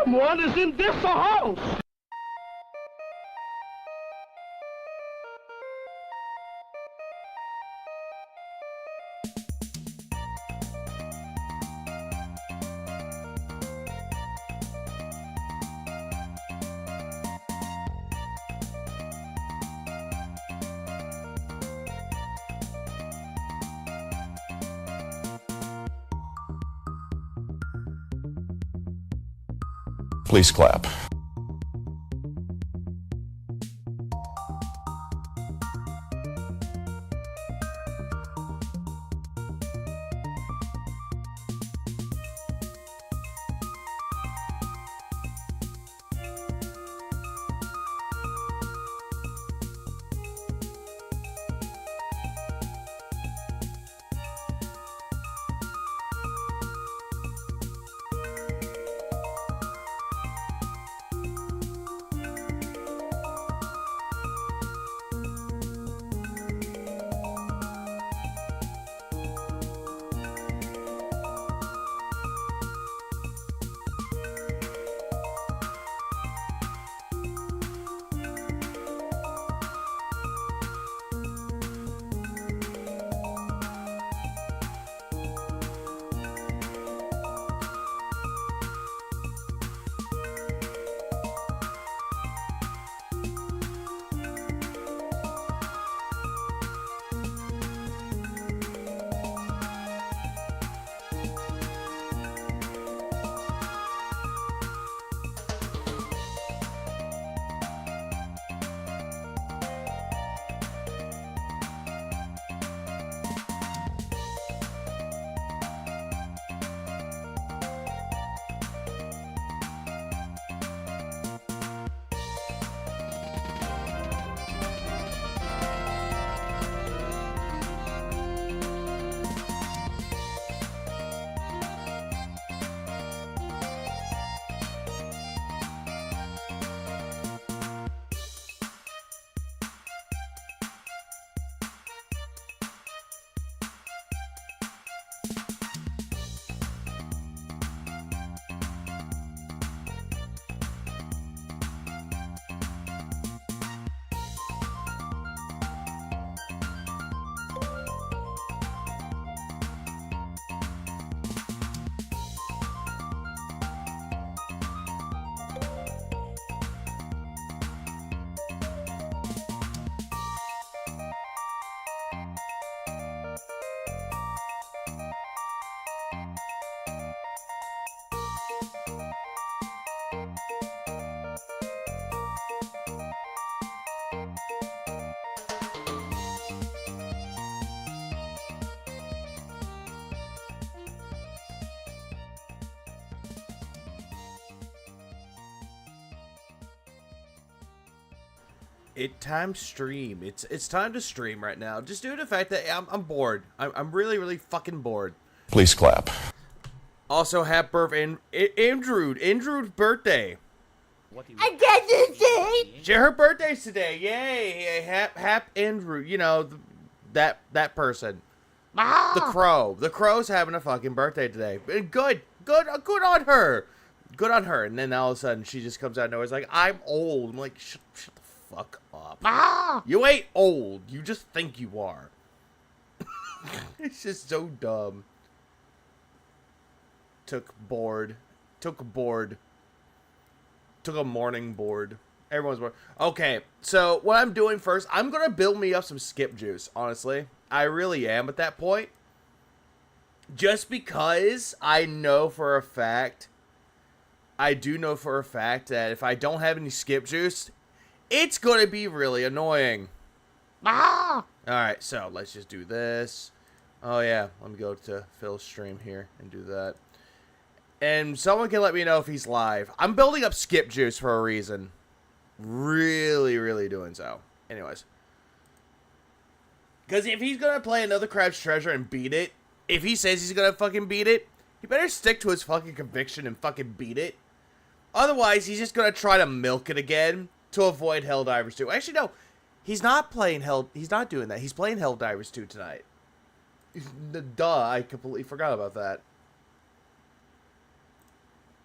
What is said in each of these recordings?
Someone is in this house! Please clap. Time stream. It's time to stream right now. Just due to the fact that I'm bored. I'm really fucking bored. Please clap. Also, happy birthday, Andrew's birthday. I got this day. Her birthday's today. Yay! Hap Andrew. You know that person. Ah. The crow. The crow's having a fucking birthday today. Good on her. Good on her. And then all of a sudden she just comes out of nowhere. It's like, I'm old. I'm like, shut the fuck up. Ah. You ain't old. You just think you are. It's just so dumb. Took a morning board. Everyone's bored. Okay, so what I'm doing first, I'm going to build me up some skip juice, honestly. I really am at that point. Just because I know for a fact, that if I don't have any skip juice, it's going to be really annoying. Ah. Alright, so let's just do this. Oh yeah, let me go to Phil's stream here and do that. And someone can let me know if he's live. I'm building up skip juice for a reason. Really doing so. Anyways. Because if he's going to play another Crab's Treasure and beat it, if he says he's going to fucking beat it, he better stick to his fucking conviction and fucking beat it. Otherwise, he's just going to try to milk it again to avoid Helldivers 2. Actually, no. He's not playing He's not doing that. He's playing Helldivers 2 tonight. Duh, I completely forgot about that.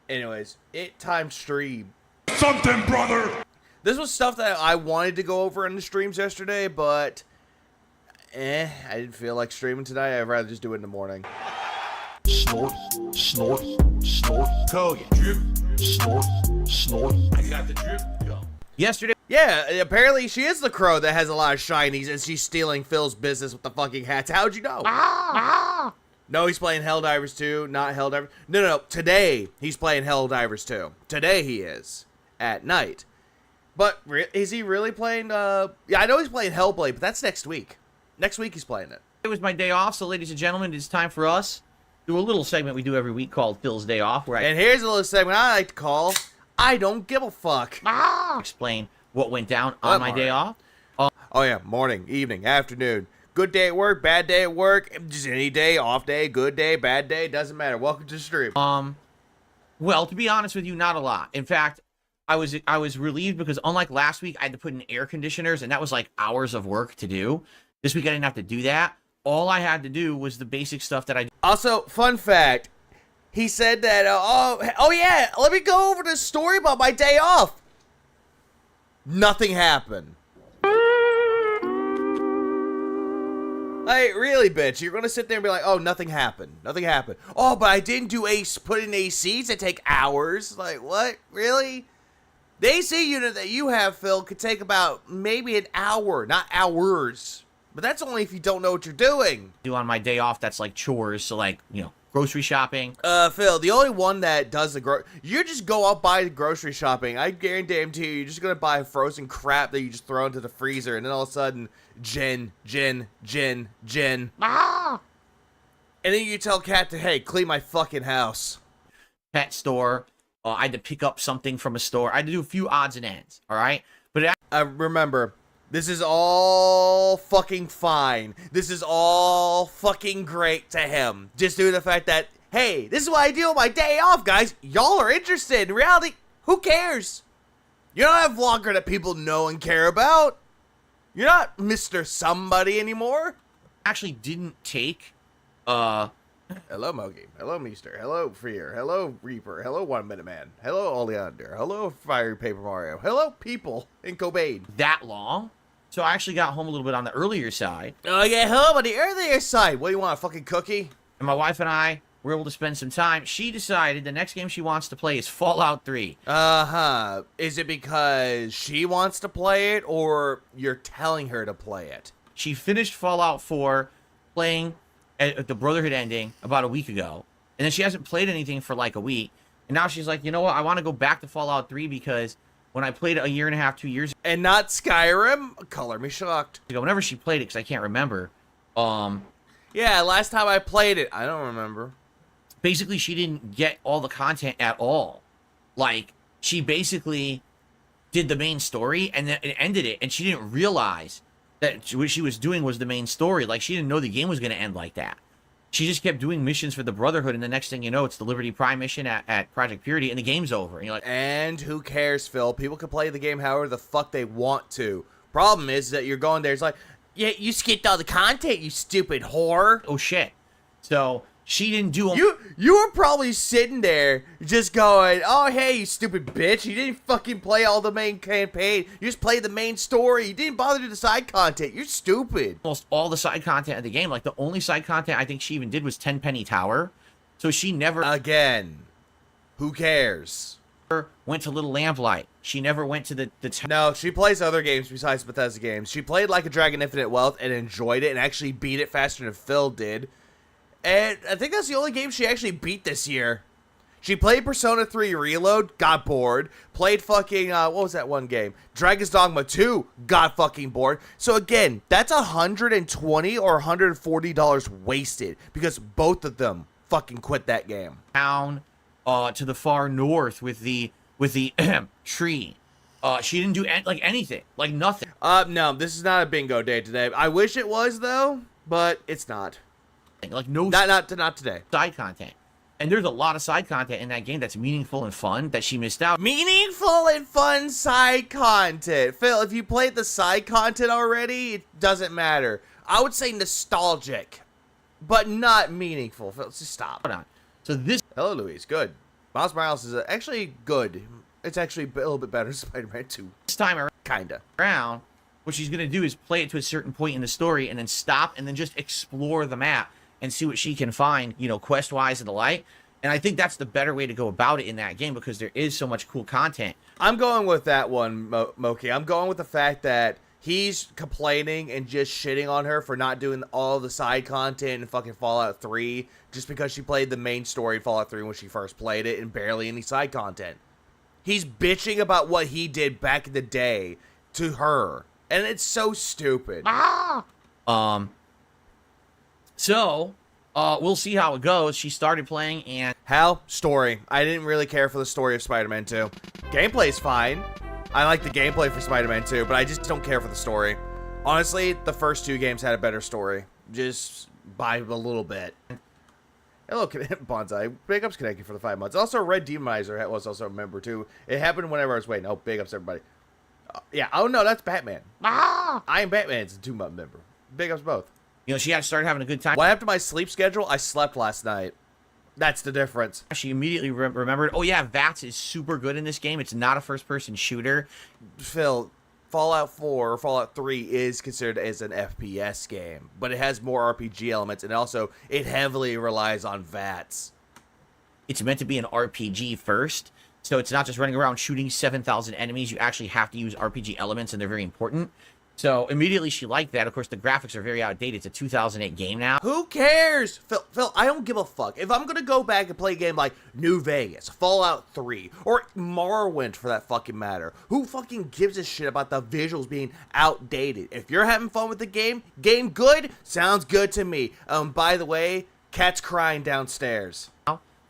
Anyways, it time stream. Something, brother! This was stuff that I wanted to go over in the streams yesterday, but I didn't feel like streaming tonight. I'd rather just do it in the morning. Snort, snort, snort. Kogan. Drip. Snort, snort. I got the drip. Go. Yesterday. Yeah, apparently she is the crow that has a lot of shinies, and she's stealing Phil's business with the fucking hats. How'd you know? No, he's playing Helldivers 2, not Helldivers. No. Today, he's playing Helldivers 2. Today he is. At night. But is he really playing, yeah, I know he's playing Hellblade, but that's next week. Next week he's playing it. It was my day off, so ladies and gentlemen, it's time for us to do a little segment we do every week called Phil's Day Off, where I And here's a little segment I like to call, I Don't Give a Fuck. explain what went down on my day off. Oh yeah, morning, evening, afternoon. Good day at work, bad day at work, just any day, off day, good day, bad day, doesn't matter. Welcome to the stream. Well, to be honest with you, not a lot. In fact, I was relieved because unlike last week, I had to put in air conditioners, and that was like hours of work to do. This week I didn't have to do that. All I had to do was the basic stuff that I... Also, fun fact, he said that, oh yeah, let me go over the story about my day off. Nothing happened. Like, really, bitch, you're gonna sit there and be like, oh, nothing happened. Nothing happened. Oh, but I didn't do put in ACs that take hours. Like, what? Really? The AC unit that you have, Phil, could take about maybe an hour, not hours. But that's only if you don't know what you're doing. Do on my day off, that's like chores, so like, you know, grocery shopping. Phil, the only one that does you just go out buy the grocery shopping. I guarantee you're just gonna buy frozen crap that you just throw into the freezer, and then all of a sudden, gin. And then you tell Kat to, hey, clean my fucking house. Pet store. I had to pick up something from a store. I had to do a few odds and ends, all right? But Remember, this is all fucking fine. This is all fucking great to him. Just due to the fact that, hey, this is what I do on my day off, guys. Y'all are interested. In reality, who cares? You're not a vlogger that people know and care about. You're not Mr. Somebody anymore. actually didn't take, Hello, Mogi. Hello, Meester. Hello, Fear. Hello, Reaper. Hello, 1 Minute Man. Hello, Oleander. Hello, Fiery Paper Mario. Hello, people in Cobain. that long. So I actually got home a little bit on the earlier side. Oh, yeah, hello on the earlier side. What do you want, a fucking cookie? And my wife and I were able to spend some time. She decided the next game she wants to play is Fallout 3. Uh-huh. Is it because she wants to play it, or you're telling her to play it? She finished Fallout 4 playing at the Brotherhood ending about a week ago. And then she hasn't played anything for like a week. And now she's like, you know what? I want to go back to Fallout 3 because when I played it a year and a half, 2 years And not Skyrim? Color me shocked. ago, whenever she played it, because I can't remember, Yeah, last time I played it, I don't remember. basically she didn't get all the content at all. Like, she basically did the main story and then it ended it, and she didn't realize that what she was doing was the main story. Like, she didn't know the game was going to end like that. She just kept doing missions for the Brotherhood, and the next thing you know, it's the Liberty Prime mission at Project Purity, and the game's over. And you're like, And who cares, Phil? People can play the game however the fuck they want to. Problem is that you're going there, it's like, yeah, you skipped all the content, you stupid whore. oh shit. So she didn't do You were probably sitting there just going, oh, hey, you stupid bitch. You didn't fucking play all the main campaign. You just played the main story. You didn't bother to do the side content. You're stupid. almost all the side content of the game. Like, the only side content I think she even did was Tenpenny Tower. So she never Again, who cares? went to Little Lamplight. She never went to the No, she plays other games besides Bethesda games. She played Like a Dragon Infinite Wealth and enjoyed it and actually beat it faster than Phil did. And I think that's the only game she actually beat this year. She played Persona 3 Reload, got bored. Played fucking, what was that one game? Dragon's Dogma 2, got fucking bored. So again, that's $120 or $140 wasted because both of them fucking quit that game. town to the far north with the tree. She didn't do anything, like nothing. No, this is not a bingo day today. I wish it was though, but it's not. Like no Not today. side content. And there's a lot of side content in that game that's meaningful and fun that she missed out. Meaningful and fun side content. Phil, if you played the side content already, it doesn't matter. I would say nostalgic, but not meaningful. Phil, just stop. Hold on. So this Hello, Louise. Good. Miles Morales is actually good. It's actually a little bit better than Spider-Man 2. This time Kinda. around, what she's going to do is play it to a certain point in the story and then stop and then just explore the map and see what she can find, you know, quest-wise and the like. And I think that's the better way to go about it in that game because there is so much cool content. I'm going with that one, Moki. I'm going with the fact that he's complaining and just shitting on her for not doing all the side content in fucking Fallout 3 just because she played the main story in Fallout 3 when she first played it and barely any side content. He's bitching about what he did back in the day to her. And it's so stupid. So, we'll see how it goes. She started playing and... Hal, story. I didn't really care for the story of Spider-Man 2. Gameplay's fine. I like the gameplay for Spider-Man 2, but I just don't care for the story. Honestly, the first 2 games had a better story. Just by a little bit. Hello, Bonsai. Big ups connecting for the 5 months. Also, Red Demonizer was also a member, too. It happened whenever I was waiting. Oh, big ups, everybody. Yeah, oh no, that's Batman. I am Batman's a 2-month member. Big ups both. You know, she had started having a good time. What happened to my sleep schedule? I slept last night. That's the difference. She immediately remembered, oh yeah, VATS is super good in this game. It's not a first-person shooter. Phil, Fallout 4 or Fallout 3 is considered as an FPS game, but it has more RPG elements, and also it heavily relies on VATS. It's meant to be an RPG first, so it's not just running around shooting 7,000 enemies. You actually have to use RPG elements, and they're very important. So immediately she liked that. Of course, the graphics are very outdated. It's a 2008 game now. Who cares? Phil, I don't give a fuck. If I'm going to go back and play a game like New Vegas, Fallout 3, or Morrowind for that fucking matter, who fucking gives a shit about the visuals being outdated? If you're having fun with the game good, sounds good to me. By the way, cat's crying downstairs.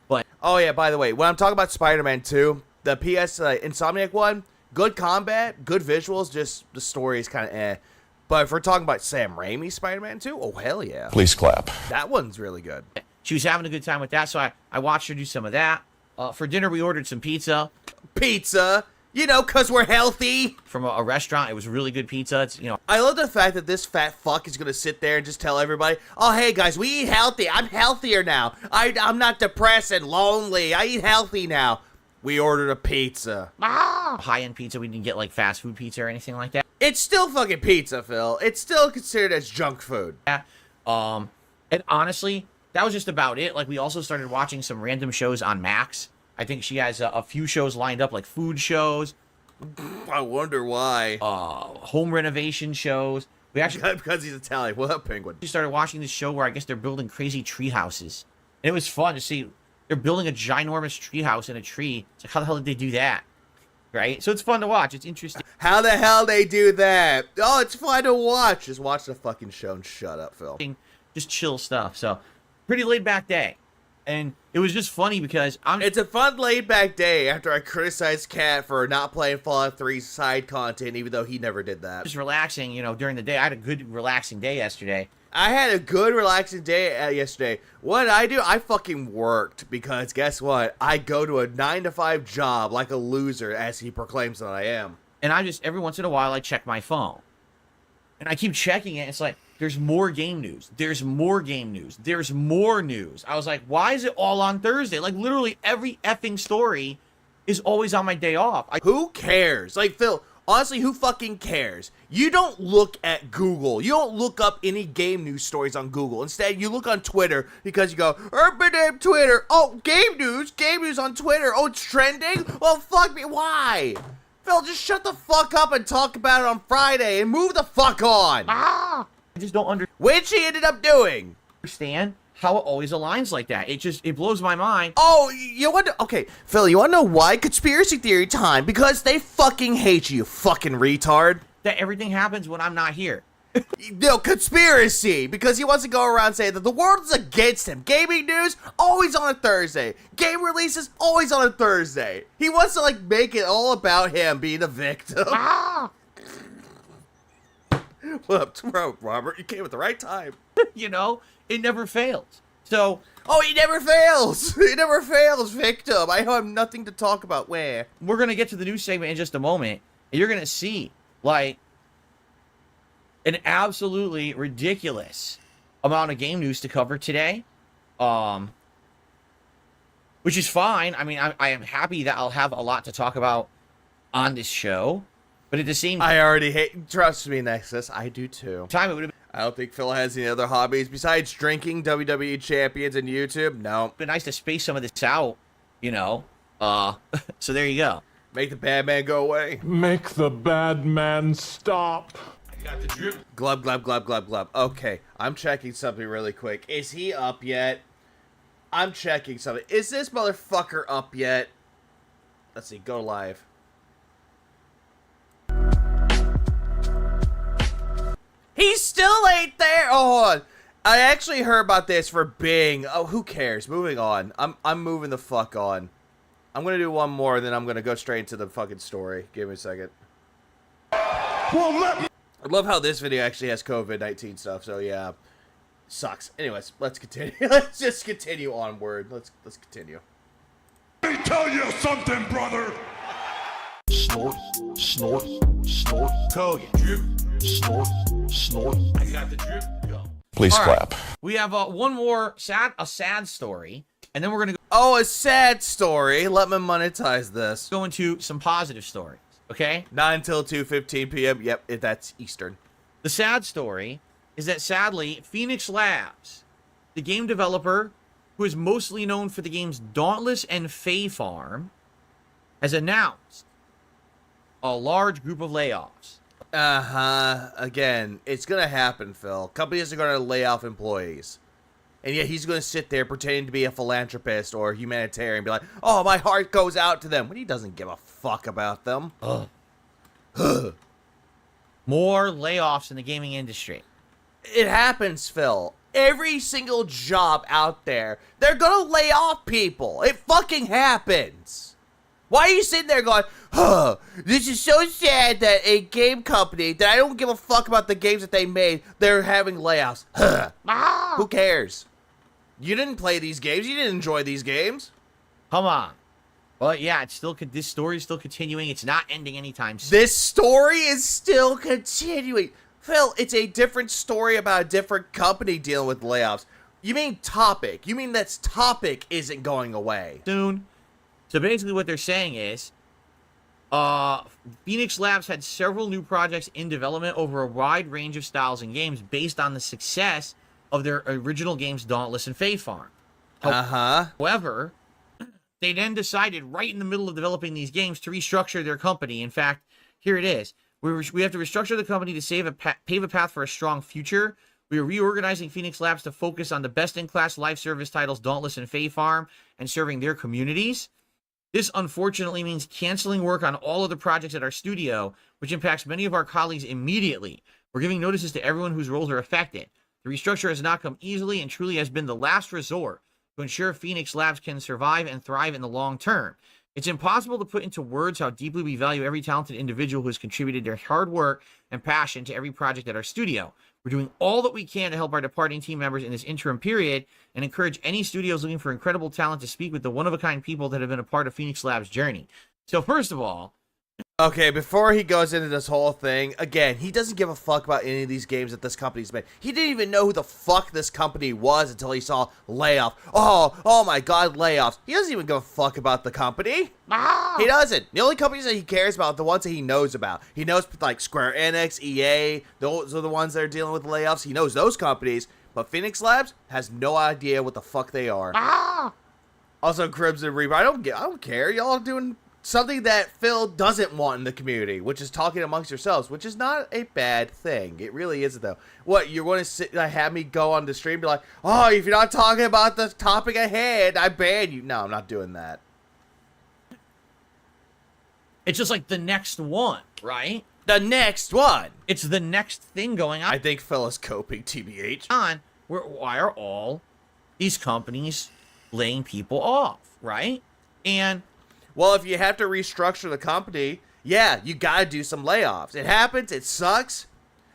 But oh yeah, by the way, when I'm talking about Spider-Man 2, the PS Insomniac one, good combat, good visuals, just the story is kind of eh. But if we're talking about Sam Raimi's Spider-Man 2, oh hell yeah. Please clap. That one's really good. she was having a good time with that, so I watched her do some of that. For dinner, we ordered some pizza. Pizza? You know, because we're healthy. From a restaurant. It was really good pizza. It's, you know. I love the fact that this fat fuck is going to sit there and just tell everybody, oh, hey, guys, we eat healthy. I'm healthier now. I'm not depressed and lonely. I eat healthy now. We ordered a pizza. High-end pizza. We didn't get, like, fast food pizza or anything like that. It's still fucking pizza, Phil. It's still considered as junk food. And honestly, that was just about it. Like, we also started watching some random shows on Max. I think she has a few shows lined up, like food shows. I wonder why. Home renovation shows. We actually because he's Italian. What up, Penguin? we started watching this show where I guess they're building crazy tree houses. And it was fun to see. They're building a ginormous tree house in a tree. It's like, how the hell did they do that? Right? So it's fun to watch. It's interesting. How the hell they do that? Oh, it's fun to watch. Just watch the fucking show and shut up, Phil. Just chill stuff. So, pretty laid back day. And it was just funny because It's a fun laid back day after I criticized Kat for not playing Fallout 3 side content, even though he never did that. just relaxing, you know, during the day. I had a good relaxing day yesterday. I had a good relaxing day yesterday. What did I do? I fucking worked because guess what? I go to a 9-to-5 job like a loser, as he proclaims that I am. And I just, every once in a while, I check my phone. And I keep checking it. It's like, there's more game news. There's more game news. There's more news. I was like, why is it all on Thursday? Like, literally every effing story is always on my day off. Who cares? Like, Phil, honestly, who fucking cares? You don't look at Google. You don't look up any game news stories on Google. Instead, you look on Twitter because you go, damn Twitter. Oh, game news on Twitter. Oh, it's trending? Well, fuck me. Why? Phil, just shut the fuck up and talk about it on Friday and move the fuck on. I just don't What'd she ended up doing? understand how it always aligns like that. It blows my mind. Oh, you want to... Okay, Phil, you want to know why? Conspiracy theory time. Because they fucking hate you fucking retard. That everything happens when I'm not here. No, conspiracy, because he wants to go around saying that the world is against him. Gaming news, always on a Thursday. Game releases, always on a Thursday. He wants to, like, make it all about him being a victim. What up, Robert? You came at the right time. You know, it never fails. So, oh, he never fails. He never fails, victim. I have nothing to talk about. Where? We're going to get to the news segment in just a moment. And you're going to see, like, an absolutely ridiculous amount of game news to cover today. which is fine. I mean, I am happy that I'll have a lot to talk about on this show, but at the same I already hate. Trust me, Nexus. I do too. time, it would have I don't think Phil has any other hobbies besides drinking WWE champions and YouTube. No. been nice to space some of this out, you know. So there you go. Make the bad man go away. Make the bad man stop. I got the drip. Glub, glub, glub, glub, glub. Okay, I'm checking something really quick. Is he up yet? I'm checking something. Is this motherfucker up yet? Let's see, go live. He still ain't there. Oh, hold on. I actually heard about this for Bing. Oh, who cares? Moving on. I'm moving the fuck on. I'm gonna do one more, then I'm gonna go straight into the fucking story. Give me a second. I love how this video actually has COVID-19 stuff. So yeah, sucks. Anyways, let's continue. Let's just continue onward. Let's continue. Let me tell you something, brother. Snort, snort, snort. Kogan. Drip. Snort, snort. I got the drip. Go. Please All right. clap. We have one more sad story, and then we're gonna Oh, a sad story. Let me monetize this. go into some positive stories. Okay. Not until 2:15 p.m. Yep, if that's Eastern. The sad story is that sadly, Phoenix Labs, the game developer who is mostly known for the games Dauntless and Fae Farm, has announced a large group of layoffs. Again, it's gonna happen, Phil. Companies are gonna lay off employees. And yet he's gonna sit there pretending to be a philanthropist or a humanitarian and be like, oh, my heart goes out to them. When he doesn't give a fuck about them. More layoffs in the gaming industry. It happens, Phil. Every single job out there, they're gonna lay off people. It fucking happens. Why are you sitting there going, this is so sad that a game company that I don't give a fuck about the games that they made, they're having layoffs. Who cares? You didn't play these games. You didn't enjoy these games. Come on. Well, yeah, it's still this story is still continuing. It's not ending anytime soon. This story is still continuing. Phil, it's a different story about a different company dealing with layoffs. You mean Topic. You mean that Topic isn't going away. Soon. So basically what they're saying is Phoenix Labs had several new projects in development over a wide range of styles and games based on the success of their original games Dauntless and Fae Farm. However, they then decided right in the middle of developing these games to restructure their company. In fact, here it is. We have to restructure the company to pave a path for a strong future. We are reorganizing Phoenix Labs to focus on the best-in-class live service titles Dauntless and Fae Farm and serving their communities. This unfortunately means canceling work on all of the projects at our studio, which impacts many of our colleagues immediately. We're giving notices to everyone whose roles are affected. The restructure has not come easily and truly has been the last resort to ensure Phoenix Labs can survive and thrive in the long term. It's impossible to put into words how deeply we value every talented individual who has contributed their hard work and passion to every project at our studio. We're doing all that we can to help our departing team members in this interim period and encourage any studios looking for incredible talent to speak with the one-of-a-kind people that have been a part of Phoenix Labs' journey. So first of all, okay, before he goes into this whole thing, again, he doesn't give a fuck about any of these games that this company's made. He didn't even know who the fuck this company was until he saw layoff. Oh my god, layoffs. He doesn't even give a fuck about the company. He doesn't. The only companies that he cares about are the ones that he knows about. He knows like Square Enix, EA, those are the ones that are dealing with layoffs. He knows those companies, but Phoenix Labs has no idea what the fuck they are. Also, Crimson Reaper, I don't care. Y'all are doing something that Phil doesn't want in the community, which is talking amongst yourselves, which is not a bad thing. It really isn't, though. What, you're going to have me go on the stream and be like, oh, if you're not talking about the topic ahead, I ban you. No, I'm not doing that. it's just like the next one, right? The next one. It's the next thing going on. I think Phil is coping, TBH. Why are all these companies laying people off, right? And well, if you have to restructure the company, yeah, you gotta do some layoffs. It happens, it sucks,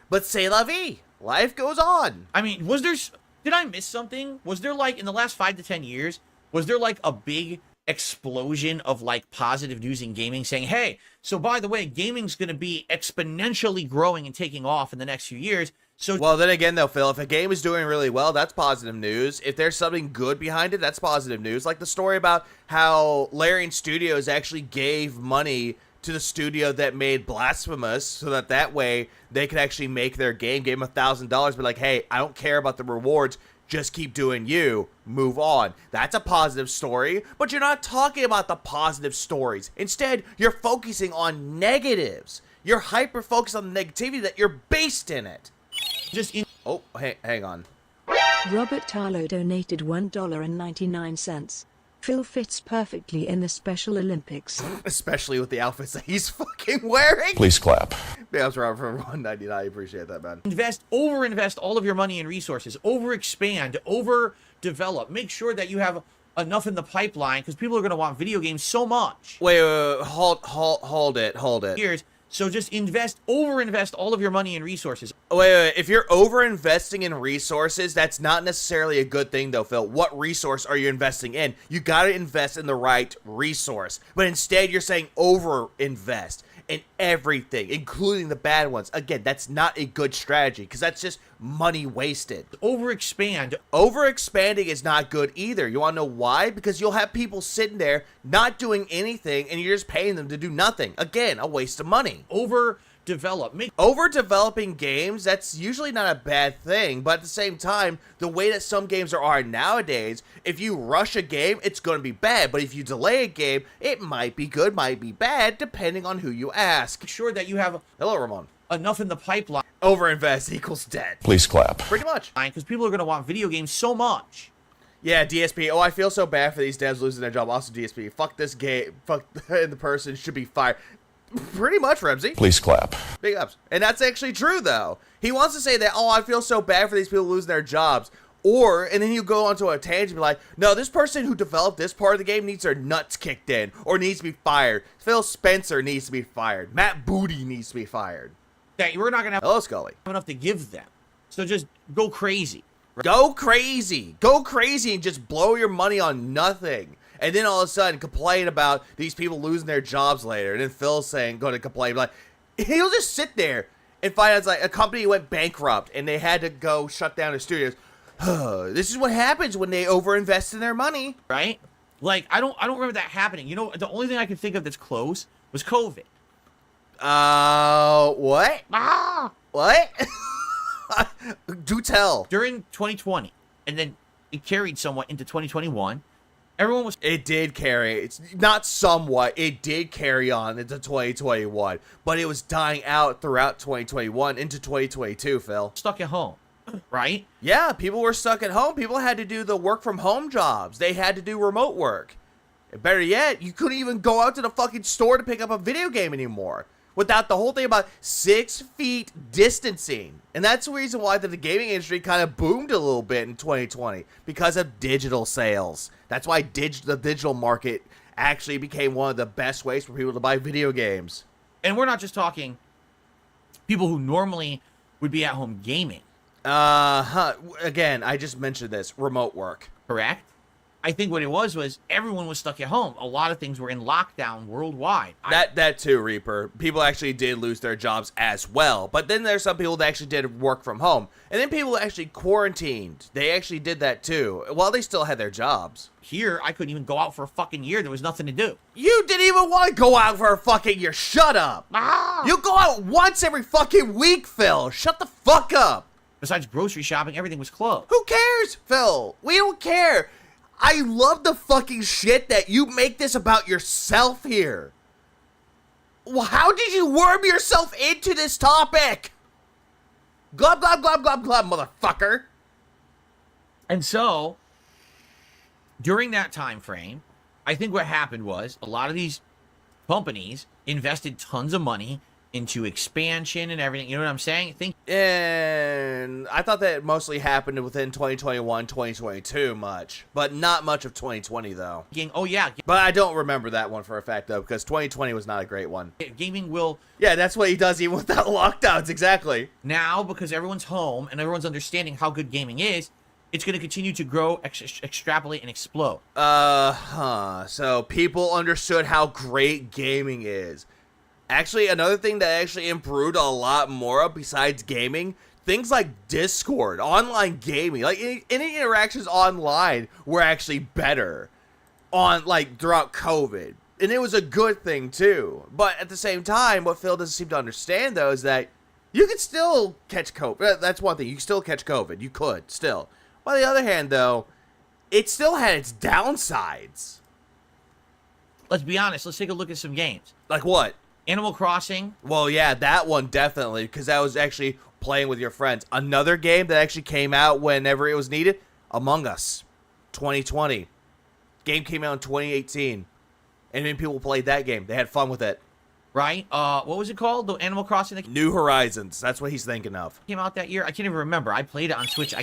but c'est la vie. Life goes on. I mean, did I miss something? Was there like, in the last 5 to 10 years, was there like a big explosion of like positive news in gaming saying, hey, so by the way, gaming's going to be exponentially growing and taking off in the next few years. So Well, then again, though, Phil, if a game is doing really well, that's positive news. If there's something good behind it, that's positive news. Like the story about how Larian Studios actually gave money to the studio that made Blasphemous so that way they could actually make their game, gave them $1,000, be like, hey, I don't care about the rewards. Just keep doing you. Move on. That's a positive story, but you're not talking about the positive stories. Instead, you're focusing on negatives. You're hyper-focused on the negativity that you're based in it. just in Oh, hang on. Robert Tarlow donated $1.99. Phil fits perfectly in the Special Olympics. Especially with the outfits that he's fucking wearing. Please clap. Yeah, that's right, for $1.99. I appreciate that, man. overinvest all of your money and resources, overexpand, overdevelop. Make sure that you have enough in the pipeline because people are going to want video games so much. Wait, hold it. Years. So just overinvest all of your money and resources. Wait. If you're over-investing in resources, that's not necessarily a good thing, though, Phil. What resource are you investing in? You got to invest in the right resource. But instead, you're saying over-invest in everything, including the bad ones. Again, that's not a good strategy because that's just money wasted. Overexpand. Overexpanding is not good either. You want to know why? Because you'll have people sitting there not doing anything and you're just paying them to do nothing. Again, a waste of money. Overdevelop. Overdeveloping games, that's usually not a bad thing, but at the same time, the way that some games are nowadays, if you rush a game, it's going to be bad, but if you delay a game, it might be good, might be bad, depending on who you ask. Make sure that you have Hello, Ramon. enough in the pipeline Overinvest equals dead. Please clap. Pretty much. because people are going to want video games so much. Yeah, DSP. Oh, I feel so bad for these devs losing their job. Also, DSP. Fuck this game. Fuck the person should be fired. Pretty much, Remsy. Please clap. Big ups. And that's actually true, though. He wants to say that, oh, I feel so bad for these people losing their jobs. And then you go onto a tangent and be like, no, this person who developed this part of the game needs their nuts kicked in or needs to be fired. Phil Spencer needs to be fired. Matt Booty needs to be fired. That we're not going to have Hello, Scully. enough to give them. So just go crazy. Go crazy. Go crazy and just blow your money on nothing. And then all of a sudden complain about these people losing their jobs later. And then Phil's saying, going to complain, like, he'll just sit there and find out it's like a company went bankrupt and they had to go shut down the studios. This is what happens when they overinvest in their money. Right? Like, I don't remember that happening. You know, the only thing I can think of that's close was COVID. What? Ah! What? Do tell. During 2020, and then it carried somewhat into 2021. Everyone was It did carry. It's not somewhat. It did carry on into 2021, but it was dying out throughout 2021 into 2022, Phil. stuck at home, right? Yeah, people were stuck at home. People had to do the work from home jobs. They had to do remote work. And better yet, you couldn't even go out to the fucking store to pick up a video game anymore without the whole thing about 6 feet distancing. And that's the reason why the gaming industry kind of boomed a little bit in 2020 because of digital sales. That's why the digital market actually became one of the best ways for people to buy video games. And we're not just talking people who normally would be at home gaming, Again, I just mentioned this, remote work. correct? I think what it was everyone was stuck at home. A lot of things were in lockdown worldwide. That too, Reaper. People actually did lose their jobs as well. But then there's some people that actually did work from home. And then people actually quarantined. They actually did that too, while they still had their jobs. Here, I couldn't even go out for a fucking year. There was nothing to do. You didn't even want to go out for a fucking year. Shut up. Ah! You go out once every fucking week, Phil. Shut the fuck up. Besides grocery shopping, everything was closed. Who cares, Phil? We don't care. I love the fucking shit that you make this about yourself here. Well, how did you worm yourself into this topic? Glub, glub, glub, glub, glub, motherfucker. And so, during that time frame, I think what happened was a lot of these companies invested tons of money into expansion and everything. You know what I'm saying? And I thought that mostly happened within 2021, 2022 much. But not much of 2020, though. Oh, yeah, But I don't remember that one for a fact, though, because 2020 was not a great one. gaming will Yeah, that's what he does even without lockdowns, exactly. now, because everyone's home and everyone's understanding how good gaming is, it's going to continue to grow, extrapolate, and explode. So people understood how great gaming is. Actually, another thing that actually improved a lot more besides gaming, things like Discord, online gaming, like any interactions online were actually better on like throughout COVID. And it was a good thing too. But at the same time, what Phil doesn't seem to understand though is that you could still catch COVID. That's one thing. You can still catch COVID. You could still. On the other hand though, it still had its downsides. Let's be honest. Let's take a look at some games. Like what? Animal Crossing. Well, yeah, that one definitely, because that was actually playing with your friends. Another game that actually came out whenever it was needed, Among Us, 2020. Game came out in 2018, and then people played that game. They had fun with it. Right? What was it called? The Animal Crossing that New Horizons, that's what he's thinking of. came out that year? I can't even remember. I played it on Switch.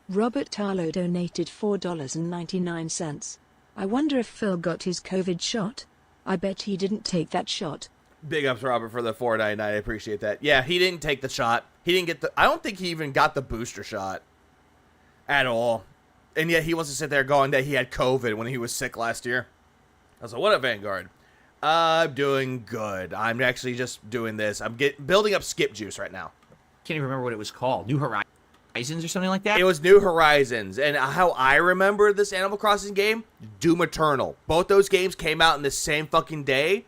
Robert Tarlow donated $4.99. I wonder if Phil got his COVID shot. I bet he didn't take that shot. Big ups, Robert, for the $4.99. I appreciate that. Yeah, he didn't take the shot. He didn't get the... I don't think he even got the booster shot at all. And yet he wants to sit there going that he had COVID when he was sick last year. I was like, what up, Vanguard? I'm doing good. I'm actually just doing this. I'm building up skip juice right now. Can't even remember what it was called. New Horizons or something like that? It was New Horizons. And how I remember this Animal Crossing game, Doom Eternal. Both those games came out in the same fucking day.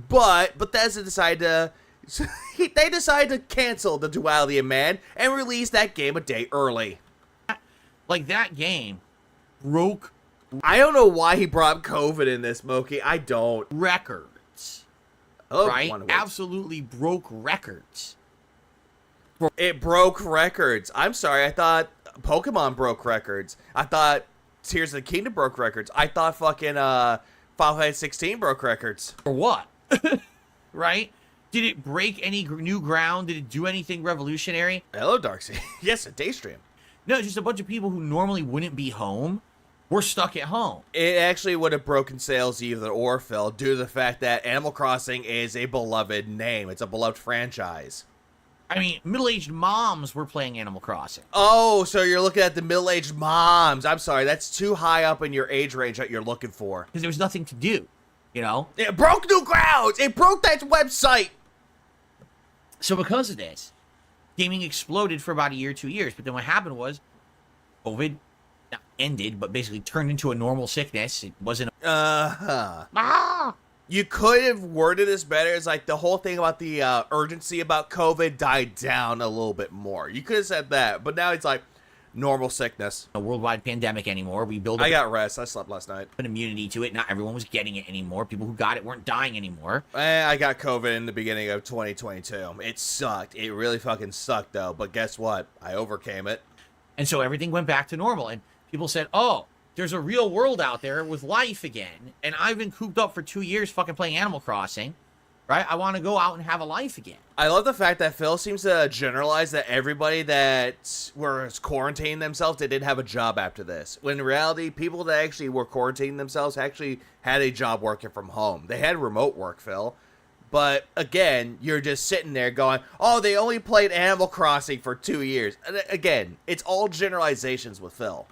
But Bethesda decided to... they decided to cancel the Duality of Man and release that game a day early. Like, that game broke I don't know why he brought COVID in this, Moki. I don't. records. Oh, Right? one of which. Absolutely broke records. It broke records. I'm sorry. I thought Pokemon broke records. I thought Tears of the Kingdom broke records. I thought fucking Final Fantasy 16 broke records. For what? Right? Did it break any new ground? Did it do anything revolutionary? Hello, Darksea. Yes, a Daystream. No, just a bunch of people who normally wouldn't be home were stuck at home. It actually would have broken sales either or, Phil, due to the fact that Animal Crossing is a beloved name. It's a beloved franchise. I mean, middle-aged moms were playing Animal Crossing. Oh, so you're looking at the middle-aged moms. I'm sorry, that's too high up in your age range that you're looking for. Because there was nothing to do, you know? It broke new grounds! It broke that website! So because of this, gaming exploded for about a year, 2 years. But then what happened was COVID not ended, but basically turned into a normal sickness. It wasn't... Uh-huh. You could have worded this better. It's like the whole thing about the urgency about COVID died down a little bit more. You could have said that, but now it's like normal sickness. a worldwide pandemic anymore. We built I up got rest. I slept last night. an immunity to it. Not everyone was getting it anymore. People who got it weren't dying anymore. I got COVID in the beginning of 2022. It sucked. It really fucking sucked, though. But guess what? I overcame it. And so everything went back to normal. And people said, oh, there's a real world out there with life again. And I've been cooped up for 2 years fucking playing Animal Crossing. Right? I want to go out and have a life again. I love the fact that Phil seems to generalize that everybody that was quarantining themselves, they didn't have a job after this. When in reality, people that actually were quarantining themselves actually had a job working from home. They had remote work, Phil. But again, you're just sitting there going, oh, they only played Animal Crossing for 2 years. And again, it's all generalizations with Phil.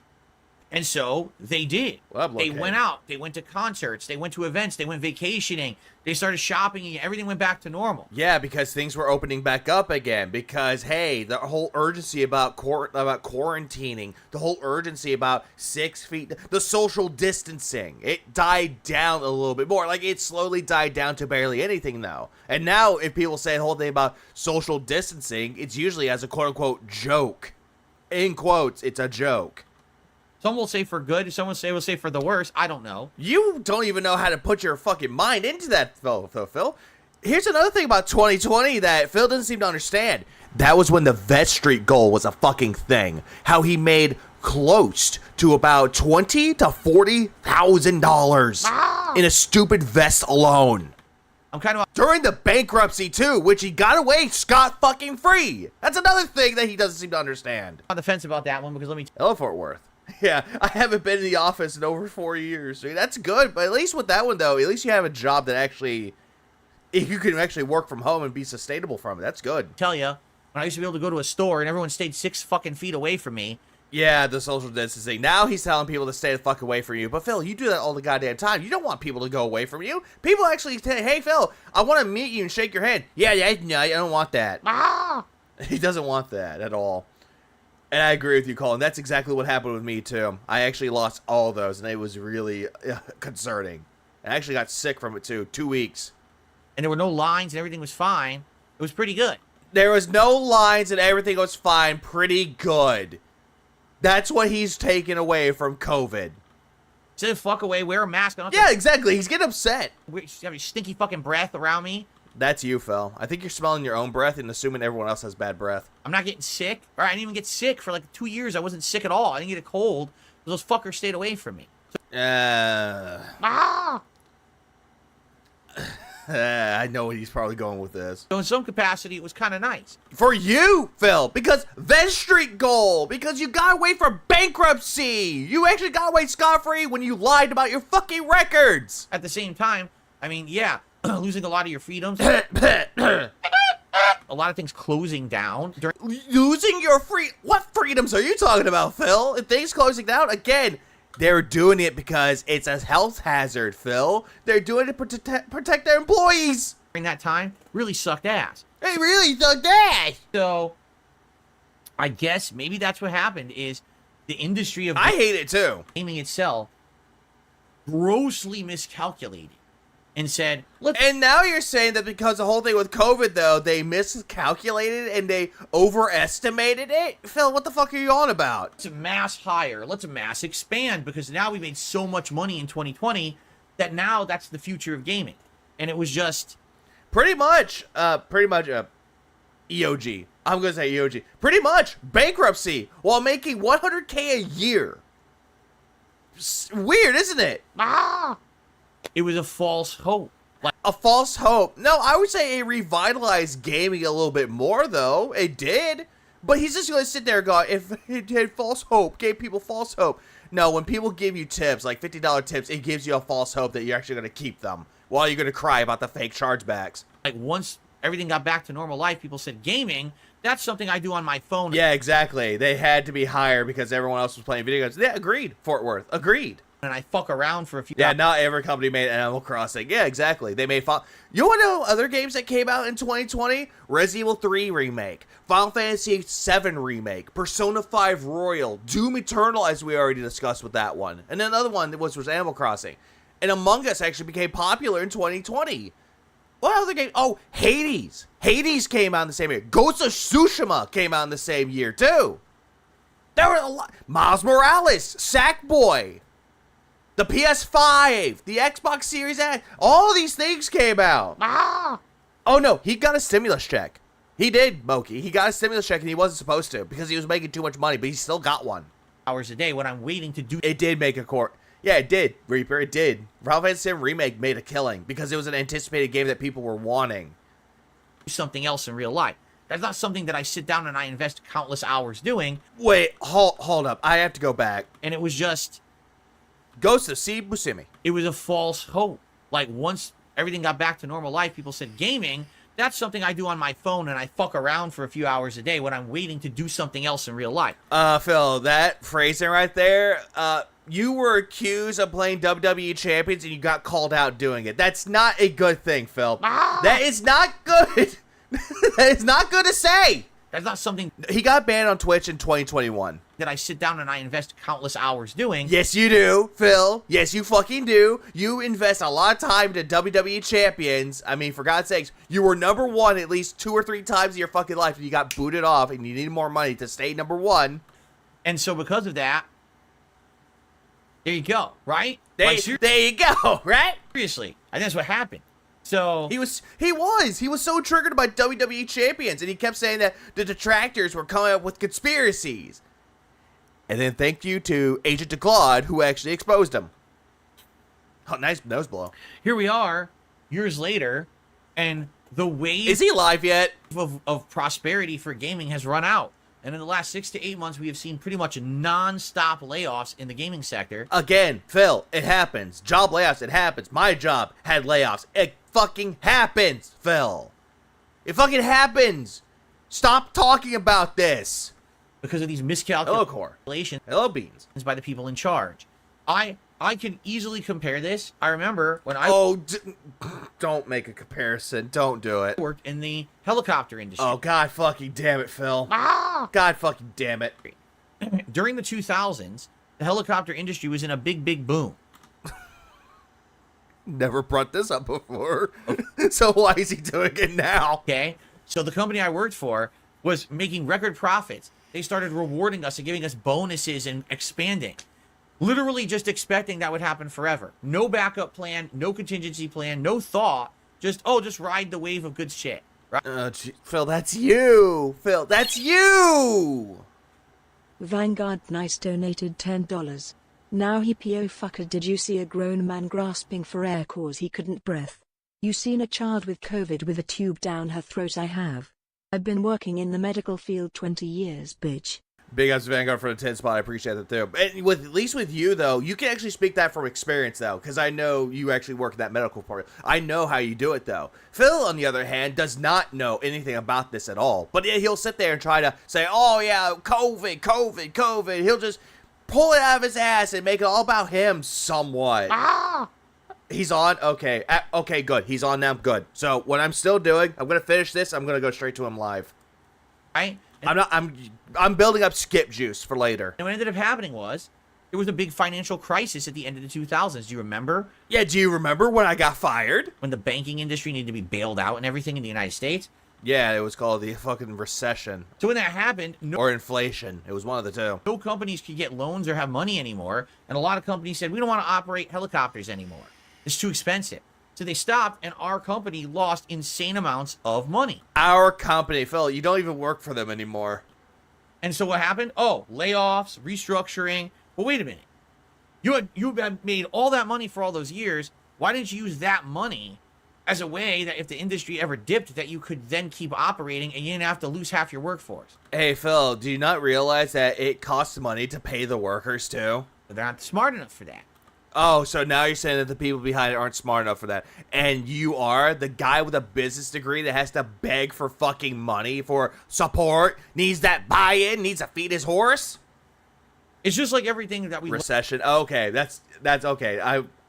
And so they did. Well, They okay. went out. They went to concerts. They went to events. They went vacationing. They started shopping. And everything went back to normal. Yeah, because things were opening back up again. Because, hey, the whole urgency about quarantining, the whole urgency about 6 feet, the social distancing, it died down a little bit more. Like, it slowly died down to barely anything now. And now, if people say the whole thing about social distancing, it's usually as a quote-unquote joke. In quotes, it's a joke. Some will say for good. Some will say for the worse. I don't know. You don't even know how to put your fucking mind into that, Phil. Here's another thing about 2020 that Phil doesn't seem to understand. That was when the Vet Street goal was a fucking thing. How he made close to about $20,000 to $40,000 in a stupid vest alone. I'm kind of During the bankruptcy too, which he got away scot fucking free. That's another thing that he doesn't seem to understand. on the fence about that one because let me Hello, Fort Worth. Yeah, I haven't been in the office in over 4 years. So that's good, but at least with that one, though, at least you have a job that actually, you can actually work from home and be sustainable from it. That's good. tell you, when I used to be able to go to a store and everyone stayed 6 fucking feet away from me. Yeah, the social distancing. Now he's telling people to stay the fuck away from you. But Phil, you do that all the goddamn time. You don't want people to go away from you. People actually say, hey, Phil, I want to meet you and shake your hand. Yeah, no, I don't want that. He doesn't want that at all. And I agree with you, Colin. That's exactly what happened with me, too. I actually lost all of those, and it was really concerning. I actually got sick from it, too. 2 weeks. And there were no lines and everything was fine. It was pretty good. There was no lines and everything was fine. Pretty good. That's what he's taken away from COVID. Say fuck away, wear a mask. Yeah, exactly. He's getting upset. You have your stinky fucking breath around me. That's you, Phil. I think you're smelling your own breath and assuming everyone else has bad breath. I'm not getting sick. Or I didn't even get sick for like 2 years. I wasn't sick at all. I didn't get a cold. Those fuckers stayed away from me. Ah! I know he's probably going with this. So in some capacity, it was kind of nice. For you, Phil, because Vestreet goal, because you got away from bankruptcy. You actually got away scot-free when you lied about your fucking records. At the same time, I mean, yeah, losing a lot of your freedoms. A lot of things closing down. Losing your what freedoms are you talking about, Phil? If things closing down, again, they're doing it because it's a health hazard, Phil. They're doing it to protect their employees. During that time, really sucked ass. They really sucked ass. So, I guess maybe that's what happened is the industry of I hate it too. gaming itself grossly miscalculated and said, And now you're saying that because the whole thing with COVID, though, they miscalculated and they overestimated it? Phil, what the fuck are you on about? let's mass hire, let's mass expand, because now we made so much money in 2020 that now that's the future of gaming. And it was just... Pretty much, EOG. I'm going to say EOG. Pretty much bankruptcy while making $100K a year. Weird, isn't it? Ah! It was a false hope. Like, A false hope. No, I would say it revitalized gaming a little bit more, though. It did. But he's just going to sit there and go, if it had false hope, gave people false hope. No, when people give you tips, like $50 tips, it gives you a false hope that you're actually going to keep them while you're going to cry about the fake chargebacks. like once everything got back to normal life, people said, gaming, that's something I do on my phone. Yeah, exactly. They had to be higher because everyone else was playing video games. Yeah, agreed, Fort Worth. Agreed. And I fuck around for a few Yeah, hours. not every company made Animal Crossing. Yeah, exactly. They made You want to know other games that came out in 2020? Resident Evil 3 Remake, Final Fantasy 7 Remake, Persona 5 Royal, Doom Eternal, as we already discussed with that one. And then another one was Animal Crossing. And Among Us actually became popular in 2020. What other game? Oh, Hades. Hades came out in the same year. Ghost of Tsushima came out in the same year, too. There were a lot. Miles Morales, Sackboy. The PS5, the Xbox Series X, all these things came out. Ah! Oh no, he got a stimulus check. He did, Moki. He got a stimulus check and he wasn't supposed to because he was making too much money, but he still got one. Hours a day when I'm waiting to do It did make a court. Yeah, it did, Reaper. It did. Final Fantasy 7 Remake made a killing because it was an anticipated game that people were wanting. something else in real life. That's not something that I sit down and I invest countless hours doing. Wait, hold up. I have to go back. And it was just, Ghost of Tsushima. it was a false hope. Like once everything got back to normal life, people said, gaming, that's something I do on my phone and I fuck around for a few hours a day when I'm waiting to do something else in real life. Phil, that phrasing right there, you were accused of playing WWE Champions and you got called out doing it. That's not a good thing, Phil. Ah! That is not good. That is not good to say. That's not something He got banned on Twitch in 2021. that I sit down and I invest countless hours doing. Yes, you do, Phil. Yes, you fucking do. You invest a lot of time into WWE Champions. I mean, for God's sakes, you were number one at least 2 or 3 times in your fucking life and you got booted off and you needed more money to stay number one. And so because of that, there you go, right? There, Like, there you go, right? seriously, I think that's what happened. So He was so triggered by WWE Champions, and he kept saying that the detractors were coming up with conspiracies. And then thank you to Agent DeClaude, who actually exposed him. Oh, nice nose blow. here we are, years later, and the wave Is he live yet? of prosperity for gaming has run out. And in the last 6 to 8 months, we have seen pretty much non-stop layoffs in the gaming sector. Again, Phil, it happens. Job layoffs, it happens. My job had layoffs. It fucking happens, Phil. It fucking happens. Stop talking about this. Because of these Hello, Core. miscalculations Hello, Beans. by the people in charge. I I can easily compare this. I remember when I Oh, don't make a comparison. Don't do it. worked in the helicopter industry. Oh, God fucking damn it, Phil. Ah! God fucking damn it. During the 2000s, the helicopter industry was in a big boom. Never brought this up before. So why is he doing it now? Okay? So the company I worked for was making record profits. They started rewarding us and giving us bonuses and expanding. Literally just expecting that would happen forever. No backup plan, no contingency plan, no thought. Just ride the wave of good shit. Right? Phil, that's you. Phil, that's you. Vanguard Nice donated $10. Now he PO fucker, did you see a grown man grasping for air cause he couldn't breath? You seen a child with COVID with a tube down her throat? I have. I've been working in the medical field 20 years, bitch. Big ups to Vanguard for the 10 spot. I appreciate that too. And at least with you though, you can actually speak that from experience though, because I know you actually work in that medical part. I know how you do it though. Phil, on the other hand, does not know anything about this at all. But he'll sit there and try to say, "Oh yeah, COVID." He'll just pull it out of his ass and make it all about him somewhat. Ah! He's on? Okay. Okay, good. He's on now. Good. So what I'm still doing, I'm gonna finish this. I'm gonna go straight to him live. Right? I'm building up skip juice for later. And what ended up happening was there was a big financial crisis at the end of the 2000s. Do you remember? Yeah, do you remember when I got fired? When the banking industry needed to be bailed out and everything in the United States? Yeah, it was called the fucking recession. So when that happened, Or inflation. It was one of the two. no companies could get loans or have money anymore. And a lot of companies said, we don't want to operate helicopters anymore. It's too expensive. So they stopped, and our company lost insane amounts of money. Our company, Phil, you don't even work for them anymore. And so what happened? Oh, layoffs, restructuring. Well, wait a minute. You had made all that money for all those years. Why didn't you use that money as a way that if the industry ever dipped, that you could then keep operating and you didn't have to lose half your workforce? Hey, Phil, do you not realize that it costs money to pay the workers, too? But they're not smart enough for that. Oh, so now you're saying that the people behind it aren't smart enough for that. And you are the guy with a business degree that has to beg for fucking money, for support, needs that buy-in, needs to feed his horse? It's just like everything that we Recession. Okay, that's okay.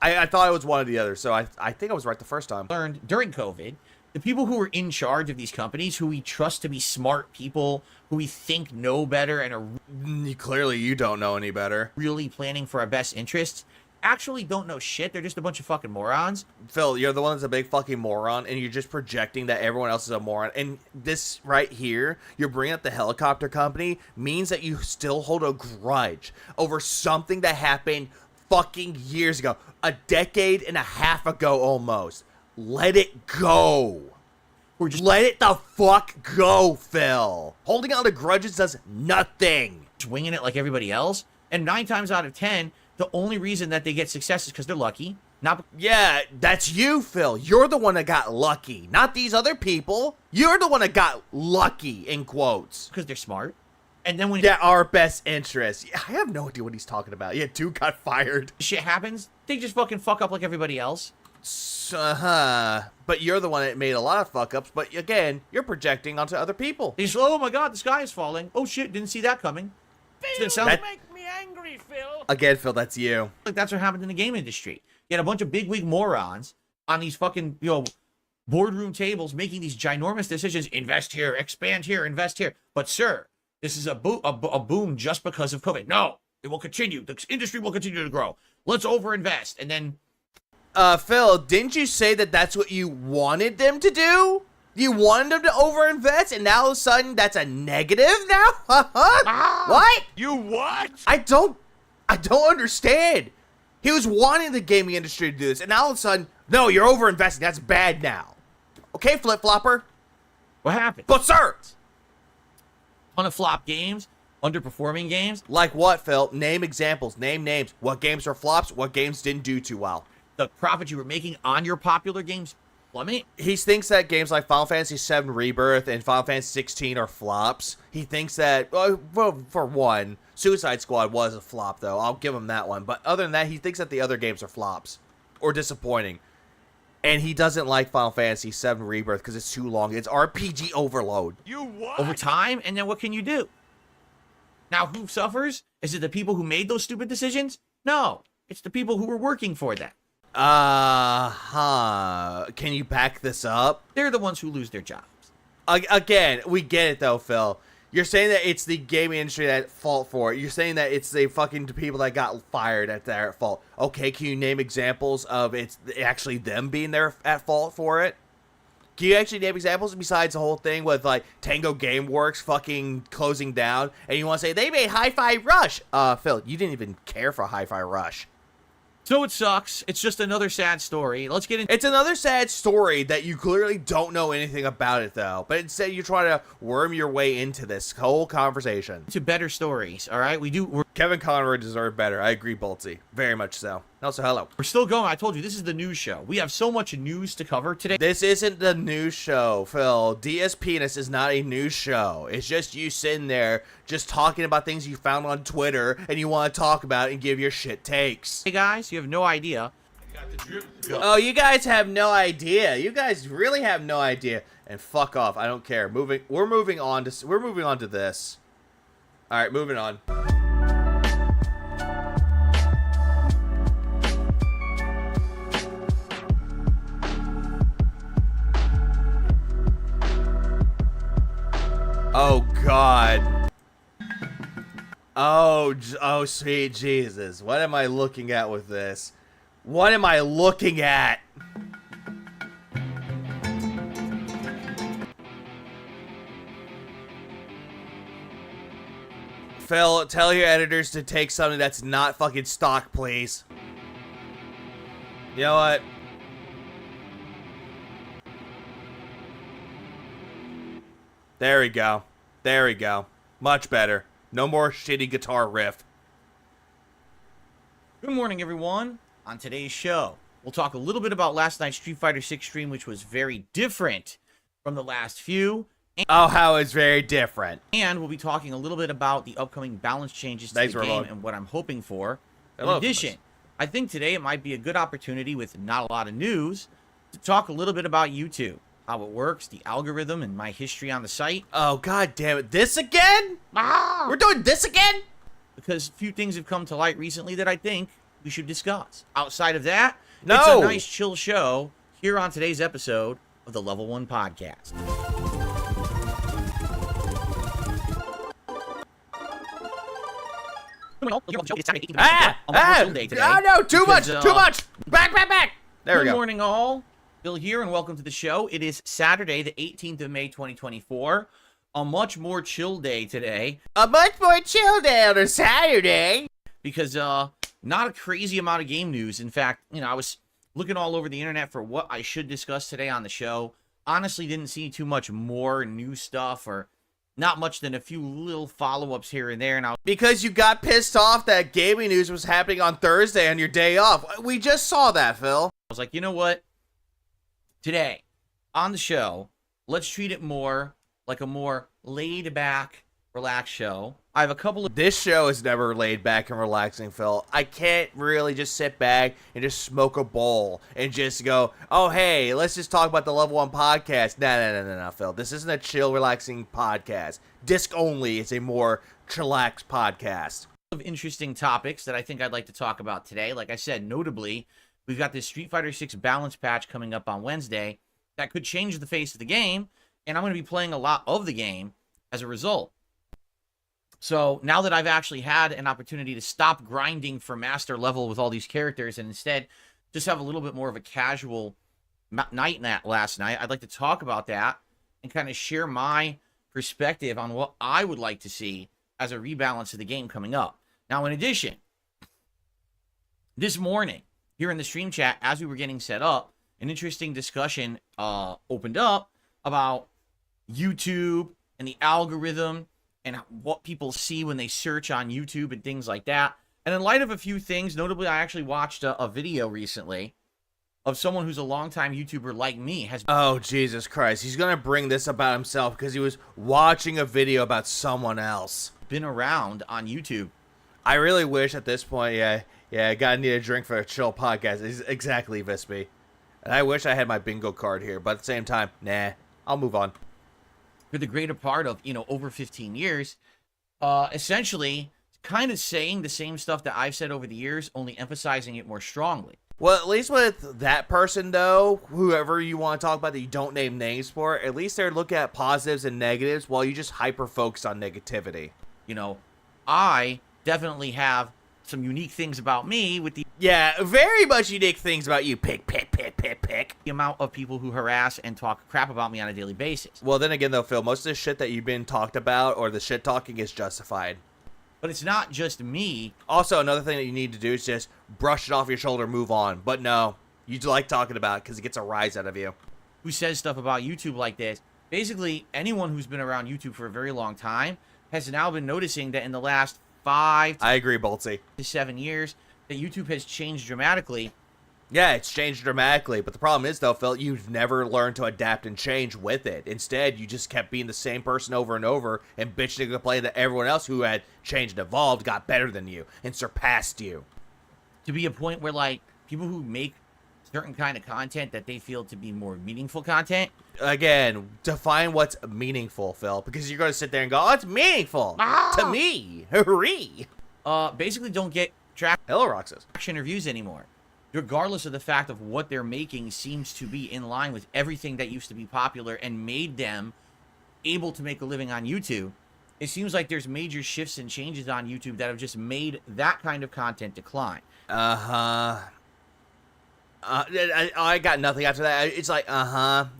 I thought it was one or the other, so I think I was right the first time. learned during COVID. The people who were in charge of these companies, who we trust to be smart people, who we think know better and are Clearly you don't know any better. really planning for our best interests, actually don't know shit. They're just a bunch of fucking morons. Phil, you're the one that's a big fucking moron, and you're just projecting that everyone else is a moron. And this right here, you're bringing up the helicopter company, means that you still hold a grudge over something that happened fucking years ago. A decade and a half ago almost. Let it go. We're just Let it the fuck go, Phil. Holding on to grudges does nothing. winging it like everybody else. And 9 times out of 10, the only reason that they get success is because they're lucky. Not Yeah, that's you, Phil. You're the one that got lucky, not these other people. You're the one that got lucky, in quotes. because they're smart. And then when Yeah, our best interest. Yeah, I have no idea what he's talking about. Yeah, dude got fired. shit happens, they just fucking fuck up like everybody else. But you're the one that made a lot of fuck ups. But again, you're projecting onto other people. They just, oh my god, the sky is falling. Oh shit, didn't see that coming. It sounds That- Make me angry, Phil. Again, Phil, that's you. like that's what happened in the game industry. You had a bunch of bigwig morons on these fucking, boardroom tables making these ginormous decisions. Invest here, expand here, invest here. But sir, this is a boom just because of COVID. No, it will continue. The industry will continue to grow. Let's overinvest. And then Phil, didn't you say that that's what you wanted them to do? You wanted them to overinvest, and now all of a sudden that's a negative now? What? You what? I don't understand. He was wanting the gaming industry to do this, and now all of a sudden, no, you're overinvesting. That's bad now. Okay, flip-flopper. what happened? But sir, Ton of flop games, underperforming games. like what, Phil? Name examples. Name names. What games are flops? What games didn't do too well? The profit you were making on your popular games plummet. He thinks that games like Final Fantasy VII Rebirth and Final Fantasy 16 are flops. He thinks that, well, for one, Suicide Squad was a flop, though. I'll give him that one. But other than that, he thinks that the other games are flops or disappointing. And he doesn't like Final Fantasy VII Rebirth because it's too long. It's RPG overload. You what? Over time, and then what can you do? Now, who suffers? Is it the people who made those stupid decisions? No. It's the people who were working for them. Can you back this up? They're the ones who lose their jobs. Again, we get it though, Phil. You're saying that it's the gaming industry at fault for it. You're saying that it's the fucking people that got fired at their fault. Okay, can you name examples of it's actually them being there at fault for it? Can you actually name examples besides the whole thing with, like, Tango Gameworks fucking closing down, and you want to say, they made Hi-Fi Rush? Phil, you didn't even care for Hi-Fi Rush. So it sucks. It's just another sad story. Let's get into It's another sad story that you clearly don't know anything about it, though. But instead, you're trying to worm your way into this whole conversation. better stories, all right? We're Kevin Conroy deserved better. I agree, Boltsy. Very much so. Also, hello. still going. I told you, this is the news show. We have so much news to cover today. This isn't the news show, Phil. DS Penis is not a news show. It's just you sitting there just talking about things you found on Twitter and you want to talk about and give your shit takes. Hey, guys, you have no idea. Got the drip go. Oh, you guys have no idea. You guys really have no idea. And fuck off. I don't care. We're moving on to this. All right, moving on. Oh God. Oh sweet Jesus. What am I looking at with this? What am I looking at? Phil, tell your editors to take something that's not fucking stock, please. You know what? There we go. There we go. Much better. No more shitty guitar riff. Good morning, everyone. On today's show, we'll talk a little bit about last night's Street Fighter 6 stream, which was very different from the last few. Oh, how it's very different. And we'll be talking a little bit about the upcoming balance changes to Thanks, the game Ramon. and what I'm hoping for. In Hello, addition, I think today it might be a good opportunity with not a lot of news to talk a little bit about YouTube, how it works, the algorithm, and my history on the site. Oh, God damn it. This again? Ah! We're doing this again? Because a few things have come to light recently that I think we should discuss. Outside of that, No. it's a nice chill show here on today's episode of the Level 1 Podcast. Ah! Oh, no, too much, too much. Back. There we Good go. morning, all. Bill here, and welcome to the show. It is Saturday, the 18th of May, 2024. A much more chill day today. A much more chill day on a Saturday. Because not a crazy amount of game news. In fact, I was looking all over the internet for what I should discuss today on the show. Honestly, didn't see too much more new stuff, or not much than a few little follow-ups here and there. And I Because you got pissed off that gaming news was happening on Thursday on your day off. We just saw that, Phil. was like, you know what? Today, on the show, let's treat it more like a more laid-back, relaxed show. I have a couple of... This show is never laid back and relaxing, Phil. I can't really just sit back and just smoke a bowl and just go, oh, hey, let's just talk about the Level 1 podcast. No, Phil. This isn't a chill, relaxing podcast. Disc only is a more chillax podcast. Of interesting topics that I think I'd like to talk about today. Like I said, notably, we've got this Street Fighter 6 balance patch coming up on Wednesday that could change the face of the game, and I'm going to be playing a lot of the game as a result. So now that I've actually had an opportunity to stop grinding for master level with all these characters and instead just have a little bit more of a casual night last night, I'd like to talk about that and kind of share my perspective on what I would like to see as a rebalance of the game coming up. Now, in addition, this morning, here in the stream chat, as we were getting set up, an interesting discussion opened up about YouTube and the algorithm and what people see when they search on YouTube and things like that. And in light of a few things, notably, I actually watched a video recently of someone who's a longtime YouTuber like me. Oh, Jesus Christ. He's going to bring this about himself because he was watching a video about someone else. Been around on YouTube. I really wish at this point, yeah, I gotta need a drink for a chill podcast. Exactly, Vispy. And I wish I had my bingo card here, but at the same time, nah, I'll move on. For the greater part of, over 15 years, essentially kind of saying the same stuff that I've said over the years, only emphasizing it more strongly. Well, at least with that person, though, whoever you want to talk about that you don't name names for, at least they're looking at positives and negatives while you just hyper-focus on negativity. You know, I definitely have some unique things about me with the Yeah, very much unique things about you, pick. amount of people who harass and talk crap about me on a daily basis. Well, then again, though, Phil, most of the shit that you've been talked about or the shit talking is justified. But it's not just me. Also, another thing that you need to do is just brush it off your shoulder, move on. But no, you like talking about it because it gets a rise out of you. Who says stuff about YouTube like this. Basically, anyone who's been around YouTube for a very long time has now been noticing that in the last 5 I agree, Boltsy. to 7 years, that YouTube has changed dramatically. Yeah, it's changed dramatically, but the problem is, though, Phil, you've never learned to adapt and change with it. Instead, you just kept being the same person over and over and bitching and complaining that everyone else who had changed and evolved got better than you and surpassed you. To be a point where, like, people who make certain kind of content that they feel to be more meaningful content. Again, define what's meaningful, Phil, because you're going to sit there and go, oh, it's meaningful to me. Hooray. Basically don't get Hello, Roxas. traction reviews anymore. Regardless of the fact of what they're making seems to be in line with everything that used to be popular and made them able to make a living on YouTube. It seems like there's major shifts and changes on YouTube that have just made that kind of content decline. I got nothing after that. It's like,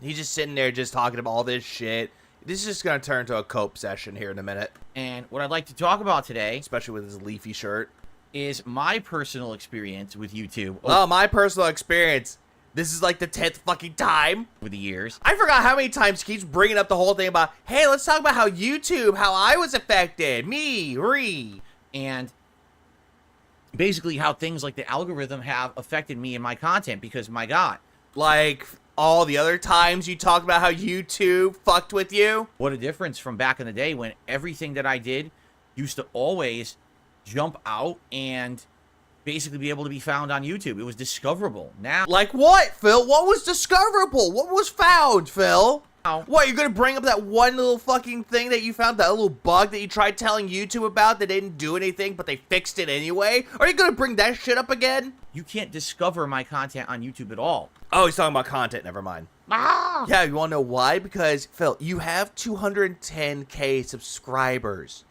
he's just sitting there just talking about all this shit. This is just going to turn into a cope session here in a minute. And what I'd like to talk about today Especially with his leafy shirt. is my personal experience with YouTube Well, my personal experience, this is like the 10th fucking time. over the years. I forgot how many times he keeps bringing up the whole thing about, hey, let's talk about how YouTube, how I was affected. Me. And basically how things like the algorithm have affected me and my content because, my God, Like all the other times you talked about how YouTube fucked with you. what a difference from back in the day when everything that I did used to always jump out and basically be able to be found on YouTube. It was discoverable. Now, Like what, Phil? What was discoverable? What was found, Phil? What, you're gonna bring up that one little fucking thing that you found, that little bug that you tried telling YouTube about that didn't do anything, but they fixed it anyway? Are you gonna bring that shit up again? you can't discover my content on YouTube at all. Oh, he's talking about content, never mind. Yeah, you wanna know why? Because, Phil, you have 210K subscribers.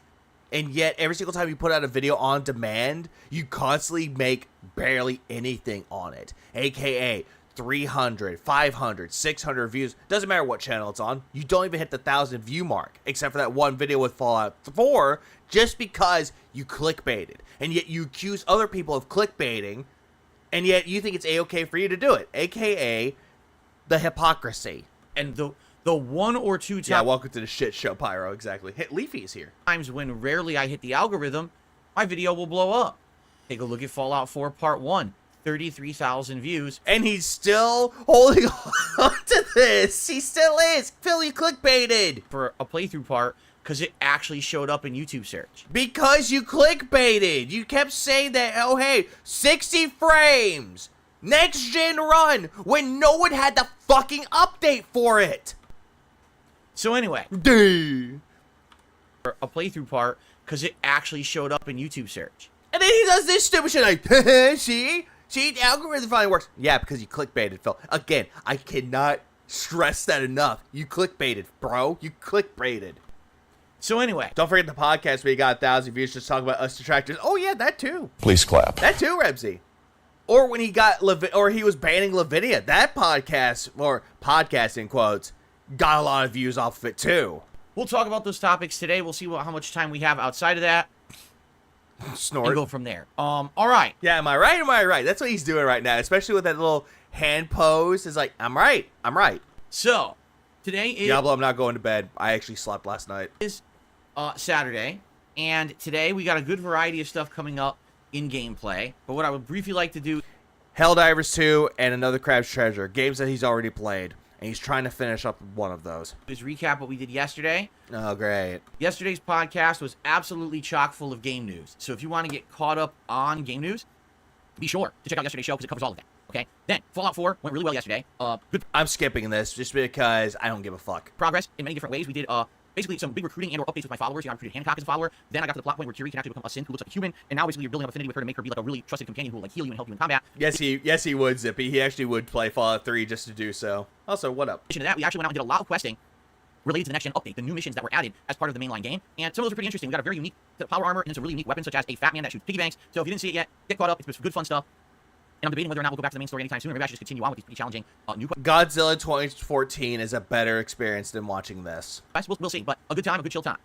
And yet, every single time you put out a video on demand, you constantly make barely anything on it. AKA 300, 500, 600 views. Doesn't matter what channel it's on. You don't even hit the 1,000 view mark. Except for that one video with Fallout 4, just because you clickbaited. And yet you accuse other people of clickbaiting, and yet you think it's A-okay for you to do it. AKA the hypocrisy. And the one or two Yeah, welcome to the shit show, Pyro. Exactly. Hit Leafy is here. times when rarely I hit the algorithm, my video will blow up. Take a look at Fallout 4 Part 1. 33,000 views. And he's still holding on to this. He still is. Phil, you clickbaited. For a playthrough part because it actually showed up in YouTube search. Because you clickbaited. You kept saying that, oh, hey, 60 frames. Next gen run. When no one had the fucking update for it. So anyway, Dude. for a playthrough part because it actually showed up in YouTube search. And then he does this stupid shit like, see? See, the algorithm finally works. Yeah, because you clickbaited, Phil. Again, I cannot stress that enough. You clickbaited, bro. You clickbaited. So anyway, Don't forget the podcast where you got 1,000 views just talking about us detractors. Oh, yeah, that too. Please clap. That too, Rebsy. Or when he got, or he was banning Lavinia. That podcast, or podcast in quotes, got a lot of views off of it too. we'll talk about those topics today. We'll see how much time we have outside of that and Snort. go from there. All right. Yeah, am I right? Am I right? That's what he's doing right now, especially with that little hand pose. It's like, I'm right. I'm right. So today is Diablo, I'm not going to bed. I actually slept last night. Saturday, and today we got a good variety of stuff coming up in gameplay. But what I would briefly like to do Helldivers 2 and Another Crab's Treasure, games that he's already played, and he's trying to finish up one of those. is recap what we did yesterday. Oh, great. Yesterday's podcast was absolutely chock full of game news. So if you want to get caught up on game news, be sure to check out yesterday's show because it covers all of that. Okay? Then, Fallout 4 went really well yesterday. Good I'm skipping this just because I don't give a fuck. progress in many different ways. We did basically some big recruiting and or updates with my followers. You know, I recruited Hancock as a follower. Then I got to the plot point where Kiri can actually become a synth who looks like a human, and now basically you're building up affinity with her to make her be like a really trusted companion who will like heal you and help you in combat. Yes, he would, Zippy. He actually would play Fallout 3 just to do so. Also, what up? In addition to that, we actually went out and did a lot of questing related to the next gen update, the new missions that were added as part of the mainline game, and some of those are pretty interesting. We got a very unique power armor and some really unique weapons, such as a fat man that shoots piggy banks. So if you didn't see it yet, get caught up. It's good fun stuff. And I'm debating whether or not we'll go back to the main story anytime soon, or maybe I should just continue on with these pretty challenging new quests. Godzilla 2014 is a better experience than watching this. We'll see, but a good time, a good chill time.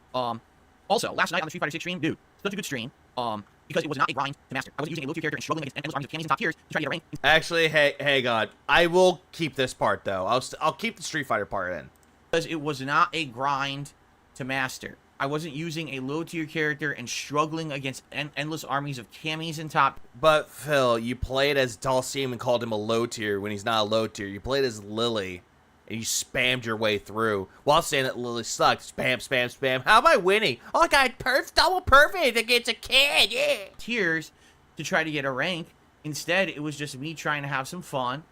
Also, last night on the Street Fighter 6 stream, dude, such a good stream. Because it was not a grind to master. I wasn't using a low tier character and struggling against endless armies of cannons and top tiers to try to get a rank. Actually, hey, God, I will keep this part though. I'll keep the Street Fighter part in. Because it was not a grind to master. I wasn't using a low tier character and struggling against endless armies of camis and top. But Phil, you played as Dhalsim and called him a low tier when he's not a low tier. You played as Lily, and you spammed your way through while saying that Lily sucked. Spam, spam, spam. How am I winning? Oh, I got double perfect against a kid. Yeah. Tiers to try to get a rank. Instead, it was just me trying to have some fun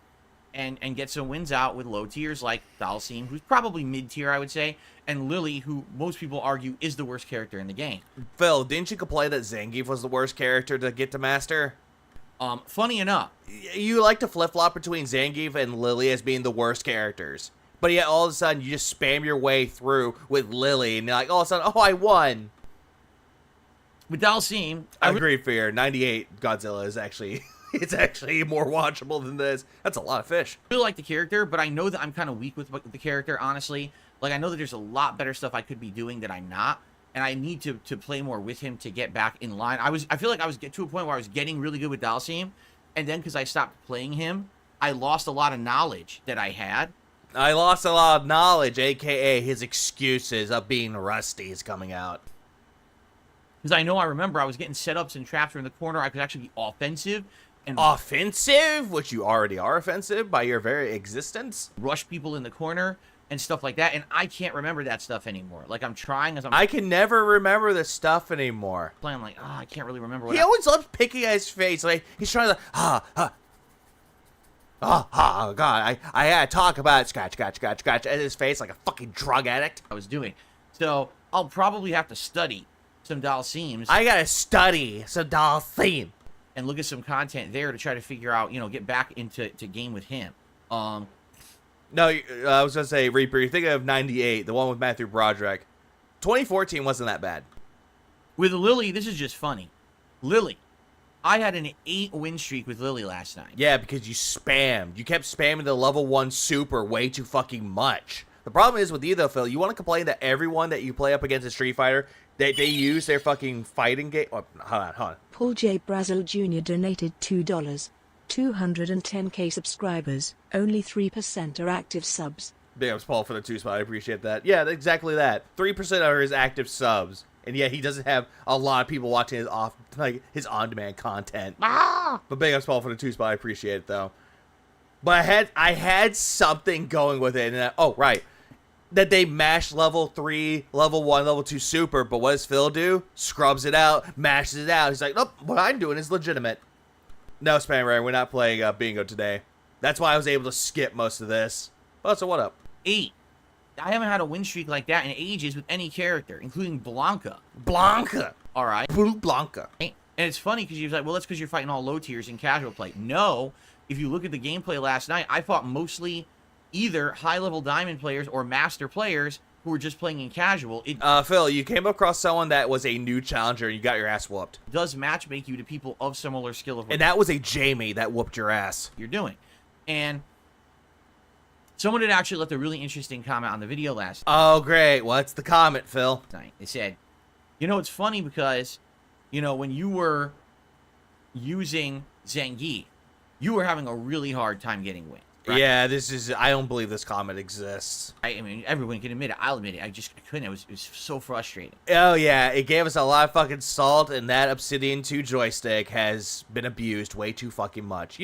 and get some wins out with low tiers like Dhalsim, who's probably mid tier, I would say, and Lily, who most people argue is the worst character in the game. Phil, didn't you complain that Zangief was the worst character to get to master? Funny enough, You like to flip-flop between Zangief and Lily as being the worst characters. But yet, all of a sudden, you just spam your way through with Lily, and you're like, all of a sudden, oh, I won. with Dhalsim, Agreed, Fear. 98 Godzilla is actually... It's actually more watchable than this. That's a lot of fish. I really like the character, but I know that I'm kind of weak with the character, honestly. Like, I know that there's a lot better stuff I could be doing that I'm not, and I need to play more with him to get back in line. I feel like I was get to a point where I was getting really good with Dhalsim, and then because I stopped playing him, I lost a lot of knowledge that I had. I lost a lot of knowledge, a.k.a. his excuses of being rusty is coming out. Because I remember I was getting setups and traps in the corner. I could actually be offensive. And Offensive? Which you already are offensive by your very existence? rush people in the corner and stuff like that, and I can't remember that stuff anymore. Like, I'm trying as I'm I can never remember this stuff anymore. playing, like, I can't really remember what He always loves picking at his face. Like, he's trying to, oh, God, I had to talk about it, scratch, at his face like a fucking drug addict. I was doing. So, I'll probably have to study some Dhalsims I gotta study some Dhalsim. and look at some content there to try to figure out, get back into game with him. No, I was gonna say, Reaper, you're thinking of 98, the one with Matthew Broderick. 2014 wasn't that bad. With Lily, this is just funny. Lily, I had an 8 win streak with Lily last night. Yeah, because you spammed. You kept spamming the level 1 super way too fucking much. The problem is with you, though, Phil, you want to complain that everyone that you play up against in Street Fighter, they use their fucking fighting game... Oh, hold on. Paul J. Brazil Jr. donated $2. 210k subscribers, only 3% are active subs. Big ups, Paul, for the 2 spot. I appreciate that. Yeah, exactly that. 3% are his active subs. And yet he doesn't have a lot of people watching his on-demand content. But big ups, Paul, for the 2 spot. I appreciate it, though. But I had something going with it. And right. That they mash level 3, level 1, level 2 super. But what does Phil do? Scrubs it out, mashes it out. He's like, nope, what I'm doing is legitimate. No, Spam Ray, we're not playing bingo today. That's why I was able to skip most of this. Oh, so what up? 8. I haven't had a win streak like that in ages with any character, including Blanca. Blanca. All right. Blanca. And it's funny because you're like, well, that's because you're fighting all low tiers in casual play. No, if you look at the gameplay last night, I fought mostly either high-level diamond players or master players who were just playing in casual. It Phil, you came across someone that was a new challenger and you got your ass whooped. does matchmake you to people of similar skill of what And that was a Jamie that whooped your ass. you're doing. And someone had actually left a really interesting comment on the video last Oh, great. What's the comment, Phil? night. They said, it's funny because, when you were using Zangief, you were having a really hard time getting wins. Right? Yeah, I don't believe this comment exists. I mean, everyone can admit it. I'll admit it. I couldn't. It was so frustrating. Oh, yeah, it gave us a lot of fucking salt, and that Obsidian 2 joystick has been abused way too fucking much. The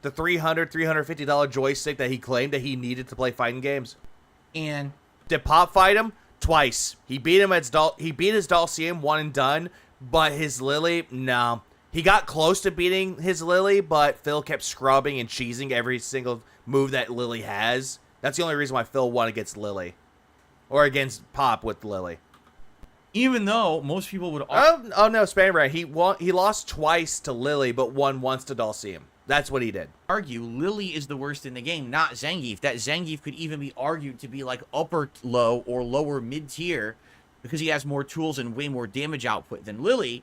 $300, $350 joystick that he claimed that he needed to play fighting games. And Did Pop fight him? Twice. He beat his Dhalsim, one and done, but his Lily, no. He got close to beating his Lily, but Phil kept scrubbing and cheesing every single move that Lily has. That's the only reason why Phil won against Lily. or against Pop with Lily. Even though most people would Oh no, Spanning right. He lost twice to Lily, but won once to Dulcium. That's what he did. argue Lily is the worst in the game, not Zangief. That Zangief could even be argued to be like upper low or lower mid tier because he has more tools and way more damage output than Lily.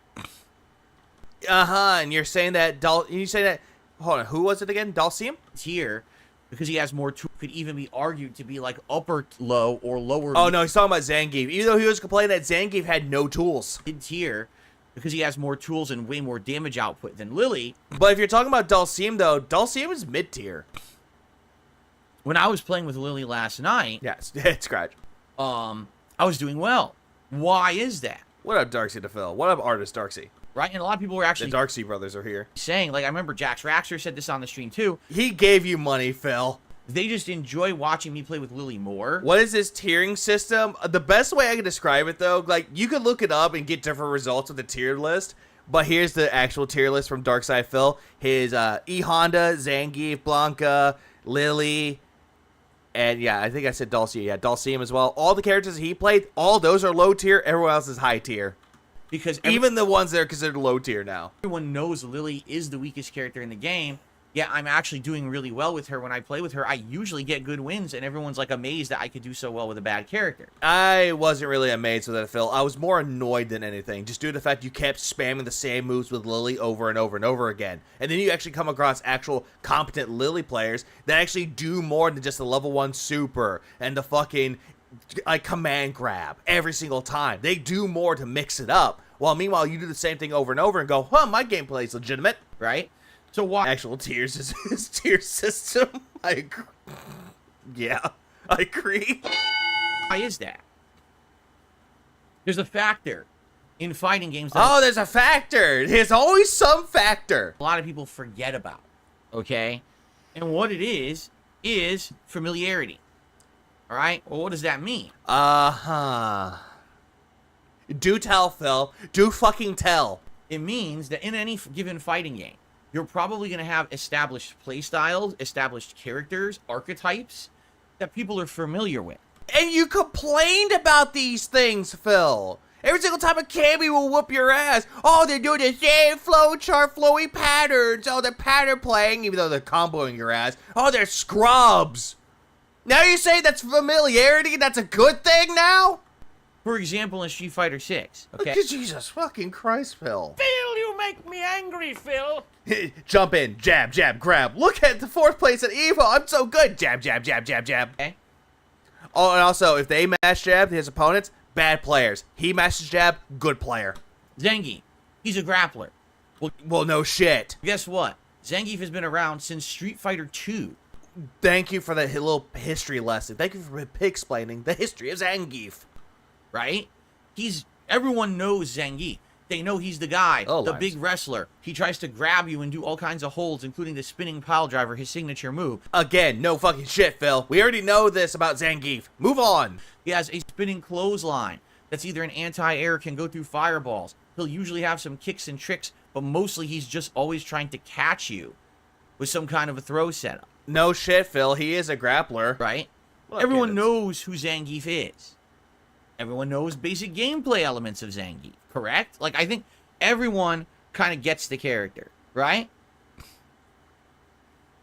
And you're saying that hold on, who was it again? Dulcium? Tier because he has more tools could even be argued to be like upper low or lower Oh no, he's talking about Zangief. Even though he was complaining that Zangief had no tools. mid tier because he has more tools and way more damage output than Lily. But if you're talking about Dulcium though, Dulcium is mid tier. When I was playing with Lily last night, Yes, it's Scratch. I was doing well. Why is that? What up, Darksy to Phil? What up, Artist Darksy? Right? And a lot of people were The actually Darksy brothers are here. saying, like, I remember Jax Raxer said this on the stream too. He gave you money, Phil. They just enjoy watching me play with Lily more. What is this tiering system? The best way I can describe it, though, like, you could look it up and get different results with the tier list, but here's the actual tier list from Darkside Phil. His E Honda, Zangief, Blanca, Lily, and yeah, I think I said Dulcium. Yeah, Dulcium as well. All the characters he played, all those are low tier. Everyone else is high tier. Because Even the ones that are considered low tier now. everyone knows Lily is the weakest character in the game. Yeah, I'm actually doing really well with her. When I play with her, I usually get good wins, and everyone's like amazed that I could do so well with a bad character. I wasn't really amazed with that, Phil. I was more annoyed than anything, just due to the fact you kept spamming the same moves with Lily over and over and over again. And then you actually come across actual competent Lily players that actually do more than just the level 1 super and the fucking like command grab every single time. They do more to mix it up. While meanwhile, you do the same thing over and over and go, huh, my gameplay is legitimate. Right? So why Actual tiers is his tier system. I agree. Yeah, I agree. is that? There's a factor in fighting games that Oh, there's a factor. There's always some factor. a lot of people forget about. Okay? And what it is familiarity. All right? Well, what does that mean? Uh-huh. Do tell, Phil. Do fucking tell. It means that in any given fighting game, you're probably going to have established playstyles, established characters, archetypes that people are familiar with. And you complained about these things, Phil. Every single time a Cammy will whoop your ass. Oh, they're doing the same flowchart, flowy patterns. Oh, they're pattern playing, even though they're comboing your ass. Oh, they're scrubs. Now you say that's familiarity? That's a good thing now? For example, in Street Fighter 6, okay? Jesus fucking Christ, Phil. Phil, you make me angry, Phil. Jump in, jab, jab, grab. Look at the 4th place at Evo. I'm so good. Jab, jab, jab, jab, jab. Okay? Oh, and also, if they match jab his opponents, bad players. He matches jab, good player. Zangief, he's a grappler. Well, no shit. Guess what? Zangief has been around since Street Fighter 2. Thank you for that little history lesson. Thank you for explaining the history of Zangief. Right? Everyone knows Zangief. They know he's the guy, Oh, the lines. big wrestler. He tries to grab you and do all kinds of holds, including the spinning pile driver, his signature move. Again, no fucking shit, Phil. We already know this about Zangief. Move on. He has a spinning clothesline that's either an anti-air, can go through fireballs. He'll usually have some kicks and tricks, but mostly he's just always trying to catch you with some kind of a throw setup. No shit, Phil. He is a grappler. Right? Well, Everyone okay, knows who Zangief is. Everyone knows basic gameplay elements of Zangief, correct? Like, I think everyone kind of gets the character, right?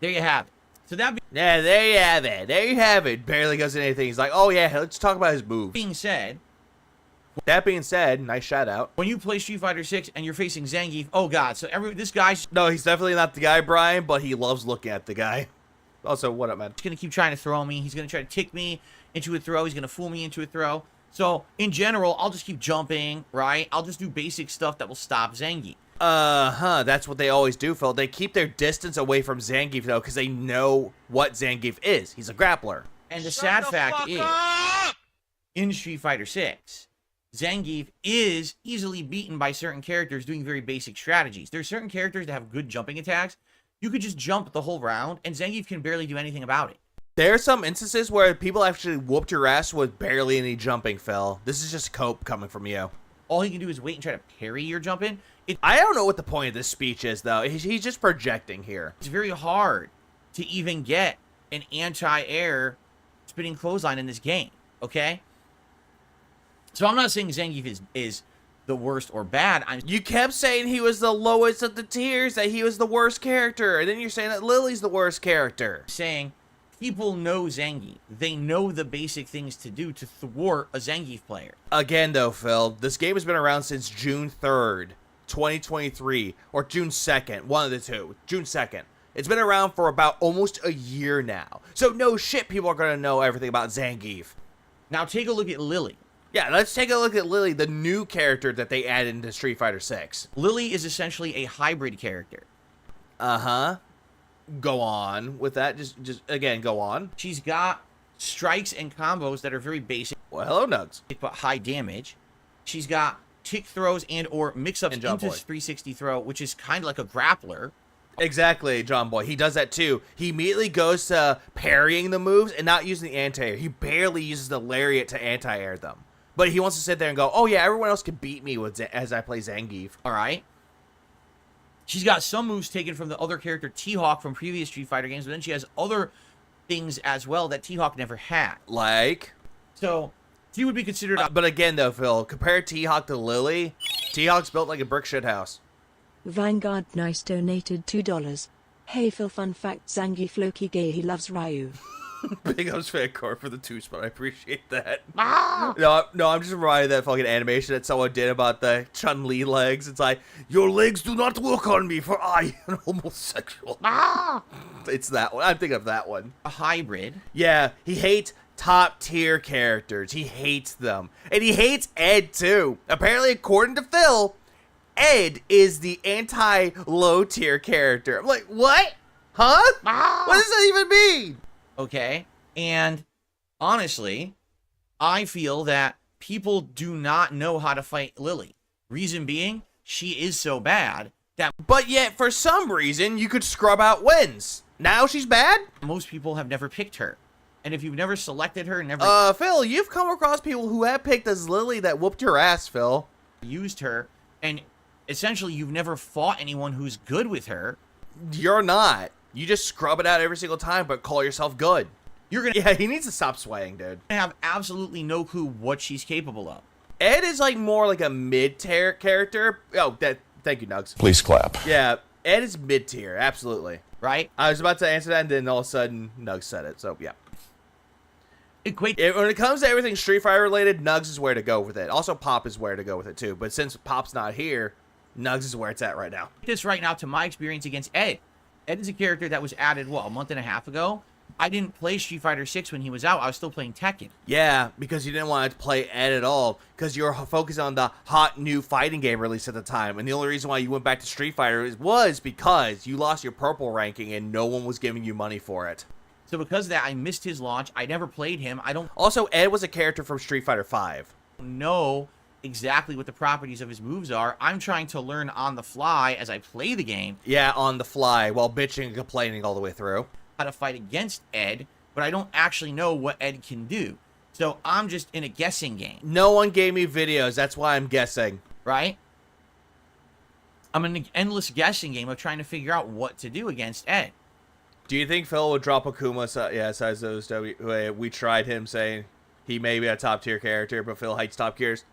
There you have it. So that Yeah, there you have it. There you have it. Barely goes into anything. He's like, oh yeah, let's talk about his moves. being said, That being said, nice shout out. when you play Street Fighter 6 and you're facing Zangief, oh god, so this guy's No, he's definitely not the guy, Brian, but he loves looking at the guy. Also, what up, man? going to keep trying to throw me. He's going to try to kick me into a throw. He's going to fool me into a throw. So, in general, I'll just keep jumping, right? I'll just do basic stuff that will stop Zangief. That's what they always do, Phil. They keep their distance away from Zangief, though, because they know what Zangief is. He's a grappler. And the sad fact is, in Street Fighter 6, Zangief is easily beaten by certain characters doing very basic strategies. There's certain characters that have good jumping attacks. You could just jump the whole round, and Zangief can barely do anything about it. There are some instances where people actually whooped your ass with barely any jumping, Phil. This is just cope coming from you. All he can do is wait and try to parry your jump in. I don't know what the point of this speech is, though. He's just projecting here. It's very hard to even get an anti-air spinning clothesline in this game, okay? So I'm not saying Zangief is the worst or bad. I'm You kept saying he was the lowest of the tiers, that he was the worst character, and then you're saying that Lily's the worst character. saying people know Zangief. They know the basic things to do to thwart a Zangief player. Again, though, Phil, this game has been around since June 3rd, 2023, or June 2nd, one of the two. June 2nd. It's been around for about almost a year now. So no shit, people are going to know everything about Zangief. Now take a look at Lily. Yeah, let's take a look at Lily, the new character that they added into Street Fighter 6. Lily is essentially a hybrid character. Uh-huh. Go on with that. Just again, go on. She's got strikes and combos that are very basic Well, hello, Nugs. but high damage. She's got tick throws and or mix-ups And John into Boy. 360 throw, which is kind of like a grappler. Exactly, John Boy. He does that too. He immediately goes to parrying the moves and not using the anti-air. He barely uses the lariat to anti-air them. But he wants to sit there and go, oh yeah, everyone else can beat me with as I play Zangief. All right. She's got some moves taken from the other character T-Hawk from previous Street Fighter games, but then she has other things as well that T-Hawk never had. Like? So she would be considered a But again though, Phil, compare T-Hawk to Lily, T-Hawk's built like a brick shit house. Vanguard Nice donated $2. Hey Phil, fun fact, Zangief Loki gay, he loves Ryu. Big ups Fancore for the 2 spot. I appreciate that. No, I'm just reminded of that fucking animation that someone did about the Chun-Li legs. It's like, your legs do not work on me, for I am homosexual. It's that one. I'm thinking of that one. hybrid. Yeah, he hates top tier characters. He hates them. And he hates Ed too. Apparently, according to Phil, Ed is the anti-low tier character. I'm like, what? Huh? What does that even mean? Okay. And honestly, I feel that people do not know how to fight Lily. Reason being, she is so bad that But yet, for some reason, you could scrub out wins. Now she's bad? most people have never picked her. And if you've never selected her, never Phil, you've come across people who have picked as Lily that whooped your ass, Phil. used her, and essentially you've never fought anyone who's good with her, You're not. You just scrub it out every single time, but call yourself good. you're going Yeah, he needs to stop swaying, dude. to have absolutely no clue what she's capable of. Ed is like more like a mid-tier character. Oh, thank you, Nugs. Please clap. Yeah, Ed is mid-tier, absolutely. Right? I was about to answer that, and then all of a sudden, Nugs said it, so yeah. Equate When it comes to everything Street Fighter related, Nugs is where to go with it. Also, Pop is where to go with it, too. But since Pop's not here, Nugs is where it's at right now. this right now to my experience against Ed. Ed is a character that was added, what, a month and a half ago? I didn't play Street Fighter 6 when he was out. I was still playing Tekken. Yeah, because you didn't want to play Ed at all, because you were focused on the hot new fighting game release at the time. And the only reason why you went back to Street Fighter was because you lost your purple ranking and no one was giving you money for it. So because of that, I missed his launch. I never played him. I don't Also, Ed was a character from Street Fighter 5. know exactly what the properties of his moves are. I'm trying to learn on the fly as I play the game Yeah, on the fly, while bitching and complaining all the way through. how to fight against Ed, but I don't actually know what Ed can do. So I'm just in a guessing game, No one gave me videos, that's why I'm guessing. right? I'm in an endless guessing game of trying to figure out what to do against Ed. Do you think Phil would drop Akuma? Size those we tried him saying he may be a top tier character, but Phil hates top tiers.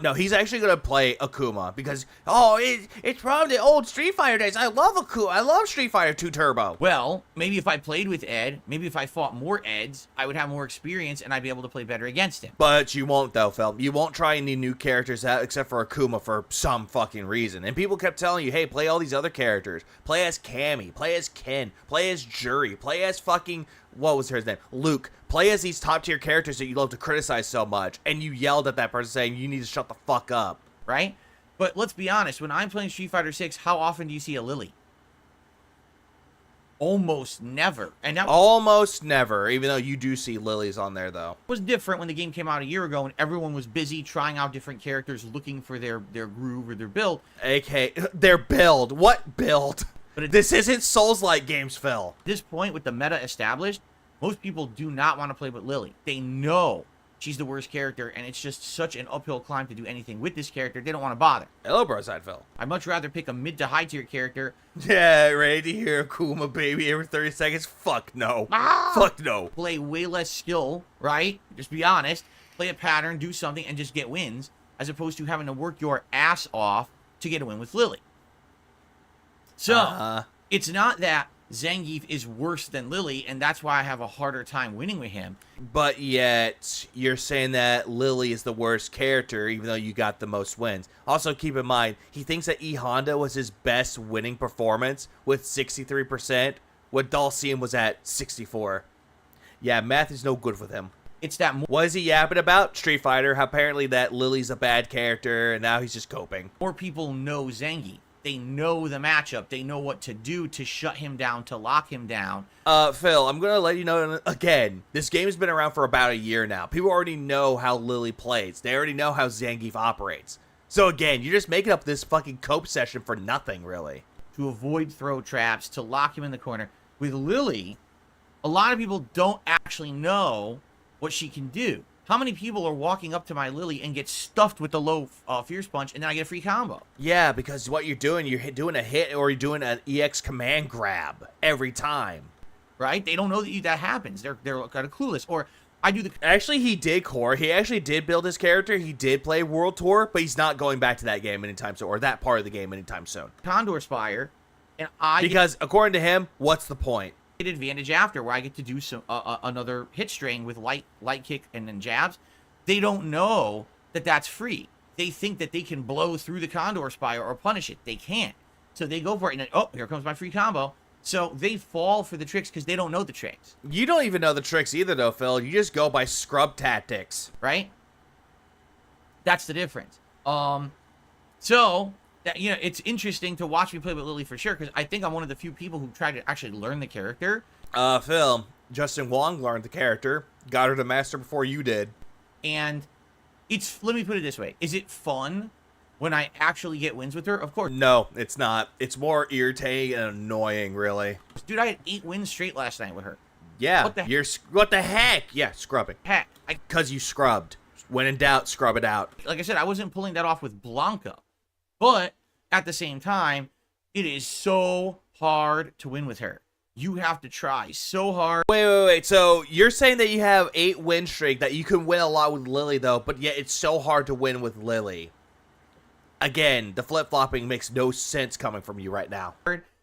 No, he's actually gonna play Akuma because it's from the old Street Fighter days. I love Akuma. I love Street Fighter 2 Turbo. Well, maybe if I played with Ed, maybe if I fought more Eds, I would have more experience and I'd be able to play better against him. But you won't though, Phil. You won't try any new characters out except for Akuma for some fucking reason. And people kept telling you, hey, play all these other characters. Play as Cammy. Play as Ken. Play as Jury. Play as fucking, what was his name? Luke. Play as these top tier characters that you love to criticize so much. And you yelled at that person saying, you need to shut the fuck up. Right? But let's be honest, when I'm playing Street Fighter 6, how often do you see a Lily? Almost never. And that Almost never, even though you do see lilies on there though. was different when the game came out a year ago and everyone was busy trying out different characters, looking for their groove or their build. AK, their build. What build? But This isn't Souls-like games, Phil. At this point, with the meta established, most people do not want to play with Lily. They know she's the worst character, and it's just such an uphill climb to do anything with this character. They don't want to bother. Hello, Broside Phil. I'd much rather pick a mid to high tier character. Yeah, ready to hear Akuma baby every 30 seconds? Fuck no. Fuck no. Play way less skill, right? Just be honest. play a pattern, do something, and just get wins, as opposed to having to work your ass off to get a win with Lily. So, it's not that Zangief is worse than Lily, and that's why I have a harder time winning with him. But yet, you're saying that Lily is the worst character, even though you got the most wins. Also, keep in mind, he thinks that E Honda was his best winning performance with 63%, when Dulcian was at 64. Yeah, math is no good with him. It's that What is he yapping about? Street Fighter, how apparently that Lily's a bad character, and now he's just coping. more people know Zangief. They know the matchup. They know what to do to shut him down, to lock him down. Phil, I'm going to let you know again, this game has been around for about a year now. People already know how Lily plays. They already know how Zangief operates. So again, you're just making up this fucking cope session for nothing, really. To avoid throw traps, to lock him in the corner. With Lily, a lot of people don't actually know what she can do. How many people are walking up to my Lily and get stuffed with the low Fierce Punch, and then I get a free combo? Yeah, because what you're doing doing a hit or you're doing an EX command grab every time. Right? They don't know that happens. They're kind of clueless. Or I do the Actually, he did core. He actually did build his character. He did play World Tour, but he's not going back to that game anytime soon, or that part of the game anytime soon. Condor Spire, and I Because according to him, what's the point? get advantage after, where I get to do some another hit string with light kick and then jabs. They don't know that that's free. They think that they can blow through the Condor Spire or punish it. They can't. So they go for it, and then, oh, here comes my free combo. So they fall for the tricks because they don't know the tricks, You don't even know the tricks either, though, Phil. You just go by scrub tactics. right? That's the difference. So that, you know, it's interesting to watch me play with Lily for sure, because I think I'm one of the few people who tried to actually learn the character. Phil, Justin Wong learned the character, got her to master before you did. And it's, let me put it this way. Is it fun when I actually get wins with her? Of course. No, it's not. It's more irritating and annoying, really. Dude, I had 8 wins straight last night with her. Yeah, What what the heck? Yeah, scrubbing. Heck, Because you scrubbed. When in doubt, scrub it out. like I said, I wasn't pulling that off with Blanca. But at the same time, it is so hard to win with her. You have to try so hard. Wait. So you're saying that you have 8 win streak, that you can win a lot with Lily, though, but yet it's so hard to win with Lily. Again, the flip-flopping makes no sense coming from you right now.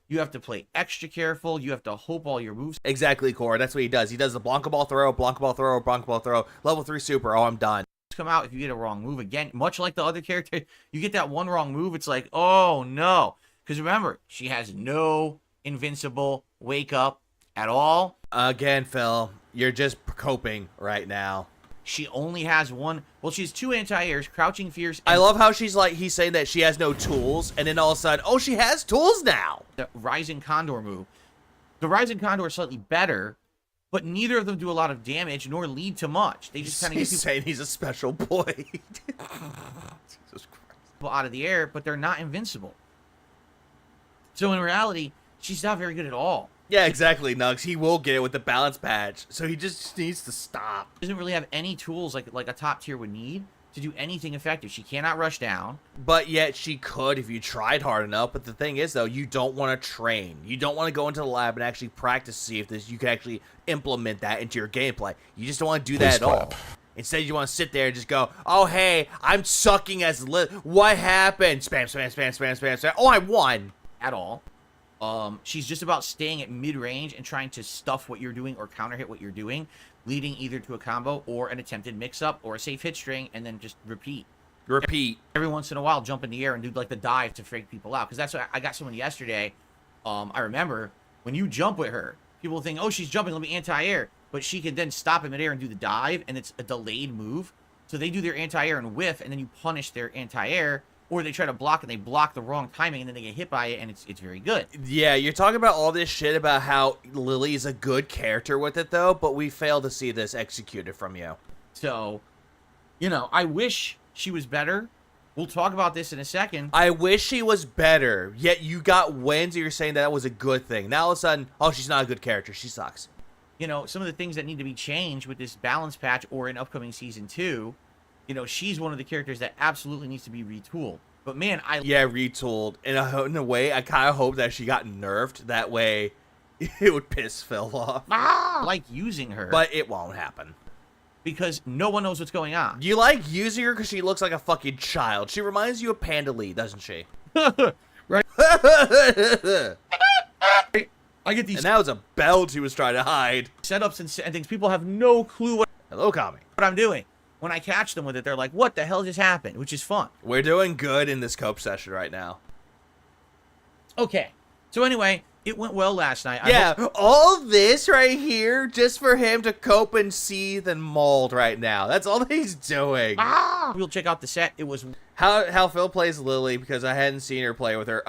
You have to play extra careful. You have to hope all your moves Exactly, Core. That's what he does. He does the Blanca Ball throw, Blanca Ball throw, Blanca Ball throw, level 3 super. Oh, I'm done. come out if you get a wrong move. Again, much like the other character, you get that one wrong move, it's like, oh no. Because remember, she has no invincible wake up at all. Again, Phil, you're just coping right now. She only has one. Well, she has 2 anti-airs, crouching fierce. I love how he's saying that she has no tools, and then all of a sudden, oh, she has tools now. The Rising Condor move. The Rising Condor is slightly better, but neither of them do a lot of damage nor lead to much. They just kind of get He's saying he's a special boy. Jesus Christ. people out of the air, but they're not invincible. So in reality, she's not very good at all. Yeah, exactly, Nugs. He will get it with the balance patch, so he just needs to stop. She doesn't really have any tools like a top tier would need to do anything effective. She cannot rush down. But yet she could if you tried hard enough. But the thing is, though, you don't want to train. You don't want to go into the lab and actually practice to see if you can actually implement that into your gameplay. You just don't want to do that at all. Instead, you want to sit there and just go, oh, hey, I'm sucking as what happened? Spam, spam, spam, spam, spam, spam. Oh, I won. At all. She's just about staying at mid-range and trying to stuff what you're doing or counter hit what you're doing, leading either to a combo or an attempted mix-up or a safe hit string, and then just repeat. Every once in a while, jump in the air and do like the dive to freak people out. Because that's what I got someone yesterday. I remember when you jump with her, people think, oh, she's jumping, let me anti-air. But she can then stop in midair and do the dive, and it's a delayed move. So they do their anti-air and whiff, and then you punish their anti-air. Or they try to block and they block the wrong timing and then they get hit by it, and it's very good. Yeah, you're talking about all this shit about how Lily is a good character with it, though, but we fail to see this executed from you. So, you know, I wish she was better. We'll talk about this in a second. I wish she was better, yet you got wins and you're saying that was a good thing. Now all of a sudden, oh, she's not a good character. She sucks. You know, some of the things that need to be changed with this balance patch or in upcoming Season 2, you know, she's one of the characters that absolutely needs to be retooled. But man, Yeah, retooled. In a way, I kind of hope that she got nerfed. That way, it would piss Phil off. I like using her. But it won't happen. because no one knows what's going on. You like using her because she looks like a fucking child. She reminds you of Panda Lee, doesn't she? Right. And I get these that was a belt he was trying to hide. setups and things. People have no clue what Hello, Kami. I'm doing. When I catch them with it, they're like, what the hell just happened? Which is fun. We're doing good in this cope session right now. Okay. So anyway, it went well last night. Yeah, all this right here just for him to cope and seethe and mold right now. That's all that he's doing. We'll check out the set. It was How Phil plays Lily, because I hadn't seen her play with her.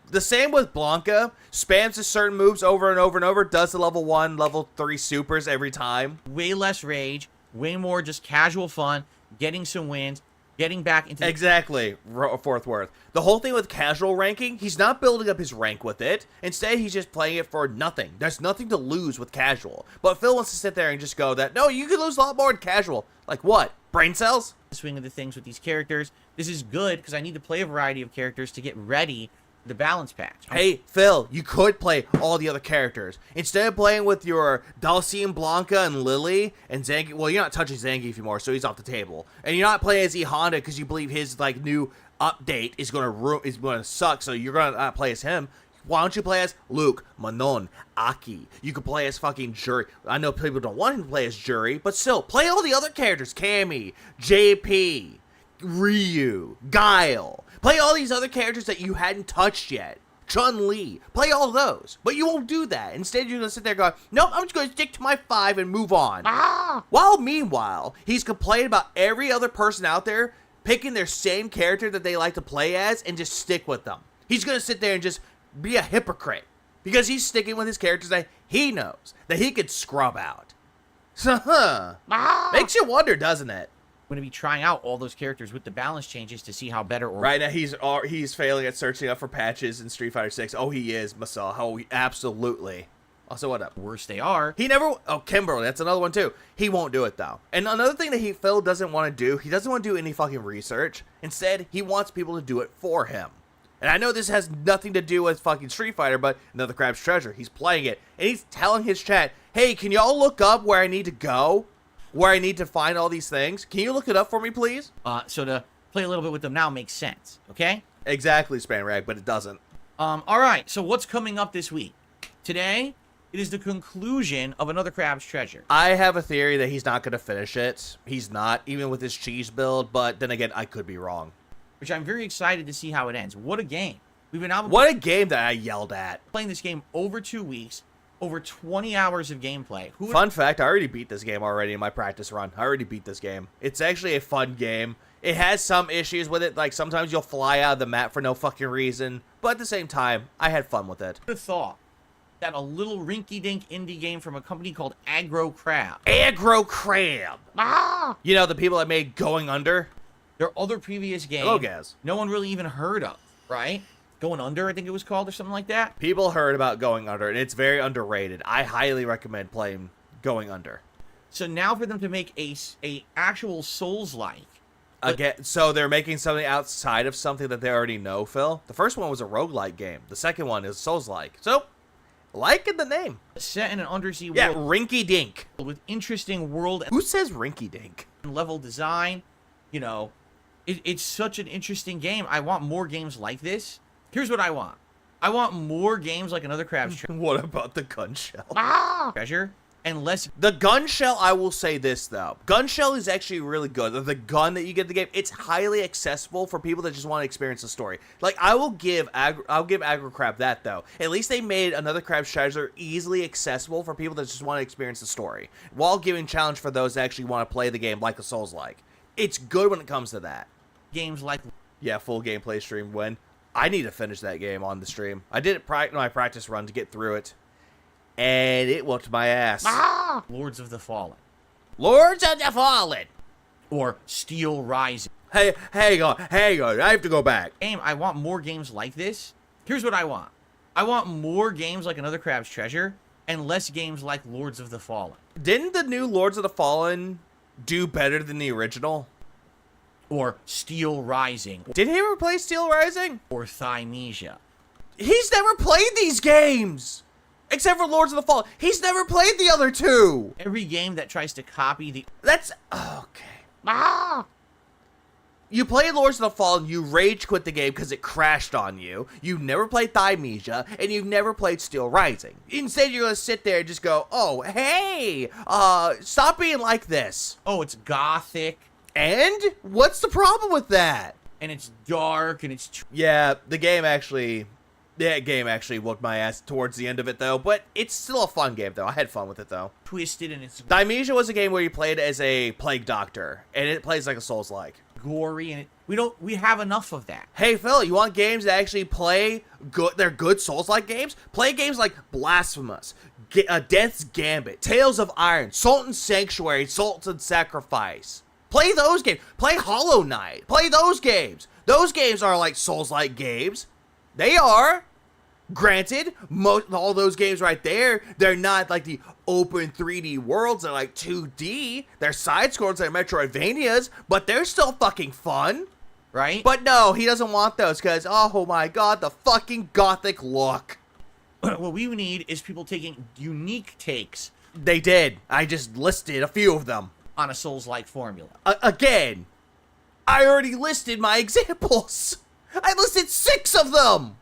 The same with Blanca. Spams his certain moves over and over and over. Does the level 1, level 3 supers every time. way less rage, way more just casual fun, getting some wins, getting back into the Exactly, Fourth Worth. The whole thing with casual ranking, he's not building up his rank with it. Instead, he's just playing it for nothing. There's nothing to lose with casual. But Phil wants to sit there and just go that, no, you can lose a lot more in casual. Like what? Brain cells? swing of the things with these characters. This is good because I need to play a variety of characters to get ready for the balance patch. Hey, Phil, you could play all the other characters. Instead of playing with your Dulcie and Blanca and Lily and Zangief, well, you're not touching Zangief anymore, so he's off the table. And you're not playing as E Honda because you believe his like new update is gonna suck, so you're gonna not play as him. Why don't you play as Luke, Manon, Aki? You could play as fucking Jury. I know people don't want him to play as Jury, but still, play all the other characters. Cammy, JP, Ryu, Guile. Play all these other characters that you hadn't touched yet. Chun-Li. Play all those. But you won't do that. Instead, you're going to sit there going, nope, I'm just going to stick to my 5 and move on. While meanwhile, he's complaining about every other person out there picking their same character that they like to play as and just stick with them. He's going to sit there and just be a hypocrite because he's sticking with his characters that he knows that he could scrub out. So, makes you wonder, doesn't it? I'm going to be trying out all those characters with the balance changes to see how better or Right now, he's failing at searching up for patches in Street Fighter 6. Oh, he is, Masal. Oh, absolutely. Also, what up? worse they are. He never. Oh, Kimberly. That's another one too. He won't do it though. And another thing that Phil doesn't want to do. He doesn't want to do any fucking research. Instead, he wants people to do it for him. And I know this has nothing to do with fucking Street Fighter, but Another Crab's Treasure. He's playing it, and he's telling his chat, "Hey, can y'all look up where I need to go? Where I need to find all these things? Can you look it up for me, please?" So to play a little bit with them now makes sense. Okay. Exactly, Spanrag, but it doesn't. All right. So what's coming up this week? Today, it is the conclusion of Another Crab's Treasure. I have a theory that he's not going to finish it. He's not, even with his cheese build, but then again, I could be wrong. Which I'm very excited to see how it ends. What a game. We've been out What a game that I yelled at. playing this game over 2 weeks, over 20 hours of gameplay. Who Fun fact, I already beat this game already in my practice run. I already beat this game. It's actually a fun game. It has some issues with it, like sometimes you'll fly out of the map for no fucking reason, but at the same time, I had fun with it. would have thought that a little rinky-dink indie game from a company called Aggro Crab, Aggro Crab! You know, the people that made Going Under? their other previous game, Hello, Gaz. no one really even heard of, right? Going Under, I think it was called, or something like that. People heard about Going Under, and it's very underrated. I highly recommend playing Going Under. So now for them to make a actual Souls-like, Again, so they're making something outside of something that they already know, Phil. The first one was a roguelike game. The second one is Souls-like. So, like in the name. set in an undersea Yeah, world Rinky Dink. with interesting world Who says Rinky Dink? and level design, you know, it's such an interesting game. I want more games like this. Here's what I want. I want more games like Another Crab's What about the gun shell? Treasure and less The gun shell, I will say this though. Gun shell is actually really good. The gun that you get in the game, it's highly accessible for people that just want to experience the story. Like I'll give Aggro Crab that though. At least they made Another Crab's Treasure easily accessible for people that just want to experience the story, while giving challenge for those that actually want to play the game like a Souls-like. It's good when it comes to that. games like Yeah, full gameplay stream when I need to finish that game on the stream. I did it my practice run to get through it, and it whooped my ass. Lords of the Fallen Lords of the Fallen. or Steel Rising. Hey, hang on. I have to go back. I want more games like this. Here's what I want. I want more games like Another Crab's Treasure and less games like Lords of the Fallen Didn't the new Lords of the Fallen do better than the original? or Steel Rising Did he ever play Steel Rising? or Thymesia. He's never played these games! Except for Lords of the Fallen. He's never played the other two! Every game that tries to copy the That's okay. You played Lords of the Fallen, you rage quit the game because it crashed on you. You've never played Thymesia, and you've never played Steel Rising. Instead, you're gonna sit there and just go, oh, hey, stop being like this. Oh, it's gothic, And what's the problem with that? and it's dark, and it's Yeah, the game actually whooped my ass towards the end of it, though. But it's still a fun game, though. I had fun with it, though. twisted, and it's Thymesia was a game where you played as a plague doctor, and it plays like a Souls-like. gory, and we have enough of that. Hey, Phil, you want games that actually play good? They're good Souls-like games? Play games like Blasphemous, Death's Gambit, Tales of Iron, Sultan's Sanctuary, Sultan's Sacrifice. Play those games. Play Hollow Knight. Play those games. Those games are like Souls-like games. They are. Granted, all those games right there, they're not like the open 3D worlds. They're like 2D. They're side-scrolls, they're Metroidvanias, but they're still fucking fun. Right? But no, he doesn't want those because, oh my god, the fucking gothic look. what we need is people taking unique takes They did. I just listed a few of them. on a Souls-like formula. Again, I already listed my examples. I listed 6 of them.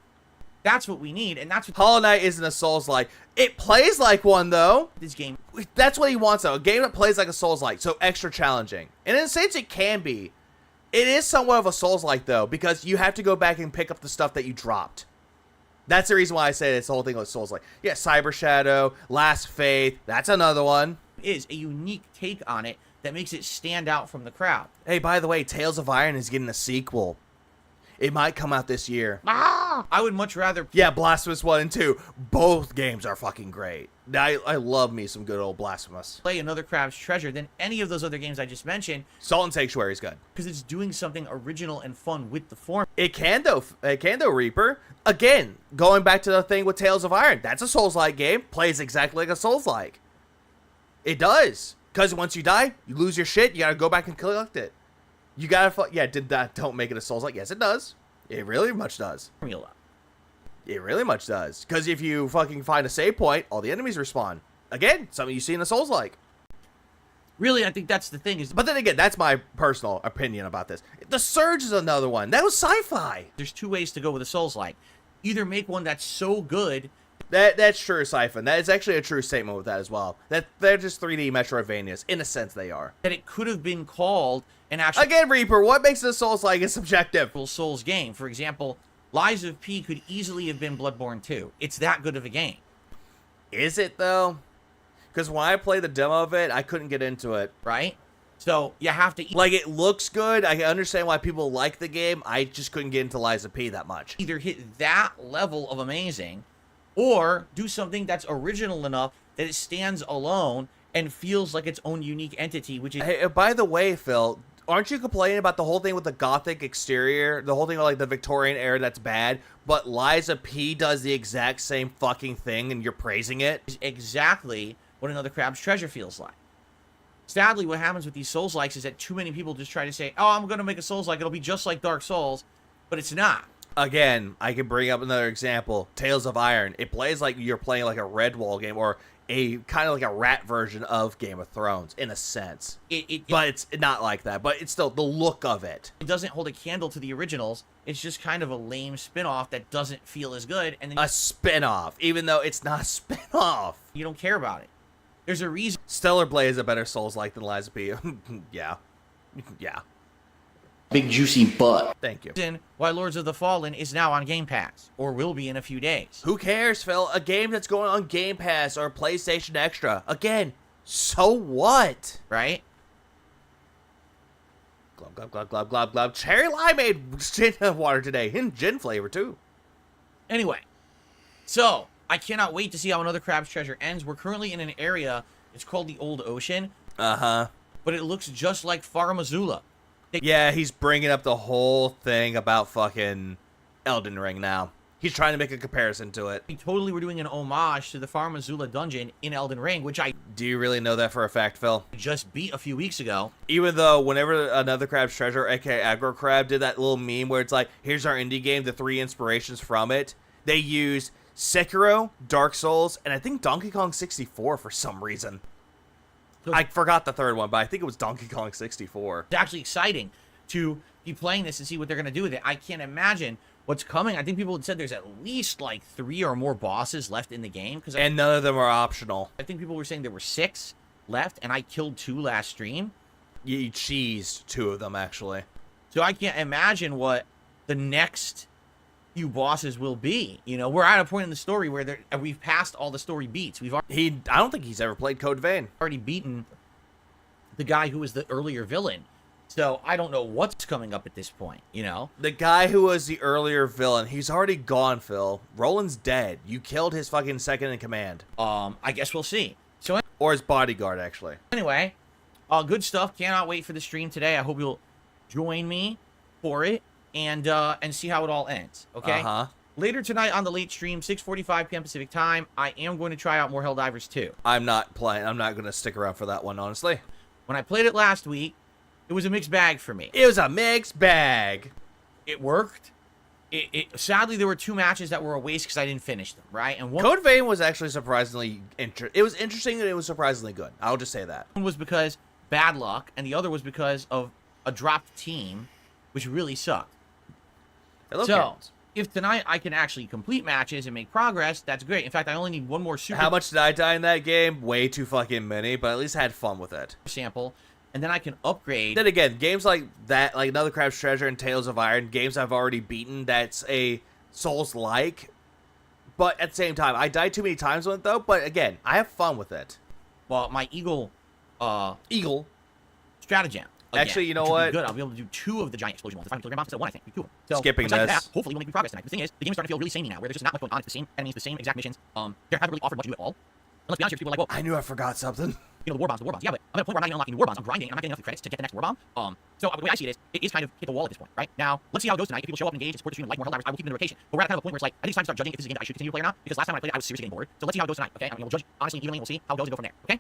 That's what we need, and that's what Hollow Knight isn't a Souls-like. It plays like one, though. this game. That's what he wants, though. A game that plays like a Souls-like, so extra challenging. And in a sense, it can be. It is somewhat of a Souls-like, though, because you have to go back and pick up the stuff that you dropped. That's the reason why I say it's the whole thing with Souls-like. Yeah, Cyber Shadow, Last Faith, that's another one. Is a unique take on it that makes it stand out from the crowd. Hey, by the way, Tales of Iron is getting a sequel. It might come out this year. I would much rather Yeah, Blasphemous 1 and 2. Both games are fucking great. I love me some good old Blasphemous. play Another Crab's Treasure than any of those other games I just mentioned, Salt and Sanctuary is good. because it's doing something original and fun with the form. It can though, Reaper. Again, going back to the thing with Tales of Iron. That's a Souls-like game. Plays exactly like a Souls-like. It does. Because once you die, you lose your shit. You gotta go back and collect it. You gotta, yeah, did that, don't make it a Souls-like. Yes, it does. It really much does. Formula. It really much does. Because if you fucking find a save point, all the enemies respawn. Again, something you see in a Souls-like. Really, I think that's the thing, is But then again, that's my personal opinion about this. The Surge is another one. That was sci-fi. there's 2 ways to go with a Souls-like. Either make one that's so good, That's true, Siphon. That is actually a true statement with that as well. That they're just 3D Metroidvanias. In a sense, they are. that it could have been called an actual Again, Reaper, what makes this Souls-like is subjective. Souls game. For example, Lies of P could easily have been Bloodborne 2. It's that good of a game. Is it, though? Because when I played the demo of it, I couldn't get into it. Right? So you have to Like, it looks good. I understand why people like the game. I just couldn't get into Lies of P that much. either hit that level of amazing or do something that's original enough that it stands alone and feels like its own unique entity, which is Hey, by the way, Phil, aren't you complaining about the whole thing with the gothic exterior? The whole thing with, like, the Victorian era that's bad, but Liza P does the exact same fucking thing and you're praising it? exactly what Another Crab's Treasure feels like. Sadly, what happens with these Souls-likes is that too many people just try to say, oh, I'm going to make a Souls-like, it'll be just like Dark Souls, but it's not. Again, I can bring up another example. Tales of Iron. It plays like you're playing like a Redwall game or a kind of like a rat version of Game of Thrones in a sense. But it's not like that. But it's still the look of it. It doesn't hold a candle to the originals. It's just kind of a lame spin-off that doesn't feel as good, and then A spin-off, even though it's not a spin-off. you don't care about it. There's a reason Stellar Blade is a better Souls-like than Liza P. Yeah. Yeah. Big juicy butt. Thank you. why Lords of the Fallen is now on Game Pass, or will be in a few days. Who cares, Phil? A game that's going on Game Pass or PlayStation Extra. Again, so what? Right? Glub, glub, glub, glub, glub, glub. Cherry limeade gin water today. And gin flavor, too. Anyway, so I cannot wait to see how Another Crab's Treasure ends. We're currently in an area, it's called the Old Ocean, Uh-huh. but it looks just like Far Missoula. Yeah, he's bringing up the whole thing about fucking Elden Ring now. He's trying to make a comparison to it. We totally were doing an homage to the Far Missoula dungeon in Elden Ring, which I Do you really know that for a fact, Phil? just beat a few weeks ago. Even though whenever Another Crab's Treasure, aka Aggro Crab, did that little meme where it's like, here's our indie game, the 3 inspirations from it, they used Sekiro, Dark Souls, and I think Donkey Kong 64 for some reason. I forgot the third one, but I think it was Donkey Kong 64. It's actually exciting to be playing this and see what they're going to do with it. I can't imagine what's coming. I think people had said there's at least like 3 or more bosses left in the game. And none of them are optional. I think people were saying there were 6 left, and I killed 2 last stream. You cheesed 2 of them, actually. So I can't imagine what the next few bosses will be. You know, we're at a point in the story where we've passed all the story beats. I don't think he's ever played Code Vein. already beaten the guy who was the earlier villain. So I don't know what's coming up at this point, you know? The guy who was the earlier villain, he's already gone, Phil. Roland's dead. You killed his fucking second in command. I guess we'll see. So Or his bodyguard, actually. anyway, good stuff. Cannot wait for the stream today. I hope you'll join me for it and see how it all ends. Okay. Uh-huh. Later tonight on the late stream, 6:45 p.m. Pacific time, I am going to try out more Helldivers 2. I'm not going to stick around for that one, honestly. When I played it last week, it was a mixed bag for me. It was a mixed bag. It worked. Sadly, there were 2 matches that were a waste because I didn't finish them, right? And one Code Vein was actually surprisingly it was interesting and it was surprisingly good. I'll just say that. was because bad luck, and the other was because of a dropped team, which really sucked. Hello, So, Karens. if tonight I can actually complete matches and make progress, that's great. In fact, I only need one more super How much did I die in that game? Way too fucking many, but at least I had fun with it. sample, and then I can upgrade. Then again, games like that, like Another Crab's Treasure and Tales of Iron, games I've already beaten, that's a Souls-like. But at the same time, I died too many times with it, though. But again, I have fun with it. Well, my Eagle stratagem. Again, Actually, you know which would be what? Good. I'll be able to do 2 of the giant explosion ones. If I can kill bombs instead of 1, I think. 2 of them. So, Skipping besides this. That, hopefully, we'll make progress tonight. The thing is, the game's starting to feel really samey now, where there's just not much going on. It's the same enemies, the same exact missions. They haven't really offered much to do at all. And let's be honest here, people are like, oh, I knew I forgot something. you know, the war bombs. Yeah, but I'm at a point where I'm not even unlocking the war bombs. I'm grinding, and I'm not getting enough credits to get the next war bomb. So the way I see it is kind of hit the wall at this point, right? Now, let's see how it goes tonight. If people show up and engage and support the stream and like more Helldivers, I will keep them in rotation. But we're at kind of a point where it's like, I think it's time to start judging if this is a game that I should continue to play or not. Because last time I played it, I was seriously getting bored. So let's see how it goes tonight, okay? I mean, we'll judge honestly and evenly, and we'll see how it goes and go from there, okay?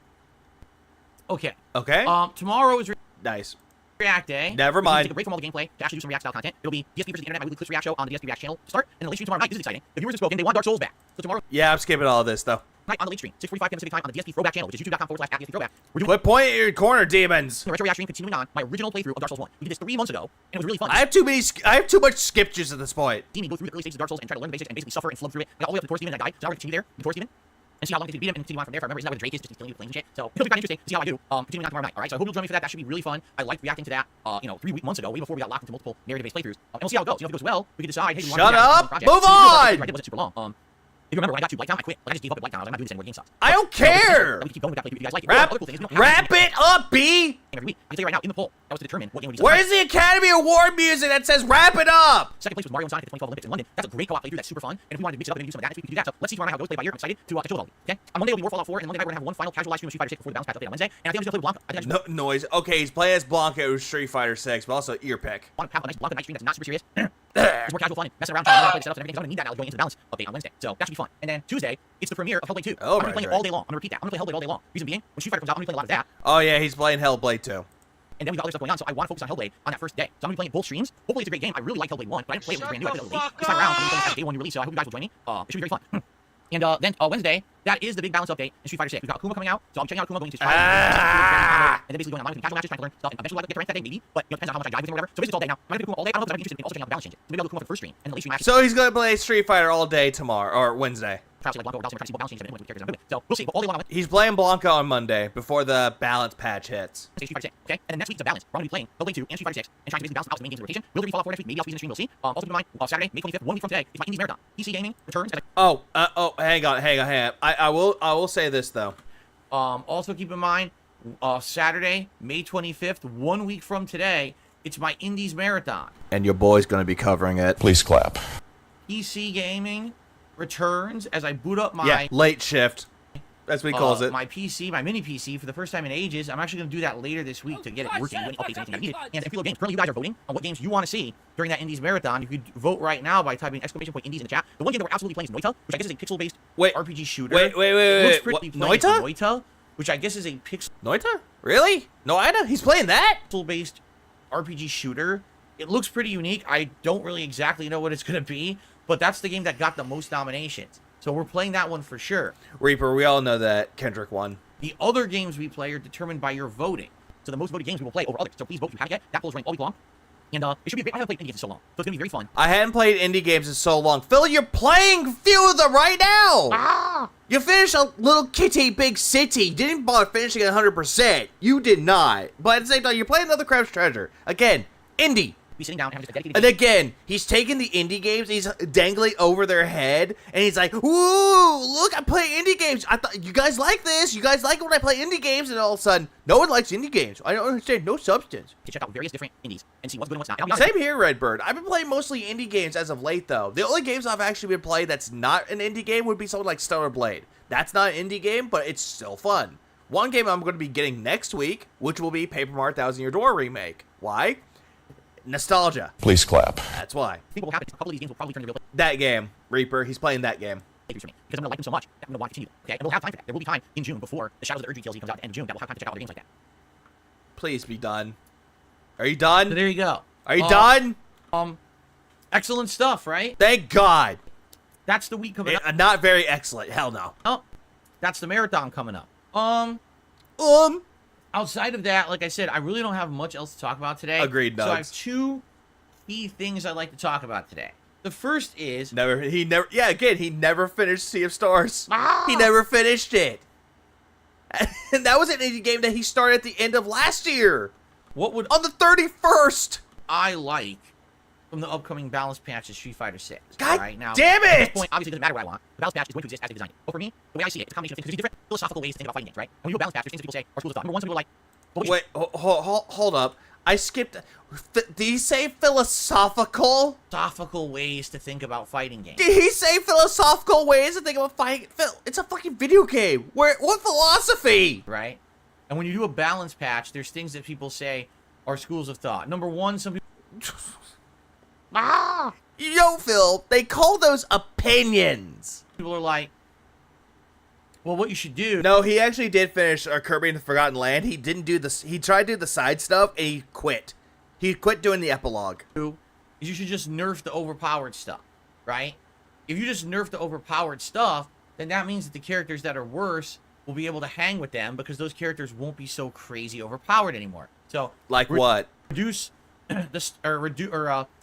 Okay. Okay. Tomorrow is Nice. React Day. Never We're gonna mind. Take a break from all the gameplay to actually do some React style content. It'll be DSP versus the Internet, my weekly Clips React show on the DSP React channel to start. And the late stream tomorrow night. This is exciting. The viewers have spoken. They want Dark Souls back. So tomorrow Yeah, I'm skipping all of this, though. night on the late stream, 6:45 p.m. Pacific time on the DSP Throwback channel, which is youtube.com/DSP Throwback. We're doing Quit pointing at your corner, demons. the retro React stream continuing on my original playthrough of Dark Souls 1. We did this 3 months ago, and it was really fun. I have too many. I have too much skip juice at this point. See me go through the early stages of Dark Souls and try to learn the basics and basically suffer and flub through it. I got all the way up to Thor Steven and I died, so now we're gonna continue there, with Thor Steven, and see how long it takes to beat him and continue on from there. If I remember, isn't that where the Drake is, just killing you with flames and shit? So it'll be kind of interesting to see how I do. Continuing on tomorrow night. All right, so I hope you'll join me for that. That should be really fun. I liked reacting to that. 3 months ago, way before we got locked into multiple narrative-based playthroughs. And we'll see how it goes. You know, if it goes well, we can decide. Hey, we want to Shut do that up! project. Move See, on! I did wasn't super long. If you remember, when I got to Blighttown, I quit. Like, I just gave up at Blighttown. I was like, I'm not doing this anymore. The game sucks. I don't care. We keep going with that playthrough. You guys like it. Wrap, The other cool thing is we don't have wrap it up, B. every week. I can tell you right now, in the poll, that was to determine what game would be. Where's the Academy Award music that says wrap it up? Second place was Mario and Sonic at the 2012 Olympics in London. That's a great co-op playthrough. That's super fun. And if we wanted to mix it up and do some of that next week, we could do that. So let's see tomorrow night how it goes. Play by ear. I'm excited to show it all. Okay. On Monday it'll be more Fallout 4, and Monday night we're gonna have one final casual live stream of Street Fighter 6 before the balance patch update on Wednesday. And I think I'm just gonna play Blanca. I think I just No noise. Okay, he's playing as Blanca with Street Fighter 6, but also ear pick. want to have a nice Blanca night stream that's not super serious. It's more casual fun and messing around trying to play the setups and everything. 'Cause I'm gonna need that now going into the balance update on Wednesday. So that should be fun. And then Tuesday, it's the premiere of Hellblade 2. Oh, I'm gonna be right, playing right. it all day long. I'm gonna repeat that. I'm gonna play Hellblade all day long. Reason being, when Street Fighter comes out, I'm gonna be playing a lot of that. Oh yeah, he's playing Hellblade too. And then we got other stuff going on, so I want to focus on Hellblade on that first day. So I'm gonna be playing both streams. Hopefully it's a great game. I really like Hellblade 1, but I didn't play it when it was brand new. I played it late. This time around, I'm gonna be playing it as day 1 release, so I hope you guys will join me. It should be very fun. And then Wednesday, that is the big balance update in Street Fighter 6. We've got Akuma coming out, so I'm checking out Akuma going to Street Fighter. And then basically going on casual matches, trying to learn stuff, and eventually I'll get to rank that day, maybe. But it depends on how much I dive with it or whatever. So basically it's all day now. I'm gonna do Akuma all day. I don't know if I'm interested in also checking out the balance changes. So maybe I'll do Akuma for the first stream, and the late stream matches. So he's gonna play Street Fighter all day tomorrow or Wednesday. Perhaps like Blanco or Dalsim, try to see what balance changes and what characters I'm good with. So we'll see. But all day long, I'm He's playing Blanca on Monday before the balance patch hits. say Street Fighter 6, okay? And then next week it's a balance. We're gonna be playing Hellblade 2 and Street Fighter 6 and trying to basically balance out the main games in rotation. Will there be Fallout 4 next week? Maybe I'll squeeze in the stream. We'll see. Also keep in mind, Saturday, May 25th, 1 week from today, is my Indies Marathon. PC Gaming returns. Hang on. I will say this though. Also keep in mind, Saturday, May 25th, 1 week from today, it's my Indies Marathon. And your boy's gonna be covering it. Please clap. PC Gaming returns as I boot up my late shift. That's what he calls it. my PC, my mini PC, for the first time in ages. I'm actually going to do that later this week to get it working, do any updates, anything I need. And if you games, currently you guys are voting on what games you want to see during that Indies Marathon. You could vote right now by typing !Indies in the chat. The one game that we're absolutely playing is Noita, which I guess is a pixel-based RPG shooter. Wait. It looks What, pretty playing Noita? Noita, which I guess is a Noita? Really? Noita? He's playing that? pixel-based RPG shooter. It looks pretty unique. I don't really exactly know what it's going to be, but that's the game that got the most nominations. So we're playing that one for sure. Reaper, we all know that Kendrick won. The other games we play are determined by your voting. So the most voted games we will play over others. So please vote if you haven't yet. That poll is running all week long. And it should be great. I haven't played indie games in so long, so it's going to be very fun. I hadn't played indie games in so long. Phil, you're playing a few of them right now! Ah! You finished a Little Kitty Big City. You didn't bother finishing it 100%. You did not. But at the same time, you're playing another Crab's Treasure. Again, indie. Be sitting down and having just a dedicated And again, he's taking the indie games, he's dangling over their head, and he's like, "Ooh, look, I play indie games. I thought you guys like this. You guys like it when I play indie games." And all of a sudden, no one likes indie games. I don't understand. No substance. to check out various different indies and see what's good and what's not. And I'll be honest, Same here, Redbird. I've been playing mostly indie games as of late, though. The only games I've actually been playing that's not an indie game would be something like Stellar Blade. That's not an indie game, but it's still fun. One game I'm going to be getting next week, which will be Paper Mario Thousand Year Door Remake. Why? Nostalgia. Please clap. That's why. I think what will happen is a couple of these games will probably turn into real That game, Reaper, he's playing that game. playthroughs for me because I'm going to like them so much that I'm going to want to continue them. Okay, and we'll have time for that. There will be time in June before the Shadows of the Erdtree DLC comes out at the end of June that we'll have time to check out other games like that. Please be done. Are you done? So there you go. Are you done? Excellent stuff, right? Thank God. That's the week coming up. Not very excellent. Hell no. Oh, that's the marathon coming up. Outside of that, like I said, I really don't have much else to talk about today. Agreed, So I have Nugs. two key things I'd like to talk about today. The first is He never finished Sea of Stars. He never finished it. And that was an indie game that he started at the end of last year. what would On the 31st. I like from the upcoming balance patch of Street Fighter 6. God right? Now, damn At this it! point, obviously, it doesn't matter what I want. The balance patch is going to exist as they designed it. But for me, the way I see it, it's a combination of things. Because there's different philosophical ways to think about fighting games, right? And when you do a balance patch, there's things that people say are schools of thought. Number one, some people are like, well, Wait, hold up. I skipped. Did he say philosophical? philosophical ways to think about fighting games. Did he say philosophical ways to think about fighting? Phil, it's a fucking video game. What philosophy? Right? And when you do a balance patch, there's things that people say are schools of thought. Number one, some people... Yo, Phil, they call those opinions. People are like, well, what you should do No, he actually did finish Kirby in the Forgotten Land. He didn't do this. He tried to do the side stuff, and he quit. He quit doing the epilogue. is you should just nerf the overpowered stuff, right? If you just nerf the overpowered stuff, then that means that the characters that are worse will be able to hang with them because those characters won't be so crazy overpowered anymore. So, Like what? reduce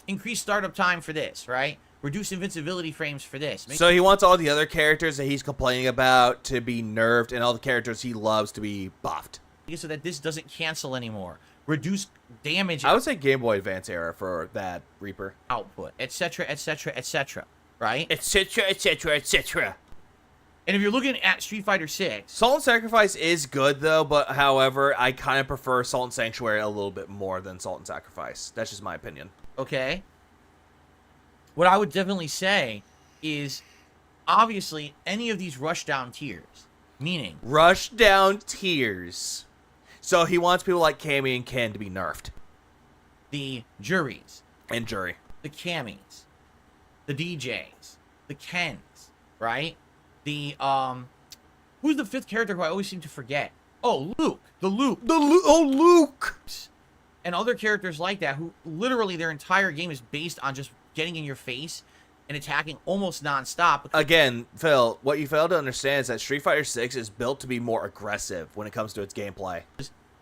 increase startup time for this, right? Reduce invincibility frames for this. So he wants all the other characters that he's complaining about to be nerfed, and all the characters he loves to be buffed. So that this doesn't cancel anymore. Reduce damage I would say Game Boy Advance era for that, Reaper. output, etc., etc., etc., right? Etc., etc., etc. And if you're looking at Street Fighter 6, Salt and Sacrifice is good, though, but however, I kind of prefer Salt and Sanctuary a little bit more than Salt and Sacrifice. That's just my opinion. okay? What I would definitely say is, obviously, any of these rush down tiers, meaning Rush down tiers. So he wants people like Cammy and Ken to be nerfed. the juries, And Jury. the Cammies, the DJs, the Kens, right? The, who's the fifth character who I always seem to forget? Oh, Luke. The Luke. Luke! And other characters like that who literally their entire game is based on just getting in your face and attacking almost nonstop. Again, Phil, what you fail to understand is that Street Fighter 6 is built to be more aggressive when it comes to its gameplay.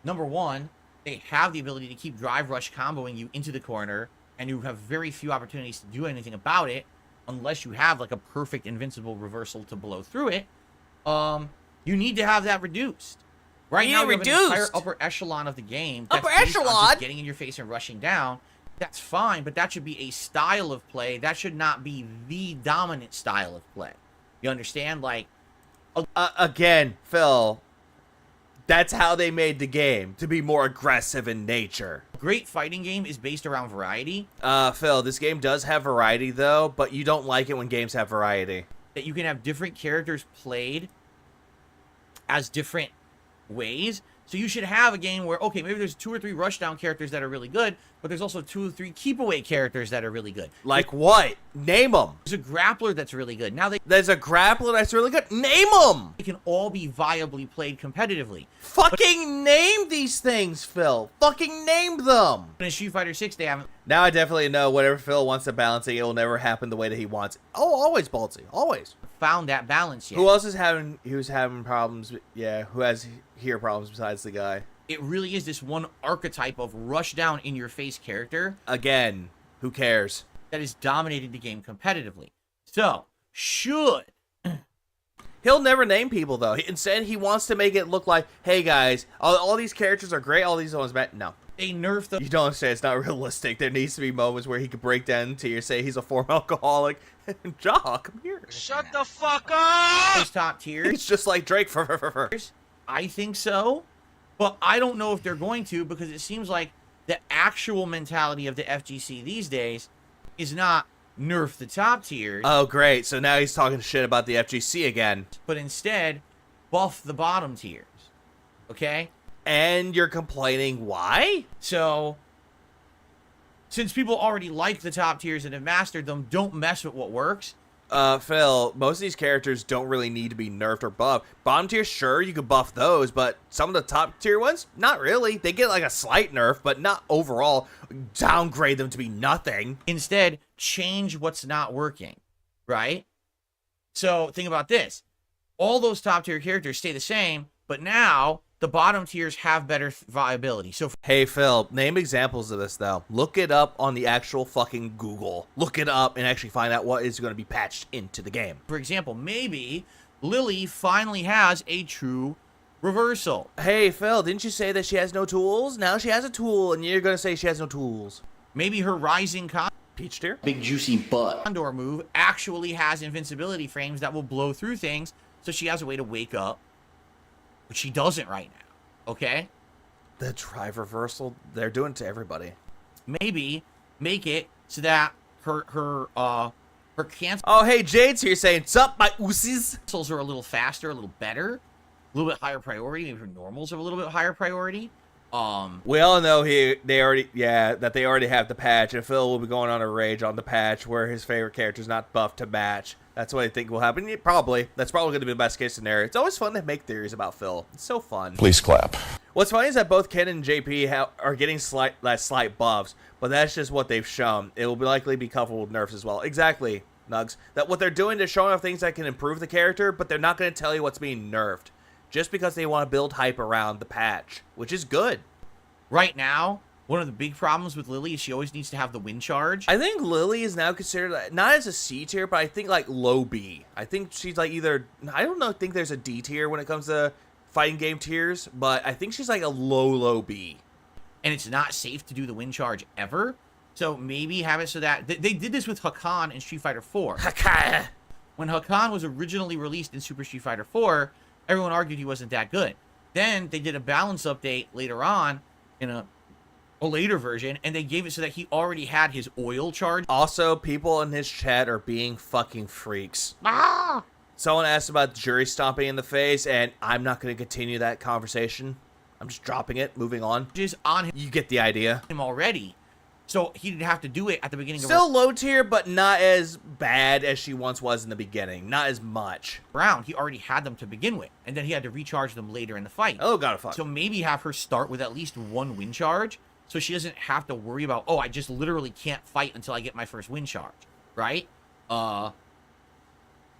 Number one, they have the ability to keep drive rush comboing you into the corner, and you have very few opportunities to do anything about it unless you have like a perfect invincible reversal to blow through it. You need to have that reduced. Right You now, need you have an entire reduced? upper echelon of the game. Upper based on just echelon? getting in your face and rushing down. That's fine, but that should be a style of play. That should not be the dominant style of play. You understand? Like, Again, Phil, that's how they made the game, to be more aggressive in nature. a great fighting game is based around variety. Phil, this game does have variety, though, but you don't like it when games have variety. That you can have different characters played as different ways. So you should have a game where, okay, maybe there's 2 or 3 rushdown characters that are really good, but there's also 2 or 3 keep away characters that are really good. Like what? Name them. There's a grappler that's really good. Now they There's a grappler that's really good. Name them. can all be viably played competitively. Fucking name these things, Phil. Fucking name them. But in Street Fighter 6, they haven't. Now I definitely know whatever Phil wants to balance it will never happen the way that he wants. Oh, always ballsy. Always. found that balance yet. Who else is who's having problems? Yeah, who has here problems besides the guy? It really is this one archetype of rush down in your face character Again, who cares? that is dominating the game competitively. So, should He'll never name people, though. Instead, he wants to make it look like, hey, guys, all these characters are great, all these ones bad. No. they nerf the You don't understand. It's not realistic. There needs to be moments where he could break down to you, say he's a former alcoholic. Jaw, come here. Shut the fuck up! those top tiers? It's just like Drake. I think so, but I don't know if they're going to, because it seems like the actual mentality of the FGC these days is not nerf the top tiers, Oh, great. So now he's talking shit about the FGC again. but instead buff the bottom tiers. Okay? And you're complaining why? So, since people already like the top tiers and have mastered them, don't mess with what works. Phil, most of these characters don't really need to be nerfed or buffed. Bottom tier, sure, you could buff those, but some of the top tier ones, not really. They get like a slight nerf, but not overall downgrade them to be nothing. Instead, change what's not working, right? So, think about this. All those top tier characters stay the same, but now the bottom tiers have better viability. So, Hey, Phil, name examples of this, though. Look it up on the actual fucking Google. Look it up and actually find out what is going to be patched into the game. for example, maybe Lily finally has a true reversal. Hey, Phil, didn't you say that she has no tools? Now she has a tool, and you're going to say she has no tools. Maybe her rising Peach tier? Big juicy butt. condor move actually has invincibility frames that will blow through things, so she has a way to wake up, but she doesn't right now. Okay? The drive reversal, they're doing it to everybody. Maybe make it so that her cancels Oh, hey, Jade's here saying, "Sup, my oosies?" are a little faster, a little better, a little bit higher priority. Maybe her normals are a little bit higher priority. We all know they already have the patch, and Phil will be going on a rage on the patch where his favorite character is not buffed to match. That's what I think will happen. Probably. That's probably going to be the best case scenario. It's always fun to make theories about Phil. It's so fun. Please clap. What's funny is that both Ken and JP are getting slight buffs, but that's just what they've shown. It will likely be coupled with nerfs as well. Exactly, Nugs. That what they're doing, they're showing off things that can improve the character, but they're not going to tell you what's being nerfed, just because they want to build hype around the patch, which is good. Right now, one of the big problems with Lily is she always needs to have the wind charge. I think Lily is now considered not as a C tier, but I think like low B. I think she's like either I don't know. Think there's a D tier when it comes to fighting game tiers, but I think she's like a low B. And it's not safe to do the wind charge ever. So maybe have it so that they did this with Hakan in Street Fighter 4. When Hakan was originally released in Super Street Fighter 4, everyone argued he wasn't that good. Then they did a balance update later on in a later version, and they gave it so that he already had his oil charge. Also, people in his chat are being fucking freaks. Ah! Someone asked about jury stomping in the face, and I'm not going to continue that conversation. I'm just dropping it, moving on. Is on You get the idea. him already. So he didn't have to do it at the beginning Still low tier, but not as bad as she once was in the beginning. Not as much. of round. He already had them to begin with, and then he had to recharge them later in the fight. Oh, gotta fuck. So maybe have her start with at least one wind charge, so she doesn't have to worry about, oh, I just literally can't fight until I get my first wind charge, right?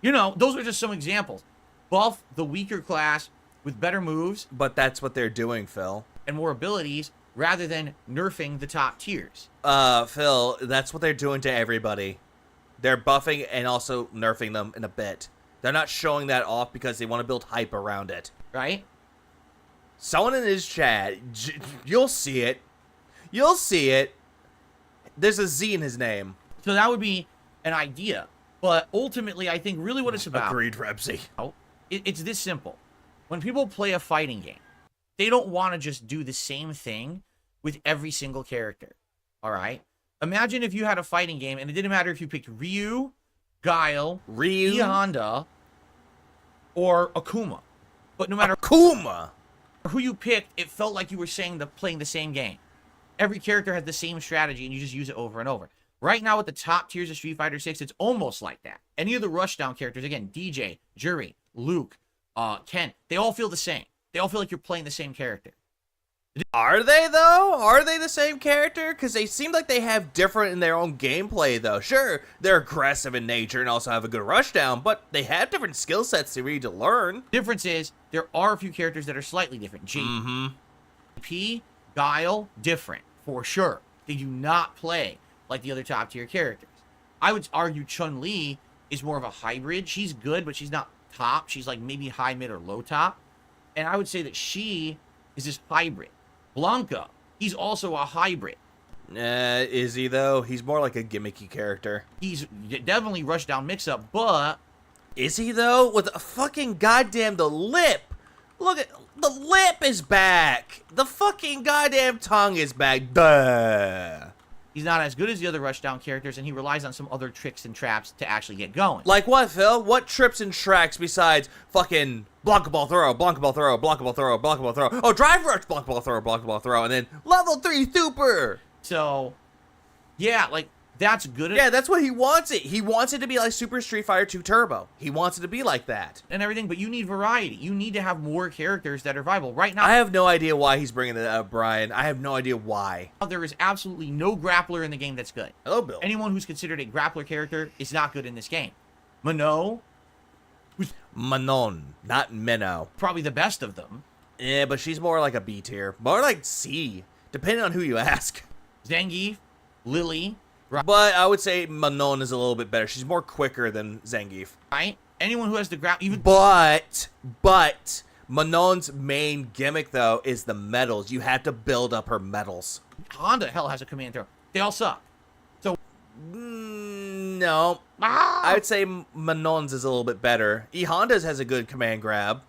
You know, those are just some examples. Buff the weaker class with better moves But that's what they're doing, Phil. and more abilities rather than nerfing the top tiers. Phil, that's what they're doing to everybody. They're buffing and also nerfing them in a bit. They're not showing that off because they want to build hype around it. Right? Someone in his chat, you'll see it. You'll see it. There's a Z in his name. So that would be an idea. But ultimately, I think really what it's about, Agreed, Rebsy. it's this simple. When people play a fighting game, they don't want to just do the same thing with every single character. All right? Imagine if you had a fighting game and it didn't matter if you picked Ryu, Guile, Ryu, Honda, or Akuma. But no matter Kuma. who you picked, it felt like you were playing the same game. Every character has the same strategy, and you just use it over and over. Right now, with the top tiers of Street Fighter 6, it's almost like that. Any of the rushdown characters, again, DJ, Jury, Luke, Ken, they all feel the same. They all feel like you're playing the same character. Are they, though? Are they the same character? Because they seem like they have different in their own gameplay, though. Sure, they're aggressive in nature and also have a good rushdown, but they have different skill sets they need to learn. Difference is, there are a few characters that are slightly different. JP, Guile, different, for sure. They do not play like the other top tier characters. I would argue Chun-Li is more of a hybrid. She's good, but she's not top. She's like maybe high, mid, or low top. And I would say that she is this hybrid. Blanca, he's also a hybrid. Is he, though? He's more like a gimmicky character. He's definitely rushdown mix-up, but... Is he, though? With a fucking goddamn the lip. Look at... The lip is back. The fucking goddamn tongue is back. Duh. He's not as good as the other rushdown characters, and he relies on some other tricks and traps to actually get going. Like what, Phil? What trips and tracks besides fucking block ball throw, block ball throw, block ball throw, block ball throw? Oh, drive rush, block ball throw, and then level 3 super. So, yeah, like, that's good. Yeah, that's what he wants it. He wants it to be like Super Street Fighter 2 Turbo. He wants it to be like that. And everything, but you need variety. You need to have more characters that are viable. Right now, I have no idea why he's bringing it up, Brian. I have no idea why. there is absolutely no grappler in the game that's good. Hello, Bill. Anyone who's considered a grappler character is not good in this game. Minot, Manon, not Minnow. probably the best of them. Yeah, but she's more like a B tier. More like C, depending on who you ask. Zangief, Lily, But I would say Manon is a little bit better. She's more quicker than Zangief. right? Anyone who has the grab, even But Manon's main gimmick, though, is the medals. You have to build up her medals. Honda, hell, has a command throw. They all suck. So, No. I would say Manon's is a little bit better. E Honda's has a good command grab,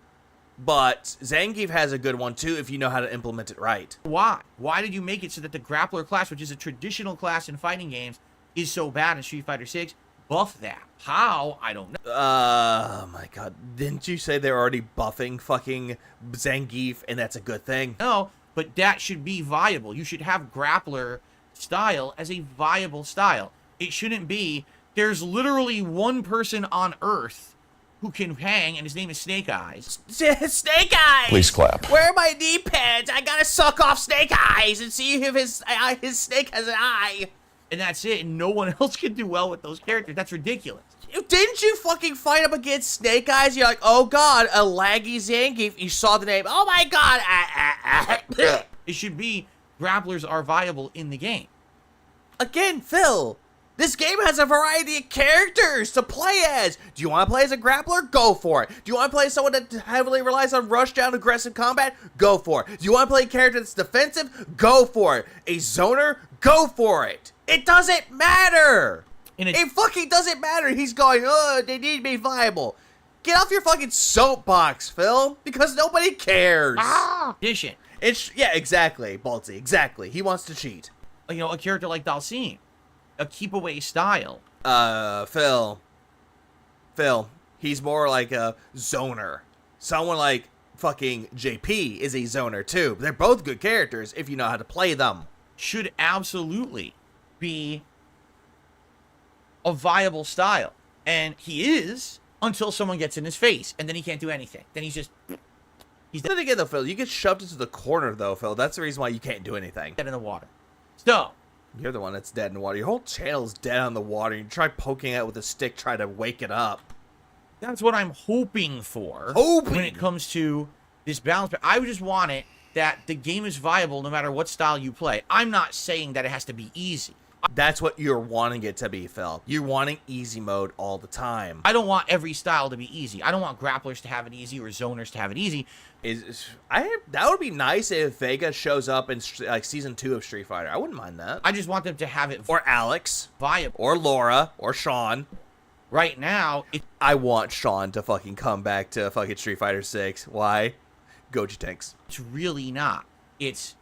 but Zangief has a good one, too, if you know how to implement it right. why? Why did you make it so that the grappler class, which is a traditional class in fighting games, is so bad in Street Fighter 6? Buff that. How? I don't know. Oh, my God. Didn't you say they're already buffing fucking Zangief, and that's a good thing? No, but that should be viable. You should have grappler style as a viable style. It shouldn't be, there's literally one person on Earth who can hang, and his name is Snake Eyes. Snake Eyes! Please clap. Where are my knee pads? I gotta suck off Snake Eyes and see if his snake has an eye. And that's it, and no one else can do well with those characters. That's ridiculous. Didn't you fucking fight up against Snake Eyes? You're like, oh god, a laggy Zangief. You saw the name. Oh my god. It should be, grapplers are viable in the game. Again, Phil, this game has a variety of characters to play as. Do you want to play as a grappler? Go for it. Do you want to play as someone that heavily relies on rushdown aggressive combat? Go for it. Do you want to play a character that's defensive? Go for it. A zoner? Go for it. It doesn't matter. It fucking doesn't matter. He's going, oh, they need to be viable. Get off your fucking soapbox, Phil, because nobody cares. Addition. Yeah, exactly, Balti, exactly. He wants to cheat. You know, a character like Dalsim, a keep away style. Phil, he's more like a zoner. Someone like fucking JP is a zoner too. They're both good characters if you know how to play them. Should absolutely be a viable style. And he is until someone gets in his face, and then he can't do anything. Then he's just... Then again, though, Phil, you get shoved into the corner, though, Phil. That's the reason why you can't do anything. dead in the water. So, You're the one that's dead in the water. Your whole channel's dead on the water. You try poking it with a stick, try to wake it up. that's what I'm hoping for. Hoping? When it comes to this balance. I would just want it that the game is viable no matter what style you play. I'm not saying that it has to be easy. That's what you're wanting it to be, Phil. You're wanting easy mode all the time. I don't want every style to be easy. I don't want grapplers to have it easy or zoners to have it easy. That would be nice if Vega shows up in like season 2 of Street Fighter. I wouldn't mind that. I just want them to have it Or Alex. viable. Or Laura. Or Sean. Right now, I want Sean to fucking come back to fucking Street Fighter 6. Why? Goji tanks. it's really not. It's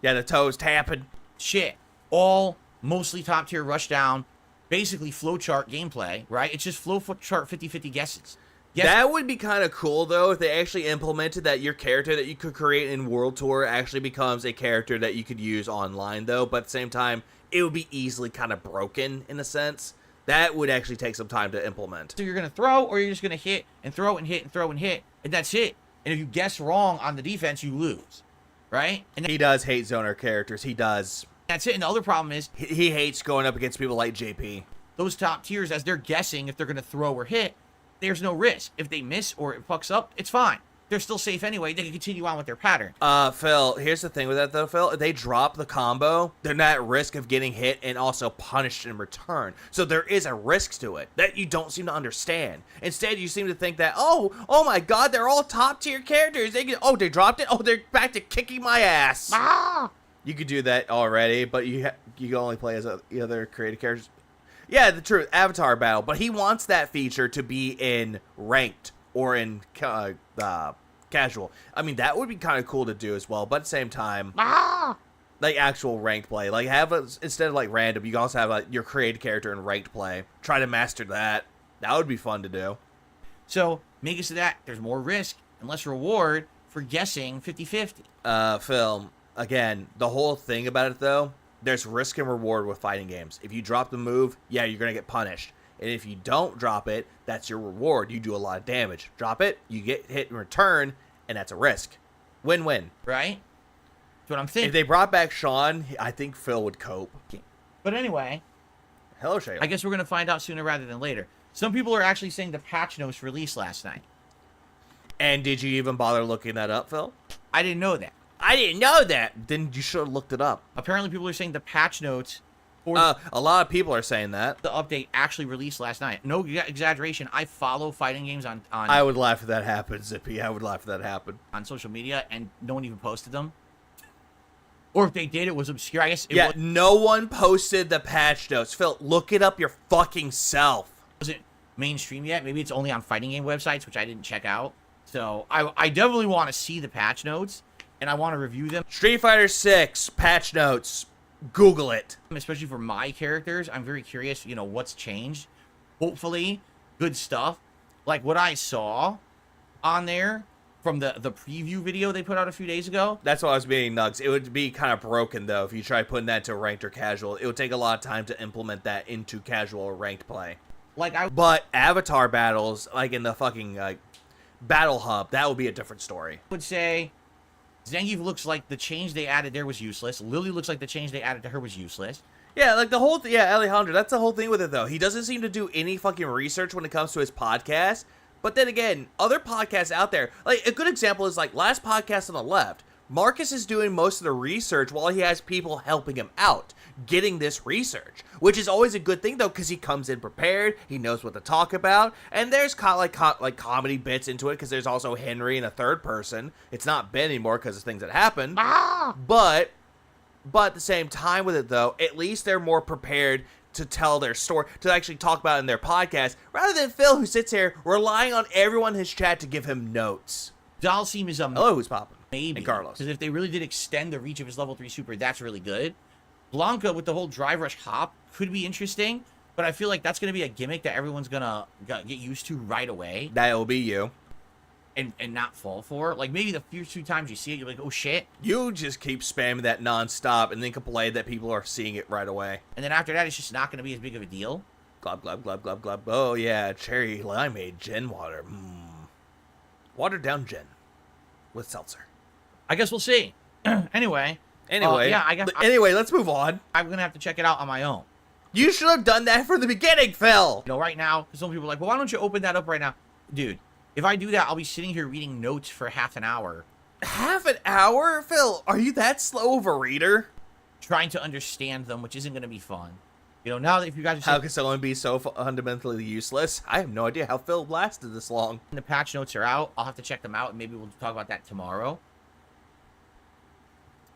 Yeah, the toes tapping. shit. All mostly top tier rushdown, basically flowchart gameplay, right? It's just flowchart 50-50 guesses. Yes. That would be kind of cool, though, if they actually implemented that your character that you could create in World Tour actually becomes a character that you could use online, though. But at the same time, it would be easily kind of broken, in a sense. That would actually take some time to implement. So you're going to throw, or you're just going to hit and throw and hit and throw and hit, and that's it. And if you guess wrong on the defense, you lose. right? And He does hate zoner characters. He does. that's it. And the other problem is He hates going up against people like JP. those top tiers, as they're guessing if they're going to throw or hit, there's no risk. If they miss or it fucks up, it's fine. They're still safe anyway. They can continue on with their pattern. Phil, here's the thing with that though, Phil. If they drop the combo, they're not at risk of getting hit and also punished in return. So there is a risk to it that you don't seem to understand. Instead, you seem to think that, oh my god, they're all top tier characters. They dropped it. Oh, they're back to kicking my ass. You could do that already, but you can only play as the other creative characters. Yeah, the truth, Avatar Battle. But he wants that feature to be in ranked or in casual. I mean, that would be kind of cool to do as well. But at the same time, like actual ranked play, like instead of like random, you can also have like your created character in ranked play. Try to master that. That would be fun to do. So make it so that there's more risk and less reward for guessing 50-50. Phil, again, the whole thing about it though, there's risk and reward with fighting games. If you drop the move, yeah, you're gonna get punished. And if you don't drop it, that's your reward. You do a lot of damage. Drop it, you get hit in return, and that's a risk. Win-win. Right? That's what I'm thinking. If they brought back Sean, I think Phil would cope. But anyway, Hello, Shayla. I guess we're going to find out sooner rather than later. Some people are actually saying the patch notes released last night. And did you even bother looking that up, Phil? I didn't know that. I didn't know that. Then you should have looked it up. Apparently people are saying the patch notes for A lot of people are saying that. the update actually released last night. No exaggeration. I follow fighting games on I would laugh if that happened, Zippy. I would laugh if that happened. on social media, and no one even posted them. Or if they did, it was obscure. I guess it Yeah, no one posted the patch notes. Phil, look it up your fucking self. wasn't mainstream yet. Maybe it's only on fighting game websites, which I didn't check out. So I definitely want to see the patch notes, and I want to review them, Street Fighter 6 patch notes. Google it. especially for my characters. I'm very curious, what's changed. Hopefully, good stuff. Like what I saw on there from the preview video they put out a few days ago. That's what I was being nugs. It would be kind of broken, though, if you try putting that to ranked or casual. It would take a lot of time to implement that into casual or ranked play. But Avatar battles, like in the fucking Battle Hub, that would be a different story. would say Zangief looks like the change they added there was useless. Lily looks like the change they added to her was useless. Yeah, like the whole yeah, Alejandro, that's the whole thing with it, though. He doesn't seem to do any fucking research when it comes to his podcast. But then again, other podcasts out there, like a good example is like last podcast on the left. Marcus is doing most of the research while he has people helping him out, getting this research, which is always a good thing though, because he comes in prepared, he knows what to talk about, and there's like comedy bits into it because there's also Henry and a third person. It's not Ben anymore because of things that happened, but at the same time with it though, at least they're more prepared to tell their story, to actually talk about it in their podcast, rather than Phil, who sits here relying on everyone in his chat to give him notes. Dalsim is a Hello, who's popping? maybe. And Carlos. Because if they really did extend the reach of his level 3 super, that's really good. Blanca with the whole drive rush hop could be interesting, but I feel like that's going to be a gimmick that everyone's going to get used to right away That'll be you. and not fall for. Like maybe the few times you see it, you're like, oh shit. You just keep spamming that nonstop and then complain that people are seeing it right away. And then after that, it's just not going to be as big of a deal. Glub, glub, glub, glub, glub. Oh, yeah, cherry limeade gin water. Watered down gin with seltzer. I guess we'll see. Anyway, Anyway, yeah, anyway, let's move on. I'm going to have to check it out on my own. You should have done that from the beginning, Phil. Right now, some people are like, well, why don't you open that up right now? Dude, if I do that, I'll be sitting here reading notes for half an hour, Half an hour? Phil, are you that slow of a reader? trying to understand them, which isn't going to be fun. Now that if you guys are How saying can someone be so fundamentally useless? I have no idea how Phil lasted this long. the patch notes are out, I'll have to check them out, and maybe we'll talk about that tomorrow.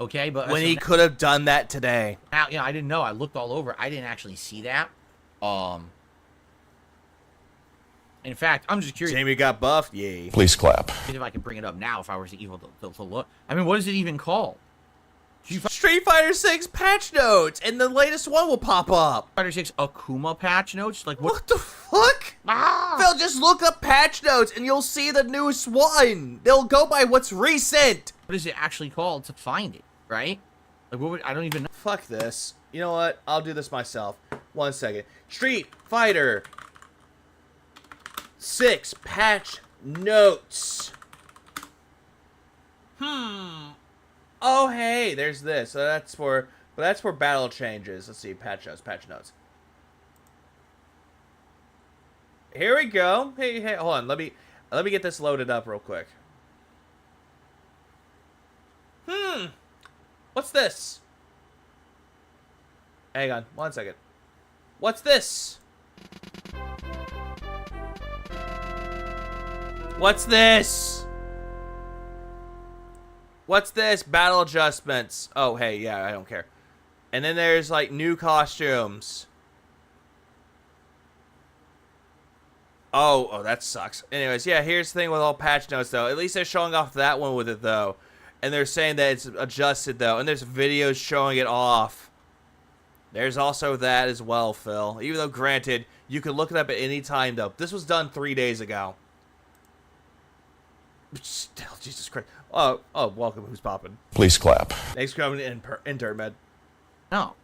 Okay, but When he could have done that today. now, I didn't know. I looked all over. I didn't actually see that. In fact, I'm just curious Jamie got buffed? Yay. Please clap. if I can bring it up now if I was able to look. I mean, what is it even called? Street Fighter 6 patch notes, and the latest one will pop up. Fighter 6 Akuma patch notes? Like, what? What the fuck? Phil, just look up patch notes and you'll see the newest one. They'll go by what's recent. What is it actually called to find it, right? Like, what would, I don't even know. Fuck this. You know what? I'll do this myself. 1 second. Street Fighter 6 patch notes. Oh, hey, there's this. So that's for, but that's for battle changes. Let's see, patch notes, patch notes. Here we go. Hey, hold on. Let me get this loaded up real quick. What's this? Hang on, 1 second. What's this? What's this? What's this? Battle adjustments. Oh, hey, yeah, I don't care. And then there's, like, new costumes. Oh, that sucks. Anyways, yeah, here's the thing with all patch notes, though. At least they're showing off that one with it, though. And they're saying that it's adjusted, though. And there's videos showing it off. There's also that as well, Phil. Even though, granted, you can look it up at any time, though. This was done 3 days ago. Still, Jesus Christ. Oh, welcome. Who's popping? Please clap. Thanks for coming in, intern, med. No.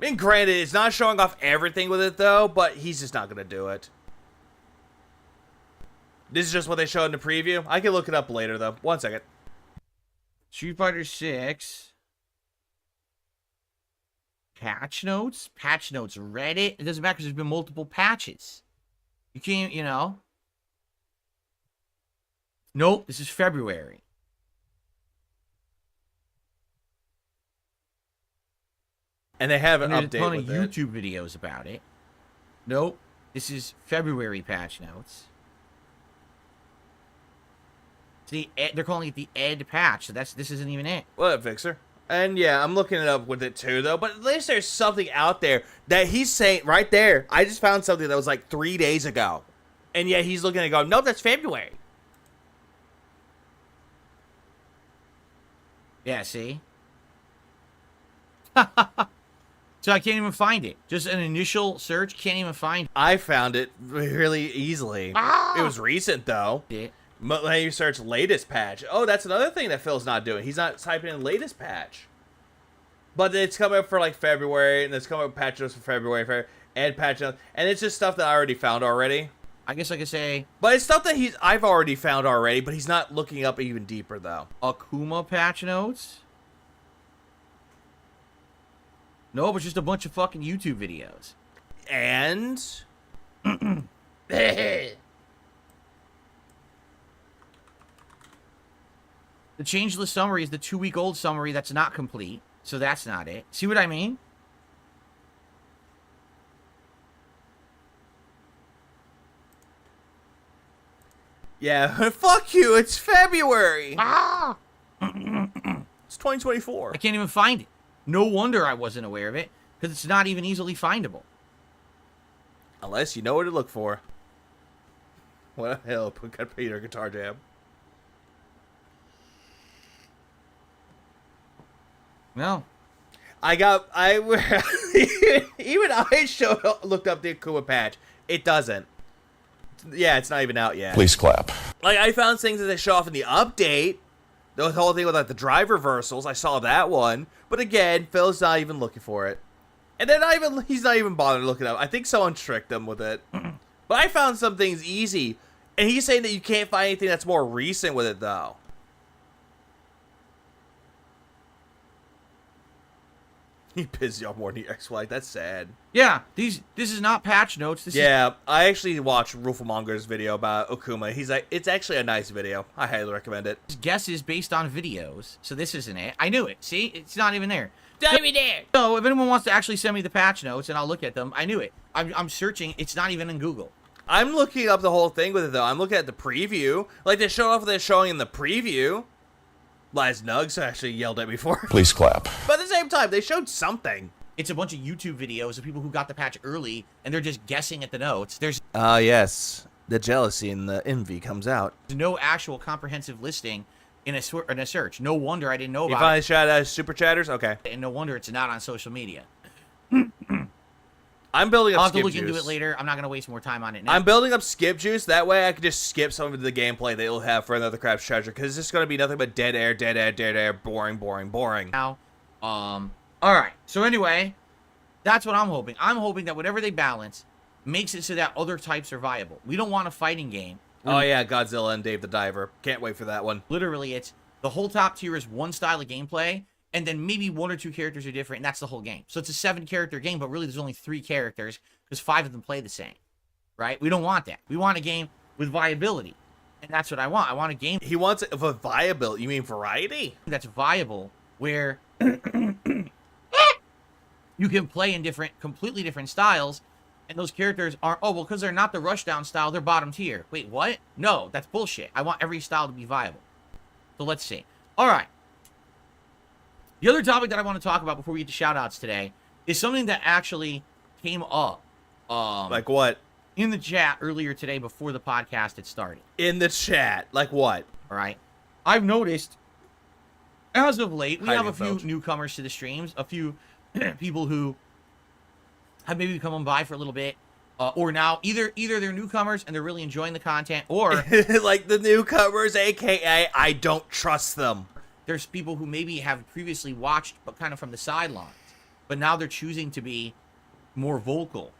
I mean, granted, it's not showing off everything with it, though, but he's just not going to do it. This is just what they showed in the preview. I can look it up later, though. 1 second. Street Fighter 6. Patch notes? Patch notes. Reddit? It doesn't matter because there's been multiple patches. You can't, you know. Nope, this is February. And they have an There's update a ton with of it. YouTube videos about it. Nope, this is February patch notes. See, they're calling it the Ed patch, so this isn't even it. What up, Fixer? And yeah, I'm looking it up with it too, though. But at least there's something out there that he's saying right there. I just found something that was like 3 days ago. And yet he's looking at it going, nope, that's February. Yeah, see? So I can't even find it. Just an initial search, can't even find I found it really easily. It was recent, though. it. But when you search latest patch, oh, that's another thing that Phil's not doing. He's not typing in latest patch. But it's coming up for like February, and it's coming up patch notes for February, and patch notes, and it's just stuff that I already found already. I guess I could say But it's stuff that I've already found already, but he's not looking up even deeper though. Akuma patch notes. No, but just a bunch of fucking YouTube videos. And The changeless summary is the 2-week-old summary that's not complete, so that's not it. See what I mean? yeah, fuck you. It's February. Ah! It's 2024. I can't even find it. No wonder I wasn't aware of it, because it's not even easily findable. Unless you know what to look for. What the hell? Got Peter guitar jam. No. Even I looked up the Akuma patch. It doesn't. Yeah, it's not even out yet. Please clap. Like, I found things that they show off in the update. The whole thing with like the drive reversals. I saw that one. But again, Phil's not even looking for it. And he's not even bothered looking up. I think someone tricked him with it. But I found some things easy. And he's saying that you can't find anything that's more recent with it, though. He pissed you off more than the X-Flag. That's sad. Yeah, this is not patch notes. This is Yeah, I actually watched Rufelmonger's video about Akuma. He's like, it's actually a nice video. I highly recommend it. guesses based on videos. So this isn't it. I knew it. See? It's not even there. Don't be there. So if anyone wants to actually send me the patch notes and I'll look at them, I knew it. I'm searching. It's not even in Google. I'm looking up the whole thing with it, though. I'm looking at the preview. Like, they showed off what they're showing in the preview. Lies Nugs actually yelled at me for it. Please clap. But at the same time, they showed something. It's a bunch of YouTube videos of people who got the patch early and they're just guessing at the notes. There's Yes. The jealousy and the envy comes out. no actual comprehensive listing in a search. No wonder I didn't know You about finally it. shot at Super Chatters? Okay. And no wonder it's not on social media. I'm building I'll up have to skip look juice. into it later. I'm not going to waste more time on it now. I'm building up skip juice. That way I can just skip some of the gameplay that you'll have for another Crab's Treasure. Because it's going to be nothing but dead air, boring, boring, boring. now. Alright. So anyway, that's what I'm hoping. I'm hoping that whatever they balance makes it so that other types are viable. We don't want a fighting game Oh yeah, Godzilla and Dave the Diver. Can't wait for that one. Literally, it's the whole top tier is one style of gameplay, and then maybe one or two characters are different, and that's the whole game. So it's a 7-character game, but really there's only 3 characters because 5 of them play the same, right? We don't want that. We want a game with viability, and that's what I want. I want a game He wants a viability. You mean variety? that's viable where you can play in completely different styles, and those characters are, oh, well, because they're not the rushdown style, they're bottom tier. Wait, what? No, that's bullshit. I want every style to be viable. So let's see. All right. The other topic that I want to talk about before we get to shout-outs today is something that actually came up Like what? in the chat earlier today before the podcast had started. In the chat. Like what? All right. I've noticed, as of late, we have a few Felch. newcomers to the streams, a few people who have maybe come on by for a little bit, or now either they're newcomers and they're really enjoying the content, or Like the newcomers, aka I don't trust them. there's people who maybe have previously watched but kind of from the sidelines, but now they're choosing to be more vocal,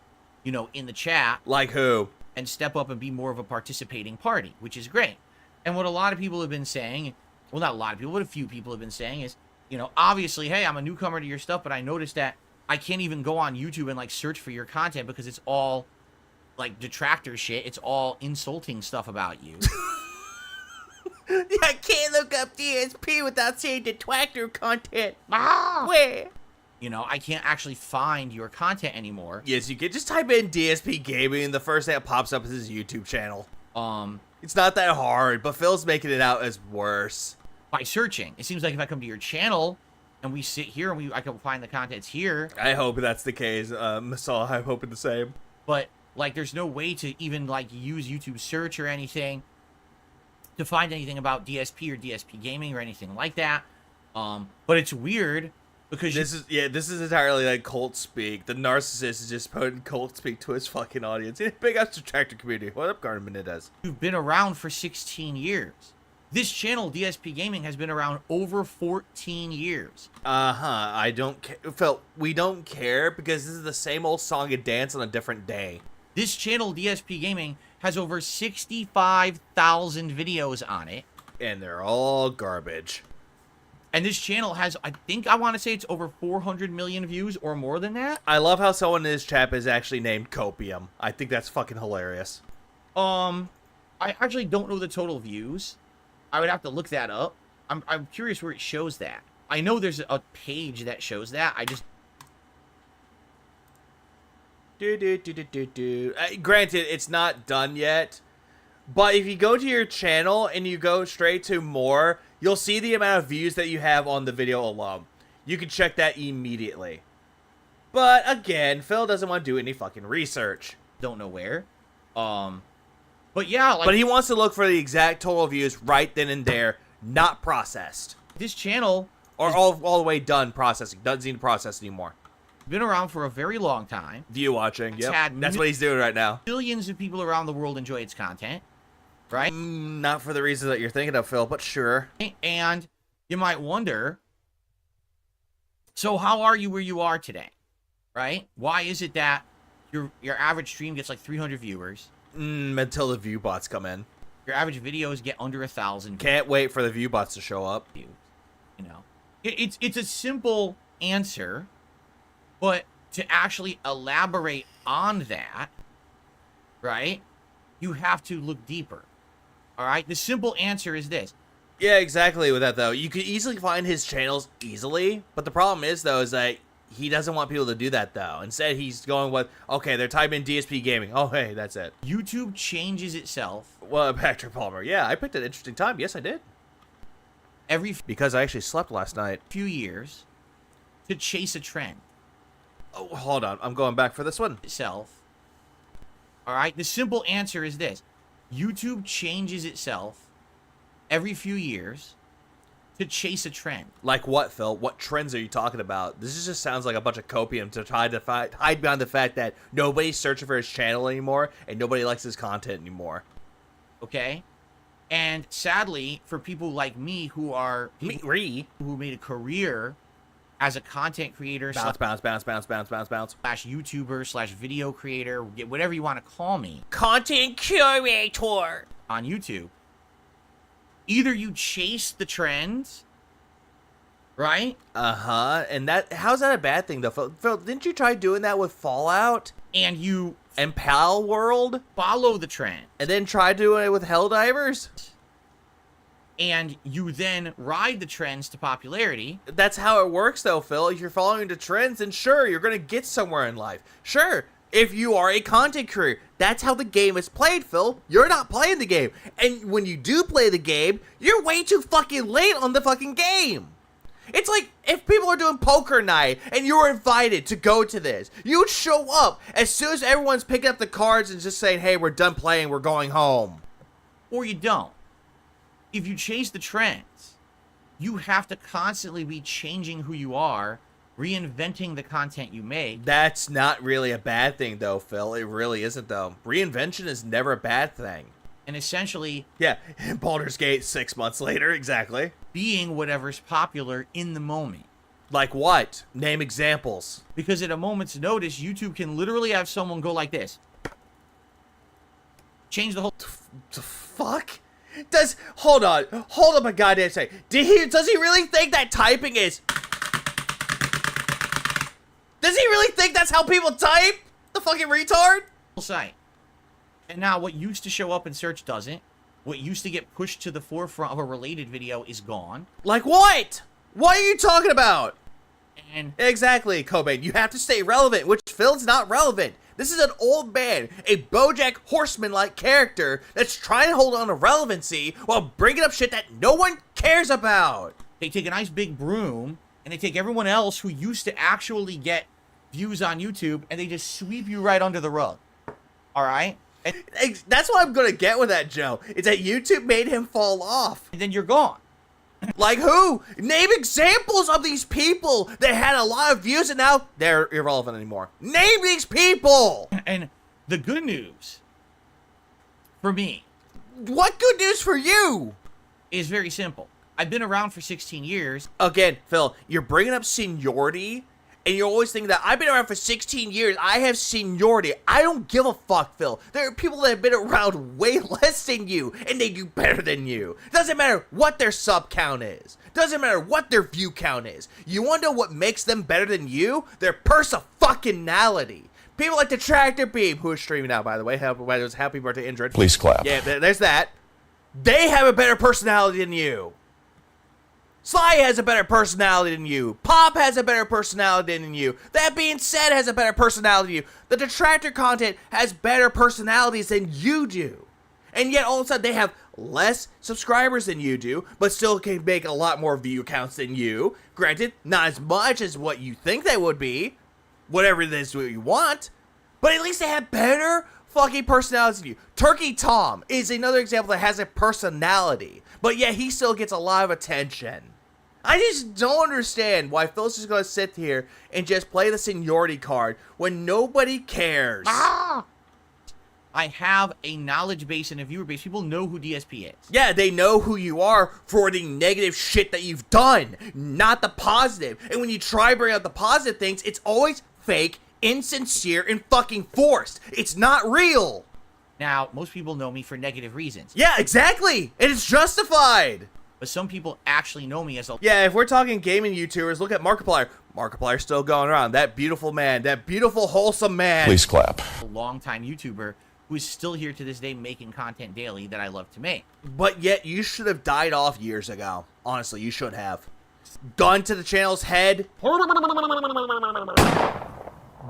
you know, in the chat Like who? and step up and be more of a participating party, which is great. And what a lot of people have been saying, well, not a lot of people, what a few people have been saying is, you know, obviously, hey, I'm a newcomer to your stuff, but I noticed that I can't even go on YouTube and, like, search for your content because it's all, like, detractor shit. It's all insulting stuff about you. I can't look up DSP without seeing detractor content. Ah! Where? You know, I can't actually find your content anymore. Yes, you can just type in DSP Gaming and the first thing that pops up is his YouTube channel. It's not that hard, but Phil's making it out as worse. By searching. It seems like if I come to your channel and we sit here and I can find the contents here, I hope that's the case, Masal. I'm hoping the same. but, like, there's no way to even, like, use YouTube search or anything to find anything about DSP or DSP Gaming or anything like that. But it's weird because This is entirely like cult speak. The narcissist is just putting cult speak to his fucking audience. Big ass detractor community. What up, Garden Menendez? you've been around for 16 years. This channel, DSP Gaming, has been around over 14 years. I don't care. Phil, we don't care because this is the same old song and dance on a different day. This channel, DSP Gaming, has over 65,000 videos on it. And they're all garbage. And this channel has, I want to say it's over 400 million views or more than that. I love how someone in this chat is actually named Copium. I think that's fucking hilarious. I actually don't know the total views. I would have to look that up. I'm curious where it shows that. I know there's a page that shows that. I just... Granted, it's not done yet. But if you go to your channel and you go straight to more, you'll see the amount of views that you have on the video alone. You can check that immediately. But again, Phil doesn't want to do any fucking research. don't know where. But yeah, like, But he wants to look for the exact total views right then and there, not processed. this channel Or all the way done processing. Doesn't need to process anymore. has been around for a very long time. View watching. It's Yep. had That's what he's doing right now. Billions of people around the world enjoy its content, right? Not for the reasons that you're thinking of, Phil, but sure. And you might wonder, so how are you where you are today, right? Why is it that your average stream gets like 300 viewers? Until the view bots come in. Your average videos get under 1,000 Can't wait for the view bots to show up. views. You know, it's a simple answer, but to actually elaborate on that, right? You have to look deeper. All right. The simple answer is this. Yeah, exactly with that, though. You could easily find his channels easily, but the problem is, though, is that he doesn't want people to do that, though. Instead, he's going with, okay, they're typing in DSP Gaming. Oh, hey, that's it. YouTube changes itself Well, Patrick Palmer. Yeah, I picked an interesting time. Yes, I did. every Because I actually slept last night. few years to chase a trend Oh, hold on. I'm going back for this one. itself. All right. The simple answer is this. YouTube changes itself every few years to chase a trend. Like what, Phil? What trends are you talking about? This just sounds like a bunch of copium to try to hide behind the fact that nobody's searching for his channel anymore and nobody likes his content anymore. Okay. And sadly, for people like me who are who made a career as a content creator Bounce, bounce, bounce, bounce, bounce, bounce, bounce. slash YouTuber slash video creator, whatever you want to call me, Content curator. on YouTube. Either you chase the trends, right? And how's that a bad thing though? Phil, didn't you try doing that with Fallout And you and Pal World, follow the trend. and then try doing it with Helldivers? And you then ride the trends to popularity. That's how it works though, Phil. If you're following the trends, then sure, you're gonna get somewhere in life. Sure, if you are a content creator, that's how the game is played, Phil. You're not playing the game. And when you do play the game, you're way too fucking late on the fucking game. It's like if people are doing poker night and you were invited to go to this, you would show up as soon as everyone's picking up the cards and just saying, hey, we're done playing, we're going home. Or you don't. If you chase the trends, you have to constantly be changing who you are, reinventing the content you make. That's not really a bad thing though, Phil. It really isn't though. Reinvention is never a bad thing. And essentially Yeah, Baldur's Gate 6 months later, exactly. being whatever's popular in the moment. Like what? Name examples. Because at a moment's notice, YouTube can literally have someone go like this. Change the whole... The fuck? Hold on a goddamn second. Does he really think that typing is... Does he really think that's how people type? The fucking retard? site. And now what used to show up in search doesn't. What used to get pushed to the forefront of a related video is gone. Like what? What are you talking about? And Exactly, Cobain. You have to stay relevant, which Phil's not relevant. This is an old man, a BoJack Horseman-like character that's trying to hold on to relevancy while bringing up shit that no one cares about. they take a nice big broom and they take everyone else who used to actually get views on YouTube and they just sweep you right under the rug. All right? And That's what I'm gonna get with that, Joe. Is that YouTube made him fall off. then you're gone. Like who? Name examples of these people that had a lot of views and now they're irrelevant anymore. Name these people! And the good news for me What good news for you? is very simple. I've been around for 16 years. Again, Phil, you're bringing up seniority, and you're always thinking that I've been around for 16 years, I have seniority. I don't give a fuck, Phil. There are people that have been around way less than you, and they do better than you. Doesn't matter what their sub count is. Doesn't matter what their view count is. You want to know what makes them better than you? Their persa-fucking-nality. People like the Tractor Beam, who is streaming now, by the way. Happy birthday, Indrid. Please clap. Yeah, there's that. They have a better personality than you. Sly has a better personality than you. Pop has a better personality than you. That being said, has a better personality than you. The Detractor content has better personalities than you do. And yet all of a sudden they have less subscribers than you do, but still can make a lot more view counts than you. Granted, not as much as what you think they would be. Whatever it is what you want. But at least they have better fucking personalities than you. Turkey Tom is another example that has a personality, but yet he still gets a lot of attention. I just don't understand why Phil's just gonna sit here and just play the seniority card when nobody cares. I have a knowledge base and a viewer base. People know who DSP is. Yeah, they know who you are for the negative shit that you've done, not the positive. And when you try bring out the positive things, it's always fake, insincere, and fucking forced. It's not real. Now, most people know me for negative reasons. Yeah, exactly. It is justified. But some people actually know me as a Yeah, if we're talking gaming YouTubers, look at Markiplier. Markiplier's still going around. That beautiful man. That beautiful, wholesome man. Please clap. long-time YouTuber who is still here to this day making content daily that I love to make. But yet, you should have died off years ago. Honestly, you should have. Gun to the channel's head.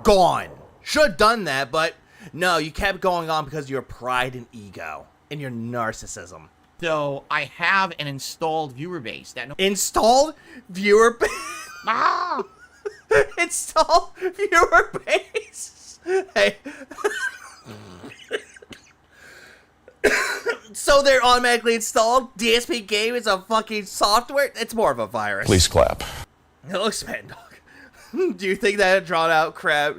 Gone. Should have done that, but no, you kept going on because of your pride and ego. And your narcissism. So I have an installed viewer base that Installed viewer base. Installed viewer base. Hey. So they're automatically installed? DSP game is a fucking software? It's more of a virus. Please clap. Hello, Span Dog. Do you think that drawn out crap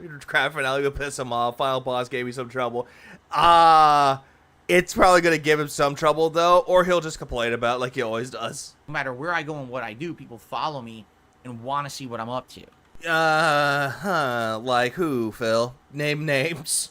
finale will piss him off? Final boss gave me some trouble. It's probably going to give him some trouble, though, or he'll just complain about it like he always does. no matter where I go and what I do, people follow me and want to see what I'm up to. Like who, Phil? Name names.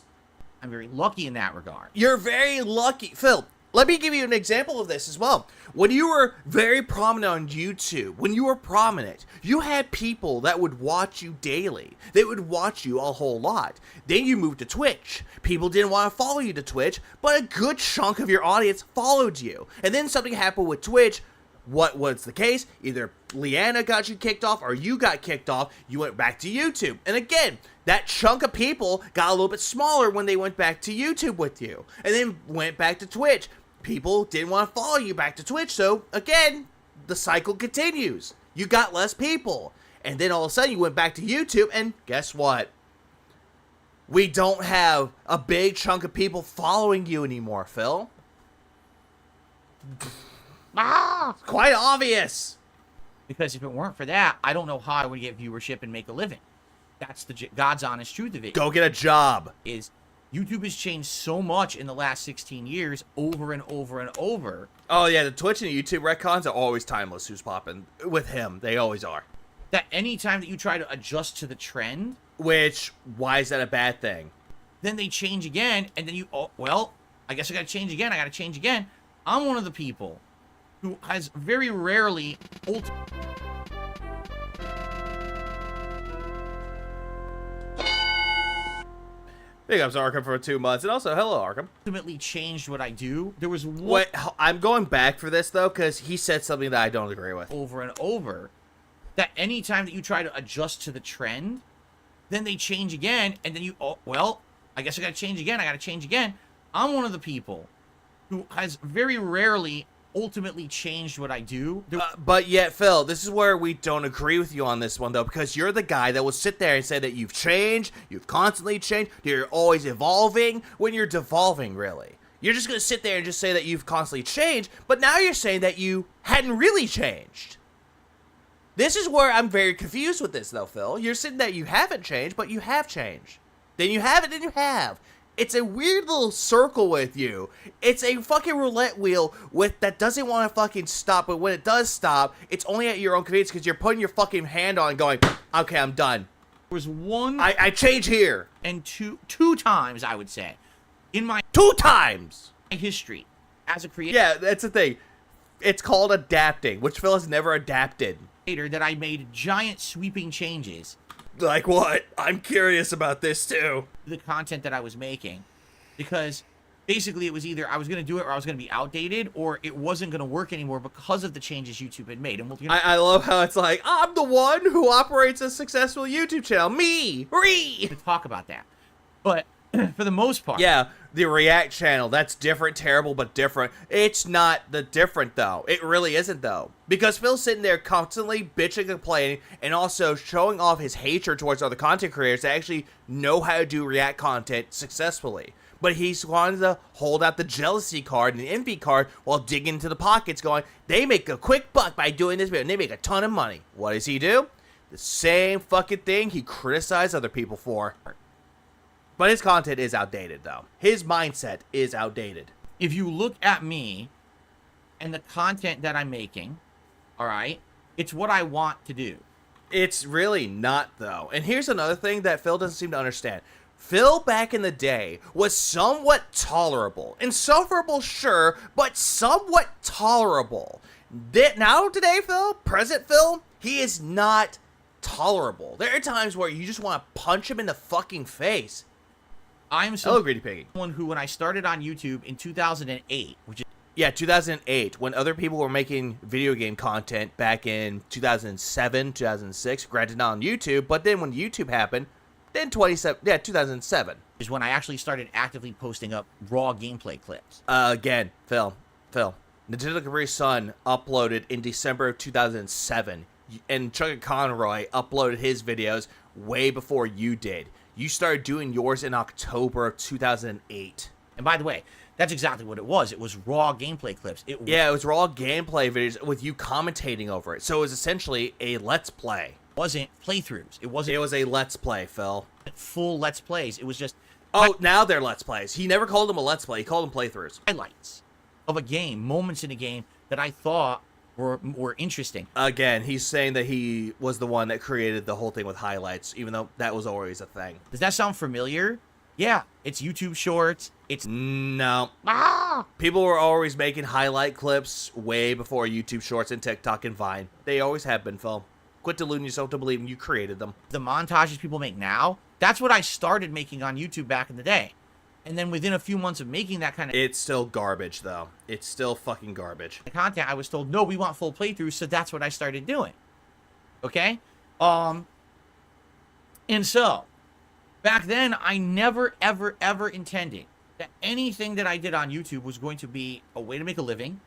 I'm very lucky in that regard. You're very lucky. Phil, Let me give you an example of this as well. When you were very prominent on YouTube, when you were prominent, you had people that would watch you daily. They would watch you a whole lot. Then you moved to Twitch. People didn't want to follow you to Twitch, but a good chunk of your audience followed you. And then something happened with Twitch. What was the case? Either Leanna got you kicked off or you got kicked off. You went back to YouTube. And again, that chunk of people got a little bit smaller when they went back to YouTube with you. And then went back to Twitch. People didn't want to follow you back to Twitch, so again, the cycle continues. You got less people. And then all of a sudden you went back to YouTube, and guess what? We don't have a big chunk of people following you anymore, Phil. Quite obvious. Because if it weren't for that, I don't know how I would get viewership and make a living. That's the God's honest truth of it. Go get a job. Is YouTube has changed so much in the last 16 years, over and over and over. Oh yeah, the Twitch and YouTube retcons are always timeless. Who's popping with him? They always are. That any time that you try to adjust to the trend, Which, why is that a bad thing? then they change again, and then you, oh, well, I guess I gotta change again, I gotta change again. I'm one of the people who has very rarely Big ups Arkham for 2 months, and also hello Arkham. ultimately changed what I do. There was one Wait, I'm going back for this though, because he said something that I don't agree with. over and over, that any time that you try to adjust to the trend, then they change again, and then you, oh, well, I guess I gotta change again, I gotta change again. I'm one of the people who has very rarely ultimately changed what I do. But yet, Phil, this is where we don't agree with you on this one, though, because you're the guy that will sit there and say that you've changed, you've constantly changed, you're always evolving, when you're devolving, really. You're just going to sit there and just say that you've constantly changed, but now you're saying that you hadn't really changed. This is where I'm very confused with this, though, Phil. You're saying that you haven't changed, but you have changed. Then you haven't, then you have. It's a weird little circle with you. It's a fucking roulette wheel with that doesn't want to fucking stop, but when it does stop, it's only at your own convenience because you're putting your fucking hand on and going, okay, I'm done. There was one I change here. and two times, I would say, in my 2 times. history as a creator Yeah, that's the thing. It's called adapting, which Phil has never adapted. that I made giant sweeping changes Like what? I'm curious about this too. to the content that I was making, because basically it was either I was going to do it or I was going to be outdated, or it wasn't going to work anymore because of the changes YouTube had made. And we'll, I love how it's like, I'm the one who operates a successful YouTube channel. Me! Ree! talk about that. But for the most part, Yeah, the React channel, that's different, terrible, but different. It's not the different, though. It really isn't, though. Because Phil's sitting there constantly bitching and complaining, and also showing off his hatred towards other content creators that actually know how to do React content successfully. But he's wanting to hold out the jealousy card and the envy card while digging into the pockets going, they make a quick buck by doing this video, and they make a ton of money. What does he do? The same fucking thing he criticized other people for. But his content is outdated, though. His mindset is outdated. if you look at me and the content that I'm making, all right, it's what I want to do. It's really not, though. And here's another thing that Phil doesn't seem to understand. Phil, back in the day, was somewhat tolerable. Insufferable, sure, but somewhat tolerable. Now, today, Phil, present Phil, he is not tolerable. There are times where you just want to punch him in the fucking face. I'm Hello, Greedy Piggy. someone who, when I started on YouTube in 2008, which is Yeah, 2008, when other people were making video game content back in 2007, 2006, granted not on YouTube, but then when YouTube happened, then 2007. when I actually started actively posting up raw gameplay clips. Again, Phil. Nintendo Capri Sun uploaded in December of 2007, and Chuck Conroy uploaded his videos way before you did. You started doing yours in October of 2008. And by the way, that's exactly what it was. It was raw gameplay clips. It Yeah, it was raw gameplay videos with you commentating over it. So it was essentially a Let's Play. wasn't playthroughs. It wasn't It was a Let's Play, Phil. full Let's Plays. It was just Oh, now they're Let's Plays. He never called them a Let's Play. He called them playthroughs. highlights of a game, moments in a game that I thought were interesting. Again, he's saying that he was the one that created the whole thing with highlights, even though that was always a thing. Does that sound familiar? Yeah, it's YouTube Shorts. It's No. People were always making highlight clips way before YouTube Shorts and TikTok and Vine. They always have been, Phil. Quit deluding yourself to believe you created them. the montages people make now. That's what I started making on YouTube back in the day. And then within a few months of making that kind of It's still garbage, though. It's still fucking garbage. content, I was told, no, we want full playthroughs, so that's what I started doing. Okay? And so, back then, I never, ever, ever intended that anything that I did on YouTube was going to be a way to make a living,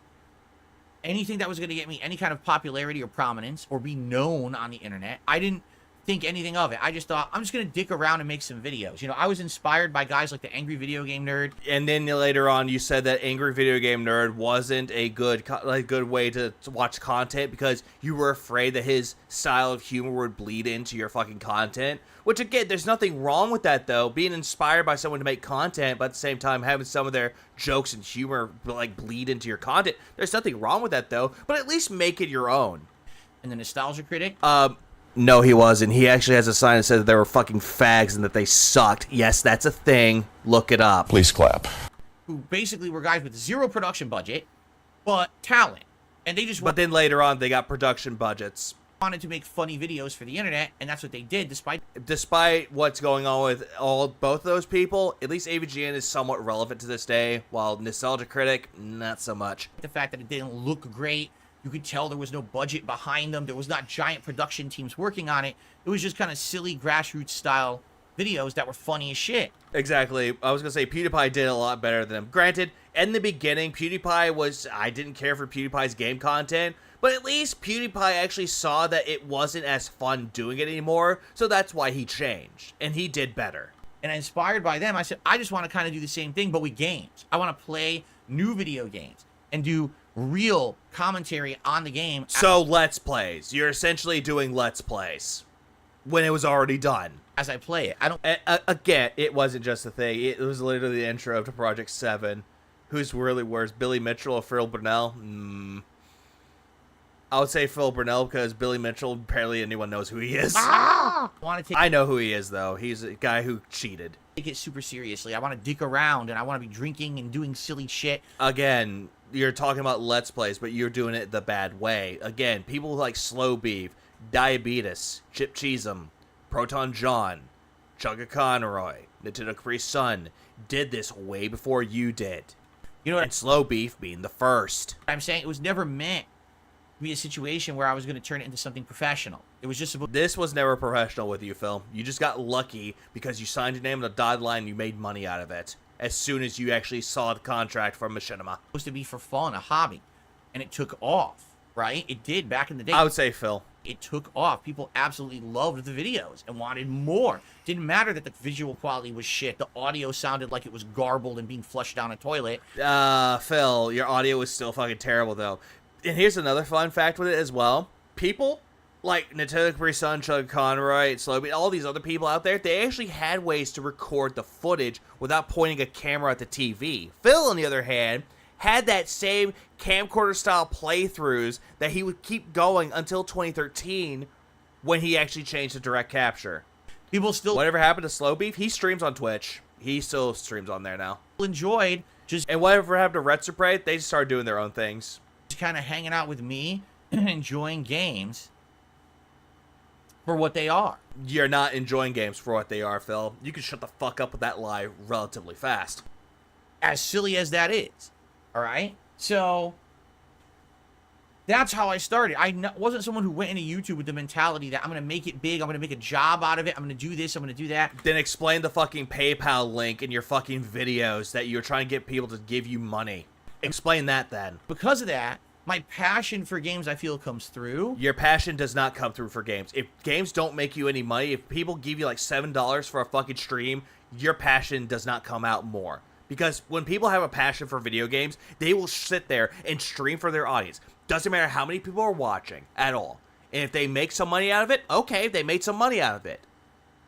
anything that was going to get me any kind of popularity or prominence or be known on the internet. I didn't think anything of it. I just thought, I'm just going to dick around and make some videos. You know, I was inspired by guys like the Angry Video Game Nerd. And then later on, you said that Angry Video Game Nerd wasn't a good way to watch content because you were afraid that his style of humor would bleed into your fucking content. Which, again, there's nothing wrong with that, though. Being inspired by someone to make content, but at the same time having some of their jokes and humor bleed into your content. There's nothing wrong with that, though. But at least make it your own. And the Nostalgia Critic. No, he wasn't. He actually has a sign that says that they were fucking fags and that they sucked. Yes, that's a thing. Look it up. Please clap. Who basically were guys with zero production budget, but talent. And they just But then later on, they got production budgets. wanted to make funny videos for the internet, and that's what they did, Despite what's going on with both those people, at least AVGN is somewhat relevant to this day, while Nostalgia Critic, not so much. the fact that it didn't look great. You could tell there was no budget behind them. There was not giant production teams working on it. It was just kind of silly grassroots style videos that were funny as shit. Exactly. I was going to say PewDiePie did a lot better than him. Granted, in the beginning, I didn't care for PewDiePie's game content, but at least PewDiePie actually saw that it wasn't as fun doing it anymore, so that's why he changed, and he did better. And inspired by them, I said, I just want to kind of do the same thing, but with games. I want to play new video games and do real commentary on the game. So, Let's Plays. You're essentially doing Let's Plays when it was already done. As I play it. I don't... Again, it wasn't just a thing. It was literally the intro to Project 7. Who's really worse, Billy Mitchell or Phil Burnell? I would say Phil Burnell because Billy Mitchell, barely anyone knows who he is. I want to I know who he is, though. He's a guy who cheated. take it super seriously. I want to dick around, and I want to be drinking and doing silly shit. Again, you're talking about Let's Plays, but you're doing it the bad way. Again, people like Slow Beef, Diabetes, Chip Cheesem, Proton John, Chugga Conroy, Nintendo Capri Sun did this way before you did. You know what And Slow Beef being the first. I'm saying? It was never meant to be a situation where I was going to turn it into something professional. It was just supposed This was never professional with you, Phil. You just got lucky because you signed your name on the dotted line and you made money out of it as soon as you actually saw the contract from Machinima. to be for fun, a hobby. And it took off, right? It did back in the day. I would say, Phil. It took off. People absolutely loved the videos and wanted more. Didn't matter that the visual quality was shit. The audio sounded like it was garbled and being flushed down a toilet. Phil, your audio was still fucking terrible, though. And here's another fun fact with it as well. People like Nintendo Capri Sun, Chug Conroy, Slowbeat, all these other people out there, they actually had ways to record the footage without pointing a camera at the TV. Phil, on the other hand, had that same camcorder-style playthroughs that he would keep going until 2013 when he actually changed to direct capture. People still Whatever happened to Slow Beef, he streams on Twitch. He still streams on there now. enjoyed just And whatever happened to Retsurpray, they just started doing their own things. kind of hanging out with me and enjoying games for what they are. You're not enjoying games for what they are, Phil. You can shut the fuck up with that lie relatively fast. As silly as that is. All right? So that's how I started. Wasn't someone who went into YouTube with the mentality that I'm going to make it big, I'm going to make a job out of it, I'm going to do this, I'm going to do that. Then explain the fucking PayPal link in your fucking videos that you're trying to get people to give you money. Explain that then. Because of that, my passion for games, I feel, comes through. Your passion does not come through for games. If games don't make you any money, if people give you like $7 for a fucking stream, your passion does not come out more. Because when people have a passion for video games, they will sit there and stream for their audience. Doesn't matter how many people are watching at all. And if they make some money out of it, okay, they made some money out of it.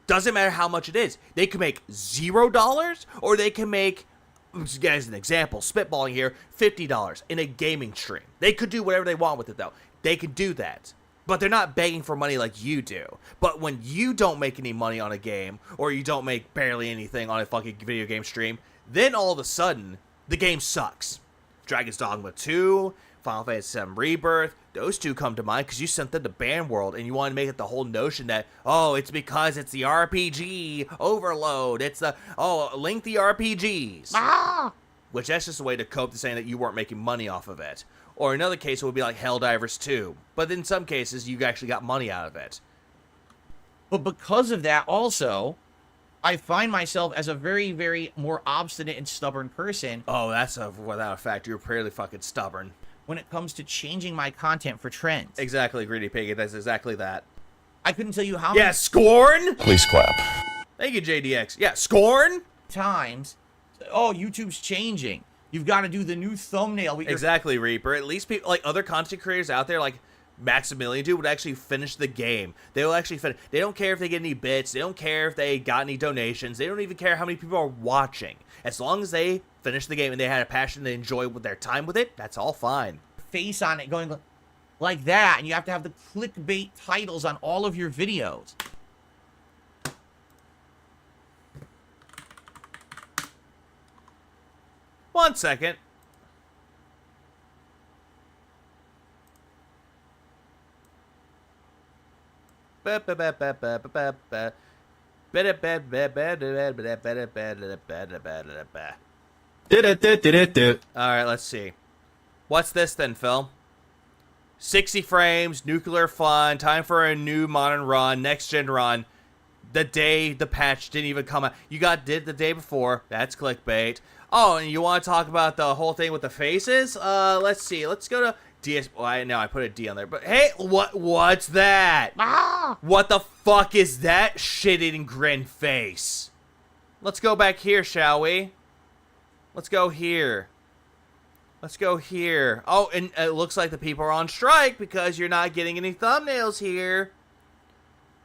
Doesn't matter how much it is. They can make $0 or they can make, as an example, spitballing here, $50 in a gaming stream. They could do whatever they want with it, though. They could do that. but they're not begging for money like you do. But when you don't make any money on a game, or you don't make barely anything on a fucking video game stream, then all of a sudden, the game sucks. Dragon's Dogma 2, Final Fantasy VII Rebirth, those two come to mind because you sent them to Ban World and you want to make it the whole notion that, oh, it's because it's the RPG overload. It's the, lengthy RPGs. Which that's just a way to cope to saying that you weren't making money off of it. Or another case, it would be like Helldivers 2. But in some cases, you actually got money out of it. But because of that also, I find myself as a very, very more obstinate and stubborn person. Oh, that's without a fact. You're pretty fucking stubborn. When it comes to changing my content for trends. Exactly, Greedy Piggy. That's exactly that. I couldn't tell you how Yeah, many Scorn! Please clap. Thank you, JDX. Yeah, Scorn! times, oh, YouTube's changing. You've got to do the new thumbnail. With your Exactly, Reaper. At least people, like other content creators out there, like Maximilian dude, would actually finish the game. They will actually finish. They don't care if they get any bits. They don't care if they got any donations. They don't even care how many people are watching. As long as they finish the game and they had a passion, they enjoy with their time with it, that's all fine. face on it going like that, and you have to have the clickbait titles on all of your videos. One second. Alright, let's see. What's this then, Phil? 60 frames, nuclear fun, time for a new modern run, next gen run. The day the patch didn't even come out. You did the day before. That's clickbait. Oh, and you want to talk about the whole thing with the faces? Let's see. Let's go to DS. Well, I put a D on there. But hey, what's that? What the fuck is that shit-eating grin face? Let's go back here, shall we? Let's go here. Let's go here. Oh, and it looks like the people are on strike because you're not getting any thumbnails here.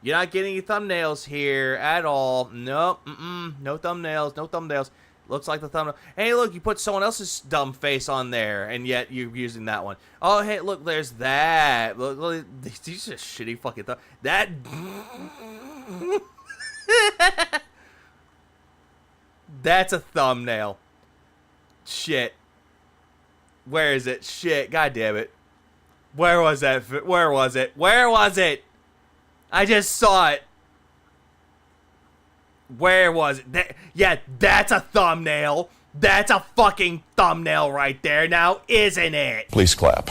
You're not getting any thumbnails here at all. Nope. No thumbnails. No thumbnails. Looks like the thumbnail. Hey, look, you put someone else's dumb face on there, and yet you're using that one. Oh, hey, look, there's that. Look, these are shitty fucking thumbnails. That. That's a thumbnail. Shit. Where is it? Shit. God damn it. Where was that? Where was it? Where was it? I just saw it. Where was it? Yeah, that's a thumbnail. That's a fucking thumbnail right there now, isn't it? Please clap.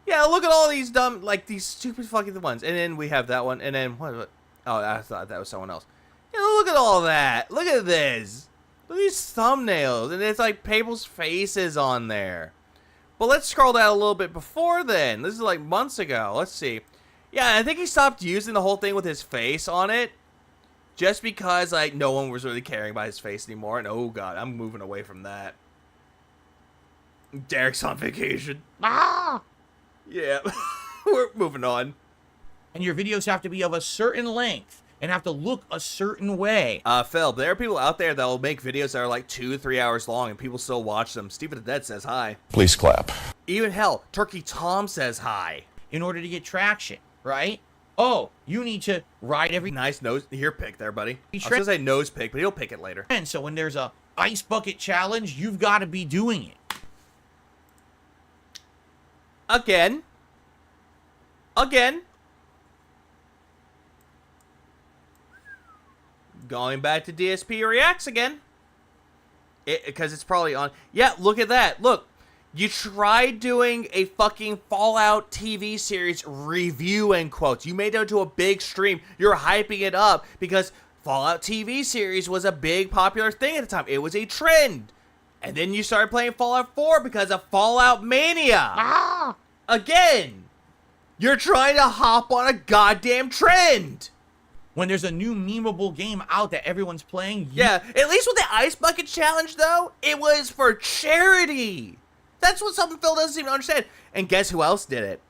Yeah, look at all these dumb, like, these stupid fucking ones. And then we have that one. And then, what? Oh, I thought that was someone else. Yeah, look at all that. Look at this. Look at these thumbnails. And it's like people's faces on there. But let's scroll down a little bit before then. This is like months ago. Let's see. Yeah, I think he stopped using the whole thing with his face on it. Just because, like, no one was really caring about his face anymore. And, oh, God, I'm moving away from that. Derek's on vacation. Yeah. We're moving on. And your videos have to be of a certain length and have to look a certain way. Phil, there are people out there that will make videos that are like 2 to 3 hours long and people still watch them. Stephen the Dead says hi. Please clap. Even hell, Turkey Tom says hi. In order to get traction, right? Oh, you need to ride every Nice nose here pick there, buddy. I was gonna say nose pick, but he'll pick it later. trend. So when there's a ice bucket challenge, you've got to be doing it. Again. Going back to DSP Reacts again. Because it's probably on. Yeah, look at that. Look. You tried doing a fucking Fallout TV series review, in quotes. You made it into a big stream. You're hyping it up because Fallout TV series was a big popular thing at the time. It was a trend. And then you started playing Fallout 4 because of Fallout Mania. Again. You're trying to hop on a goddamn trend. When there's a new memeable game out that everyone's playing, Yeah, at least with the Ice Bucket Challenge, though, it was for charity. That's what something Phil doesn't even understand. And guess who else did it?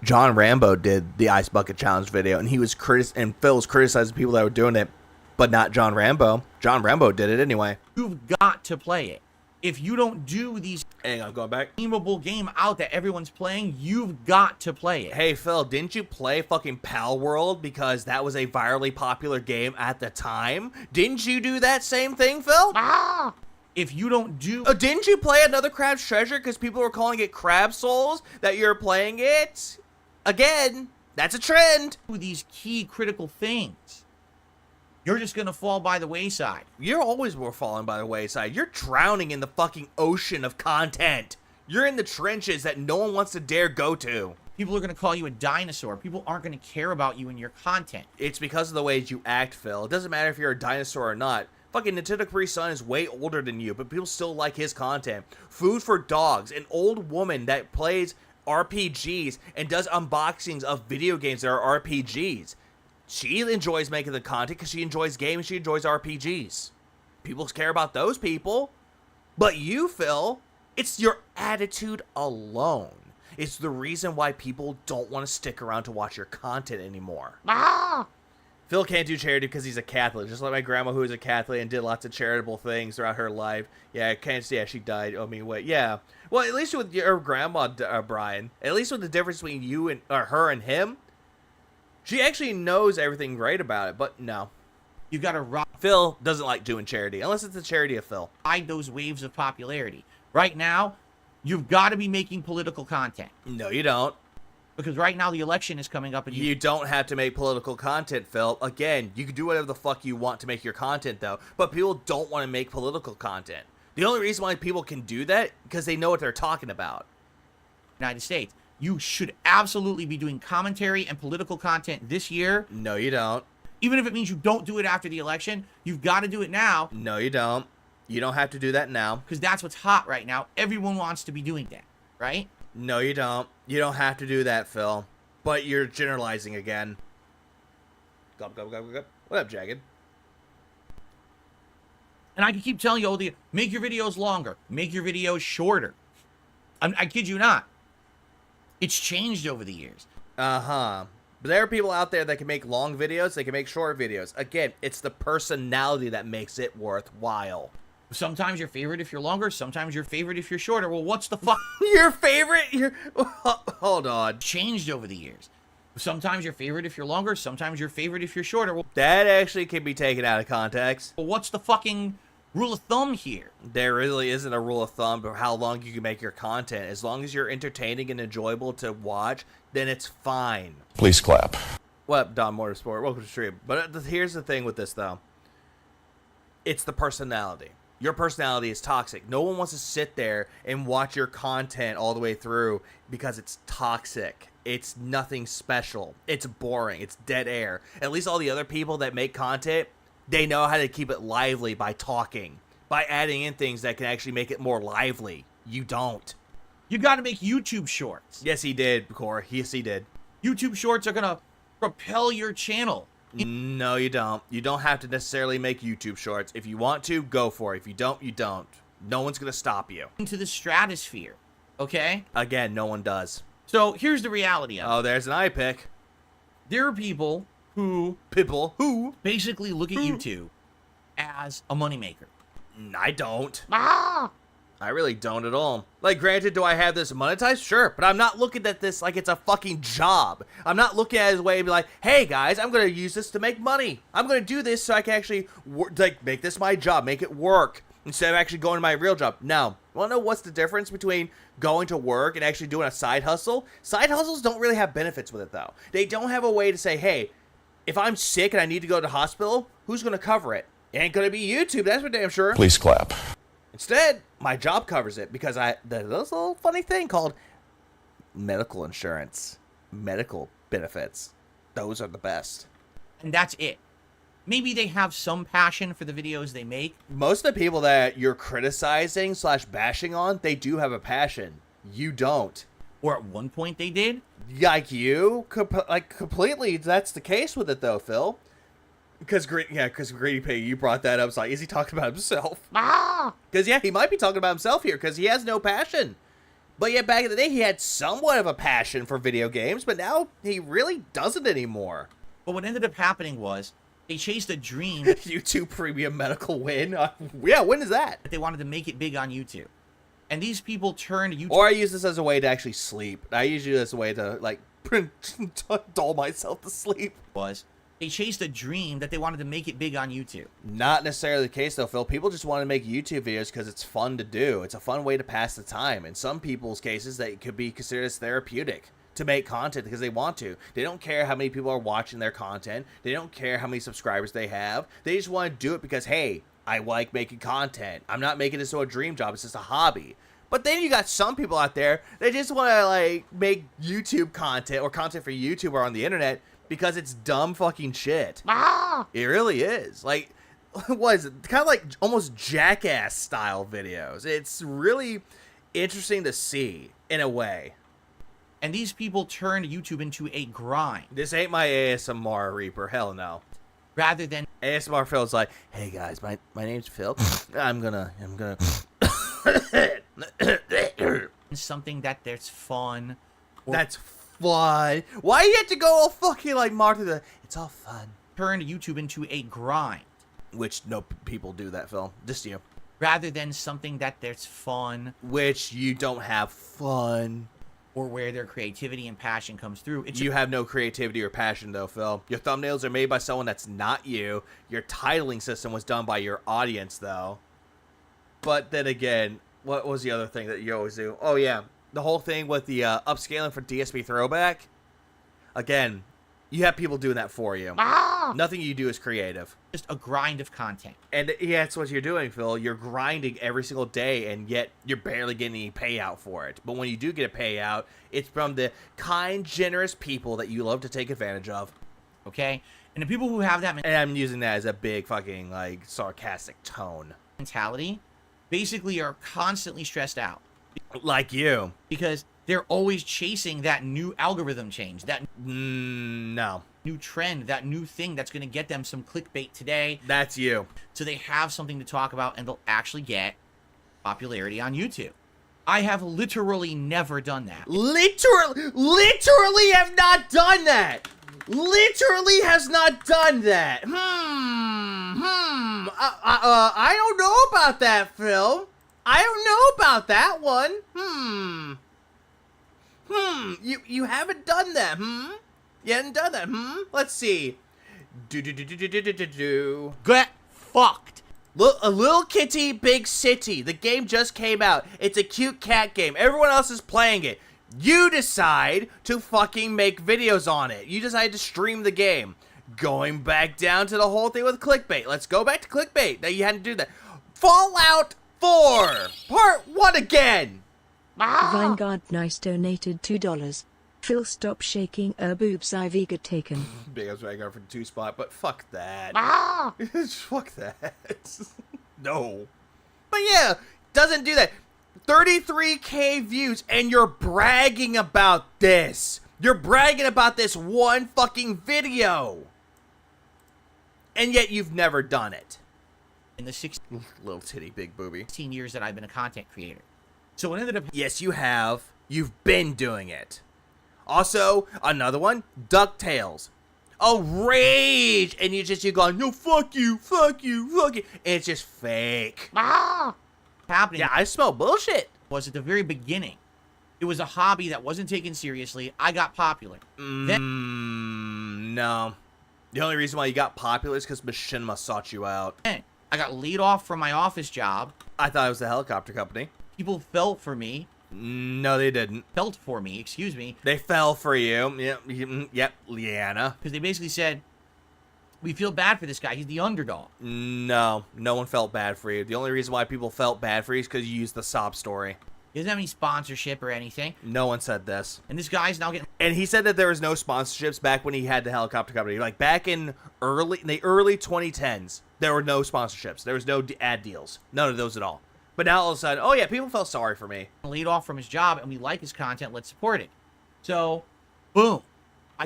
John Rambo did the Ice Bucket Challenge video, and and Phil was criticizing people that were doing it, but not John Rambo. John Rambo did it anyway. you've got to play it. If you don't do these Hang on, going back. memeable game out that everyone's playing, you've got to play it. Hey, Phil, didn't you play fucking Pal World because that was a virally popular game at the time? Didn't you do that same thing, Phil? If you don't do Didn't you play Another Crab's Treasure because people were calling it Crab Souls that you're playing it? Again, that's a trend. these key critical things, you're just gonna fall by the wayside. You're always more falling by the wayside. You're drowning in the fucking ocean of content. You're in the trenches that no one wants to dare go to. People are gonna call you a dinosaur. People aren't gonna care about you and your content. It's because of the ways you act, Phil. It doesn't matter if you're a dinosaur or not. Fucking Nintendo Capri Sun is way older than you, but people still like his content. Food for Dogs, an old woman that plays RPGs and does unboxings of video games that are RPGs. She enjoys making the content because she enjoys games, she enjoys RPGs. People care about those people. But you, Phil, it's your attitude alone. It's the reason why people don't want to stick around to watch your content anymore. Phil can't do charity because he's a Catholic, just like my grandma, who is a Catholic and did lots of charitable things throughout her life. Yeah, can't see. Yeah, she died. I mean, wait, yeah. Well, at least with your grandma, Brian, at least with the difference between you and her and him, she actually knows everything great about it. But no, You gotta Phil doesn't like doing charity unless it's the charity of Phil. ride those waves of popularity. Right now, you've got to be making political content. No, you don't. Because right now the election is coming up and You don't have to make political content, Phil. Again, you can do whatever the fuck you want to make your content, though. But people don't want to make political content. The only reason why people can do that because they know what they're talking about. United States. You should absolutely be doing commentary and political content this year. No, you don't. Even if it means you don't do it after the election, you've got to do it now. No, you don't. You don't have to do that now. Because that's what's hot right now. Everyone wants to be doing that, right? No, you don't. You don't have to do that, Phil. But you're generalizing again. Go. What up, Jagged? And I can keep telling you, all the make your videos longer, make your videos shorter. I kid you not. It's changed over the years. Uh-huh. But there are people out there that can make long videos, they can make short videos. Again, it's the personality that makes it worthwhile. Sometimes your favorite if you're longer, sometimes your favorite if you're shorter. Well, what's the fuck? Your favorite? Hold on. Changed over the years. Sometimes your favorite if you're longer, sometimes your favorite if you're shorter. Well, That actually can be taken out of context. what's the fucking rule of thumb here? There really isn't a rule of thumb for how long you can make your content. As long as you're entertaining and enjoyable to watch, then it's fine. Please clap. What up, Don Motorsport? Welcome to the stream. But here's the thing with this, though. It's the personality. Your personality is toxic. No one wants to sit there and watch your content all the way through because it's toxic. It's nothing special. It's boring. It's dead air. At least all the other people that make content, they know how to keep it lively by talking, by adding in things that can actually make it more lively. You don't. You got to make YouTube shorts. Yes, he did, Core. Yes, he did. YouTube shorts are going to propel your channel. No, you don't. You don't have to necessarily make YouTube shorts. If you want to, go for it. If you don't, you don't. No one's going to stop you. Into the stratosphere, okay? Again, no one does. So here's the reality of it. Oh, there's an eye pick. There are people who Who? basically look at YouTube as a moneymaker. I don't. I really don't at all. Like, granted, do I have this monetized? Sure, but I'm not looking at this like it's a fucking job. I'm not looking at it as a way to be like, hey, guys, I'm going to use this to make money. I'm going to do this so I can actually, make this my job, make it work, instead of actually going to my real job. Now, want to know what's the difference between going to work and actually doing a side hustle? Side hustles don't really have benefits with it, though. They don't have a way to say, hey, if I'm sick and I need to go to the hospital, who's going to cover it? It ain't going to be YouTube, that's for damn sure. Please clap. Instead, my job covers it because there's a little funny thing called medical insurance, medical benefits. Those are the best. And that's it. Maybe they have some passion for the videos they make. Most of the people that you're criticizing / bashing on, they do have a passion. You don't. Or at one point they did. Like you, completely. That's the case with it, though, Phil. Because Greedy Pig, you brought that up. It's like, is he talking about himself? Because, yeah, he might be talking about himself here because he has no passion. But yet, back in the day, he had somewhat of a passion for video games, but now he really doesn't anymore. But what ended up happening was They chased a dream YouTube Premium Medical win. Yeah, when is that? that they wanted to make it big on YouTube. And these people turned YouTube. Or I use this as a way to actually sleep. I use it as a way to, like, dull myself to sleep. They chased a dream that they wanted to make it big on YouTube. Not necessarily the case, though, Phil. People just want to make YouTube videos because it's fun to do. It's a fun way to pass the time. In some people's cases, that could be considered as therapeutic to make content because they want to. They don't care how many people are watching their content. They don't care how many subscribers they have. They just want to do it because, hey, I like making content. I'm not making this a dream job. It's just a hobby. But then you got some people out there that just want to, like, make YouTube content or content for YouTube or on the internet because it's dumb fucking shit. It really is. Like, what is it? Kind of like almost jackass style videos. It's really interesting to see in a way. And these people turned YouTube into a grind. This ain't my ASMR Reaper. Hell no. Rather than ASMR Phil's like, hey guys, my name's Phil. I'm gonna something that there's fun. Or That's fun. Why you have to go all fucking like Martha? It's all fun. turned YouTube into a grind. Which no people do that, Phil. Just you. Rather than something that there's fun. Which you don't have fun. Or where their creativity and passion comes through. It's You have no creativity or passion, though, Phil. Your thumbnails are made by someone that's not you. Your titling system was done by your audience, though. But then again, what was the other thing that you always do? Oh, yeah. The whole thing with the upscaling for DSP Throwback. Again, you have people doing that for you. Nothing you do is creative. just a grind of content. And yeah, that's what you're doing, Phil. You're grinding every single day, and yet you're barely getting any payout for it. But when you do get a payout, it's from the kind, generous people that you love to take advantage of. Okay? And the people who have that And I'm using that as a big fucking, like, sarcastic tone. mentality basically are constantly stressed out. Like you. Because they're always chasing that new algorithm change, that No. new trend, that new thing that's going to get them some clickbait today. That's you. So they have something to talk about and they'll actually get popularity on YouTube. I have literally never done that. Literally have not done that. Literally has not done that. I don't know about that, Phil. I don't know about that one. You haven't done that, You haven't done that, Let's see. Get fucked. Look, a little kitty, big city. The game just came out. It's a cute cat game. Everyone else is playing it. You decide to fucking make videos on it. You decide to stream the game. Going back down to the whole thing with clickbait. Let's go back to clickbait. That you had to do that. Fallout 4 Part 1 again. Vanguard Nice donated $2. Phil, stop shaking boobs. I've got taken. Big ups Vanguard for the 2 spot, but fuck that. Fuck that. No. But yeah, doesn't do that. 33K views, and you're bragging about this. You're bragging about this one fucking video. And yet you've never done it. In the 16 Little titty, big booby. years that I've been a content creator. So it ended up Yes, you have. You've been doing it. Also, another one, DuckTales. A rage! And you're going, no, fuck you, fuck you, fuck you. And it's just fake. happening Yeah, I smell bullshit. was at the very beginning. It was a hobby that wasn't taken seriously. I got popular. Then No. The only reason why you got popular is because Machinima sought you out. I got laid off from my office job. I thought it was the helicopter company. People felt for me. No, they didn't. Excuse me. They fell for you. Yep, Leanna. Because they basically said, we feel bad for this guy. He's the underdog. No, no one felt bad for you. The only reason why people felt bad for you is because you used the sob story. He doesn't have any sponsorship or anything. No one said this. And this guy's now getting... And he said that there was no sponsorships back when he had the helicopter company. Like back in the early 2010s, there were no sponsorships. There was no ad deals. None of those at all. But now all of a sudden, oh yeah, people felt sorry for me. laid off from his job and we like his content. Let's support it. So, boom.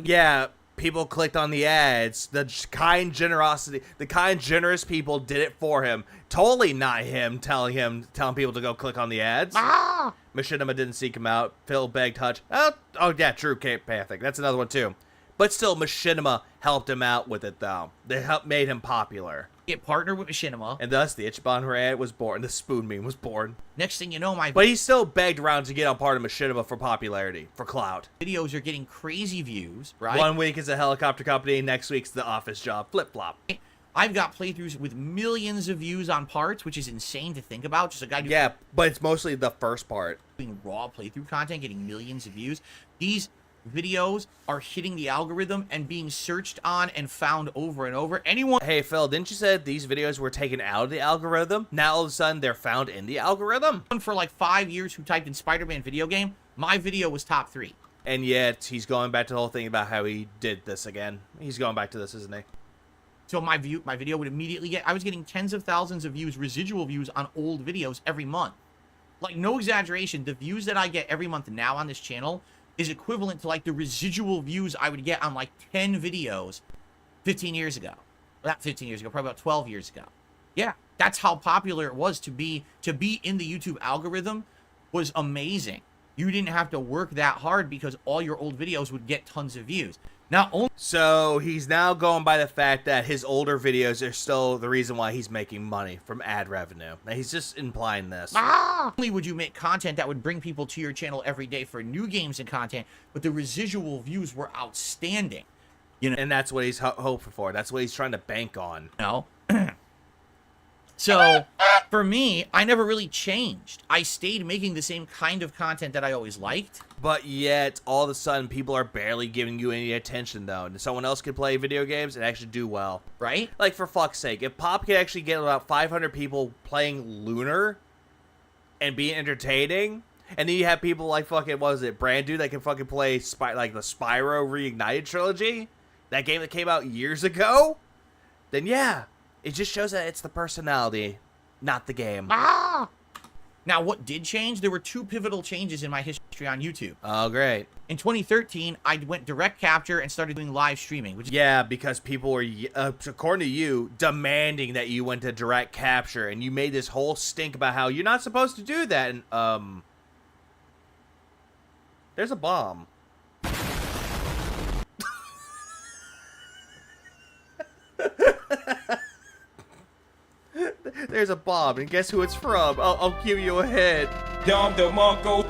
Yeah, people clicked on the ads. The kind generous people did it for him. Totally not him telling people to go click on the ads. Machinima didn't seek him out. Phil begged Hutch. Oh yeah, true. Pathic. That's another one too. But still, Machinima helped him out with it, though. They helped made him popular. Get partnered with Machinima. And thus, the Ichiban Red was born. The Spoon Meme was born. Next thing you know, my But he still begged around to get on part of Machinima for popularity, for clout. videos are getting crazy views, right? 1 week is a helicopter company, next week's the office job. Flip-flop. I've got playthroughs with millions of views on parts, which is insane to think about. Just a guy Yeah, but it's mostly the first part. doing raw playthrough content, getting millions of views. These videos are hitting the algorithm and being searched on and found over and over. Anyone Hey, Phil, didn't you say these videos were taken out of the algorithm? Now all of a sudden they're found in the algorithm? for like 5 years who typed in Spider-Man video game, my video was top 3. And yet he's going back to the whole thing about how he did this again. He's going back to this, isn't he? So my video would immediately get, I was getting tens of thousands of views, residual views on old videos every month. Like, no exaggeration, the views that I get every month now on this channel is equivalent to like the residual views I would get on like 10 videos 15 years ago. Not 15 years ago, probably about 12 years ago. Yeah, that's how popular it was to be in the YouTube algorithm was amazing. You didn't have to work that hard because all your old videos would get tons of views. Not only So he's now going by the fact that his older videos are still the reason why he's making money from ad revenue. Now, he's just implying this. only would you make content that would bring people to your channel every day for new games and content, but the residual views were outstanding. And that's what he's hoping for. That's what he's trying to bank on. You know? So, for me, I never really changed. I stayed making the same kind of content that I always liked. But yet, all of a sudden, people are barely giving you any attention, though. And someone else could play video games and actually do well. Right? Like, for fuck's sake, if Pop could actually get about 500 people playing Lunar and be entertaining, and then you have people like fucking, what was it, Brand Dude that can fucking play, like, the Spyro Reignited trilogy, that game that came out years ago, then yeah, it just shows that it's the personality, not the game. Now, what did change? There were 2 pivotal changes in my history on YouTube. Oh, great. In 2013, I went direct capture and started doing live streaming, which is Yeah, because people were, according to you, demanding that you went to direct capture, and you made this whole stink about how you're not supposed to do that, and, there's a bomb. There's a bomb, and guess who it's from? I'll give you a hint. Dom the Monko.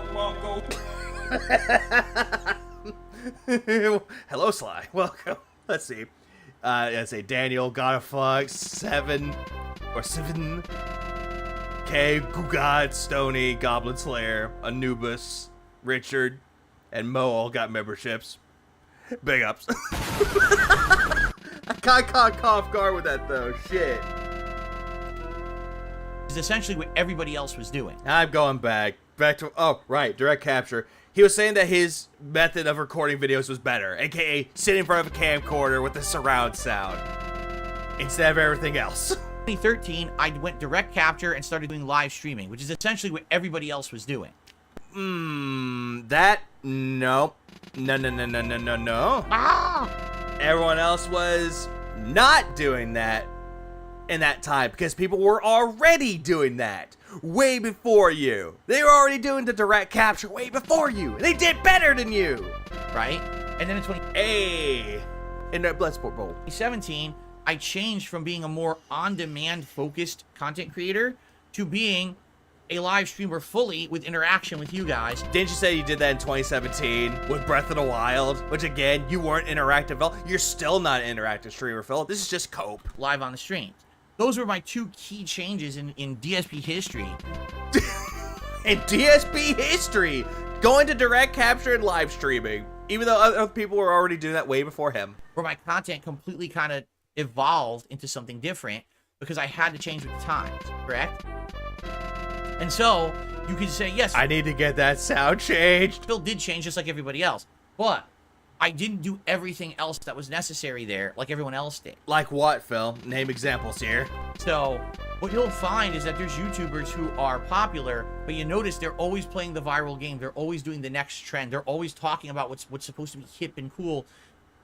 Hello, Sly. Welcome. Let's see. Let's say Daniel, God of Fuck, 7. K, Gugad, Stony, Goblin Slayer, Anubis, Richard, and Mo all got memberships. Big ups. I got caught off guard with that, though. Shit. is essentially what everybody else was doing. I'm going back to, oh, right, direct capture. He was saying that his method of recording videos was better, aka sitting in front of a camcorder with a surround sound instead of everything else. 2013, I went direct capture and started doing live streaming, which is essentially what everybody else was doing. That, no. No. Everyone else was not doing that in that time because people were already doing that way before you. They were already doing the direct capture way before you. They did better than you. Right? And then in In the Bloodsport Bowl. 2017, I changed from being a more on-demand focused content creator to being a live streamer fully with interaction with you guys. Didn't you say you did that in 2017 with Breath of the Wild? Which again, you weren't interactive, Phil. You're still not an interactive streamer, Phil. This is just cope. Live on the streams. Those were my two key changes in DSP history. In DSP history, going to direct capture and live streaming, even though other people were already doing that way before him. Where my content completely kind of evolved into something different because I had to change with the times, correct? And so, you could say, yes, I need to get that sound changed. still did change just like everybody else. But I didn't do everything else that was necessary there like everyone else did. Like what, Phil? Name examples here. So, what you'll find is that there's YouTubers who are popular, but you notice they're always playing the viral game. They're always doing the next trend. They're always talking about what's supposed to be hip and cool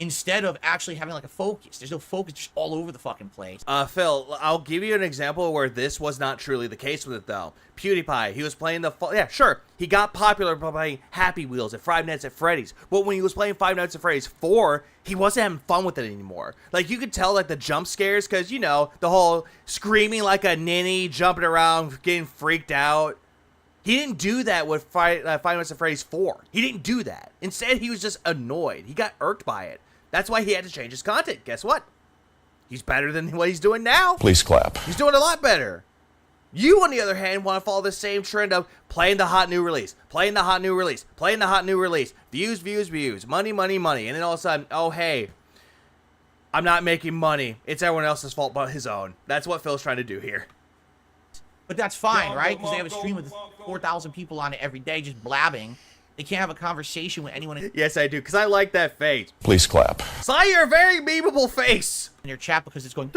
instead of actually having like a focus. There's no focus, just all over the fucking place. Phil, I'll give you an example where this was not truly the case with it, though. PewDiePie, he was playing yeah, sure, he got popular by playing Happy Wheels at Five Nights at Freddy's, but when he was playing Five Nights at Freddy's 4, he wasn't having fun with it anymore. Like, you could tell, like, the jump scares, because, you know, the whole screaming like a ninny, jumping around, getting freaked out. He didn't do that with Five Nights at Freddy's 4. He didn't do that. Instead, he was just annoyed. He got irked by it. That's why he had to change his content. Guess what? He's better than what he's doing now. Please clap. He's doing a lot better. You, on the other hand, want to follow the same trend of playing the hot new release, playing the hot new release, playing the hot new release, views, views, views, money, money, money, and then all of a sudden, oh, hey, I'm not making money. It's everyone else's fault but his own. That's what Phil's trying to do here. But that's fine, right? Because they have a stream with 4,000 people on it every day just blabbing. They can't have a conversation with anyone Yes, I do, because I like that face. Please clap. Sly, you're a very memeable face. in your chat because it's going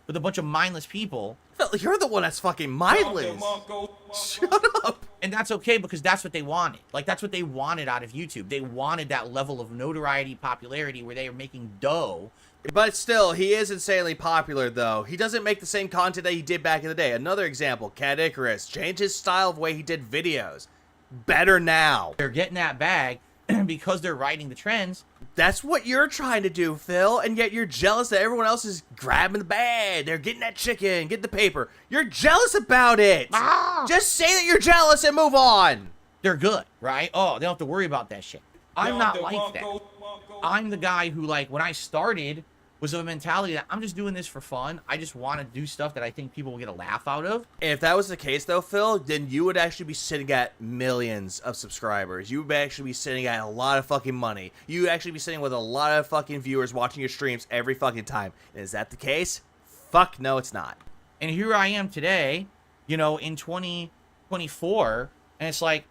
with a bunch of mindless people. Phil, you're the one that's fucking mindless. Shut up. And that's okay because that's what they wanted. Like, that's what they wanted out of YouTube. They wanted that level of notoriety, popularity where they are making dough. But still, he is insanely popular, though. He doesn't make the same content that he did back in the day. Another example, Cat Icarus changed his style of way he did videos. Better now. They're getting that bag because they're riding the trends. That's what you're trying to do, Phil, and yet you're jealous that everyone else is grabbing the bag. They're getting that chicken, getting the paper. You're jealous about it. Just say that you're jealous and move on. They're good, right? Oh, they don't have to worry about that shit. I'm not like that. I'm the guy who, like, when I started, was of a mentality that I'm just doing this for fun. I just want to do stuff that I think people will get a laugh out of. And if that was the case, though, Phil, then you would actually be sitting at millions of subscribers. You would actually be sitting at a lot of fucking money. You would actually be sitting with a lot of fucking viewers watching your streams every fucking time. And is that the case? Fuck no, it's not. And here I am today, you know, in 2024, and it's like,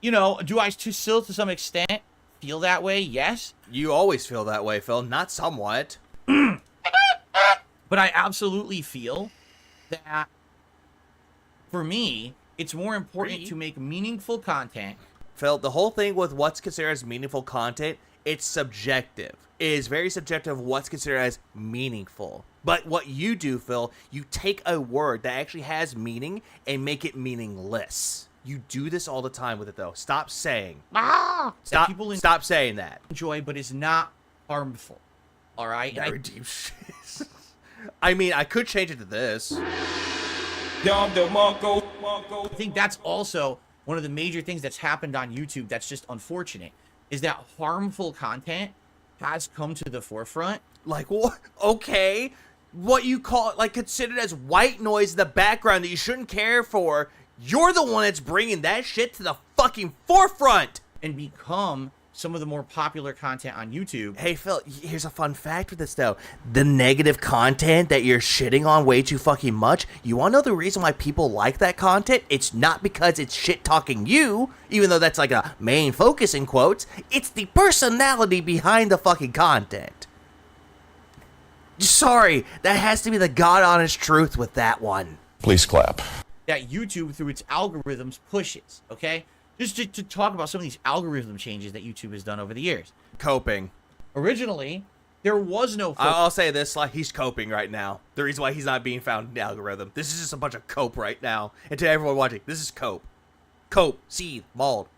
you know, do I still to some extent feel that way? Yes. You always feel that way, Phil. Not somewhat. But I absolutely feel that, for me, it's more important to make meaningful content. Phil, the whole thing with what's considered as meaningful content, it's subjective. It is very subjective what's considered as meaningful. But what you do, Phil, you take a word that actually has meaning and make it meaningless. You do this all the time with it, though. Stop saying. Stop saying that. Enjoy, but it's not harmful. All right? Very deep shit. I mean, I could change it to this. I think that's also one of the major things that's happened on YouTube that's just unfortunate, is that harmful content has come to the forefront. Like, what? Okay. What you call it, like, considered as white noise in the background that you shouldn't care for, you're the one that's bringing that shit to the fucking forefront. And become some of the more popular content on YouTube. Hey, Phil, here's a fun fact with this, though. The negative content that you're shitting on way too fucking much, you want to know the reason why people like that content? It's not because it's shit-talking you, even though that's like a main focus in quotes. It's the personality behind the fucking content. Sorry, that has to be the god-honest truth with that one. Please clap. That YouTube, through its algorithms, pushes, okay? Just to talk about some of these algorithm changes that YouTube has done over the years. Coping. Originally, there was no... I'll say this, like, he's coping right now. The reason why he's not being found in the algorithm. This is just a bunch of cope right now. And to everyone watching, this is cope. Cope, seethe, mauled,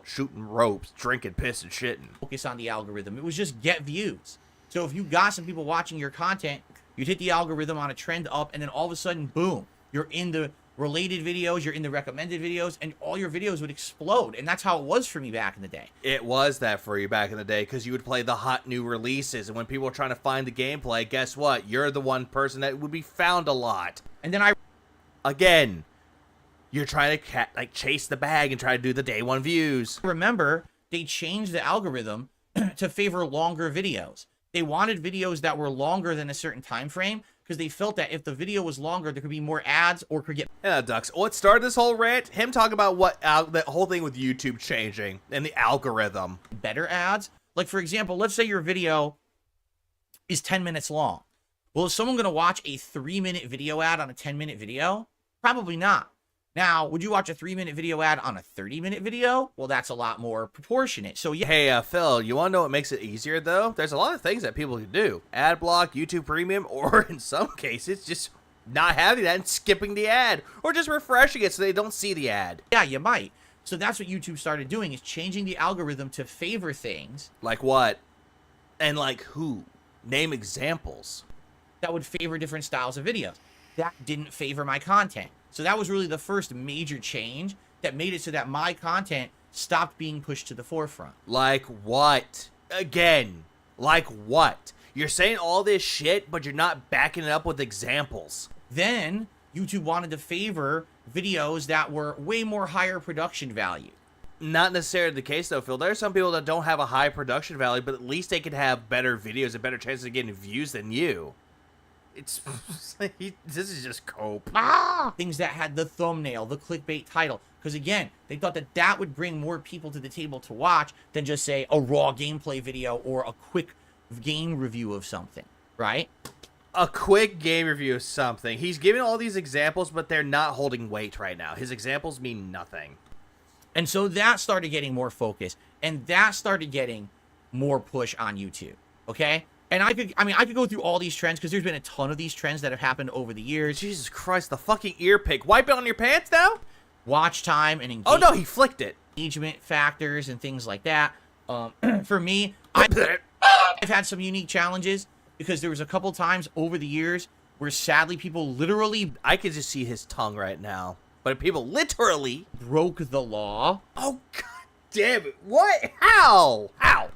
shooting ropes, drinking, piss, and shitting. Focus on the algorithm. It was just get views. So if you got some people watching your content, you'd hit the algorithm on a trend up, and then all of a sudden, boom, you're in the related videos, you're in the recommended videos, and all your videos would explode. And that's how it was for me back in the day. It was that for you back in the day, because you would play the hot new releases, and when people were trying to find the gameplay, guess what? You're the one person that would be found a lot. And then again, you're trying to chase the bag and try to do the day one views. Remember, they changed the algorithm to favor longer videos. They wanted videos that were longer than a certain time frame, because they felt that if the video was longer, there could be more ads or could get... Yeah, Ducks. What started this whole rant? Him talking about the whole thing with YouTube changing and the algorithm. Better ads. Like, for example, let's say your video is 10 minutes long. Well, is someone going to watch a 3-minute video ad on a 10-minute video? Probably not. Now, would you watch a 3-minute video ad on a 30-minute video? Well, that's a lot more proportionate. So yeah, Hey, Phil, you want to know what makes it easier, though? There's a lot of things that people can do. Ad block, YouTube Premium, or in some cases, just not having that and skipping the ad. Or just refreshing it so they don't see the ad. yeah, you might. So that's what YouTube started doing, is changing the algorithm to favor things Like what? And like who? Name examples. that would favor different styles of videos. That didn't favor my content. So that was really the first major change that made it so that my content stopped being pushed to the forefront. Like what? Again, like what? You're saying all this shit, but you're not backing it up with examples. Then YouTube wanted to favor videos that were way more higher production value. Not necessarily the case, though, Phil. There are some people that don't have a high production value, but at least they could have better videos and better chances of getting views than you. It's this is just cope. Things that had the thumbnail, the clickbait title. Because again, they thought that that would bring more people to the table to watch than just, say, a raw gameplay video or a quick game review of something, right? A quick game review of something. He's giving all these examples, but they're not holding weight right now. His examples mean nothing. And so that started getting more focus, and that started getting more push on YouTube, okay? And I could go through all these trends, because there's been a ton of these trends that have happened over the years. Jesus Christ, the fucking ear pick. Wipe it on your pants now? Watch time and Oh no, he flicked it. engagement factors and things like that. For me, I've had some unique challenges, because there was a couple times over the years where sadly people literally I can just see his tongue right now. But people literally... broke the law Oh, god damn it. What? How? How?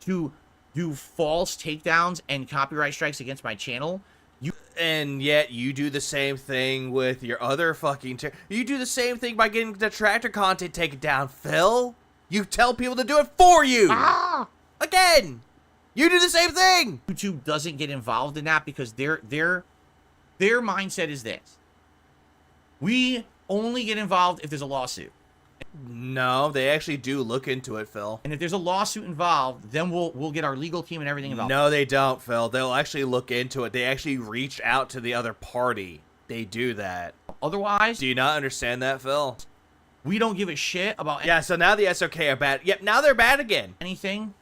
to do false takedowns and copyright strikes against my channel. And yet you do the same thing with your other fucking... you do the same thing by getting the tractor content taken down, Phil. You tell people to do it for you. Again. You do the same thing. YouTube doesn't get involved in that, because their mindset is this: we only get involved if there's a lawsuit. No, they actually do look into it, Phil. And if there's a lawsuit involved, then we'll get our legal team and everything involved. No, they don't, Phil. They'll actually look into it. They actually reach out to the other party. They do that. Otherwise, Do you not understand that, Phil? we don't give a shit about Yeah, so now the SOK are bad. Yep, now they're bad again. anything.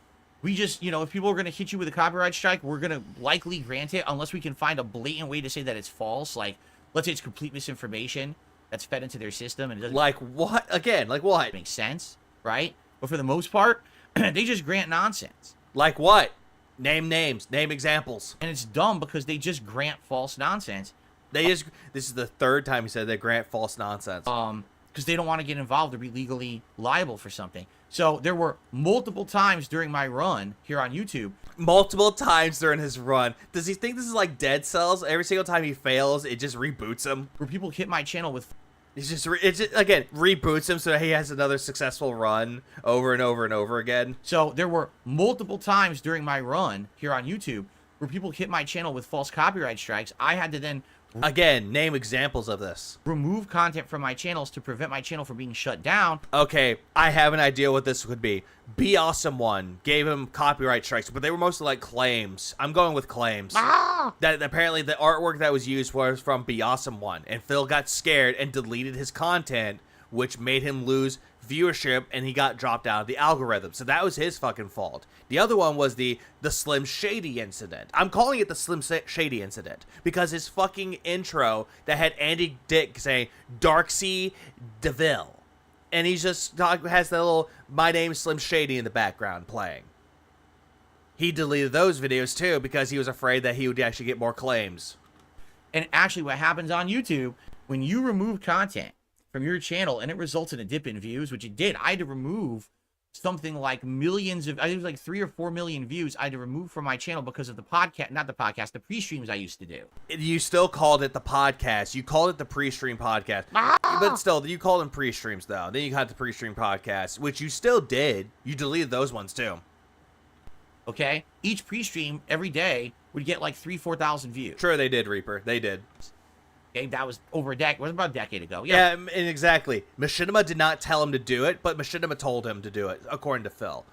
We just, if people are going to hit you with a copyright strike, we're going to likely grant it unless we can find a blatant way to say that it's false. Like, let's say it's complete misinformation that's fed into their system and it doesn't Like what? Again, like what? make sense, right? But for the most part, they just grant nonsense. Like what? Name names. Name examples. And it's dumb because they just grant false nonsense. They just... This is the third time he said they grant false nonsense. Because they don't want to get involved or be legally liable for something. So there were multiple times during my run here on YouTube. Multiple times during his run. Does he think this is like Dead Cells? Every single time he fails, it just reboots him. Where people hit my channel with It's just again, reboots him so that he has another successful run over and over and over again. So there were multiple times during my run here on YouTube where people hit my channel with false copyright strikes. I had to then Again, name examples of this. remove content from my channels to prevent my channel from being shut down. Okay, I have an idea what this could be. Be Awesome One gave him copyright strikes, but they were mostly like claims. I'm going with claims. That apparently the artwork that was used was from Be Awesome One, and Phil got scared and deleted his content, which made him lose viewership, and he got dropped out of the algorithm. So that was his fucking fault. The other one was the Slim Shady incident. I'm calling it the Slim Shady incident because his fucking intro that had Andy Dick saying Darksea DeVille, and he just has that little "My name's Slim Shady" in the background playing. He deleted those videos too because he was afraid that he would actually get more claims. And actually what happens on YouTube, when you remove content from your channel and it results in a dip in views, which it did, I had to remove something like millions of, I think it was like 3 or 4 million views I had to remove from my channel because of the podcast, not the podcast, the pre-streams I used to do. You still called it the podcast. You called it the pre-stream podcast. But still, you called them pre-streams though. Then you got the pre-stream podcast, which you still did. You deleted those ones too. Okay? Each pre-stream every day would get like 3,000-4,000 views. Sure, they did, Reaper. They did. Okay? That was over a decade, was about a decade ago. Yeah, and exactly. Machinima did not tell him to do it, but Machinima told him to do it, according to Phil.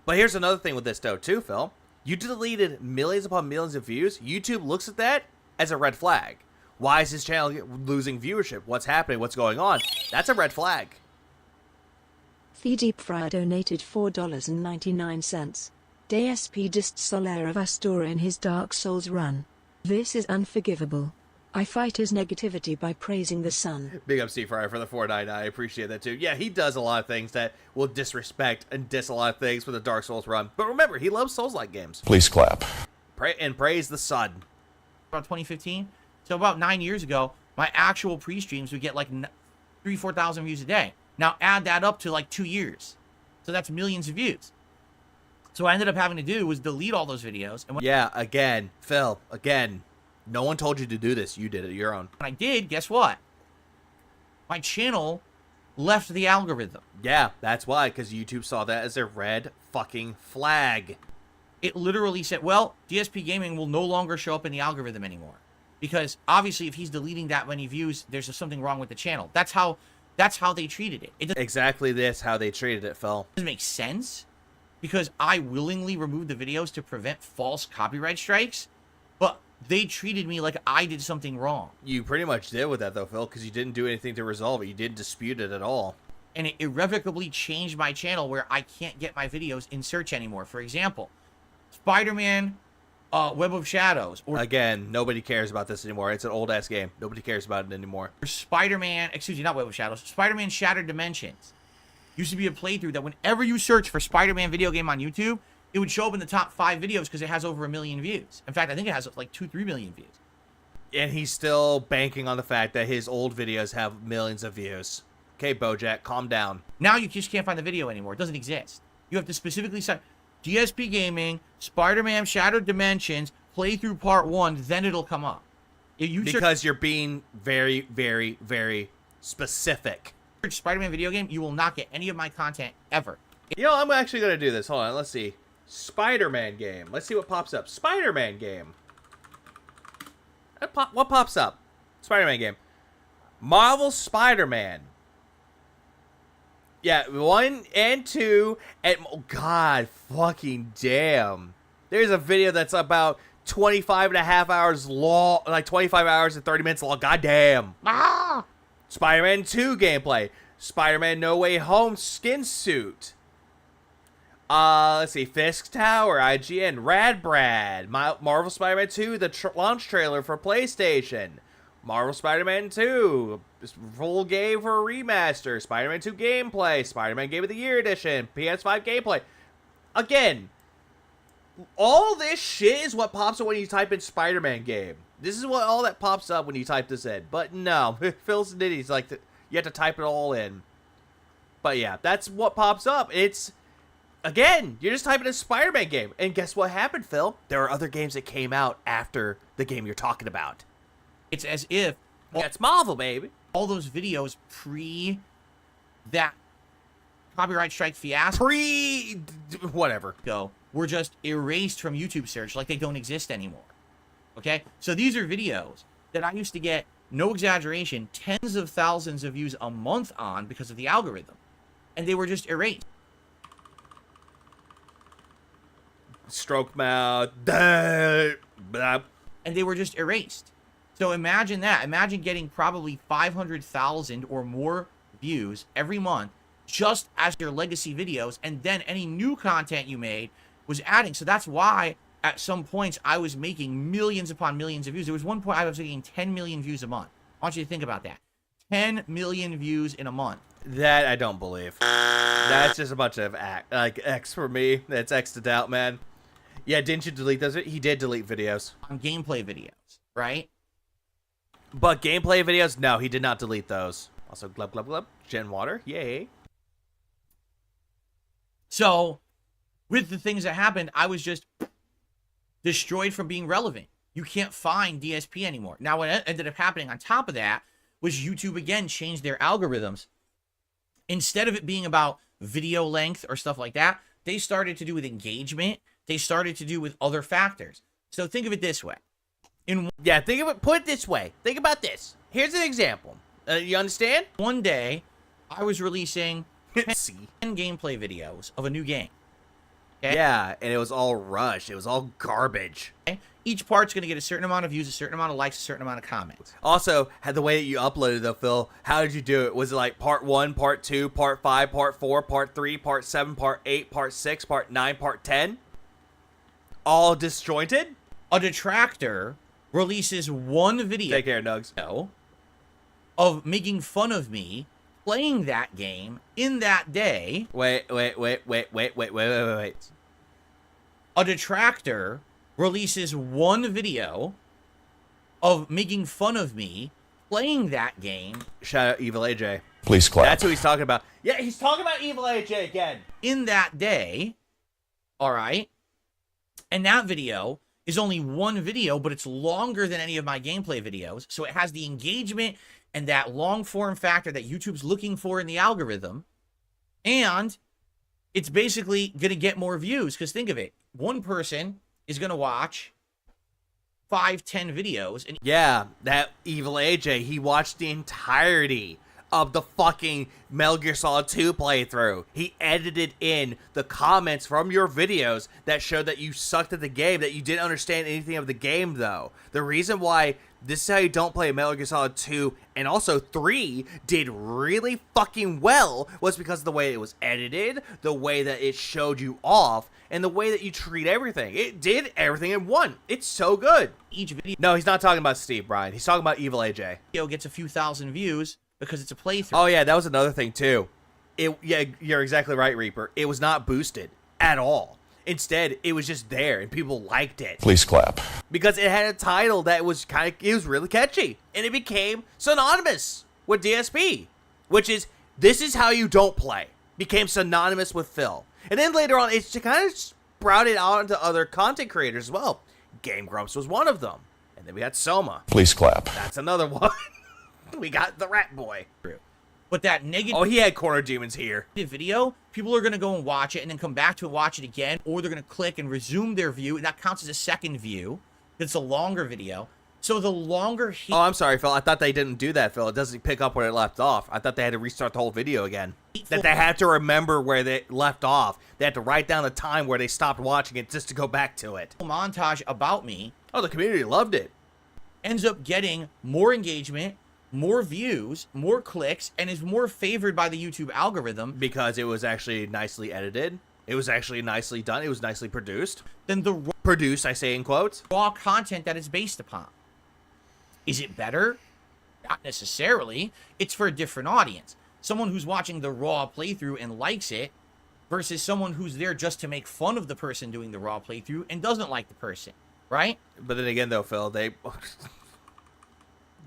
But here's another thing with this, though, too, Phil. You deleted millions upon millions of views. YouTube looks at that as a red flag. Why is his channel losing viewership? What's happening? What's going on? That's a red flag. The Deep Fryer donated $4.99. DSP dissed Solera Vastora in his Dark Souls run. This is unforgivable. I fight his negativity by praising the sun. Big up Steve Fryer for the 499. I appreciate that too. Yeah, he does a lot of things that will disrespect and diss a lot of things for the Dark Souls run. But remember, he loves Souls-like games. Please clap. Praise the sun. About 2015, so about 9 years ago, my actual pre-streams would get like 3,000-4,000 views a day. Now add that up to like 2 years, so that's millions of views. So what I ended up having to do was delete all those videos. And Yeah, again, Phil, again. No one told you to do this. You did it your own. when I did, guess what? My channel left the algorithm. Yeah, that's why, because YouTube saw that as a red fucking flag. It literally said, well, DSP Gaming will no longer show up in the algorithm anymore. Because obviously if he's deleting that many views, there's just something wrong with the channel. That's how they treated it. It doesn't Exactly this, how they treated it, Phil. make sense because I willingly removed the videos to prevent false copyright strikes, but they treated me like I did something wrong. You pretty much did with that, though, Phil, because you didn't do anything to resolve it. You didn't dispute it at all. And it irrevocably changed my channel where I can't get my videos in search anymore. For example, Spider-Man Web of Shadows, or Again, nobody cares about this anymore. It's an old-ass game. Nobody cares about it anymore. Spider-Man, excuse me, not Web of Shadows, Spider-Man Shattered Dimensions. Used to be a playthrough that whenever you search for Spider-Man video game on YouTube, it would show up in the top 5 videos because it has over 1 million views. In fact, I think it has like 2-3 million views. And he's still banking on the fact that his old videos have millions of views. Okay, Bojack, calm down. Now you just can't find the video anymore. It doesn't exist. You have to specifically say DSP Gaming, Spider-Man Shattered Dimensions, playthrough part 1, then it'll come up. If you Because you're being very, very, very specific. search Spider-Man video game, you will not get any of my content ever. You know, I'm actually going to do this. Hold on, let's see. Spider-Man game. Let's see what pops up. Spider-Man game. What pops up? Spider-Man game. Marvel Spider-Man. Yeah, 1 and 2, and oh god, fucking damn. There's a video that's about 25 and a half hours long, like 25 hours and 30 minutes long. God damn. Ah! Spider-Man 2 gameplay. Spider-Man No Way Home skin suit. Let's see. Fisk Tower, IGN, Rad Brad, Marvel Spider-Man 2, the launch trailer for PlayStation. Marvel Spider-Man 2, full game for a remaster. Spider-Man 2 gameplay. Spider-Man Game of the Year edition. PS5 gameplay. Again, all this shit is what pops up when you type in Spider-Man game. This is what all that pops up when you type this in. But no, Phil's nitty's like, you have to type it all in. But yeah, that's what pops up. It's, again, you're just typing in Spider-Man game. And guess what happened, Phil? There are other games that came out after the game you're talking about. It's as if That's Marvel, baby. all those videos pre that copyright strike fiasco Whatever. were just erased from YouTube search like they don't exist anymore. Okay? So these are videos that I used to get, no exaggeration, tens of thousands of views a month on because of the algorithm. And they were just erased. Stroke mouth. Blah. And they were just erased. So imagine that. Imagine getting probably 500,000 or more views every month just as your legacy videos, and then any new content you made was adding. So that's why at some points I was making millions upon millions of views. There was one point I was making 10 million views a month. I want you to think about that. 10 million views in a month. That I don't believe. That's just a bunch of X for me. That's X to doubt, man. Yeah, didn't you delete those? He did delete videos. On gameplay videos, right? But gameplay videos, no, he did not delete those. Also, glub, glub, glub. Gen water. Yay. So, with the things that happened, I was just destroyed from being relevant. You can't find DSP anymore. Now, what ended up happening on top of that was YouTube again changed their algorithms. Instead of it being about video length or stuff like that, they started to do with engagement. They started to do with other factors. So think of it this way. Yeah, think of it. Put it this way. Think about this. Here's an example. You understand? One day, I was releasing 10 See. gameplay videos of a new game. Okay? Yeah, and it was all rushed. It was all garbage. Each part's going to get a certain amount of views, a certain amount of likes, a certain amount of comments. Also, had the way that you uploaded though, Phil, how did you do it? Was it like part 1, part 2, part 5, part 4, part 3, part 7, part 8, part 6, part 9, part 10? All disjointed? A detractor releases one video Take care, Nugs. of making fun of me playing that game in that day. Wait. A detractor releases one video of making fun of me playing that game Shout out Evil AJ. Please clap. That's who he's talking about. Yeah, he's talking about Evil AJ again. in that day. All right. And that video is only one video, but it's longer than any of my gameplay videos. So it has the engagement and that long form factor that YouTube's looking for in the algorithm. And it's basically going to get more views. Because think of it. One person is going to watch 5-10 videos. And Yeah, that Evil AJ, he watched the entirety of the fucking Metal Gear Solid 2 playthrough. He edited in the comments from your videos that showed that you sucked at the game, that you didn't understand anything of the game, though. The reason why this is how you don't play Metal Gear Solid 2 and also 3 did really fucking well was because of the way it was edited, the way that it showed you off, and the way that you treat everything. It did everything in one. It's so good. each video No, he's not talking about Steve, Brian. He's talking about Evil AJ. gets a few thousand views because it's a playthrough. Oh yeah, that was another thing too. Yeah, you're exactly right, Reaper. It was not boosted at all. Instead, it was just there and people liked it Please clap. because it had a title that was it was really catchy and it became synonymous with DSP, which is this is how you don't play. Became synonymous with Phil. And then later on, it's kind of sprouted out into other content creators as well. Game Grumps was one of them. And then we had Soma. Please clap. That's another one. We got the Rat Boy. But that negative Oh, he had Corner Demons here. video, people are going to go and watch it and then come back to it, watch it again, or they're going to click and resume their view, and that counts as a second view. It's a longer video. So the longer Oh, I'm sorry, Phil. I thought they didn't do that, Phil. It doesn't pick up where it left off. I thought they had to restart the whole video again. That they had to remember where they left off. They had to write down the time where they stopped watching it just to go back to it. montage about me Oh, the community loved it. ends up getting more engagement, more views, more clicks, and is more favored by the YouTube algorithm Because it was actually nicely edited. It was actually nicely done. It was nicely produced. than the Produced, I say in quotes. raw content that it's based upon. Is it better? Not necessarily. It's for a different audience. Someone who's watching the raw playthrough and likes it versus someone who's there just to make fun of the person doing the raw playthrough and doesn't like the person, right? But then again, though, Phil, they...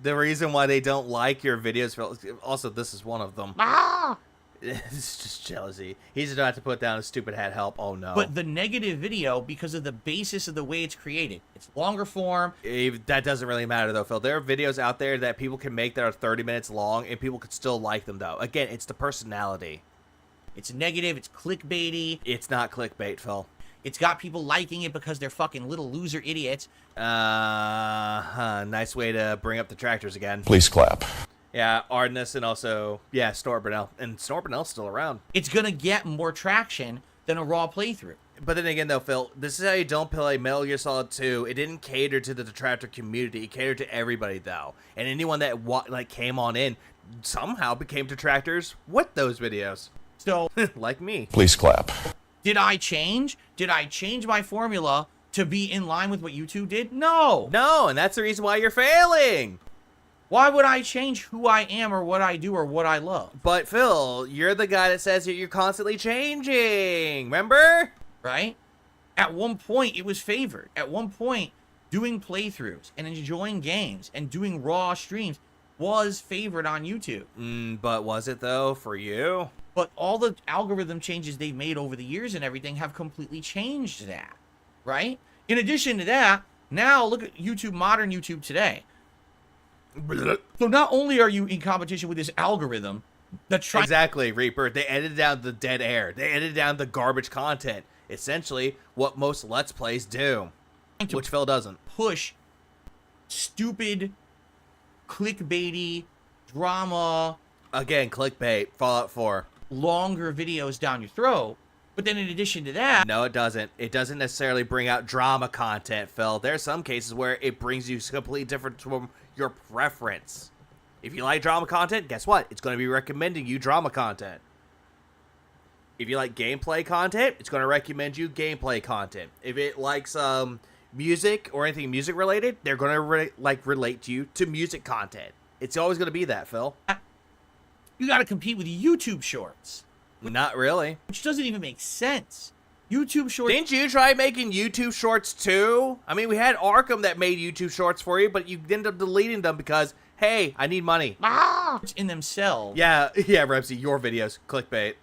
the reason why they don't like your videos, Phil... Also, this is one of them. Ah! It's just jealousy. He's about to put down a stupid hat help. Oh, no. But the negative video, because of the basis of the way it's created, it's longer form. That doesn't really matter, though, Phil. There are videos out there that people can make that are 30 minutes long, and people could still like them, though. Again, it's the personality. It's negative. It's clickbaity. It's not clickbait, Phil. It's got people liking it because they're fucking little loser idiots. Nice way to bring up the tractors again. Please clap. Yeah, Ardenus and also, yeah, Snort Burnell. And Snort Burnell's still around. It's going to get more traction than a raw playthrough. But then again, though, Phil, this is how you don't play Metal Gear Solid 2. It didn't cater to the detractor community. It catered to everybody, though. And anyone that came on in somehow became detractors with those videos. So, Like me. Please clap. did I change? Did I change my formula to be in line with what YouTube did? No. No, and that's the reason why you're failing. Why would I change who I am or what I do or what I love? But, Phil, you're the guy that says that you're constantly changing. Remember? Right? At one point, it was favored. At one point, doing playthroughs and enjoying games and doing raw streams was favored on YouTube. But was it, though, for you? But all the algorithm changes they've made over the years and everything have completely changed that. Right? In addition to that, now look at YouTube, modern YouTube today. So not only are you in competition with this algorithm that's trying Exactly, Reaper. They edited down the dead air. They edited down the garbage content. Essentially, what most Let's Plays do. to Which Phil doesn't. push stupid, clickbaity, drama, Again, clickbait, Fallout 4. longer videos down your throat, But then in addition to that, No, it doesn't. It doesn't necessarily bring out drama content, Phil. There's some cases where it brings you completely different from your preference. If you like drama content, guess what? It's going to be recommending you drama content. If you like gameplay content, it's going to recommend you gameplay content. If it likes music or anything music related, they're going to relate you to music content. It's always going to be that, Phil. you got to compete with YouTube Shorts, Not really. which doesn't even make sense. YouTube Shorts. Didn't you try making YouTube Shorts too? I mean, we had Arkham that made YouTube Shorts for you, but you ended up deleting them because, hey, I need money. in themselves Yeah, Remsy, your videos, clickbait.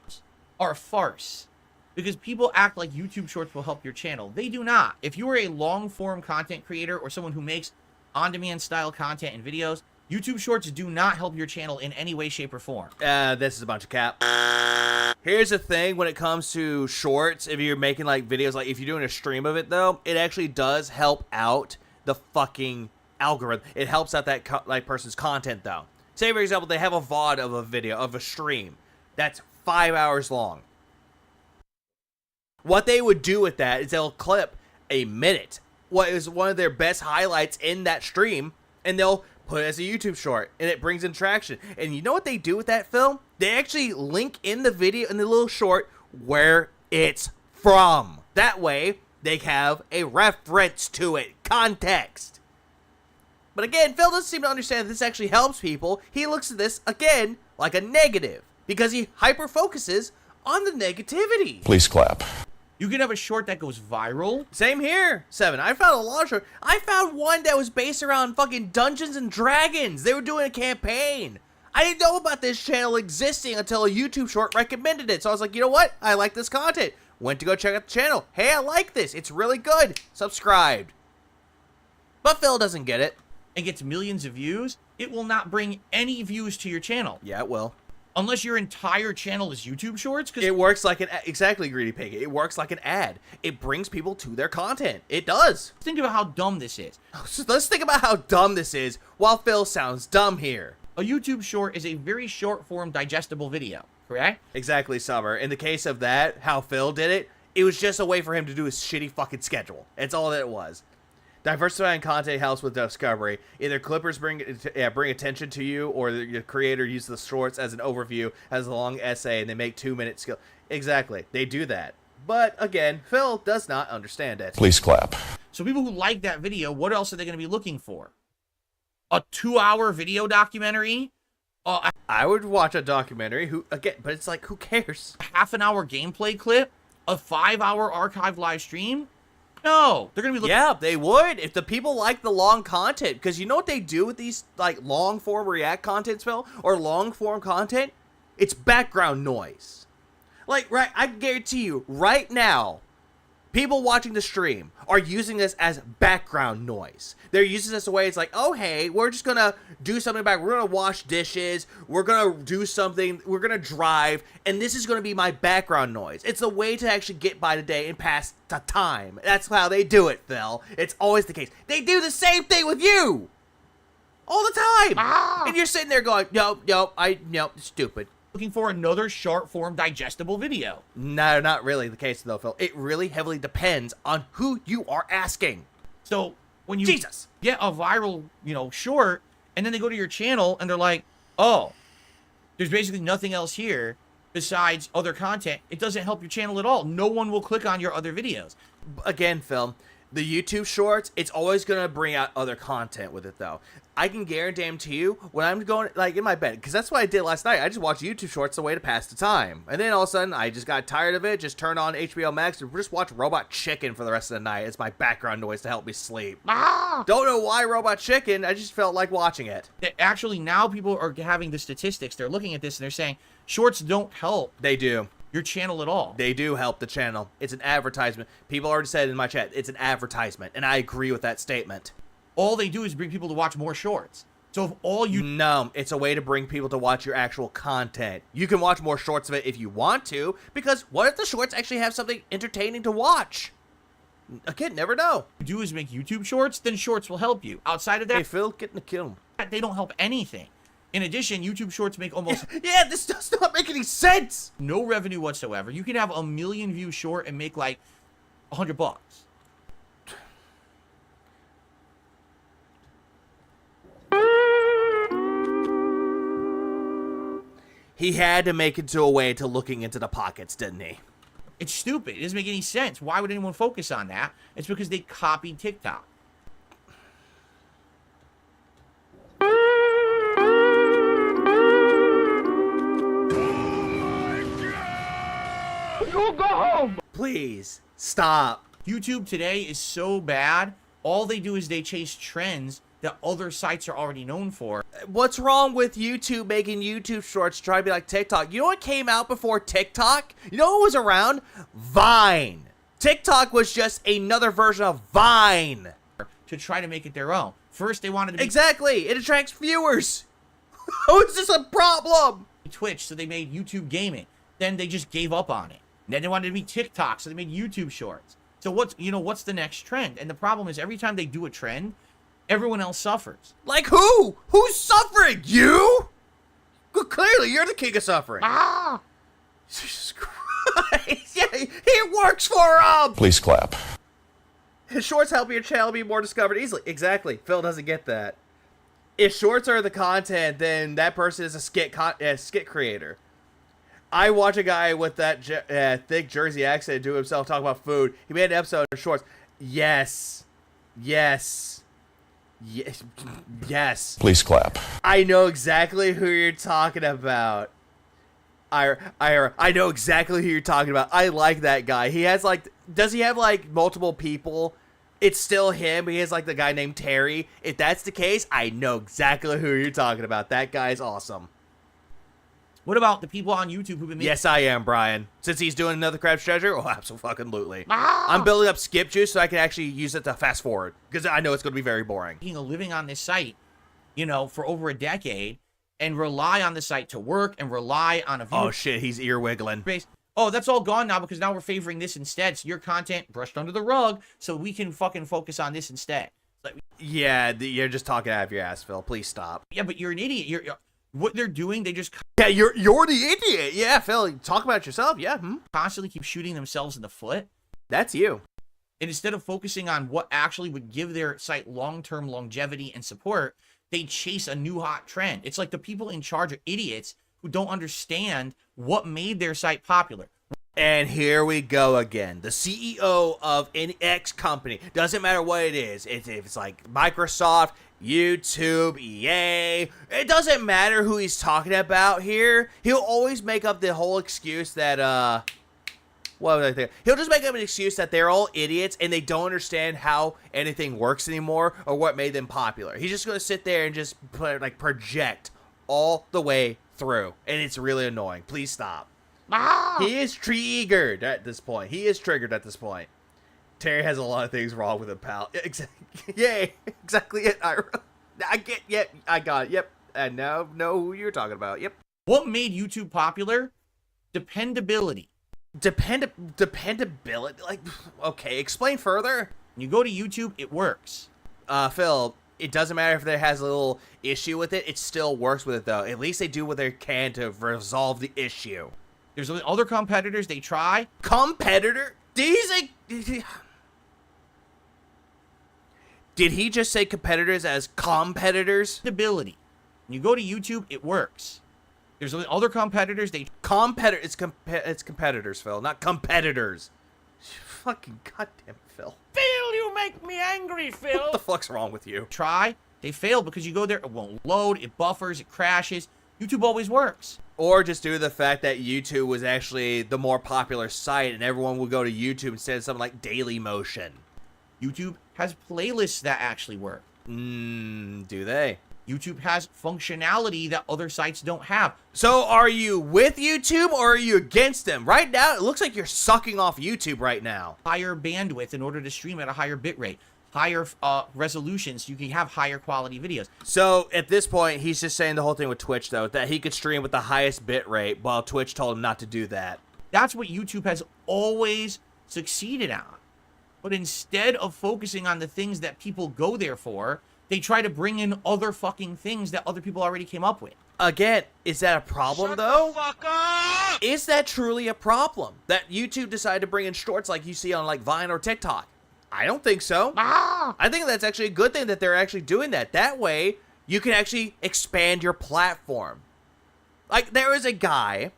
are a farce. Because people act like YouTube Shorts will help your channel. They do not. If you are a long-form content creator or someone who makes on-demand style content and videos, YouTube Shorts do not help your channel in any way, shape, or form. This is a bunch of cap. Here's the thing when it comes to shorts, if you're making like videos, like if you're doing a stream of it though, it actually does help out the fucking algorithm. It helps out that person's content though. Say for example, they have a VOD of a video, of a stream that's 5 hours long. What they would do with that is they'll clip a minute, what is one of their best highlights in that stream, and they'll put it as a YouTube short, and it brings in traction. And you know what they do with that film? They actually link in the video, in the little short, where it's from. That way, they have a reference to it, context. But again, Phil doesn't seem to understand that this actually helps people. He looks at this, again, like a negative, because he hyper-focuses on the negativity. Please clap. You can have a short that goes viral. Same here, Seven. I found a lot of short. I found one that was based around fucking Dungeons and Dragons. They were doing a campaign. I didn't know about this channel existing until a YouTube short recommended it. So I was like, you know what? I like this content. Went to go check out the channel. Hey, I like this. It's really good. Subscribed. But Phil doesn't get it. And gets millions of views. It will not bring any views to your channel. Yeah, it will. Unless your entire channel is YouTube Shorts. Because It works like exactly, Greedy Pig. It works like an ad. It brings people to their content. It does. think about how dumb this is. So let's think about how dumb this is while Phil sounds dumb here. A YouTube Short is a very short-form, digestible video, correct? Exactly, Summer. In the case of that, how Phil did it, it was just a way for him to do his shitty fucking schedule. It's all that it was. Diversifying content helps with discovery. Either clippers bring attention to you, or the creator uses the shorts as an overview, as a long essay, and they make 2-minute skill. Exactly, they do that. But again, Phil does not understand it. Please clap. So people who like that video, what else are they going to be looking for? A 2-hour video documentary? I would watch a documentary. But it's like, who cares? A half-an-hour gameplay clip? A 5-hour archived live stream? No, they're going to be looking... Yeah, they would if the people like the long content. Because you know what they do with these like long-form React content, Phil? Or long-form content? It's background noise. Like, right, I guarantee you, right now, people watching the stream are using this as background noise. They're using this away. It's like, oh, hey, we're just going to do something back. We're going to wash dishes. We're going to do something. We're going to drive. And this is going to be my background noise. It's a way to actually get by the day and pass the time. That's how they do it, Phil. It's always the case. They do the same thing with you. All the time. And you're sitting there going, nope, stupid. looking for another short-form, digestible video. No, not really the case, though, Phil. It really heavily depends on who you are asking. So when you Jesus. get a viral, short, and then they go to your channel and they're like, oh, there's basically nothing else here besides other content. It doesn't help your channel at all. No one will click on your other videos. Again, Phil, the YouTube shorts, it's always going to bring out other content with it, though. I can guarantee you, when I'm going, like, in my bed, because that's what I did last night. I just watched YouTube shorts as a way to pass the time. And then all of a sudden, I just got tired of it, just turned on HBO Max, and just watched Robot Chicken for the rest of the night. It's my background noise to help me sleep. Don't know why Robot Chicken, I just felt like watching it. Actually, now people are having the statistics. They're looking at this and they're saying, shorts don't help They do. your channel at all. They do help the channel. It's an advertisement. People already said in my chat, it's an advertisement, and I agree with that statement. All they do is bring people to watch more shorts. So if all you... No, it's a way to bring people to watch your actual content. You can watch more shorts of it if you want to, because what if the shorts actually have something entertaining to watch? Again, never know. do is make YouTube shorts, then shorts will help you. Outside of Hey, that, Phil, get in the kill. they don't help anything. In addition, YouTube Shorts make almost Yeah, this does not make any sense. no revenue whatsoever. You can have a 1 million view short and make like $100. He had to make it to a way to looking into the pockets, didn't he? It's stupid. It doesn't make any sense. Why would anyone focus on that? It's because they copied TikTok. Please stop. YouTube today is so bad. All they do is they chase trends that other sites are already known for. What's wrong with YouTube making YouTube shorts try to be like TikTok? You know what came out before TikTok? You know what was around? Vine. TikTok was just another version of Vine. To try to make it their own. First, they wanted to be Exactly. It attracts viewers. How is this a problem? Twitch, so they made YouTube Gaming. Then they just gave up on it. And then they wanted to be TikTok, so they made YouTube Shorts. So what's the next trend? And the problem is every time they do a trend, everyone else suffers. Like who? Who's suffering? You? Well, clearly, you're the king of suffering. Ah! Jesus Christ. Yeah, he works for him. Please clap. His shorts help your channel be more discovered easily. Exactly. Phil doesn't get that. If shorts are the content, then that person is a skit creator. I watch a guy with that thick Jersey accent do himself talk about food. He made an episode of shorts. Yes. Yes. Yes. Yes. Please clap. I know exactly who you're talking about. I know exactly who you're talking about. I like that guy. He has like, does he have like multiple people? It's still him, but he has like the guy named Terry. If that's the case, I know exactly who you're talking about. That guy's awesome. What about the people on YouTube who've been making Yes, I am, Brian. Since he's doing another Crab's Treasure, oh, absolutely. I'm building up skip juice so I can actually use it to fast forward because I know it's going to be very boring. a living on this site, for over a decade and rely on the site to work and rely on a viewer Oh shit, he's ear wiggling. base? Oh, that's all gone now because now we're favoring this instead. So your content brushed under the rug so we can fucking focus on this instead. Like, Yeah, you're just talking out of your ass, Phil. Please stop. yeah, but you're an idiot. You're what they're doing, they just Yeah, you're the idiot. Yeah, Phil, talk about yourself. Yeah, constantly keep shooting themselves in the foot. that's you. And instead of focusing on what actually would give their site long-term longevity and support, they chase a new hot trend. It's like the people in charge are idiots who don't understand what made their site popular. And here we go again. The CEO of an X company, doesn't matter what it is. If it's like Microsoft, YouTube, EA, it doesn't matter who he's talking about here. He'll always make up the whole excuse that, what was I thinking? He'll just make up an excuse that they're all idiots and they don't understand how anything works anymore or what made them popular. He's just going to sit there and just project all the way through. And it's really annoying. Please stop. He is triggered at this point. Terry has a lot of things wrong with him, pal. Yay, exactly it. I get. Yep, I got it. Yep, and now know who you're talking about. Yep. What made YouTube popular? Dependability. Dependability. Like, okay, explain further. When you go to YouTube, it works. Phil, it doesn't matter if there has a little issue with it. It still works with it though. At least they do what they can to resolve the issue. There's other competitors, they try. Competitor? Did he just say competitors as competitors? Dependability. When you go to YouTube, it works. There's other competitors, they It's competitors, Phil, not competitors. Fucking goddamn Phil. Phil, you make me angry, Phil. What the fuck's wrong with you? Try. They fail because you go there, it won't load, it buffers, it crashes. YouTube always works. Or just due to the fact that YouTube was actually the more popular site and everyone would go to YouTube instead of something like Dailymotion. YouTube has playlists that actually work. Do they? YouTube has functionality that other sites don't have. So are you with YouTube or are you against them? Right now, it looks like you're sucking off YouTube right now. Higher bandwidth in order to stream at a higher bit rate. Higher resolution so you can have higher quality videos. So at this point, he's just saying the whole thing with Twitch, though, that he could stream with the highest bit rate while Twitch told him not to do that. That's what YouTube has always succeeded on. But instead of focusing on the things that people go there for, They try to bring in other fucking things that other people already came up with. Again, is that a problem Shut though? the fuck up! Is that truly a problem? That YouTube decided to bring in shorts like you see on like Vine or TikTok? I don't think so. I think that's actually a good thing that they're actually doing that. That way, you can actually expand your platform. Like, there is a guy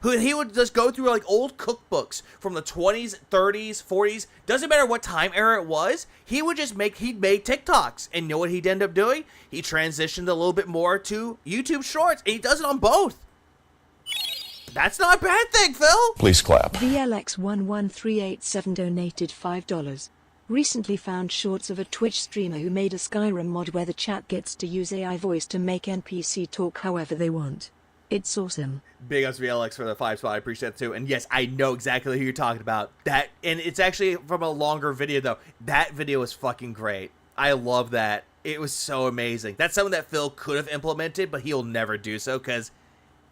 who he would just go through like old cookbooks from the 20s, 30s, 40s, doesn't matter what time era it was, he'd made TikToks. And you know what he'd end up doing? He transitioned a little bit more to YouTube Shorts, and he does it on both. That's not a bad thing, Phil. Please clap. VLX11387 donated $5. Recently found shorts of a Twitch streamer who made a Skyrim mod where the chat gets to use AI voice to make NPC talk however they want. It's awesome. Big ups VLX for the 5 spot. I appreciate it too. And yes, I know exactly who you're talking about. That, and it's actually from a longer video though. That video was fucking great. I love that. It was so amazing. That's something that Phil could have implemented, but he'll never do so because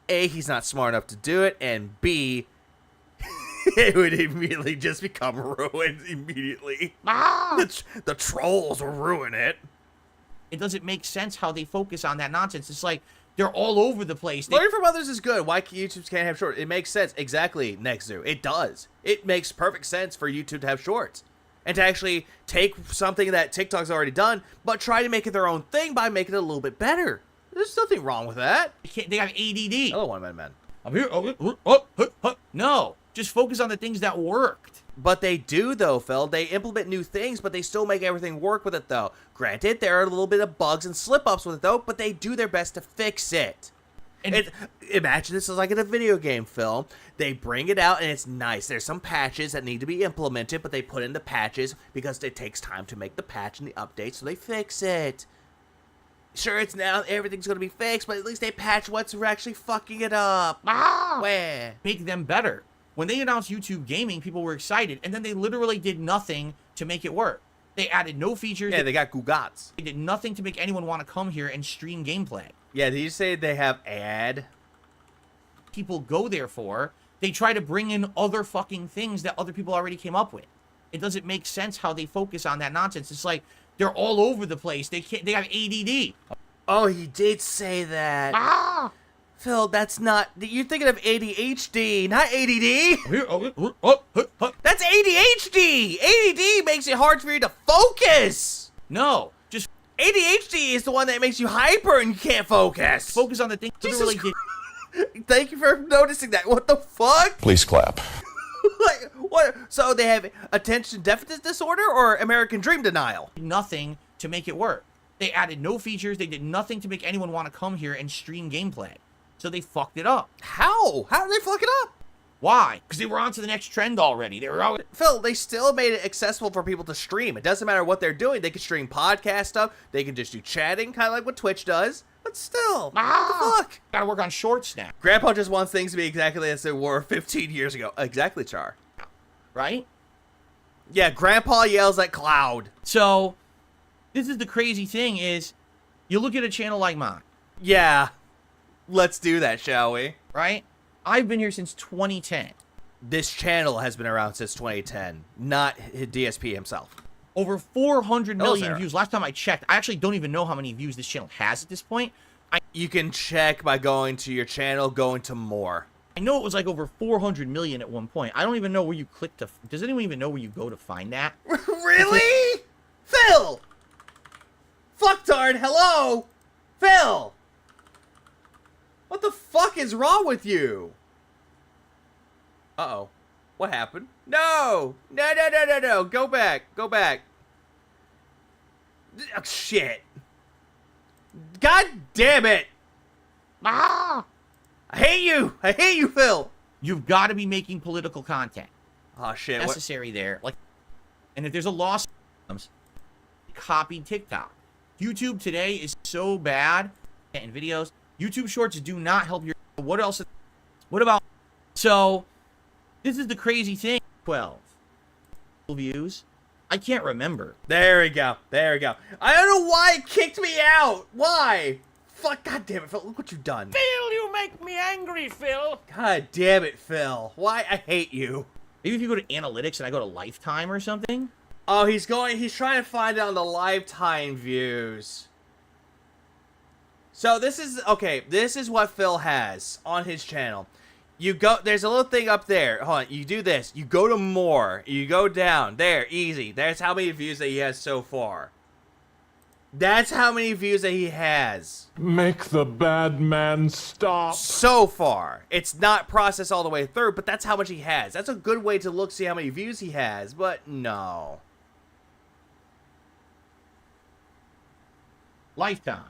A, he's not smart enough to do it, and B, it would immediately just become ruined immediately. The trolls will ruin it. It doesn't make sense how they focus on that nonsense. It's like they're all over the place. Learning from others is good. Why YouTube can't have shorts? It makes sense. Exactly, Nexu. It does. It makes perfect sense for YouTube to have shorts. And to actually take something that TikTok's already done, but try to make it their own thing by making it a little bit better. There's nothing wrong with that. They have ADD. Hello, one man. I'm here. No, just focus on the things that worked. But they do, though, Phil. They implement new things, but they still make everything work with it, though. Granted, there are a little bit of bugs and slip-ups with it, though, but they do their best to fix it. And imagine this is like in a video game, Phil. They bring it out, and it's nice. There's some patches that need to be implemented, but they put in the patches because it takes time to make the patch and the update, so they fix it. Sure, it's now everything's going to be fixed, but at least they patch what's actually fucking it up. Where? Make them better. When they announced YouTube Gaming, people were excited, and then they literally did nothing to make it work. They added no features. Yeah, they got Gugats. They did nothing to make anyone want to come here and stream gameplay. Yeah, did you say they have ad? People go there for. They try to bring in other fucking things that other people already came up with. It doesn't make sense how they focus on that nonsense. It's like they're all over the place. They have ADD. Oh, he did say that. Phil, that's not... You're thinking of ADHD, not ADD. That's ADHD. ADD makes it hard for you to focus. No, just ADHD is the one that makes you hyper and you can't focus. focus on the things that literally did. Thank you for noticing that. What the fuck? Please clap. Like, what? So they have attention deficit disorder or American dream denial? Nothing to make it work. They added no features. They did nothing to make anyone want to come here and stream gameplay. So they fucked it up. How? How did they fuck it up? Why? Because they were on to the next trend already. They were out. Phil, they still made it accessible for people to stream. It doesn't matter what they're doing. They can stream podcast stuff. They can just do chatting, kind of like what Twitch does. But still, what the fuck? Gotta work on shorts now. Grandpa just wants things to be exactly as they were 15 years ago. Exactly, Char. Right? Yeah, Grandpa yells at Cloud. So, this is the crazy thing is, you look at a channel like mine. Yeah. Let's do that, shall we? Right? I've been here since 2010. This channel has been around since 2010, not DSP himself. Over 400 million Sarah. views. Last time I checked, I actually don't even know how many views this channel has at this point. You can check by going to your channel, going to more. I know it was like over 400 million at one point. I don't even know where you click to... Does anyone even know where you go to find that? Really? Phil! Fucktard, hello? Phil! What the fuck is wrong with you? Uh-oh. What happened? No! No. Go back. Go back. Oh, shit. God damn it. I hate you. I hate you, Phil. You've got to be making political content. Oh, shit. What? Necessary there. Like, and if there's a loss, copy TikTok. YouTube today is so bad in videos. YouTube Shorts do not help your... What else? What about... So, this is the crazy thing. 12 views. I can't remember. There we go. There we go. I don't know why it kicked me out. Why? Fuck. God damn it, Phil. Look what you've done. Phil, you make me angry, Phil. God damn it, Phil. Why? I hate you. Maybe if you go to analytics and I go to lifetime or something. Oh, he's trying to find it on the lifetime views. So this is what Phil has on his channel. There's a little thing up there. Hold on, you do this. You go to more. You go down. There, easy. That's how many views that he has so far. That's how many views that he has. Make the bad man stop. So far. It's not processed all the way through, but that's how much he has. That's a good way to see how many views he has, but no. Lifetime.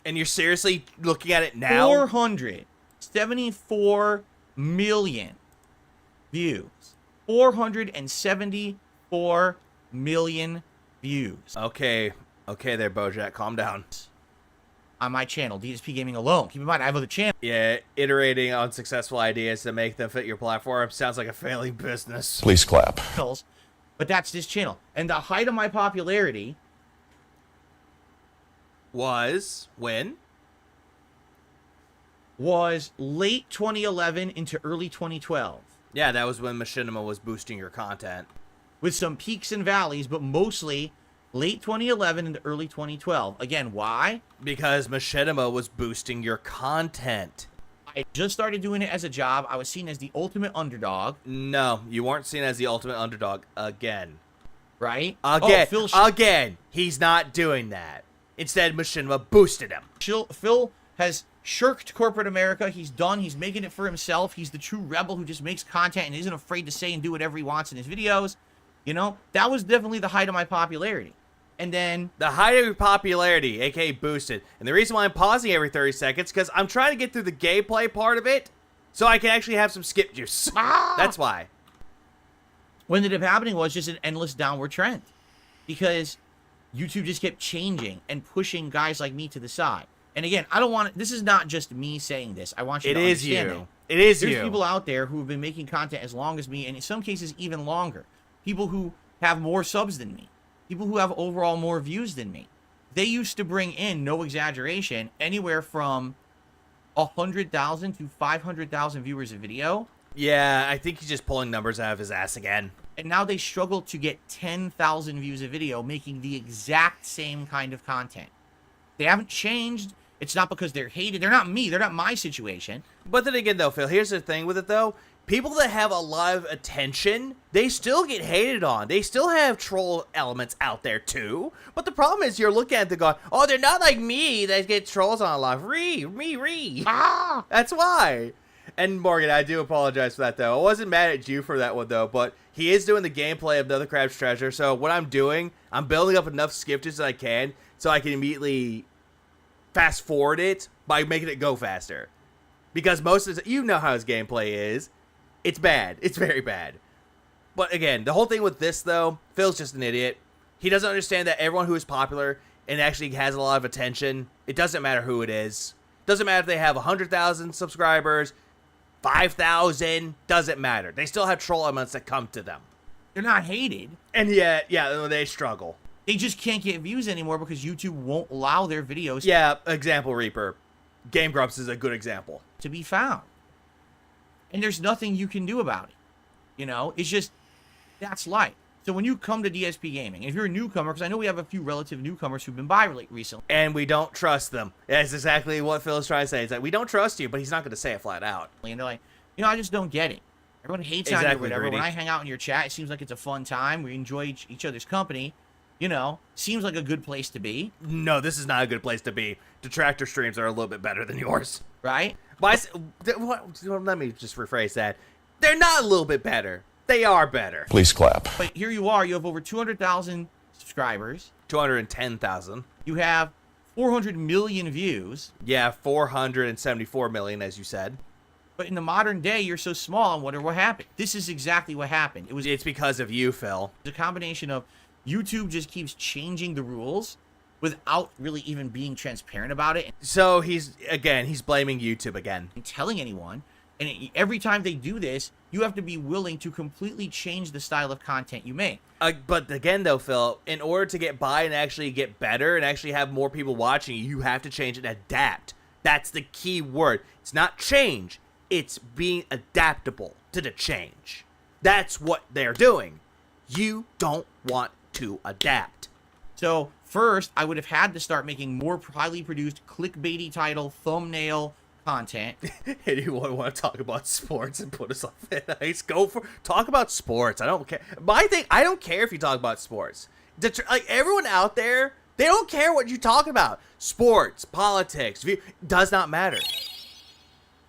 And you're seriously looking at it now? 474 million views. 474 million views. Okay there, Bojack. Calm down. On my channel, DSP Gaming alone. Keep in mind, I have other channels. Yeah, iterating on successful ideas to make them fit your platform sounds like a failing business. Please clap. But that's this channel. And the height of my popularity Was when? was late 2011 into early 2012. Yeah, that was when Machinima was boosting your content. With some peaks and valleys, but mostly late 2011 into early 2012. Again, why? Because Machinima was boosting your content. I just started doing it as a job. I was seen as the ultimate underdog, No, you weren't seen as the ultimate underdog again. right? Again, Oh, again, he's not doing that. Instead, Machinima boosted him. Phil has shirked corporate America. He's done. He's making it for himself. He's the true rebel who just makes content and isn't afraid to say and do whatever he wants in his videos. You know, that was definitely the height of my popularity. And then The height of your popularity, aka boosted. And the reason why I'm pausing every 30 seconds, because I'm trying to get through the gameplay part of it, so I can actually have some skip juice. That's why. what ended up happening was just an endless downward trend. Because YouTube just kept changing and pushing guys like me to the side. And again, I don't want this is not just me saying this. I want you It to is understand you. it. It is There's you. people out there who have been making content as long as me, and in some cases even longer. People who have more subs than me. People who have overall more views than me. They used to bring in, no exaggeration, anywhere from 100,000 to 500,000 viewers a video. Yeah, I think he's just pulling numbers out of his ass again. And now they struggle to get 10,000 views a video making the exact same kind of content. They haven't changed. It's not because they're hated. They're not me. They're not my situation. But then again, though, Phil, here's the thing with it, though. People that have a lot of attention, they still get hated on. They still have troll elements out there, too. But the problem is you're looking at them going, oh, they're not like me that get trolls on a lot. Me. Ah! That's why. And Morgan, I do apologize for that, though. I wasn't mad at you for that one, though. But he is doing the gameplay of Another Crab's Treasure. So what I'm doing, I'm building up enough skip juice that I can so I can immediately fast forward it by making it go faster. Because most of you know how his gameplay is. It's bad. It's very bad. But again, the whole thing with this, though, Phil's just an idiot. He doesn't understand that everyone who is popular and actually has a lot of attention, it doesn't matter who it is. Doesn't matter if they have 100,000 subscribers, 5,000, doesn't matter. They still have troll elements that come to them. They're not hated. And yet, yeah, they struggle. They just can't get views anymore because YouTube won't allow their videos Yeah, example Reaper. Game Grumps is a good example. to be found. And there's nothing you can do about it. You know, it's just, that's life. So when you come to DSP Gaming, if you're a newcomer, because I know we have a few relative newcomers who've been by recently. And we don't trust them. That's exactly what Phil is trying to say. It's like, we don't trust you, but he's not going to say it flat out. And they're like, you know, I just don't get it. Everyone hates on you or Exactly, whatever. Greedy. When I hang out in your chat, it seems like it's a fun time. We enjoy each other's company. You know, seems like a good place to be, No, this is not a good place to be. Detractor streams are a little bit better than yours. right? But let me just rephrase that. They're not a little bit better. They are better. Please clap. But here you are. You have over 200,000 subscribers. 210,000. You have 400 million views. Yeah, 474 million, as you said. But in the modern day, you're so small. I wonder what happened. This is exactly what happened. It was It's because of you, Phil. a combination of YouTube just keeps changing the rules without really even being transparent about it So he's blaming YouTube again. and telling anyone. And every time they do this, you have to be willing to completely change the style of content you make. But again, though, Phil, in order to get by and actually get better and actually have more people watching you have to change and adapt. That's the key word. It's not change. It's being adaptable to the change. That's what they're doing. You don't want to adapt. So first, I would have had to start making more highly produced clickbaity title, thumbnail content. Anyone want to talk about sports and put us on thin ice? Talk about sports. I don't care. I don't care if you talk about sports. Like everyone out there, they don't care what you talk about. Sports, politics, does not matter.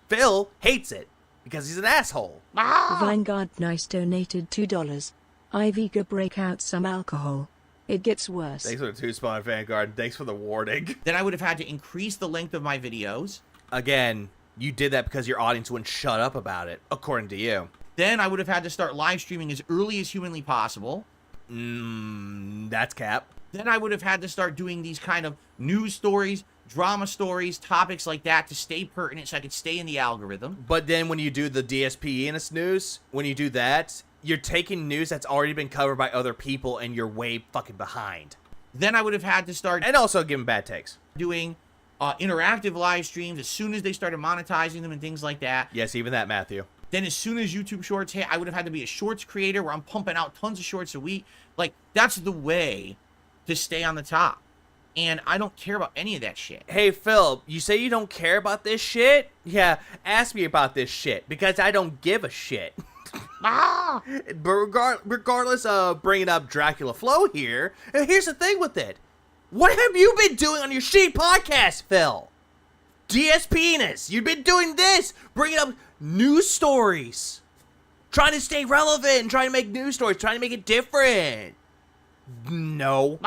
Phil hates it because he's an asshole. Vanguard Nice donated $2. Iviga break out some alcohol. It gets worse. Thanks for the 2-spot, Vanguard. Thanks for the warning. Then I would have had to increase the length of my videos. Again, you did that because your audience wouldn't shut up about it, according to you. Then I would have had to start live streaming as early as humanly possible. That's cap. Then I would have had to start doing these kind of news stories, drama stories, topics like that to stay pertinent so I could stay in the algorithm. But then when you do the DSP in its news, when you do that, you're taking news that's already been covered by other people and you're way fucking behind. Then I would have had to start And also giving bad takes. doing interactive live streams as soon as they started monetizing them and things like that. Yes, even that, Matthew. Then as soon as YouTube Shorts hit, I would have had to be a Shorts creator where I'm pumping out tons of Shorts a week. Like, that's the way to stay on the top. And I don't care about any of that shit. Hey, Phil, you say you don't care about this shit? Yeah, ask me about this shit, because I don't give a shit. But regardless of bringing up Dracula Flow here, here's the thing with it. What have you been doing on your shitty podcast, Phil? DSPness. You've been doing this, bringing up news stories. Trying to stay relevant, trying to make news stories, trying to make it different. No.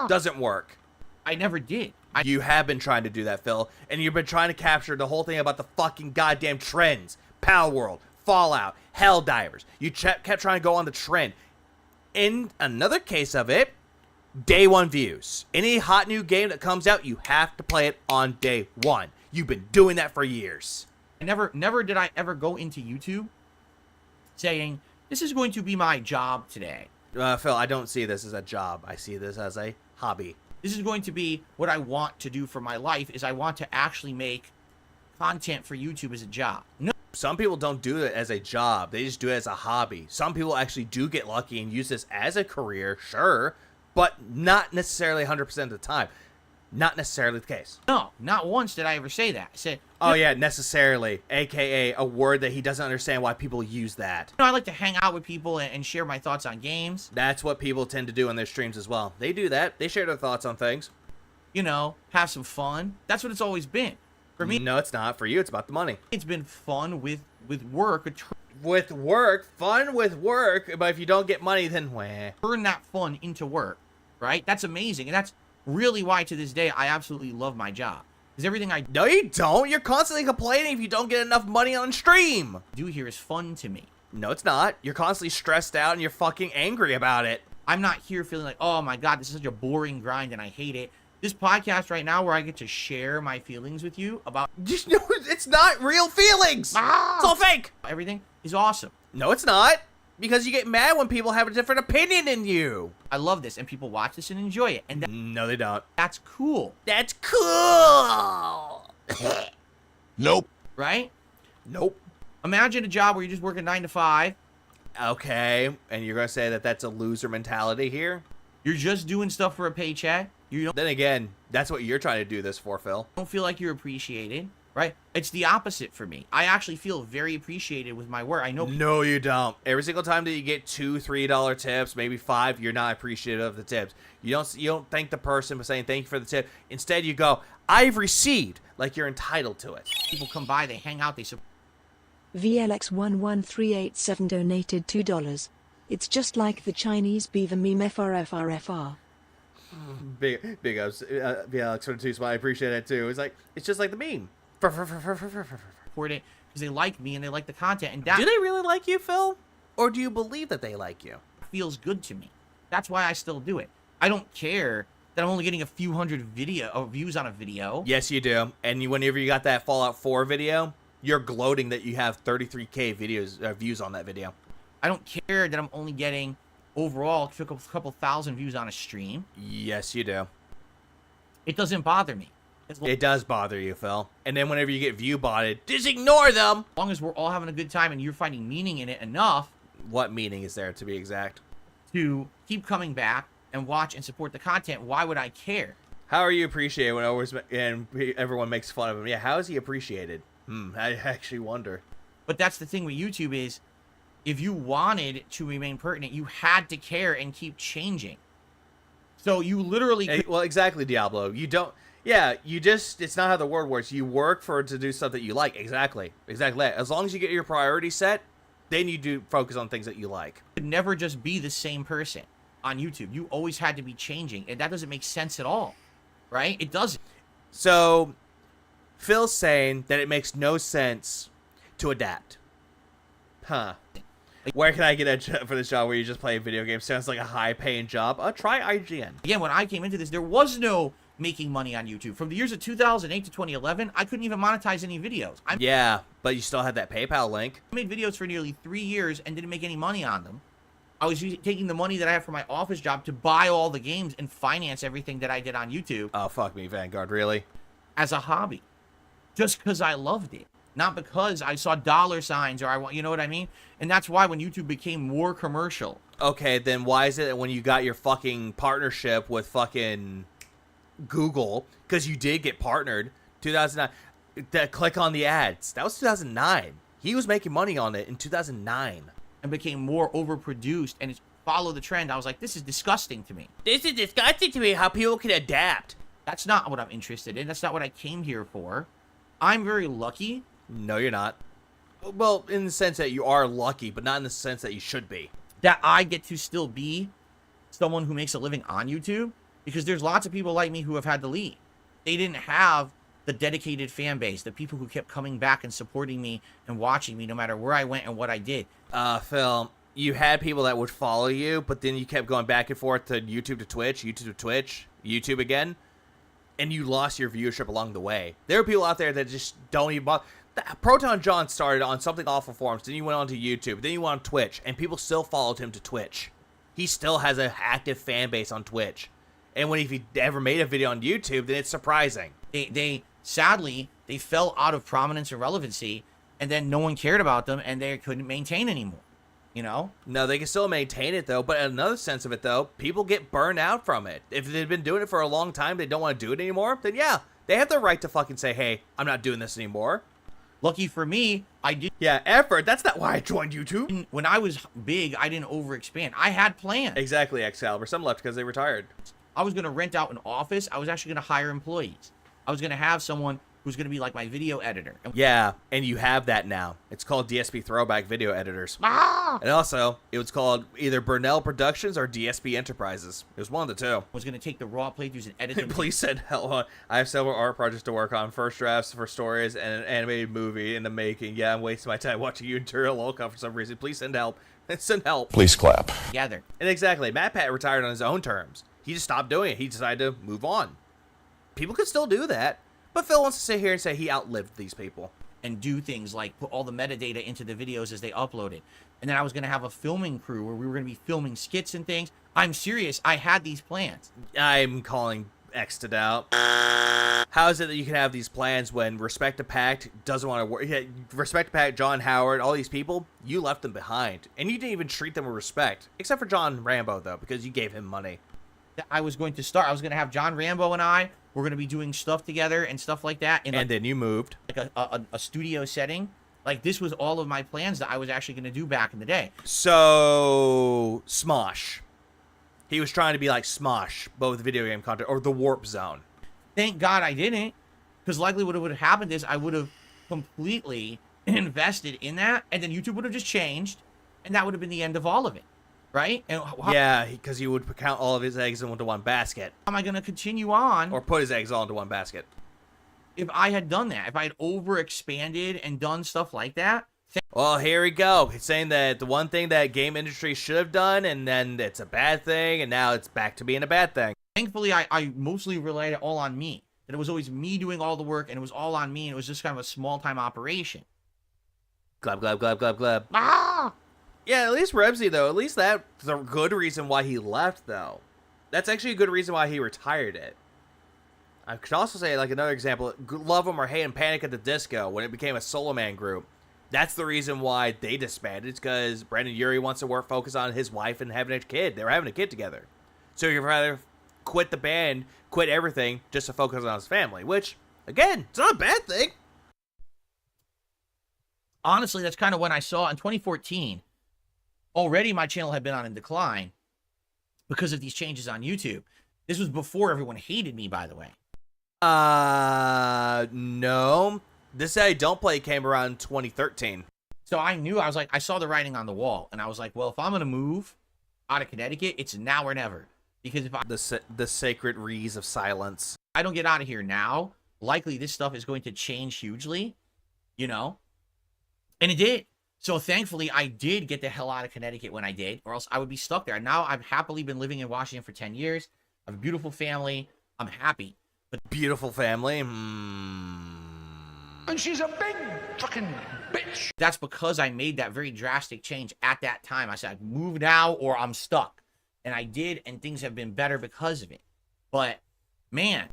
Doesn't work. I never did. You have been trying to do that, Phil, and you've been trying to capture the whole thing about the fucking goddamn trends. Pal World, Fallout, Helldivers. You kept trying to go on the trend. In another case of it, day one views. Any hot new game that comes out, you have to play it on day one. You've been doing that for years. Never did I ever go into YouTube saying, this is going to be my job today. Phil, I don't see this as a job. I see this as a hobby. This is going to be what I want to do for my life, is I want to actually make content for YouTube as a job. No. Some people don't do it as a job. They just do it as a hobby. Some people actually do get lucky and use this as a career, sure, but not necessarily 100% of the time. Not necessarily the case. No, not once did I ever say that. I said, oh yeah, necessarily, aka a word that he doesn't understand why people use that. I like to hang out with people and share my thoughts on games. That's what people tend to do on their streams as well. They do that. They share their thoughts on things. You know, have some fun. That's what it's always been. For me, no, it's not. For you, it's about the money. It's been fun with work. With work, fun with work, but if you don't get money, then wah. Turn that fun into work, right? That's amazing, and that's really why to this day I absolutely love my job. Because everything I No, you don't. You're constantly complaining if you don't get enough money on stream. do here is fun to me. No, it's not. You're constantly stressed out and you're fucking angry about it. I'm not here feeling like, oh my god, this is such a boring grind and I hate it. This podcast right now where I get to share my feelings with you about Just know it's not real feelings. It's all fake. everything is awesome. No, it's not. Because you get mad when people have a different opinion than you. I love this and people watch this and enjoy it. And No, they don't. that's cool, That's cool. Nope. right? Nope. Imagine a job where you're just working 9 to 5. Okay, and you're going to say that that's a loser mentality here? You're just doing stuff for a paycheck. You Then again, that's what you're trying to do this for, Phil. don't feel like you're appreciated, right? It's the opposite for me. I actually feel very appreciated with my work. I know No, you don't. Every single time that you get $2, $3 tips, maybe $5, you're not appreciative of the tips. You don't thank the person for saying thank you for the tip. Instead, you go, I've received, like you're entitled to it. people come by, they hang out, they support. VLX11387 donated $2. It's just like the Chinese beaver meme FRFRFR. Big ups, Alex for the 2 spot. I appreciate that too. It's just like the meme. support it because they like me and they like the content, and that Do they really like you, Phil? Or do you believe that they like you? feels good to me. That's why I still do it. I don't care that I'm only getting a few hundred views on a video. Yes, you do. And whenever you got that Fallout 4 video, you're gloating that you have 33K views on that video. I don't care that I'm only getting overall a couple thousand views on a stream. Yes, you do. It doesn't bother me. As It does bother you, Phil. And then whenever you get view botted, just ignore them. long as we're all having a good time and you're finding meaning in it enough, What meaning is there, to be exact? To keep coming back and watch and support the content. Why would I care? How are you appreciated when everyone makes fun of him? Yeah, how is he appreciated? I actually wonder. But that's the thing with YouTube is, if you wanted to remain pertinent, you had to care and keep changing. So you literally... Well, exactly, Diablo. You don't... Yeah, you just... It's not how the word works. You work to do stuff that you like. Exactly. Exactly. As long as you get your priorities set, then you do focus on things that you like. could never just be the same person on YouTube. You always had to be changing, and that doesn't make sense at all, right? It doesn't. So, Phil's saying that it makes no sense to adapt. Huh. Where can I get a job for this job where you just play video games? Sounds like a high-paying job. Try IGN. Again, when I came into this, there was no making money on YouTube. From the years of 2008 to 2011, I couldn't even monetize any videos. Yeah, but you still had that PayPal link. I made videos for nearly 3 years and didn't make any money on them. I was taking the money that I had for my office job to buy all the games and finance everything that I did on YouTube. Oh, fuck me, Vanguard, really? As a hobby. Just because I loved it. Not because I saw dollar signs or I want, you know what I mean? And that's why when YouTube became more commercial. Okay, then why is it that when you got your fucking partnership with fucking Google, because you did get partnered, 2009, click on the ads. That was 2009. He was making money on it in 2009. And became more overproduced and follow the trend. I was like, this is disgusting to me. This is disgusting to me how people can adapt. That's not what I'm interested in. That's not what I came here for. I'm very lucky. No, you're not. Well, in the sense that you are lucky, but not in the sense that you should be. That I get to still be someone who makes a living on YouTube, because there's lots of people like me who have had to leave. They didn't have the dedicated fan base, the people who kept coming back and supporting me and watching me no matter where I went and what I did. Phil, you had people that would follow you, but then you kept going back and forth to YouTube to Twitch, YouTube to Twitch, YouTube again, and you lost your viewership along the way. There are people out there that just don't even bother. Proton John started on Something Awful Forums, then you went on to YouTube, then you went on Twitch, and people still followed him to Twitch. He still has an active fan base on Twitch. And if he ever made a video on YouTube, then it's surprising. They sadly, they fell out of prominence and relevancy, and then no one cared about them, and they couldn't maintain anymore. You know? No, they can still maintain it, though. But in another sense of it, though, people get burned out from it. If they've been doing it for a long time, they don't want to do it anymore, then yeah, they have the right to fucking say, hey, I'm not doing this anymore. Lucky for me, I did. Yeah, effort. That's not why I joined YouTube. When I was big, I didn't overexpand. I had plans. Exactly, Excalibur. Some left because they retired. I was going to rent out an office. I was actually going to hire employees. I was going to have someone who's going to be like my video editor. Yeah, and you have that now. It's called DSP Throwback Video Editors. Ah! And also, it was called either Burnell Productions or DSP Enterprises. It was one of the two. I was going to take the raw playthroughs and edit them. Please send help. I have several art projects to work on. First drafts for stories and an animated movie in the making. Yeah, I'm wasting my time watching you endure a lolcon for some reason. Please send help. Send help. Please clap. Together. And exactly, MatPat retired on his own terms. He just stopped doing it. He decided to move on. People could still do that. But Phil wants to sit here and say he outlived these people. And do things like put all the metadata into the videos as they upload it. And then I was going to have a filming crew where we were going to be filming skits and things. I'm serious. I had these plans. I'm calling X to doubt. How is it that you can have these plans when Respect to Pact doesn't want to work? Yeah, Respect to Pact, John Howard, all these people, you left them behind. And you didn't even treat them with respect. Except for John Rambo, though, because you gave him money. I was going to start. I was going to have John Rambo and I. We're going to be doing stuff together and stuff like that. And then you moved. Like a studio setting. Like, this was all of my plans that I was actually going to do back in the day. So, Smosh. He was trying to be like Smosh, but with video game content, or the Warp Zone. Thank God I didn't. Because likely what would have happened is I would have completely invested in that. And then YouTube would have just changed. And that would have been the end of all of it. Right? And yeah, because he would count all of his eggs into one basket. How am I going to continue on? Or put his eggs all into one basket. If I had done that, if I had overexpanded and done stuff like that. Well, here we go. He's saying that the one thing that game industry should have done, and then it's a bad thing, and now it's back to being a bad thing. Thankfully, I mostly relied it all on me. That it was always me doing all the work, and it was all on me, and it was just kind of a small-time operation. Glub, glub, glub, glub, glub. Ah! Yeah, at least Rebsy, though. At least that's a good reason why he left, though. That's actually a good reason why he retired it. I could also say, like, another example, love him or hate him, Panic at the Disco, when it became a Solo Man group. That's the reason why they disbanded. It's because Brandon Urie wants to focus on his wife and having a kid. They were having a kid together. So you'd rather quit the band, quit everything, just to focus on his family. Which, again, it's not a bad thing. Honestly, that's kind of when I saw in 2014, already my channel had been on a decline because of these changes on YouTube. This was before everyone hated me, by the way. No. This I Don't Play came around 2013. So I knew, I was like, I saw the writing on the wall, and I was like, well, if I'm going to move out of Connecticut, it's now or never. Because if The sacred rees of silence. I don't get out of here now, likely this stuff is going to change hugely, you know? And it did. So thankfully, I did get the hell out of Connecticut when I did, or else I would be stuck there. And now I've happily been living in Washington for 10 years. I have a beautiful family. I'm happy. But Beautiful family. And she's a big fucking bitch. that's because I made that very drastic change at that time. I said, move now or I'm stuck. And I did, and things have been better because of it. But, man,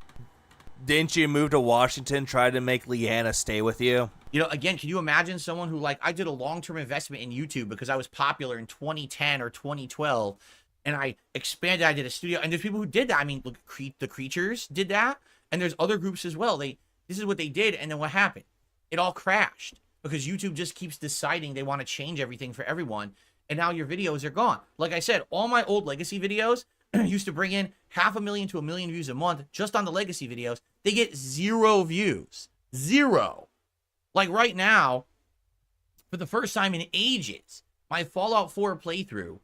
Didn't you move to Washington, try to make Leanna stay with you? you know, again, can you imagine someone who, like, I did a long-term investment in YouTube because I was popular in 2010 or 2012, and I expanded, I did a studio, and there's people who did that. I mean, look, the Creatures did that, and there's other groups as well. This is what they did, and then what happened? It all crashed because YouTube just keeps deciding they want to change everything for everyone, and now your videos are gone. Like I said, all my old legacy videos used to bring in 500,000 to 1 million views a month just on the legacy videos. They get 0 views. 0. Like right now, for the first time in ages, my Fallout 4 playthrough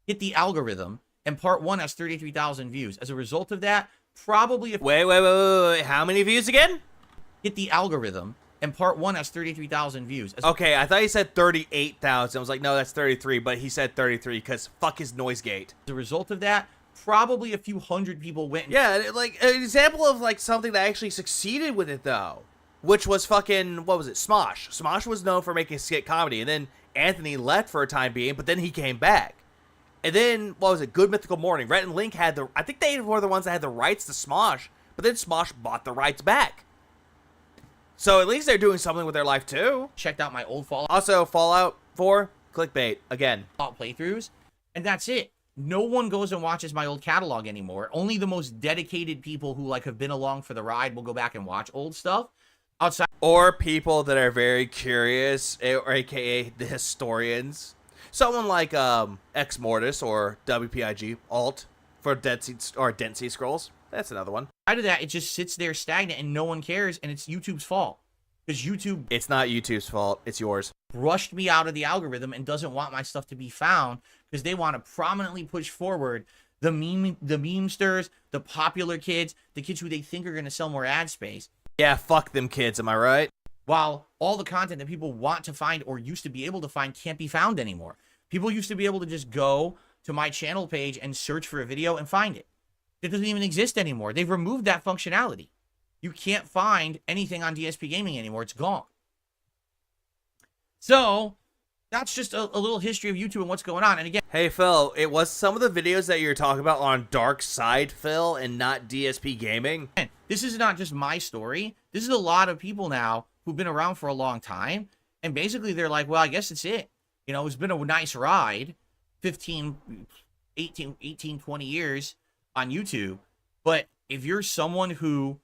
hit the algorithm, and part 1 has 33,000 views. As a result of that, probably if Wait. How many views again? hit the algorithm, and part 1 has 33,000 views. Okay, I thought he said 38,000. I was like, no, that's 33, but he said 33 because fuck his noise gate. As a result of that, probably a few hundred people went and Yeah, like an example of like something that actually succeeded with it though, which was fucking, what was it, Smosh. Smosh was known for making skit comedy, and then Anthony left for a time being, but then he came back. And then, what was it, Good Mythical Morning. Rhett and Link had I think they were the ones that had the rights to Smosh, but then Smosh bought the rights back. So at least they're doing something with their life too. checked out my old Fallout Also, Fallout 4, clickbait, again. playthroughs, and that's it. No one goes and watches my old catalog anymore. Only the most dedicated people who like have been along for the ride will go back and watch old stuff. Outside, Or people that are very curious, or aka the historians. Someone like Ex Mortis or WPIG Alt for Dead Sea Scrolls. That's another one. of that, it just sits there stagnant and no one cares, and it's YouTube's fault. Because YouTube It's not YouTube's fault. It's yours. brushed me out of the algorithm and doesn't want my stuff to be found because they want to prominently push forward the memesters, the popular kids, the kids who they think are going to sell more ad space, Yeah, fuck them kids, am I right? while all the content that people want to find or used to be able to find can't be found anymore. People used to be able to just go to my channel page and search for a video and find it. It doesn't even exist anymore. They've removed that functionality. You can't find anything on DSP Gaming anymore. It's gone. So that's just a little history of YouTube and what's going on. And again, Hey, Phil, it was some of the videos that you're talking about on Dark Side, Phil, and not DSP Gaming. this is not just my story. This is a lot of people now who've been around for a long time. And basically they're like, well, I guess it's it. You know, it's been a nice ride, 15, 18, 20 years on YouTube. But if you're someone who,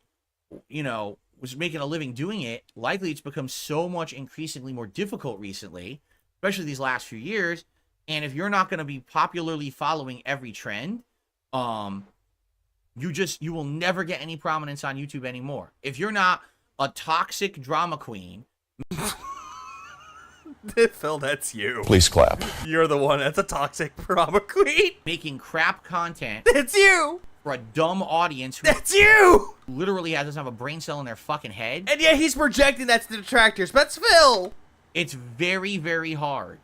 you know, was making a living doing it, likely it's become so much increasingly more difficult recently, especially these last few years. And if you're not going to be popularly following every trend, you will never get any prominence on YouTube anymore. If you're not a toxic drama queen, Phil, that's you. Please clap. You're the one that's a toxic drama queen. making crap content It's you. for a dumb audience who That's you. literally doesn't have a brain cell in their fucking head, And yeah, he's projecting that to the detractors, but it's Phil. it's very, very hard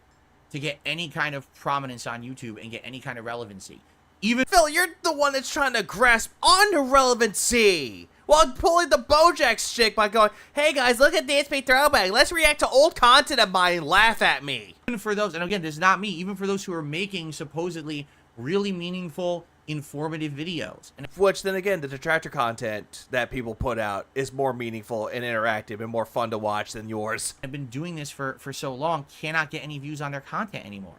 to get any kind of prominence on YouTube and get any kind of relevancy. Even Phil, you're the one that's trying to grasp onto relevancy while pulling the Bojack stick by going, hey guys, look at DSP Throwback. Let's react to old content of mine and laugh at me. for those, and again, this is not me, even for those who are making supposedly really meaningful informative videos. And Which then again, the detractor content that people put out is more meaningful and interactive and more fun to watch than yours. I've been doing this for so long, cannot get any views on their content anymore.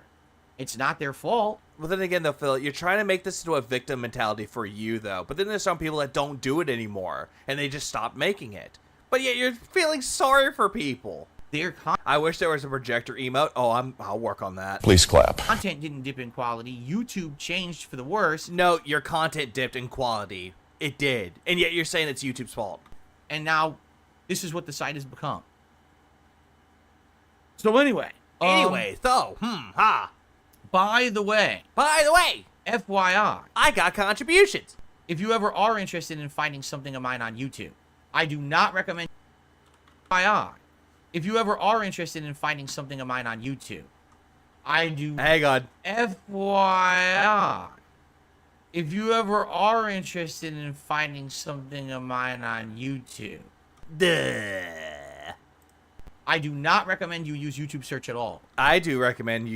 It's not their fault. But then again, though, Phil, you're trying to make this into a victim mentality for you, though. But then there's some people that don't do it anymore, and they just stop making it. But yet you're feeling sorry for people. Their I wish there was a projector emote. Oh, I'll work on that. Please clap. content didn't dip in quality. YouTube changed for the worse, No, your content dipped in quality. It did. And yet you're saying it's YouTube's fault. and now this is what the site has become. So anyway, by the way, FYI, I got contributions. if you ever are interested in finding something of mine on YouTube, I do not recommend. FYI, if you ever are interested in finding something of mine on YouTube, I do. Hang on. FYI, if you ever are interested in finding something of mine on YouTube, Duh. I do not recommend you use YouTube search at all I do recommend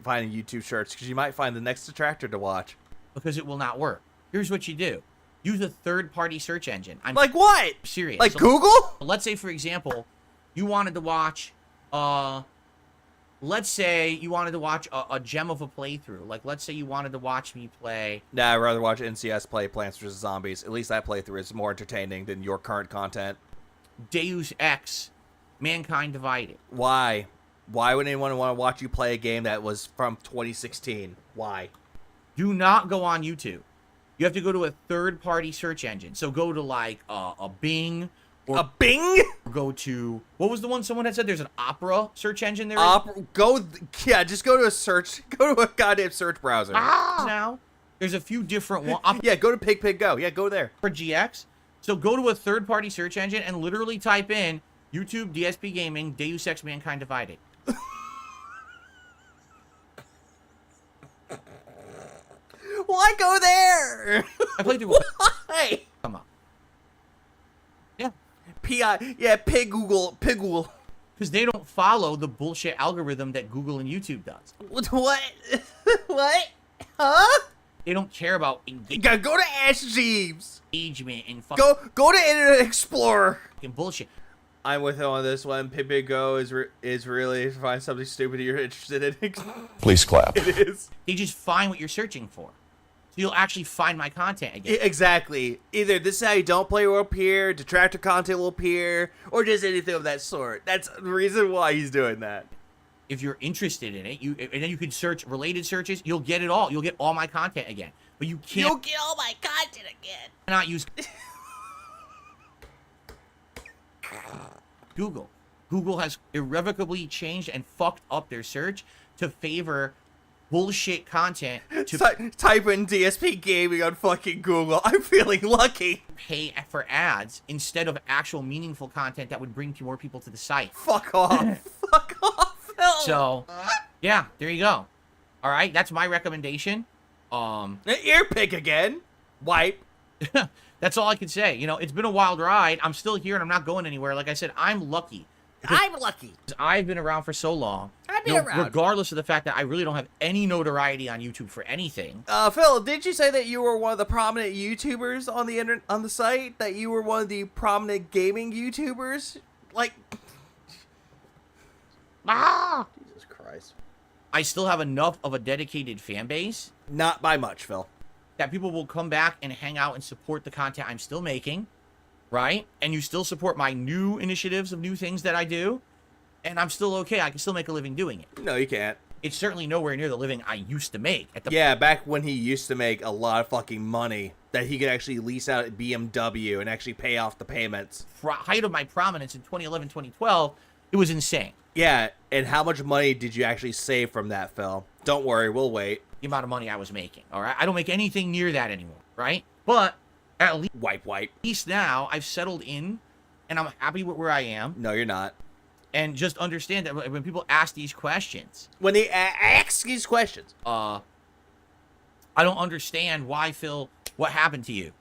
finding YouTube shirts because you might find the next detractor to watch. because it will not work. Here's what you do. Use a third-party search engine. I'm Like what? serious. Like So, Google? let's say, for example, you wanted to watch, let's say you wanted to watch a gem of a playthrough. Like, let's say you wanted to watch me play Nah, I'd rather watch NCS play Plants vs. Zombies. At least that playthrough is more entertaining than your current content. Deus Ex, Mankind Divided. Why? Why would anyone want to watch you play a game that was from 2016? Why? Do not go on YouTube. You have to go to a third-party search engine. So go to, like, a Bing, or A Bing? go to, what was the one someone had said? There's an Opera search engine there. Just go to a search. Go to a goddamn search browser. Now, there's a few different ones. Yeah, go to Pig Go. Yeah, go there. For GX. So go to a third-party search engine and literally type in YouTube, DSP Gaming, Deus Ex Mankind Divided. Why go there? I played through. Why? Come on. Yeah, Pig Google. because they don't follow the bullshit algorithm that Google and YouTube does. What? What? Huh? They don't care about You gotta go to Ash Jeeves. engagement and fucking Go to Internet Explorer. bullshit. I'm with him on this one. Pig Go is really if you find something stupid you're interested in. Please clap. It is. They just find what you're searching for. So you'll actually find my content again. Exactly. Either this is how you don't play will appear, detractor content will appear, or just anything of that sort. That's the reason why he's doing that. If you're interested in it, and then you can search related searches, you'll get it all. You'll get all my content again. But you You'll get all my content again. cannot use Google. Google has irrevocably changed and fucked up their search to favor bullshit content to Type in DSP Gaming on fucking Google. I'm feeling lucky. pay for ads instead of actual meaningful content that would bring more people to the site. Fuck off. Fuck off, Phil. So, yeah, there you go. All right, that's my recommendation. Ear pick again. Wipe. That's all I can say. You know, it's been a wild ride. I'm still here and I'm not going anywhere. Like I said, I'm lucky. I'm lucky. I've been around for so long. I've been around. Regardless of the fact that I really don't have any notoriety on YouTube for anything. Phil, did you say that you were one of the prominent YouTubers on the on the site? That you were one of the prominent gaming YouTubers? Like, Jesus Christ. I still have enough of a dedicated fan base Not by much, Phil. that people will come back and hang out and support the content I'm still making, right? And you still support my new initiatives of new things that I do, and I'm still okay. I can still make a living doing it. No, you can't. It's certainly nowhere near the living I used to make. At the Yeah, back when he used to make a lot of fucking money that he could actually lease out at BMW and actually pay off the payments. height of my prominence in 2011, 2012, it was insane. Yeah, and how much money did you actually save from that, Phil? Don't worry, we'll wait. The amount of money I was making, all right? I don't make anything near that anymore, right? But at Wipe. least now I've settled in, and I'm happy with where I am. No, you're not. And just understand that when people ask these questions, When they ask these questions. I don't understand why, Phil, what happened to you?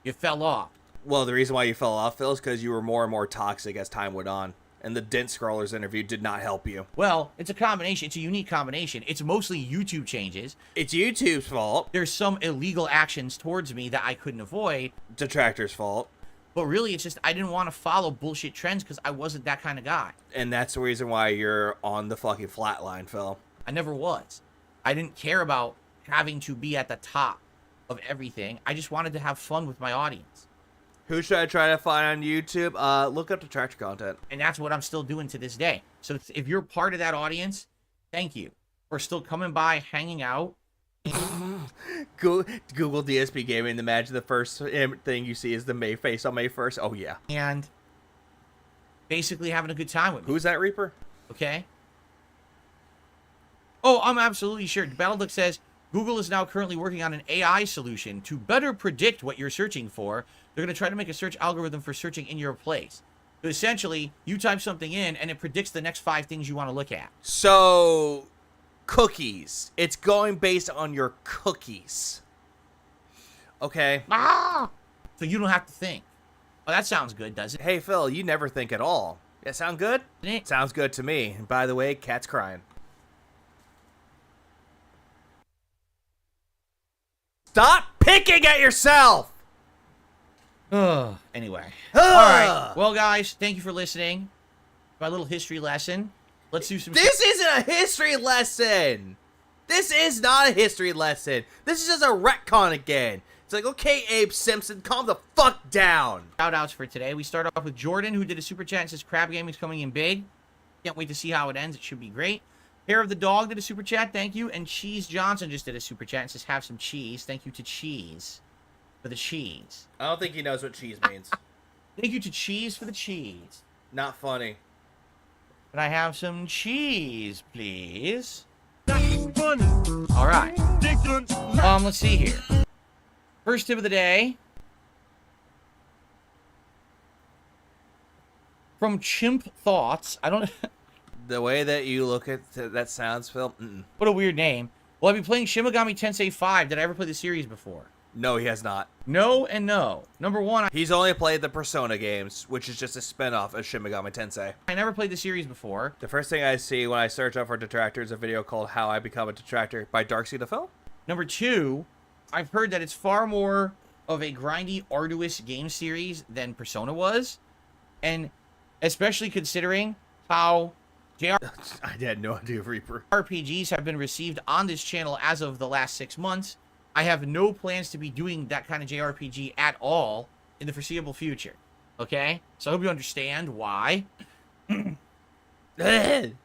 You fell off. Well, the reason why you fell off, Phil, is because you were more and more toxic as time went on. And the Dent Scrollers interview did not help you. Well, it's a combination. It's a unique combination. It's mostly YouTube changes. It's YouTube's fault. There's some illegal actions towards me that I couldn't avoid. Detractor's fault. But really, it's just I didn't want to follow bullshit trends because I wasn't that kind of guy. And that's the reason why you're on the fucking flatline, Phil. I never was. I didn't care about having to be at the top of everything. I just wanted to have fun with my audience. Who should I try to find on YouTube? Look up Detractor content. And that's what I'm still doing to this day. So if you're part of that audience, thank you for still coming by, hanging out. Google DSP Gaming. Imagine the first thing you see is the May face on May 1st. Oh, yeah. And basically having a good time with me. Who's that, Reaper? Okay? Oh, I'm absolutely sure. Battleduck says, Google is now currently working on an AI solution to better predict what you're searching for. They're going to try to make a search algorithm for searching in your place. So essentially, you type something in, and it predicts the next 5 things you want to look at. So, cookies. It's going based on your cookies. Okay. So you don't have to think. Oh, that sounds good, does it? Hey, Phil, you never think at all. Yeah, sound good? Doesn't it? Sounds good to me. And by the way, cat's crying. Stop picking at yourself! Anyway. All right. Well, guys, thank you for listening. My little history lesson. Let's do some... This isn't a history lesson! This is not a history lesson. This is just a retcon again. It's like, okay, Abe Simpson, calm the fuck down. shout-outs for today. We start off with Jordan, who did a super chat and says, Crab Gaming's coming in big. Can't wait to see how it ends. It should be great. Hair of the Dog did a super chat. Thank you. And Cheese Johnson just did a super chat and says, have some cheese. Thank you to Cheese for the cheese. I don't think he knows what cheese means. Thank you to Cheese for the cheese. Not funny. Can I have some cheese, please? Funny. All right. Ridiculous. Let's see here. First tip of the day. From Chimp Thoughts. I don't... The way that you look at that sounds, Phil. What a weird name. Will I be playing Shin Megami Tensei 5? Did I ever play the series before? No, he has not. No and no. Number one, He's only played the Persona games, which is just a spin-off of Shin Megami Tensei. I never played the series before. The first thing I see when I search up for Detractor is a video called How I Become a Detractor by Darkseid the Phil. Number two, I've heard that it's far more of a grindy, arduous game series than Persona was. And especially considering how I had no idea, Reaper. RPGs have been received on this channel as of the last 6 months. I have no plans to be doing that kind of JRPG at all in the foreseeable future. Okay? So I hope you understand why. I'm going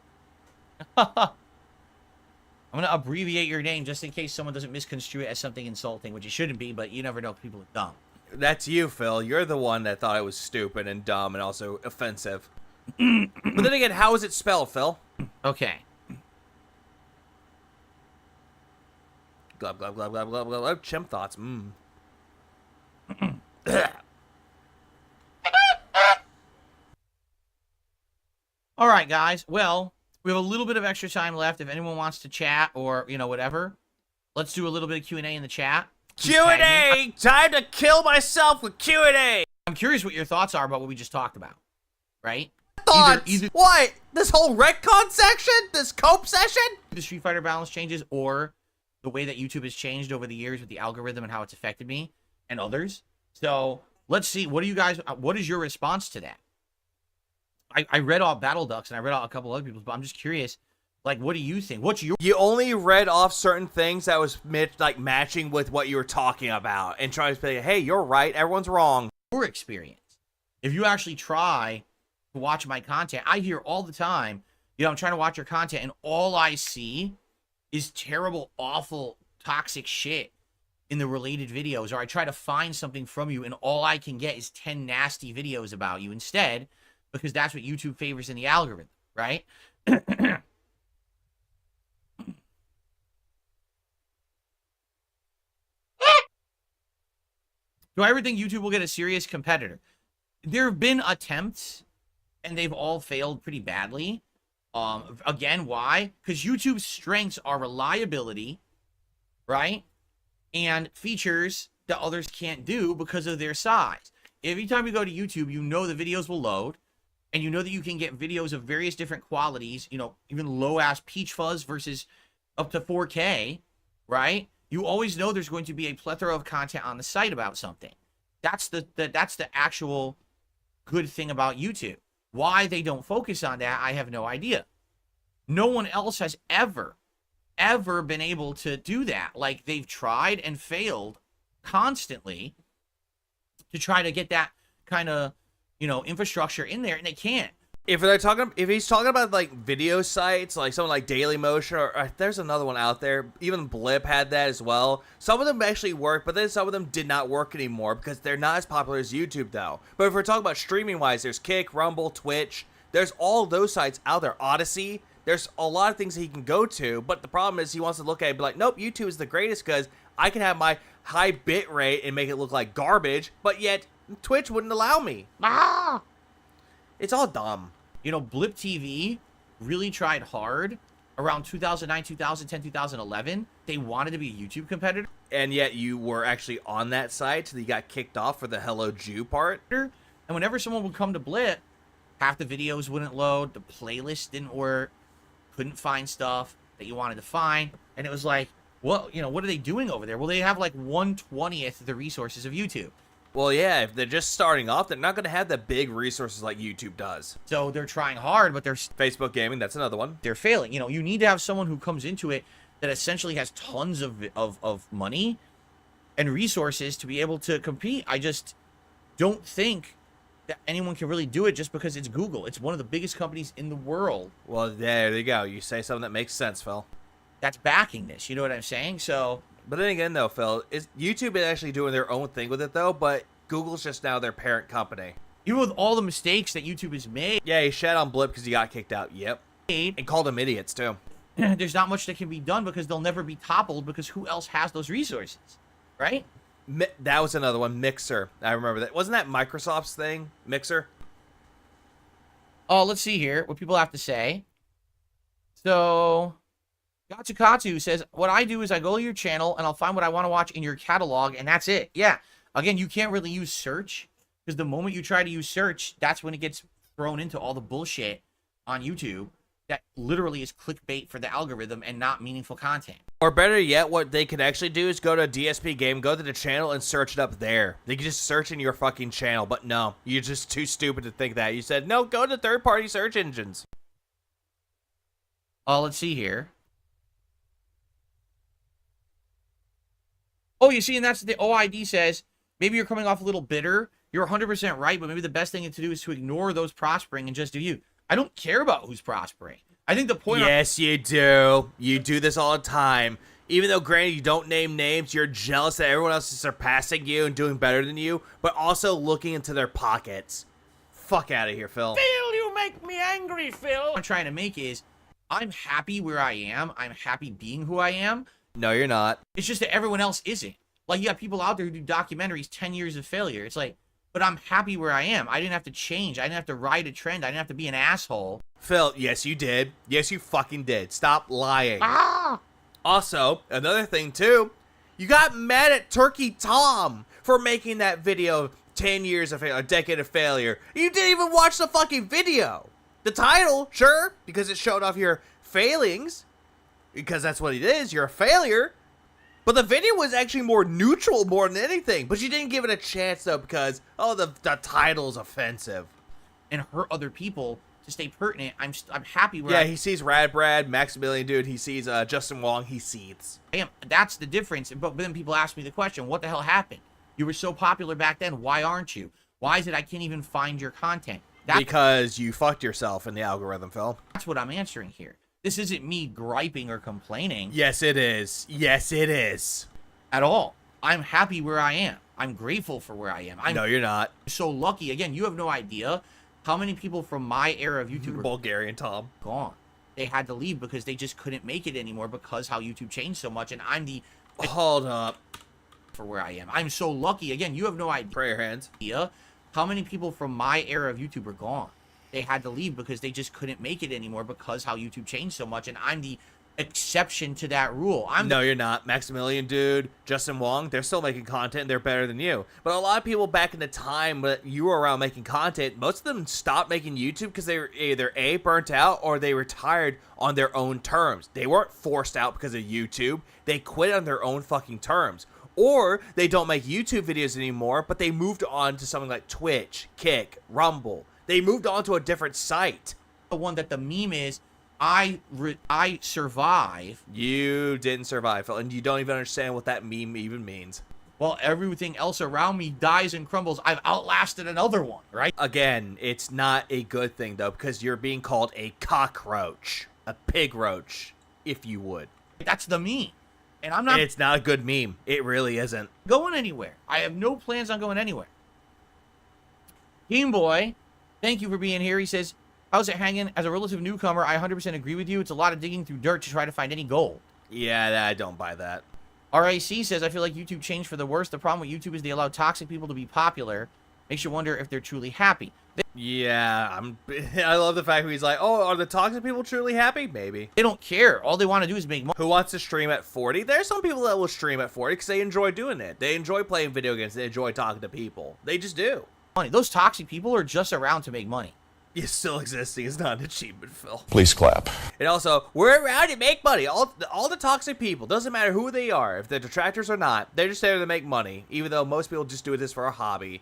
to abbreviate your name just in case someone doesn't misconstrue it as something insulting, which it shouldn't be, but you never know. People are dumb. That's you, Phil. You're the one that thought it was stupid and dumb and also offensive. But then again, how is it spelled, Phil? Okay. Glub, glub, glub, glub, glub, glub. Chimp thoughts. All right, guys. Well, we have a little bit of extra time left. If anyone wants to chat or, you know, whatever, let's do a little bit of Q&A in the chat. Q&A! Time to kill myself with Q&A! I'm curious what your thoughts are about what we just talked about, right? Thoughts? Either What? This whole retcon section? This cope session? the Street Fighter balance changes or the way that YouTube has changed over the years with the algorithm and how it's affected me and others. So let's see. What is your response to that? I read all Battle Ducks and I read all a couple other people's, but I'm just curious. Like, what do you think? What's your You only read off certain things that was matching with what you were talking about and trying to say, hey, you're right, everyone's wrong. experience? If you actually try to watch my content, I hear all the time, you know, I'm trying to watch your content and all I see is terrible, awful, toxic shit in the related videos, or I try to find something from you and all I can get is 10 nasty videos about you instead, because that's what YouTube favors in the algorithm, right? Do I ever think YouTube will get a serious competitor? There have been attempts, and they've all failed pretty badly. Again, why? Because YouTube's strengths are reliability, right? And features that others can't do because of their size. Every time you go to YouTube, you know the videos will load. and you know that you can get videos of various different qualities, you know, even low-ass peach fuzz versus up to 4K, right? You always know there's going to be a plethora of content on the site about something. That's the actual good thing about YouTube. Why they don't focus on that, I have no idea. No one else has ever been able to do that. Like, they've tried and failed constantly to try to get that kind of, you know, infrastructure in there, and they can't. If he's talking about like video sites, like something like Dailymotion, or there's another one out there. Even Blip had that as well. Some of them actually worked, but then some of them did not work anymore because they're not as popular as YouTube, though. But if we're talking about streaming wise, there's Kick, Rumble, Twitch. There's all those sites out there. Odyssey. There's a lot of things that he can go to, but the problem is he wants to look at it and be like, nope, YouTube is the greatest because I can have my high bit rate and make it look like garbage, but yet Twitch wouldn't allow me. Ah! It's all dumb. You know, Blip TV really tried hard around 2009, 2010, 2011. They wanted to be a YouTube competitor. And yet you were actually on that site, so you got kicked off for the Hello Jew part. And whenever someone would come to Blip, half the videos wouldn't load, the playlist didn't work, couldn't find stuff that you wanted to find. And it was like, well, you know, what are they doing over there? Well, they have like 1/20th of the resources of YouTube. Well, yeah, if they're just starting off, they're not going to have the big resources like YouTube does. So they're trying hard, but Facebook gaming, that's another one. They're failing. You know, you need to have someone who comes into it that essentially has tons of money and resources to be able to compete. I just don't think that anyone can really do it just because it's Google. It's one of the biggest companies in the world. Well, there you go. You say something that makes sense, Phil. That's backing this. You know what I'm saying? So... But then again, though, Phil, YouTube is actually doing their own thing with it, though, but Google's just now their parent company. Even with all the mistakes that YouTube has made... Yeah, he shat on Blip because he got kicked out. Yep. And called them idiots, too. There's not much that can be done because they'll never be toppled because who else has those resources? Right? That was another one. Mixer. I remember that. Wasn't that Microsoft's thing? Mixer? Oh, let's see here what people have to say. So... Gatsukatsu says, what I do is I go to your channel and I'll find what I want to watch in your catalog, and that's it. Yeah. Again, you can't really use search because the moment you try to use search, that's when it gets thrown into all the bullshit on YouTube that literally is clickbait for the algorithm and not meaningful content. Or better yet, what they could actually do is go to DSP Game, go to the channel, and search it up there. They can just search in your fucking channel, but no. You're just too stupid to think that. You said, no, go to third-party search engines. Let's see here. Oh, you see, and that's the OID says, maybe you're coming off a little bitter. You're 100% right, but maybe the best thing to do is to ignore those prospering and just do you. I don't care about who's prospering. I think the point... Yes, you do. You do this all the time. Even though, granted, you don't name names, you're jealous that everyone else is surpassing you and doing better than you, but also looking into their pockets. Fuck out of here, Phil. Phil, you make me angry, Phil. What I'm trying to make is, I'm happy where I am. I'm happy being who I am. No, you're not. It's just that everyone else isn't. Like, you got people out there who do documentaries, 10 years of failure. It's like, but I'm happy where I am. I didn't have to change. I didn't have to ride a trend. I didn't have to be an asshole. Phil, yes, you did. Yes, you fucking did. Stop lying. Ah! Also, another thing, too, you got mad at Turkey Tom for making that video 10 years of failure, a decade of failure. You didn't even watch the fucking video. The title, sure, because it showed off your failings. Because that's what it is, you're a failure. But the video was actually more neutral more than anything. But you didn't give it a chance, though, because, oh, the title's offensive. And hurt other people to stay pertinent. I'm happy where Yeah, he sees Rad Brad, Maximilian Dude, he sees Justin Wong, he seethes. I am. That's the difference. But then people ask me the question, what the hell happened? You were so popular back then, why aren't you? Why is it I can't even find your content? Because you fucked yourself in the algorithm, Phil. That's what I'm answering here. This isn't me griping or complaining. Yes, it is. Yes, it is. At all. I'm happy where I am. I'm grateful for where I am. No, you're not. So lucky. Again, you have no idea how many people from my era of YouTube were Bulgarian Tom. Gone. They had to leave because they just couldn't make it anymore because how YouTube changed so much. And I'm the... Hold up. For where I am. I'm so lucky. Again, you have no idea. Prayer hands. How many people from my era of YouTube are gone. They had to leave because they just couldn't make it anymore because how YouTube changed so much. And I'm the exception to that rule. No, you're not. Maximilian Dude, Justin Wong, they're still making content and they're better than you. But a lot of people back in the time that you were around making content, most of them stopped making YouTube because they were either A, burnt out, or they retired on their own terms. They weren't forced out because of YouTube. They quit on their own fucking terms. Or they don't make YouTube videos anymore, but they moved on to something like Twitch, Kick, Rumble. They moved on to a different site. The one that the meme is, I survive. You didn't survive, Phil, and you don't even understand what that meme even means. While everything else around me dies and crumbles. I've outlasted another one, right? Again, it's not a good thing, though, because you're being called a cockroach. A pig roach, if you would. That's the meme. And I'm not It's not a good meme. It really isn't. going anywhere. I have no plans on going anywhere. Game Boy, thank you for being here. He says, how's it hanging? As a relative newcomer, I 100% agree with you. It's a lot of digging through dirt to try to find any gold. Yeah, I don't buy that. RAC says, I feel like YouTube changed for the worse. The problem with YouTube is they allow toxic people to be popular. Makes you wonder if they're truly happy. Yeah, I love the fact that he's like, oh, are the toxic people truly happy? Maybe. They don't care. All they want to do is make money. Who wants to stream at 40? There's some people that will stream at 40 because they enjoy doing it. They enjoy playing video games. They enjoy talking to people. They just do. Those toxic people are just around to make money. You still existing is not an achievement, Phil. Please clap. And also, we're around to make money. All the toxic people, doesn't matter who they are, if they're detractors or not, they're just there to make money, even though most people just do this for a hobby.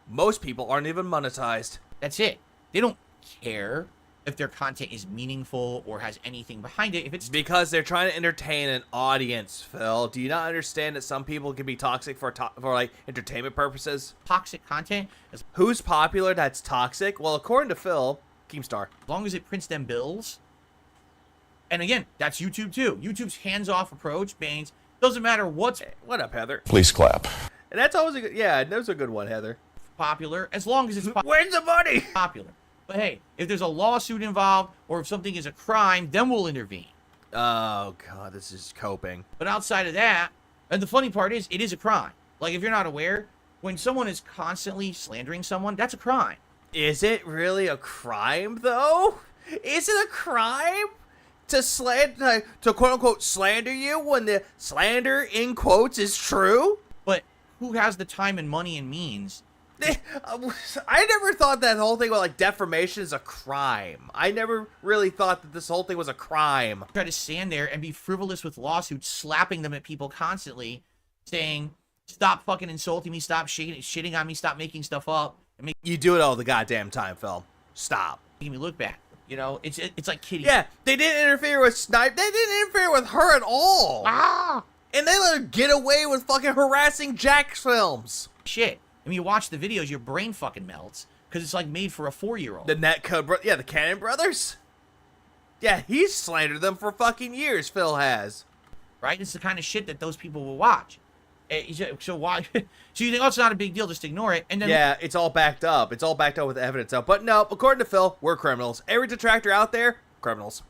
Most people aren't even monetized. That's it. They don't care if their content is meaningful or has anything behind it. If it's Because they're trying to entertain an audience, Phil. Do you not understand that some people can be toxic for like entertainment purposes? toxic content, as Who's popular that's toxic? Well, according to Phil, Keemstar. long as it prints them bills. And again, that's YouTube too. YouTube's hands-off approach means doesn't matter what's What up, Heather? Please clap. And that's always a good, yeah, that was a good one, Heather. popular, as long as it's Where's the money? popular. But hey, if there's a lawsuit involved or if something is a crime, then we'll intervene. Oh, God, this is coping. But outside of that, and the funny part is, it is a crime. Like, if you're not aware, when someone is constantly slandering someone, that's a crime. Is it really a crime, though? Is it a crime to quote-unquote slander you when the slander, in quotes, is true? But who has the time and money and means? I never thought that whole thing about, like, defamation is a crime. I never really thought that this whole thing was a crime. Try to stand there and be frivolous with lawsuits, slapping them at people constantly, saying, stop fucking insulting me, stop shitting on me, stop making stuff up, and You do it all the goddamn time, Phil. Stop. making me look bad. You know, it's like kitty. Yeah, they didn't interfere with Snipe. They didn't interfere with her at all. Ah! And they let her get away with fucking harassing Jack's films. Shit. I mean, you watch the videos, your brain fucking melts, because it's like made for a 4-year-old. The Netcode, yeah, the Cannon brothers. Yeah, he's slandered them for fucking years, Phil has. Right? It's the kind of shit that those people will watch. So why? So you think, oh, it's not a big deal, just ignore it, and then Yeah, it's all backed up. It's all backed up with evidence up. But no, according to Phil, we're criminals. Every detractor out there, criminals.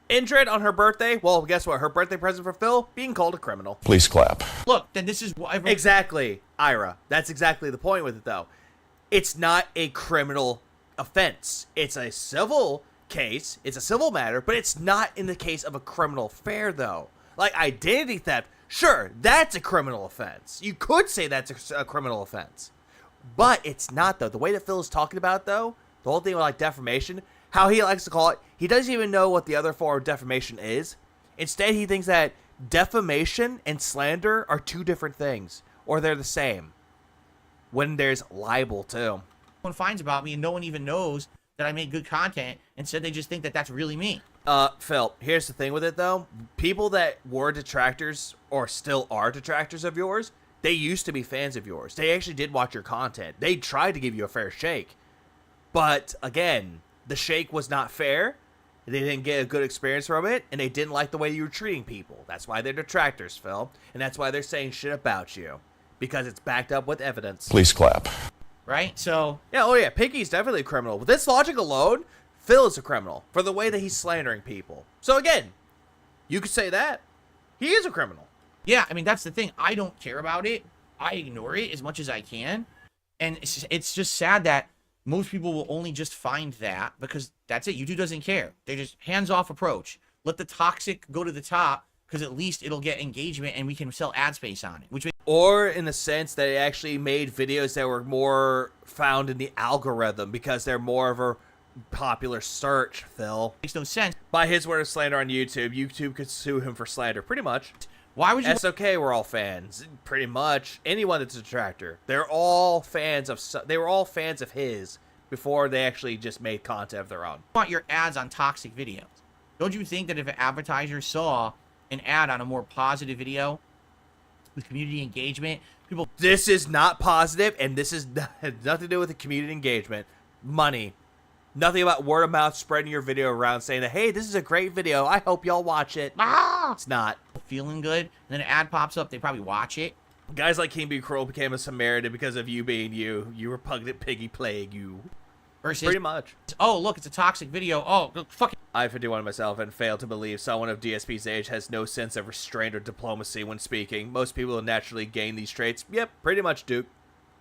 Indrid on her birthday, well, guess what? Her birthday present for Phil, being called a criminal. Please clap. look, then this is what everyone. Exactly, Ira. That's exactly the point with it, though. It's not a criminal offense. It's a civil case. It's a civil matter, but it's not in the case of a criminal affair, though. Like identity theft, sure, that's a criminal offense. You could say that's a criminal offense. But it's not, though. The way that Phil is talking about, though, the whole thing with, like, defamation, how he likes to call it, he doesn't even know what the other form of defamation is. Instead, he thinks that defamation and slander are two different things, or they're the same. When there's libel, too. finds about me, and no one even knows that I make good content. Instead, they just think that that's really me. Phil, here's the thing with it, though. People that were detractors, or still are detractors of yours, they used to be fans of yours. They actually did watch your content. They tried to give you a fair shake. But, again, the shake was not fair. They didn't get a good experience from it, and they didn't like the way you were treating people. That's why they're detractors, Phil. And that's why they're saying shit about you. Because it's backed up with evidence. Please clap. Right? So, Yeah, oh yeah, Pinky's definitely a criminal. With this logic alone, Phil is a criminal for the way that he's slandering people. So again, you could say that. He is a criminal. yeah, I mean, that's the thing. I don't care about it. I ignore it as much as I can. And it's just sad that most people will only just find that because that's it. YouTube doesn't care. They just hands-off approach. Let the toxic go to the top, because at least it'll get engagement and we can sell ad space on it. Which Or in the sense that it actually made videos that were more found in the algorithm because they're more of a popular search, Phil. makes no sense. By his word of slander on YouTube, YouTube could sue him for slander, pretty much. Why would you That's okay, we're all fans. Pretty much. Anyone that's a detractor. They're all fans of, they were all fans of his before they actually just made content of their own. want your ads on toxic videos? Don't you think that if an advertiser saw an ad on a more positive video with community engagement, people... This is not positive, and this is has nothing to do with the community engagement. Money. Nothing about word of mouth spreading your video around saying that, hey, this is a great video. I hope y'all watch it. It's not. feeling good, and then an ad pops up, they probably watch it. Guys like King B. Kroll became a Samaritan because of you being you. You were repugnant piggy plague, you. Versus, Pretty much. oh, look, it's a toxic video. Oh, fuck it. I, 51 myself, and fail to believe someone of DSP's age has no sense of restraint or diplomacy when speaking. Most people will naturally gain these traits. Yep, pretty much, Duke.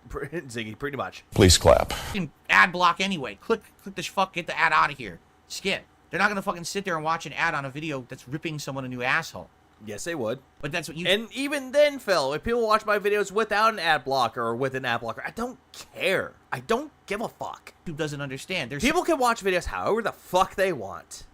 Ziggy, pretty much. Please clap. Fucking ad block anyway. Click this fuck, get the ad out of here. Skip. They're not gonna fucking sit there and watch an ad on a video that's ripping someone a new asshole. Yes, they would. But that's what you... And even then, Phil, if people watch my videos without an ad blocker or with an ad blocker, I don't care. I don't give a fuck. YouTube doesn't understand. There's People can watch videos however the fuck they want.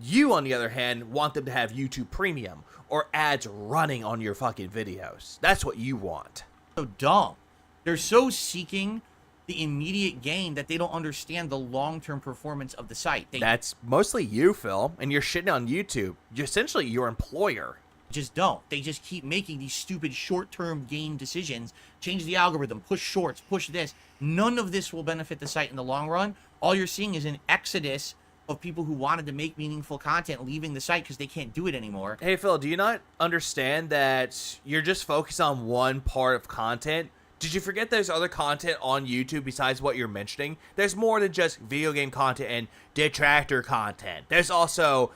You, on the other hand, want them to have YouTube Premium or ads running on your fucking videos. That's what you want. so dumb. They're so seeking the immediate gain that they don't understand the long-term performance of the site. They That's mostly you, Phil, and you're shitting on YouTube. You're essentially your employer. just don't. They just keep making these stupid short-term gain decisions. Change the algorithm, push shorts, push this. None of this will benefit the site in the long run. All you're seeing is an exodus of people who wanted to make meaningful content leaving the site because they can't do it anymore. Hey, Phil, do you not understand that you're just focused on one part of content? Did you forget there's other content on YouTube besides what you're mentioning? There's more than just video game content and detractor content. There's also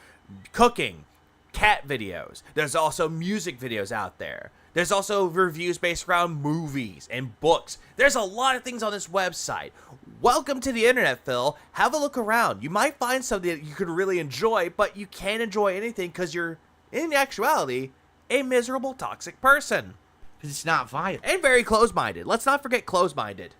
cooking, cat videos. There's also music videos out there. There's also reviews based around movies and books. There's a lot of things on this website. Welcome to the internet, Phil. Have a look around. You might find something that you could really enjoy, but you can't enjoy anything because you're, in actuality, a miserable, toxic person. Because it's not viable. And very close-minded. Let's not forget close-minded.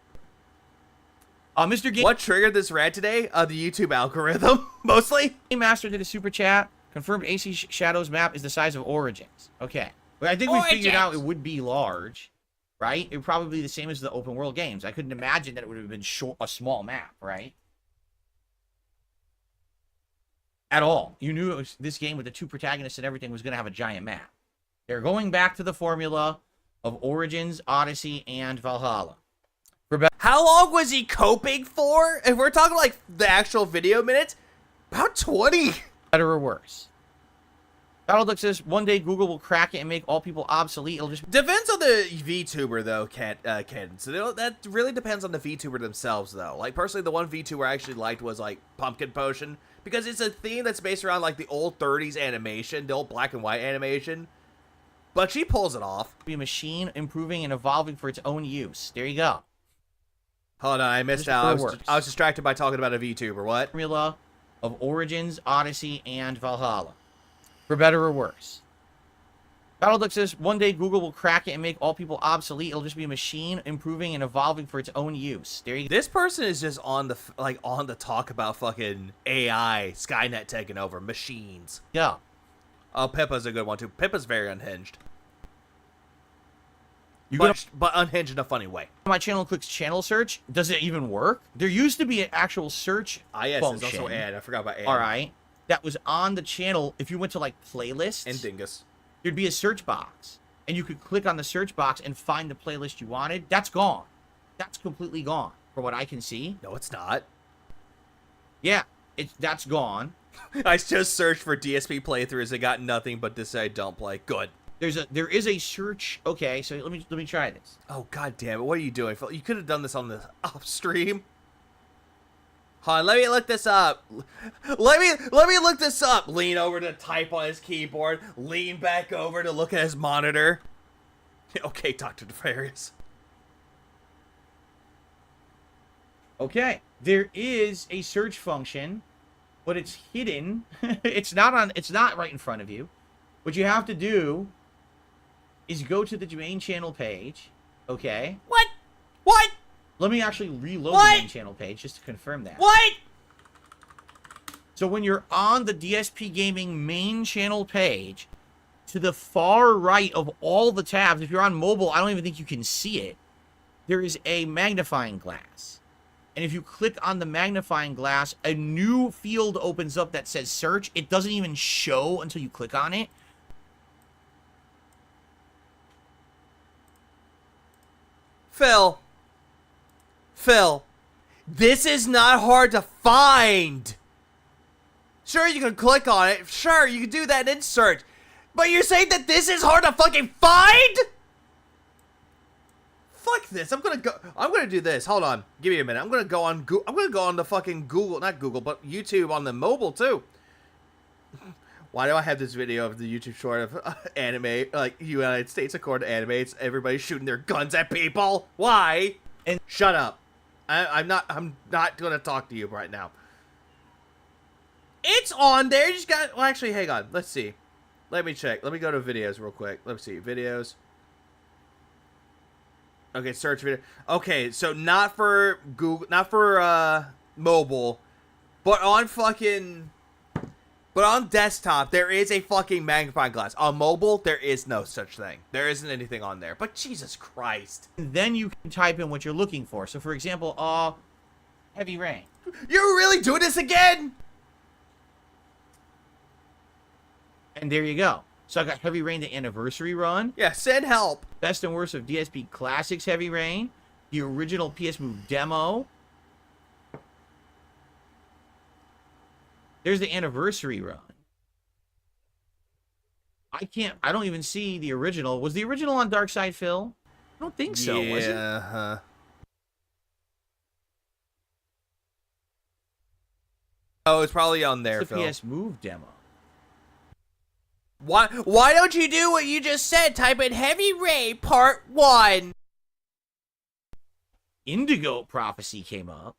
Mr. Game What triggered this rant today? The YouTube algorithm, mostly. Master did a super chat. Confirmed AC Shadow's map is the size of Origins. Okay. But I think we figured out it would be large, right? It would probably be the same as the open world games. I couldn't imagine that it would have been a small map, right? At all. You knew it was this game with the two protagonists and everything was going to have a giant map. They're going back to the formula of Origins, Odyssey, and Valhalla. How long was he coping for? If we're talking like the actual video minutes, about 20. Better or worse? Battleduck says, one day Google will crack it and make all people obsolete. It'll just... Depends on the VTuber, though, Ken. So that really depends on the VTuber themselves, though. Like, personally, the one VTuber I actually liked was, like, Pumpkin Potion. Because it's a theme that's based around, like, the old 30s animation, the old black and white animation. But she pulls it off. Be a machine improving and evolving for its own use. There you go. Hold on, I missed out. I was distracted by talking about a VTuber. What? Formula of Origins, Odyssey, and Valhalla. For better or worse. Battleduck says, one day Google will crack it and make all people obsolete. It'll just be a machine improving and evolving for its own use. There you go. This person is just on the talk about fucking AI, Skynet taking over, machines. Yeah. Oh, Pippa's a good one too. Pippa's very unhinged. You go But unhinged in a funny way. to my channel and clicks channel search. Does it even work? There used to be an actual search Yes, function. there's also ad. I forgot about ad. All right. That was on the channel. If you went to like playlists, And Dingus. there'd be a search box. And you could click on the search box and find the playlist you wanted. That's gone. That's completely gone from what I can see. No, it's not. Yeah, that's gone. I just searched for DSP playthroughs and got nothing but this I don't play. Good. There is a search. Okay, so let me try this. Oh, god damn it. What are you doing, Phil? You could have done this on the off stream. Hold on, let me look this up. Let me look this up. Lean over to type on his keyboard. Lean back over to look at his monitor. Okay, Dr. Nefarious. Okay, there is a search function but it's hidden. It's not right in front of you. What you have to do is go to the main channel page, okay? What? What? Let me actually reload What? the main channel page just to confirm that. What? So when you're on the DSP Gaming main channel page, to the far right of all the tabs, if you're on mobile, I don't even think you can see it, there is a magnifying glass. And if you click on the magnifying glass, a new field opens up that says search. It doesn't even show until you click on it. Phil, this is not hard to find. Sure, you can click on it. Sure, you can do that and search. But you're saying that this is hard to fucking find? Fuck this. I'm gonna do this. Hold on. Give me a minute. I'm gonna go on the fucking Google, not Google, but YouTube on the mobile too. Why do I have this video of the YouTube short of anime, like United States according to anime? It's everybody shooting their guns at people. Why? And shut up. I'm not gonna talk to you right now. It's on there. You just got. Well, actually, hang on. Let's see. Let me check. Let me go to videos real quick. Let's see. Videos. Okay, search video. Okay, so not for Google, not for mobile, but on desktop there is a fucking magnifying glass. On mobile there is no such thing. There isn't anything on there. But Jesus Christ. And then you can type in what you're looking for. So for example, heavy rain. You're really doing this again? And there you go. So I got Heavy Rain, the anniversary run. Yeah, send help. Best and worst of DSP Classics Heavy Rain. The original PS Move demo. There's the anniversary run. I don't even see the original. Was the original on Dark Side Phil? I don't think so, was it? Yeah. Oh, it's probably on there, It's the Phil. PS Move demo. Why don't you do what you just said? Type in Heavy Rain Part 1. Indigo Prophecy came up.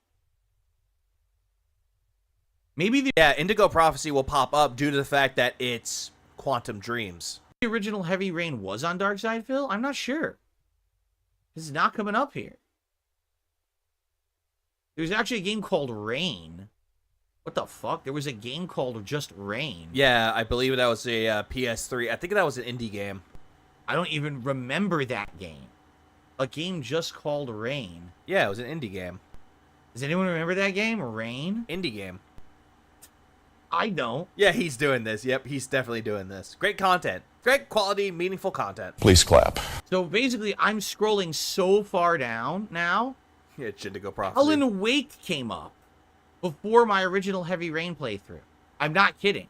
Maybe the Indigo Prophecy will pop up due to the fact that it's Quantum Dreams. original Heavy Rain was on Dark Side Phil? I'm not sure. This is not coming up here. There's actually a game called Rain. What the fuck? There was a game called just Rain. Yeah, I believe that was a PS3. I think that was an indie game. I don't even remember that game. A game just called Rain. Yeah, it was an indie game. Does anyone remember that game? Rain? Indie game. I don't. Yeah, he's doing this. Yep, he's definitely doing this. Great content. Great quality, meaningful content. Please clap. So basically, I'm scrolling so far down now. Yeah, it's Indigo Prophecy. Alan Wake came up before my original Heavy Rain playthrough. I'm not kidding.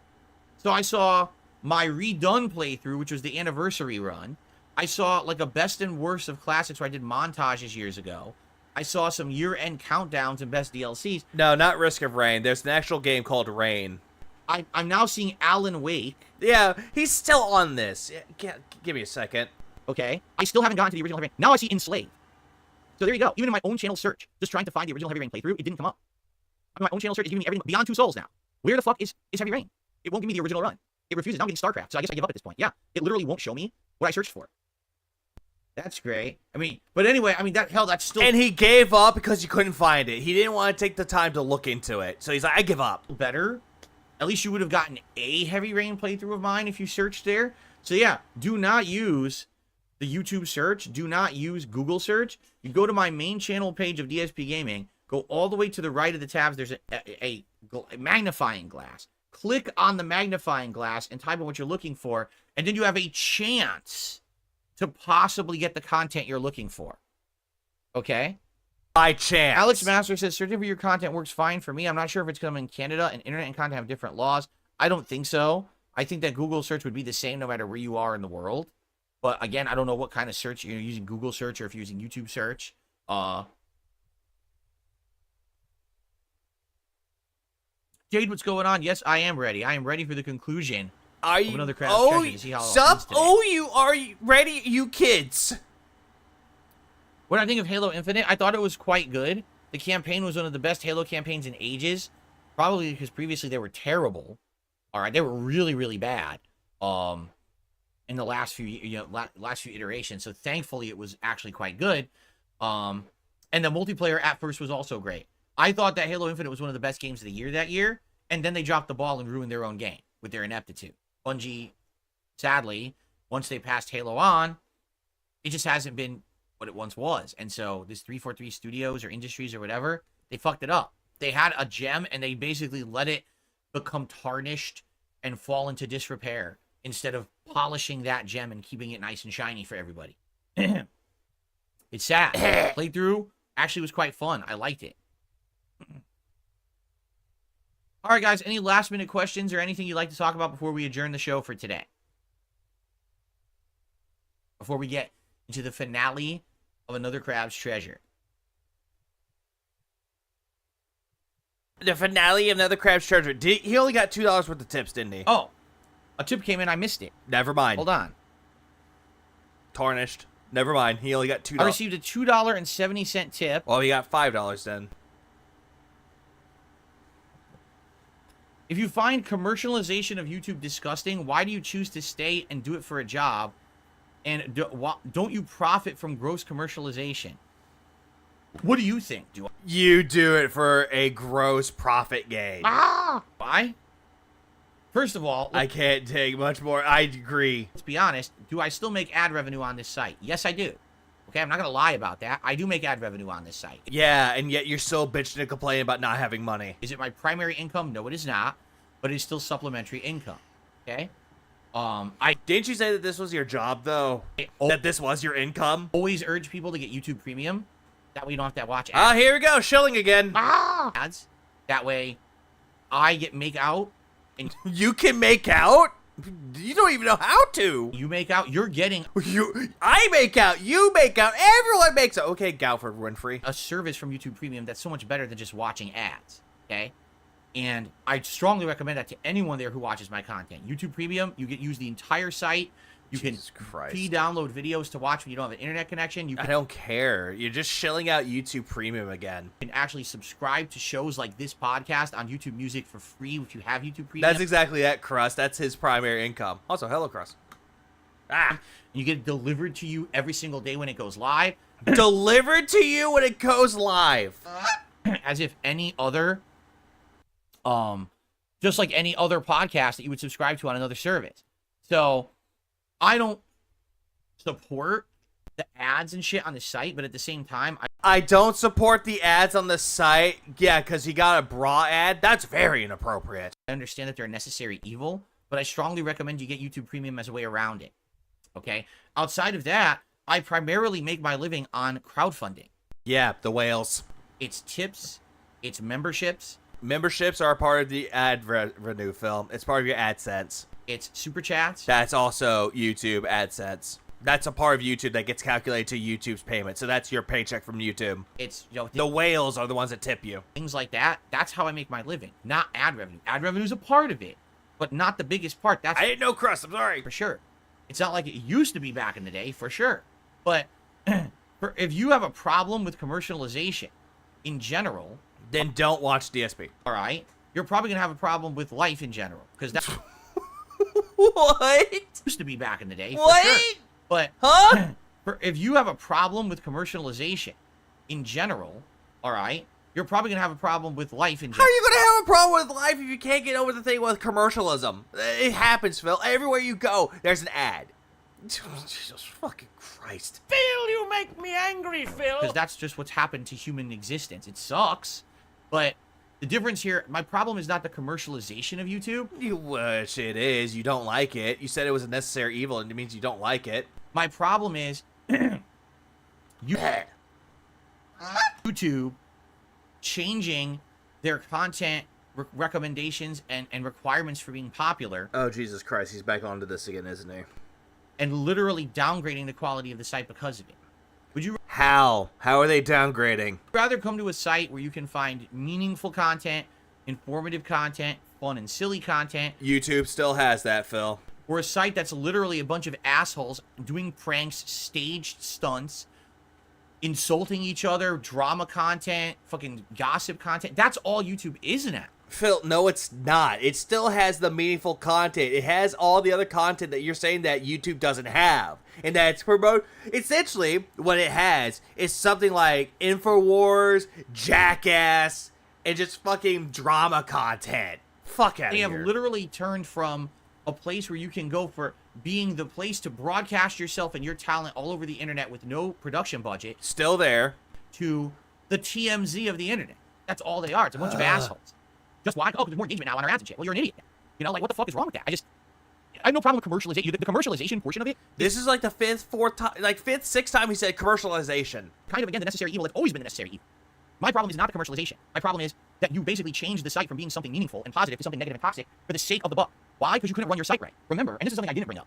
So I saw my redone playthrough, which was the anniversary run. I saw like a best and worst of classics where I did montages years ago. I saw some year-end countdowns and best DLCs. No, not Risk of Rain. There's an actual game called Rain. I'm now seeing Alan Wake. Yeah, he's still on this. Give me a second. Okay. I still haven't gotten to the original Heavy Rain. Now I see Enslaved. So there you go. Even in my own channel search, just trying to find the original Heavy Rain playthrough, it didn't come up. I mean, my own channel search is giving me everything beyond Two Souls now. Where the fuck is Heavy Rain? It won't give me the original run. It refuses. Now I'm getting StarCraft, so I guess I give up at this point. Yeah, it literally won't show me what I searched for. That's great. I mean, but anyway, I mean, that's still... And he gave up because he couldn't find it. He didn't want to take the time to look into it. So he's like, I give up. better. At least you would have gotten a Heavy Rain playthrough of mine if you searched there. So yeah, do not use the YouTube search. Do not use Google search. You go to my main channel page of DSP Gaming, go all the way to the right of the tabs. There's a magnifying glass. Click on the magnifying glass and type in what you're looking for, and then you have a chance to possibly get the content you're looking for. Okay? By chance. Alex Master says, searching for your content works fine for me. I'm not sure if it's coming in Canada and internet and content have different laws. I don't think so. I think that Google search would be the same no matter where you are in the world. But again, I don't know what kind of search you're using, Google search or if you're using YouTube search. Jade, what's going on? Yes, I am ready. I am ready for the conclusion. Are you? Another crowd treasure to see how it all ends today. Are you ready, you kids? When I think of Halo Infinite, I thought it was quite good. The campaign was one of the best Halo campaigns in ages. Probably because previously they were terrible. All right, they were really, really bad. In the last few, last few iterations. So thankfully, it was actually quite good. And the multiplayer at first was also great. I thought that Halo Infinite was one of the best games of the year that year, and then they dropped the ball and ruined their own game with their ineptitude. Bungie, sadly, once they passed Halo on, it just hasn't been what it once was. And so this 343 Studios or Industries or whatever, they fucked it up. They had a gem and they basically let it become tarnished and fall into disrepair instead of polishing that gem and keeping it nice and shiny for everybody. It's sad. Playthrough actually was quite fun. I liked it. All right, guys, any last minute questions or anything you'd like to talk about before we adjourn the show for today? Before we get into the finale of Another Crab's Treasure. The finale of Another Crab's Treasure. He only got $2 worth of tips, didn't he? Oh, a tip came in. I missed it. Never mind. Hold on. Tarnished. Never mind. He only got $2. I received a $2.70 tip. Well, he got $5 then. If you find commercialization of YouTube disgusting, why do you choose to stay and do it for a job? And don't you profit from gross commercialization? What do you think? You do it for a gross profit gain. Why? First of all, I can't take much more. I agree. let's be honest. Do I still make ad revenue on this site? Yes, I do. Okay, I'm not going to lie about that. I do make ad revenue on this site. Yeah, and yet you're still bitching and complaining about not having money. Is it my primary income? No, it is not. But it is still supplementary income. Okay? Didn't you say that this was your job, though? That this was your income? Always urge people to get YouTube Premium. That way you don't have to watch Ah, ads. here we go. Shilling again. Ads. That way I get make out. And You can make out? You don't even know how to. you make out. You're getting I make out. You make out. Everyone makes out. Okay, Galford Winfrey. a service from YouTube Premium that's so much better than just watching ads. Okay? And I strongly recommend that to anyone there who watches my content. YouTube Premium, you get use the entire site. You Jesus can Christ. pre-download videos to watch when you don't have an internet connection. You I can, don't care. You're just shilling out YouTube Premium again. actually subscribe to shows like this podcast on YouTube Music for free if you have YouTube Premium. That's exactly that, Crust. That's his primary income. Also, hello, Crust. And you get it delivered to you every single day when it goes live, Delivered to you when it goes live. as if any other, just like any other podcast that you would subscribe to on another service. So I don't support the ads and shit on the site, but at the same time, I don't support the ads on the site. Yeah, because he got a bra ad. That's very inappropriate. I understand that they're a necessary evil, but I strongly recommend you get YouTube Premium as a way around it. Okay? Outside of that, I primarily make my living on crowdfunding. Yeah, the whales. It's tips, it's memberships, Memberships are a part of the ad revenue film. It's part of your AdSense. it's super chats. That's also YouTube AdSense. That's a part of YouTube that gets calculated to YouTube's payment. So that's your paycheck from YouTube. It's The whales are the ones that tip you. things like that. That's how I make my living, not ad revenue. Ad revenue is a part of it, but not the biggest part. That's I didn't know, Crust. I'm sorry. for sure. It's not like it used to be back in the day, for sure. But if you have a problem with commercialization in general, Then don't watch DSP. all right, you're probably gonna have a problem with life in general, because that What? used to be back in the day. For What? Sure. But Huh? if you have a problem with commercialization in general, all right, you're probably gonna have a problem with life in How general. are you going to have a problem with life if you can't get over the thing with commercialism? It happens, Phil. Everywhere you go, there's an ad. Jesus fucking Christ. Phil, you make me angry, Phil. Because that's just what's happened to human existence. It sucks, but the difference here, my problem is not the commercialization of YouTube. You wish it is. You don't like it. You said it was a necessary evil, and it means you don't like it. My problem is YouTube changing their content recommendations and requirements for being popular, Oh, Jesus Christ. He's back onto this again, isn't he? and literally downgrading the quality of the site because of it. Would you How? How are they downgrading? rather come to a site where you can find meaningful content, informative content, fun and silly content, YouTube still has that, Phil. or a site that's literally a bunch of assholes doing pranks, staged stunts, insulting each other, drama content, fucking gossip content. That's all YouTube is now. Phil, no, it's not. It still has the meaningful content. It has all the other content that you're saying that YouTube doesn't have. And that's essentially what it has is something like InfoWars, Jackass, and just fucking drama content. Fuck out of They here. have literally turned from a place where you can go for being the place to broadcast yourself and your talent all over the internet with no production budget Still there. to the TMZ of the internet. That's all they are. It's a bunch of assholes. Just why? Oh, there's more engagement now on our ads and shit. Well, you're an idiot. You know, like, what the fuck is wrong with that? I have no problem with commercialization. The commercialization portion of it, This is like the fifth, sixth time he said commercialization. kind of, again, the necessary evil. It's always been the necessary evil. My problem is not the commercialization. My problem is that you basically changed the site from being something meaningful and positive to something negative and toxic for the sake of the buck. Why? Because you couldn't run your site right. Remember, and this is something I didn't bring up.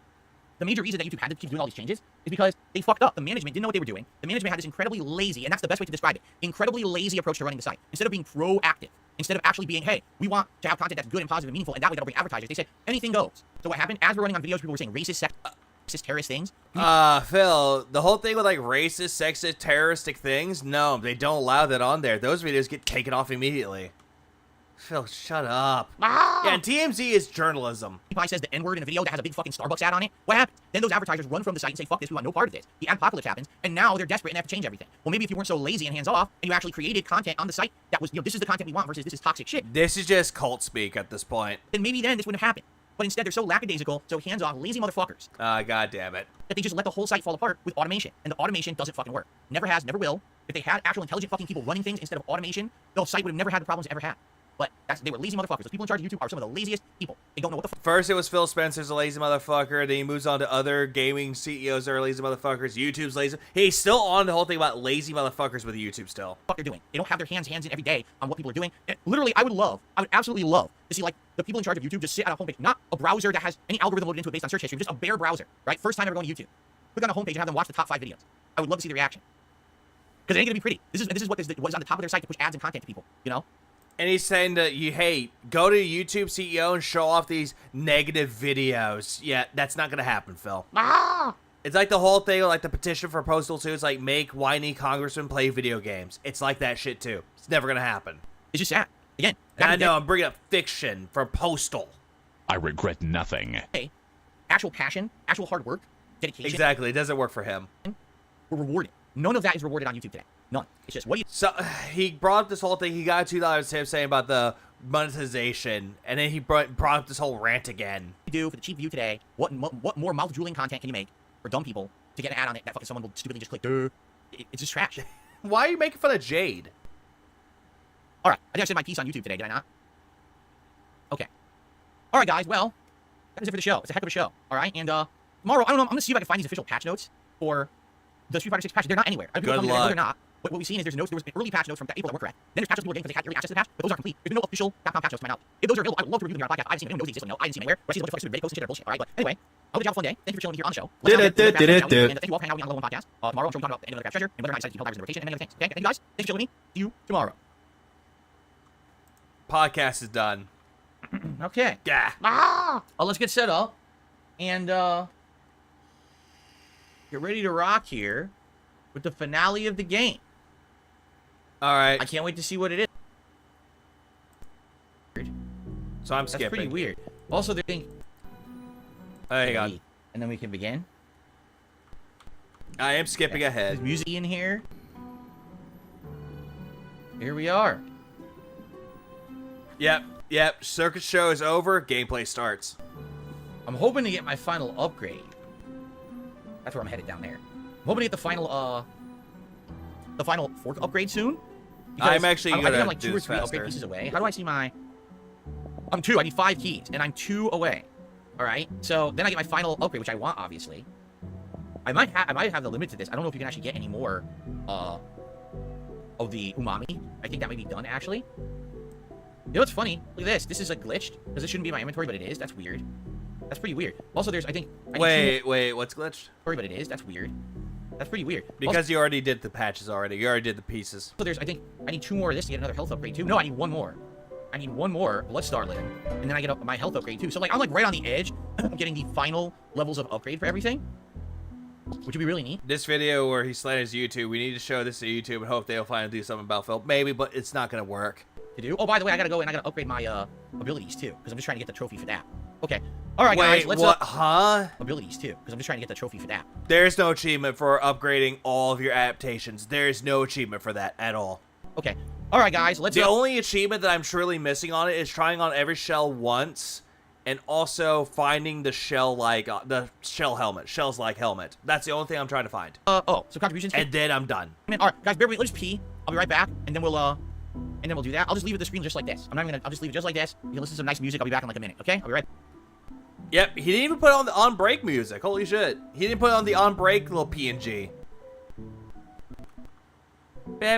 The major reason that YouTube had to keep doing all these changes is because they fucked up. The management didn't know what they were doing. The management had this incredibly lazy, and that's the best way to describe it, incredibly lazy approach to running the site. Instead of being proactive, instead of actually being, hey, we want to have content that's good and positive and meaningful, and that way that'll bring advertisers, they said anything goes. So what happened? As we're running on videos, people were saying racist, sexist, terrorist things. Phil, the whole thing with like racist, sexist, terroristic things, no, they don't allow that on there. Those videos get taken off immediately. Phil, shut up. Yeah, and TMZ is journalism. He probably says the N-word in a video that has a big fucking Starbucks ad on it. What happens? Then those advertisers run from the site and say, fuck this, we want no part of this. The apocalypse happens, and now they're desperate and they have to change everything. Well, maybe if you weren't so lazy and hands-off, and you actually created content on the site that was, this is the content we want versus this is toxic shit, This is just cult speak at this point. then maybe then this wouldn't have happened. But instead, they're so lackadaisical, so hands-off, lazy motherfuckers, God damn it. that they just let the whole site fall apart with automation. And the automation doesn't fucking work. Never has, never will. If they had actual intelligent fucking people running things instead of automation, the site would have never had the problems it ever had. But they were lazy motherfuckers. The people in charge of YouTube are some of the laziest people. They don't know what the fuck. First it was Phil Spencer's a lazy motherfucker, then he moves on to other gaming CEOs that are lazy motherfuckers. YouTube's lazy. He's still on the whole thing about lazy motherfuckers with YouTube still. They're doing. They don't have their hands in every day on what people are doing. And literally, I would absolutely love to see like the people in charge of YouTube just sit at a homepage, not a browser that has any algorithm loaded into it based on search history, just a bare browser, right? First time ever going to YouTube. Click on a homepage and have them watch the top 5 videos. I would love to see the reaction. Because it ain't gonna be pretty. This is what is on the top of their site to push ads and content to people, you know? And he's saying that go to YouTube CEO and show off these negative videos. Yeah, that's not gonna happen, Phil. It's like the whole thing, like the petition for Postal 2. It's like make whiny congressmen play video games. It's like that shit too. It's never gonna happen. It's just sad. Again, And I know I'm bringing up fiction for Postal. I regret nothing. hey, actual passion, actual hard work, dedication, Exactly, it doesn't work for him. were rewarded. None of that is rewarded on YouTube today. None. It's just, what do you So he brought up this whole thing. He got $2 him saying about the monetization, and then he brought up this whole rant again. do for the cheap view today? What more mouth-drooling content can you make for dumb people to get an ad on it that fucking someone will stupidly just click? It's just trash. Why are you making fun of Jade? All right, I think I said my piece on YouTube today, did I not? Okay. All right, guys. Well, that is it for the show. It's a heck of a show. All right, and tomorrow, I don't know. I'm gonna see if I can find these official patch notes for the Street Fighter 6 patch. They're not anywhere. People tell me they're not. But what we've seen is there was early patch notes from people that were correct. Then there's patch notes people are getting because they had early access to the patch, but those aren't complete. There's no official Capcom patch notes to my knowledge. If those are available, I would love to review them here on our podcast. I haven't seen anyone knows they exist. I haven't seen them anywhere. But I see a bunch of fucking stupid Reddit posts and shit that are bullshit. All right, but anyway, I hope you have a fun day. Thank you for chilling with me here on the show. And thank you all for hanging out with me on the Level 1 podcast. Tomorrow I'm sure we'll talk about the end of the craft treasure and whether or not I decided to keep Helldivers in the rotation and many other things. Okay, thank you guys. Thanks for chilling with me. See you tomorrow. Podcast is done. Okay. Yeah. Let's get set up and get ready to rock here with the finale of the game. All right. I can't wait to see what it is. So I'm That's skipping. pretty weird. Also, they think. Hang on. And then we can begin. I am skipping There's ahead. music in here. Here we are. Yep. Circuit show is over. Gameplay starts. I'm hoping to get my final upgrade. That's where I'm headed down there. I'm hoping to get the final fork upgrade soon. Because I'm actually I think gonna I'm like do 2 or this 3 faster. upgrade pieces away. How do I see my? I'm 2. I need 5 keys, and I'm 2 away. All right. So then I get my final upgrade, which I want, obviously. I might have the limit to this. I don't know if you can actually get any more of the umami. I think that may be done actually. You know what's funny? Look at this. This is like glitched because this shouldn't be in my inventory, but it is. That's weird. That's pretty weird. Also, there's I need Wait. What's glitched? but it is. That's weird. That's pretty weird. Because you already did the patches already. You already did the pieces. So there's, I need 2 more of this to get another health upgrade too. No, I need 1 more. I need 1 more Blood Star Limb, and then I get my health upgrade too. So like I'm like right on the edge of getting the final levels of upgrade for everything. which would be really neat This video where he slanders YouTube, we need to show this to YouTube and hope they'll finally do something about Phil. Maybe, but it's not gonna work. to do. Oh, by the way, I gotta go and I gotta upgrade my abilities too, because I'm just trying to get the trophy for that. Okay. All right, guys. Wait, Let's what? Huh? abilities too, because I'm just trying to get the trophy for that. There's no achievement for upgrading all of your adaptations. There's no achievement for that at all. Okay. All right, guys. Let's. The only achievement that I'm surely missing on it is trying on every shell once, and also finding the shell the shell helmet, shells like helmet. That's the only thing I'm trying to find. Oh, so contributions. And then I'm done. All right, guys. Bear with me. Let's pee. I'll be right back, and then we'll do that. I'll just leave it the screen just like this. I'll just leave it just like this. You can listen to some nice music. I'll be back in like a minute. Okay. I'll be right. Yep, he didn't even put on the on-break music. Holy shit. He didn't put on the on-break little PNG. Hey,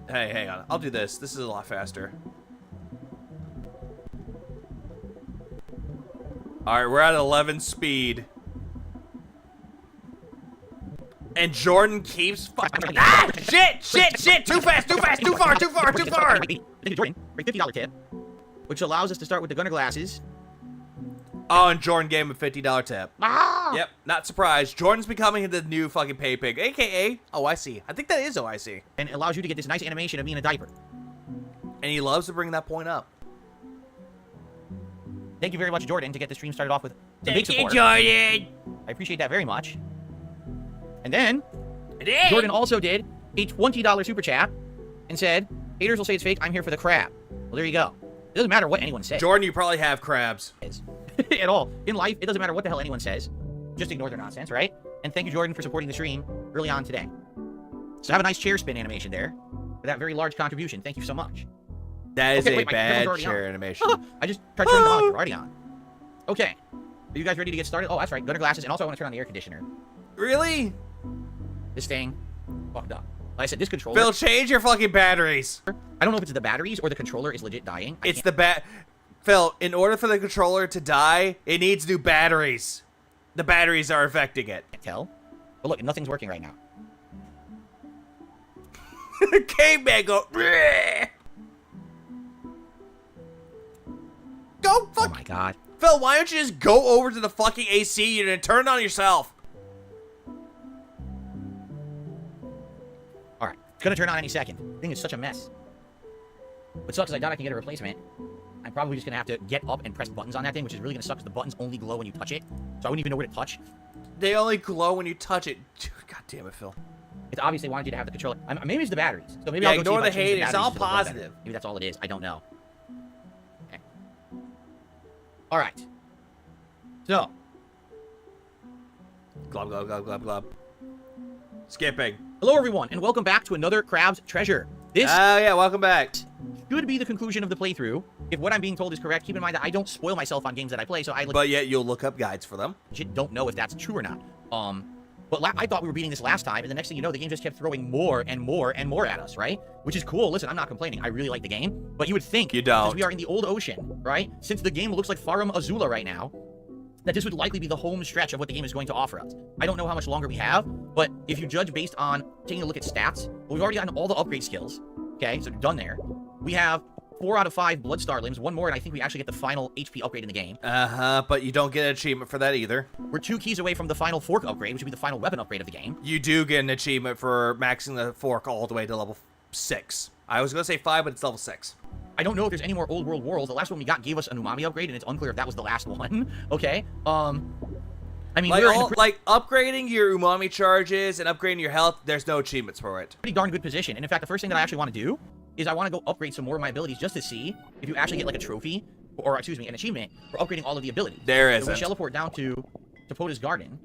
hang on. I'll do this. This is a lot faster. Alright, we're at 11 speed. And Jordan keeps fucking... Ah! Shit! Too fast! Too far! Thank you, Jordan. Great $50 tip, which allows us to start with the gunner glasses. Oh, and Jordan gave him a $50 tip. Ah! Yep, not surprised. Jordan's becoming the new fucking pay pig, aka OIC. I think that is OIC. And it allows you to get this nice animation of me in a diaper. And he loves to bring that point up. Thank you very much, Jordan, to get the stream started off with some big support. Jordan! I appreciate that very much. And then, Jordan also did a $20 super chat and said, haters will say it's fake, I'm here for the crab. Well, there you go. It doesn't matter what anyone says. Jordan, you probably have crabs. At all. In life, it doesn't matter what the hell anyone says. Just ignore their nonsense, right? And thank you, Jordan, for supporting the stream early on today. So have a nice chair spin animation there for that very large contribution. Thank you so much. That is Okay, a bad chair on. animation. I just tried to turn them on. They're already on. Okay. Are you guys ready to get started? Oh, that's right. Gunner glasses. And also, I want to turn on the air conditioner. Really? This thing fucked up. Like I said, this controller... Phil, change your fucking batteries. I don't know if it's the batteries or the controller is legit dying. It's the Phil, in order for the controller to die, it needs new batteries. The batteries are affecting it. Can't tell. But look, nothing's working right now. Caveman go... Bleh. Go fuck... Oh my god. Phil, why don't you just go over to the fucking AC unit and turn it on yourself? Alright. It's gonna turn on any second. The thing is such a mess. What sucks is I doubt I can get a replacement. I'm probably just gonna have to get up and press buttons on that thing, which is really gonna suck because the buttons only glow when you touch it. So I wouldn't even know where to touch. They only glow when you touch it. God damn it, Phil. It's obvious they wanted you to have the controller. Maybe it's the batteries. So maybe Yeah, I'll go ignore see if the I change hate. It's batteries all to look a little better. positive. Maybe that's all it is. I don't know. Okay. Alright. So. Glub, glub, glub, glub, glub. Skipping. Hello, everyone, and welcome back to another Crab's Treasure. This Oh, yeah, welcome back. should be the conclusion of the playthrough. If what I'm being told is correct, keep in mind that I don't spoil myself on games that I play, so I But yet you'll look up guides for them. legit don't know if that's true or not. But I thought we were beating this last time, and the next thing you know, the game just kept throwing more and more and more at us, right? Which is cool. Listen, I'm not complaining. I really like the game. But you would think, You don't. because we are in the old ocean, right? Since the game looks like Farum Azula right now, that this would likely be the home stretch of what the game is going to offer us. I don't know how much longer we have, but if you judge based on taking a look at stats, well, we've already gotten all the upgrade skills. Okay, so done there. We have 4 out of 5 Blood Star limbs, 1 more, and I think we actually get the final HP upgrade in the game. Uh-huh, but you don't get an achievement for that either. We're 2 keys away from the final fork upgrade, which would be the final weapon upgrade of the game. You do get an achievement for maxing the fork all the way to level 6. I was going to say 5, but it's level 6. I don't know if there's any more old world worlds. The last one we got gave us an umami upgrade, and it's unclear if that was the last one. Okay. I mean, Like, we're in a like upgrading your umami charges and upgrading your health, there's no achievements for it. pretty darn good position. And in fact, the first thing that I actually want to do is I want to go upgrade some more of my abilities just to see if you actually get like a trophy, or excuse me, an achievement for upgrading all of the abilities. There So we isn't. teleport down to Pota's Garden.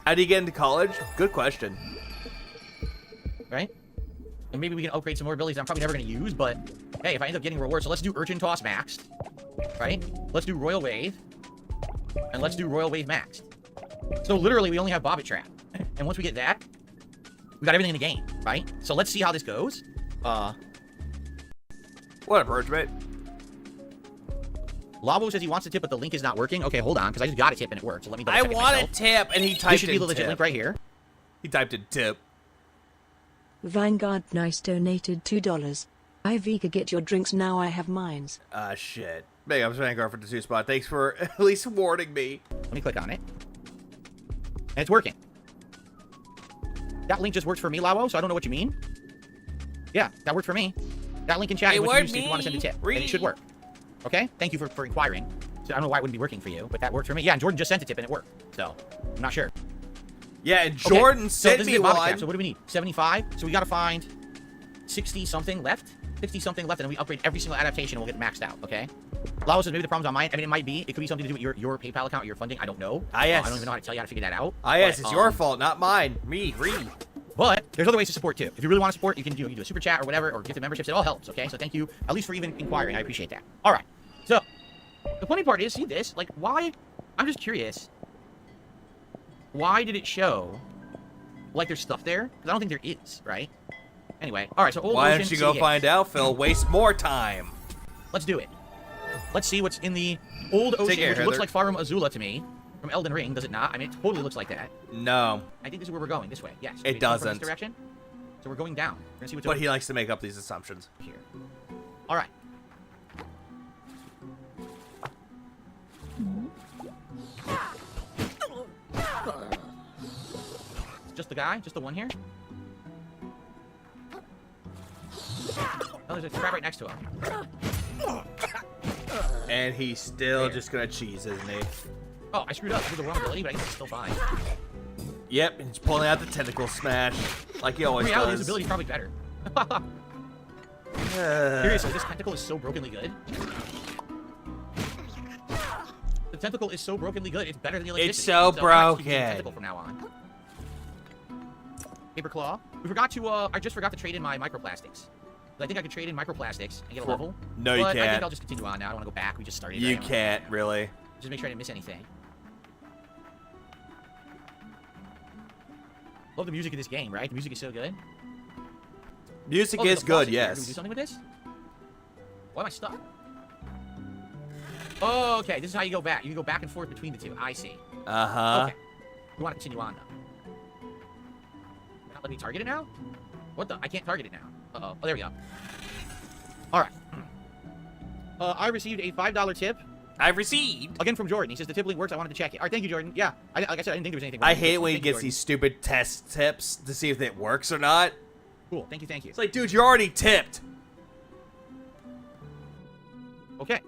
How do you get into college? Good question. Right? And maybe we can upgrade some more abilities I'm probably never going to use, but hey, if I end up getting rewards, so let's do Urchin Toss maxed, right? Let's do Royal Wave, and let's do Royal Wave maxed. So literally, we only have Bobbit Trap. And once we get that, we got everything in the game, right? So let's see how this goes. What a bird, mate. Labo says he wants to tip, but the link is not working. Okay, hold on, because I just got a tip and it worked. So let me double I check it want a myself. tip, and he typed This should be in the legit tip. link right here. He typed in tip. Vanguard Nice donated $2. Hi Vika, get your drinks now, I have mines. Shit. Big ups, Vanguard, for the 2 spot. Thanks for at least warning me. Let me click on it. And it's working. That link just worked for me, Lawo, so I don't know what you mean. Yeah, that worked for me. That link in chat is what you use if you want to send a tip. And it should work. Okay? Thank you for inquiring. So I don't know why it wouldn't be working for you, but that worked for me. Yeah, and Jordan just sent a tip and it worked. So, I'm not sure. Yeah, and Jordan sent me one. So what do we need? 75? So we gotta find 60-something left? 60-something left, and then we upgrade every single adaptation and we'll get maxed out, okay? Laos says maybe the problem's on mine. I mean, it might be. It could be something to do with your PayPal account or your funding. I don't know. Ah, yes. I don't even know how to tell you how to figure that out. Ah, yes, but, it's your fault, not mine. Me, Reed. But there's other ways to support, too. If you really want to support, you can do a super chat or whatever, or gifted memberships. It all helps, okay? So thank you, at least for even inquiring. I appreciate that. All right. So, the funny part is, see this? Like, why? I'm just curious. Why did it show, like, there's stuff there? Because I don't think there is, right? Anyway, all right, so Old Why Ocean don't you go City find out, Phil? Waste more time. Let's do it. Let's see what's in the Old Ocean, care, which Heather. looks like Farum Azula to me. From Elden Ring, does it not? I mean, it totally looks like that. No. I think this is where we're going, this way. Yes. It We're going from doesn't. This direction. So we're going down. We're gonna see what's But over he likes to make up these assumptions. here. All right. Just the guy? Just the one here? Oh, there's a crab right next to him. And he's still There. just gonna cheese, isn't he? Oh, I screwed up. I did the wrong ability, but I guess it's still fine. Yep, and he's pulling out the tentacle smash, like he In always reality, his does. ability's probably better. Seriously, this tentacle is so brokenly good. The tentacle is so brokenly good. It's better than the electricity. It's so I'm actually using broken. Tentacle from now on. Paper claw. We forgot to. I just forgot to trade in my microplastics. I think I could trade in microplastics and get a level. No, you but I think can't. I'll just continue on now. I don't want to go back. We just started. You right? can't, really. Just make sure I didn't miss anything. Love the music of this game, right? The music is so good. Music Oh, there's is a boss good, in here. Can we do yes. something with this? Why am I stuck? Oh, okay. This is how you go back. You can go back and forth between the two. I see. Uh-huh. Okay. You want to continue on, though. You're not letting me target it now? What the? I can't target it now. Uh-oh. Oh, there we go. All right. I received a $5 tip. I've received. Again from Jordan. He says the tip link works. I wanted to check it. All right, thank you, Jordan. Yeah, like I said, I didn't think there was anything wrong I with hate it. when he Thank you, gets Jordan. these stupid test tips to see if it works or not. Cool. Thank you, thank you. It's like, dude, you're already tipped. Okay.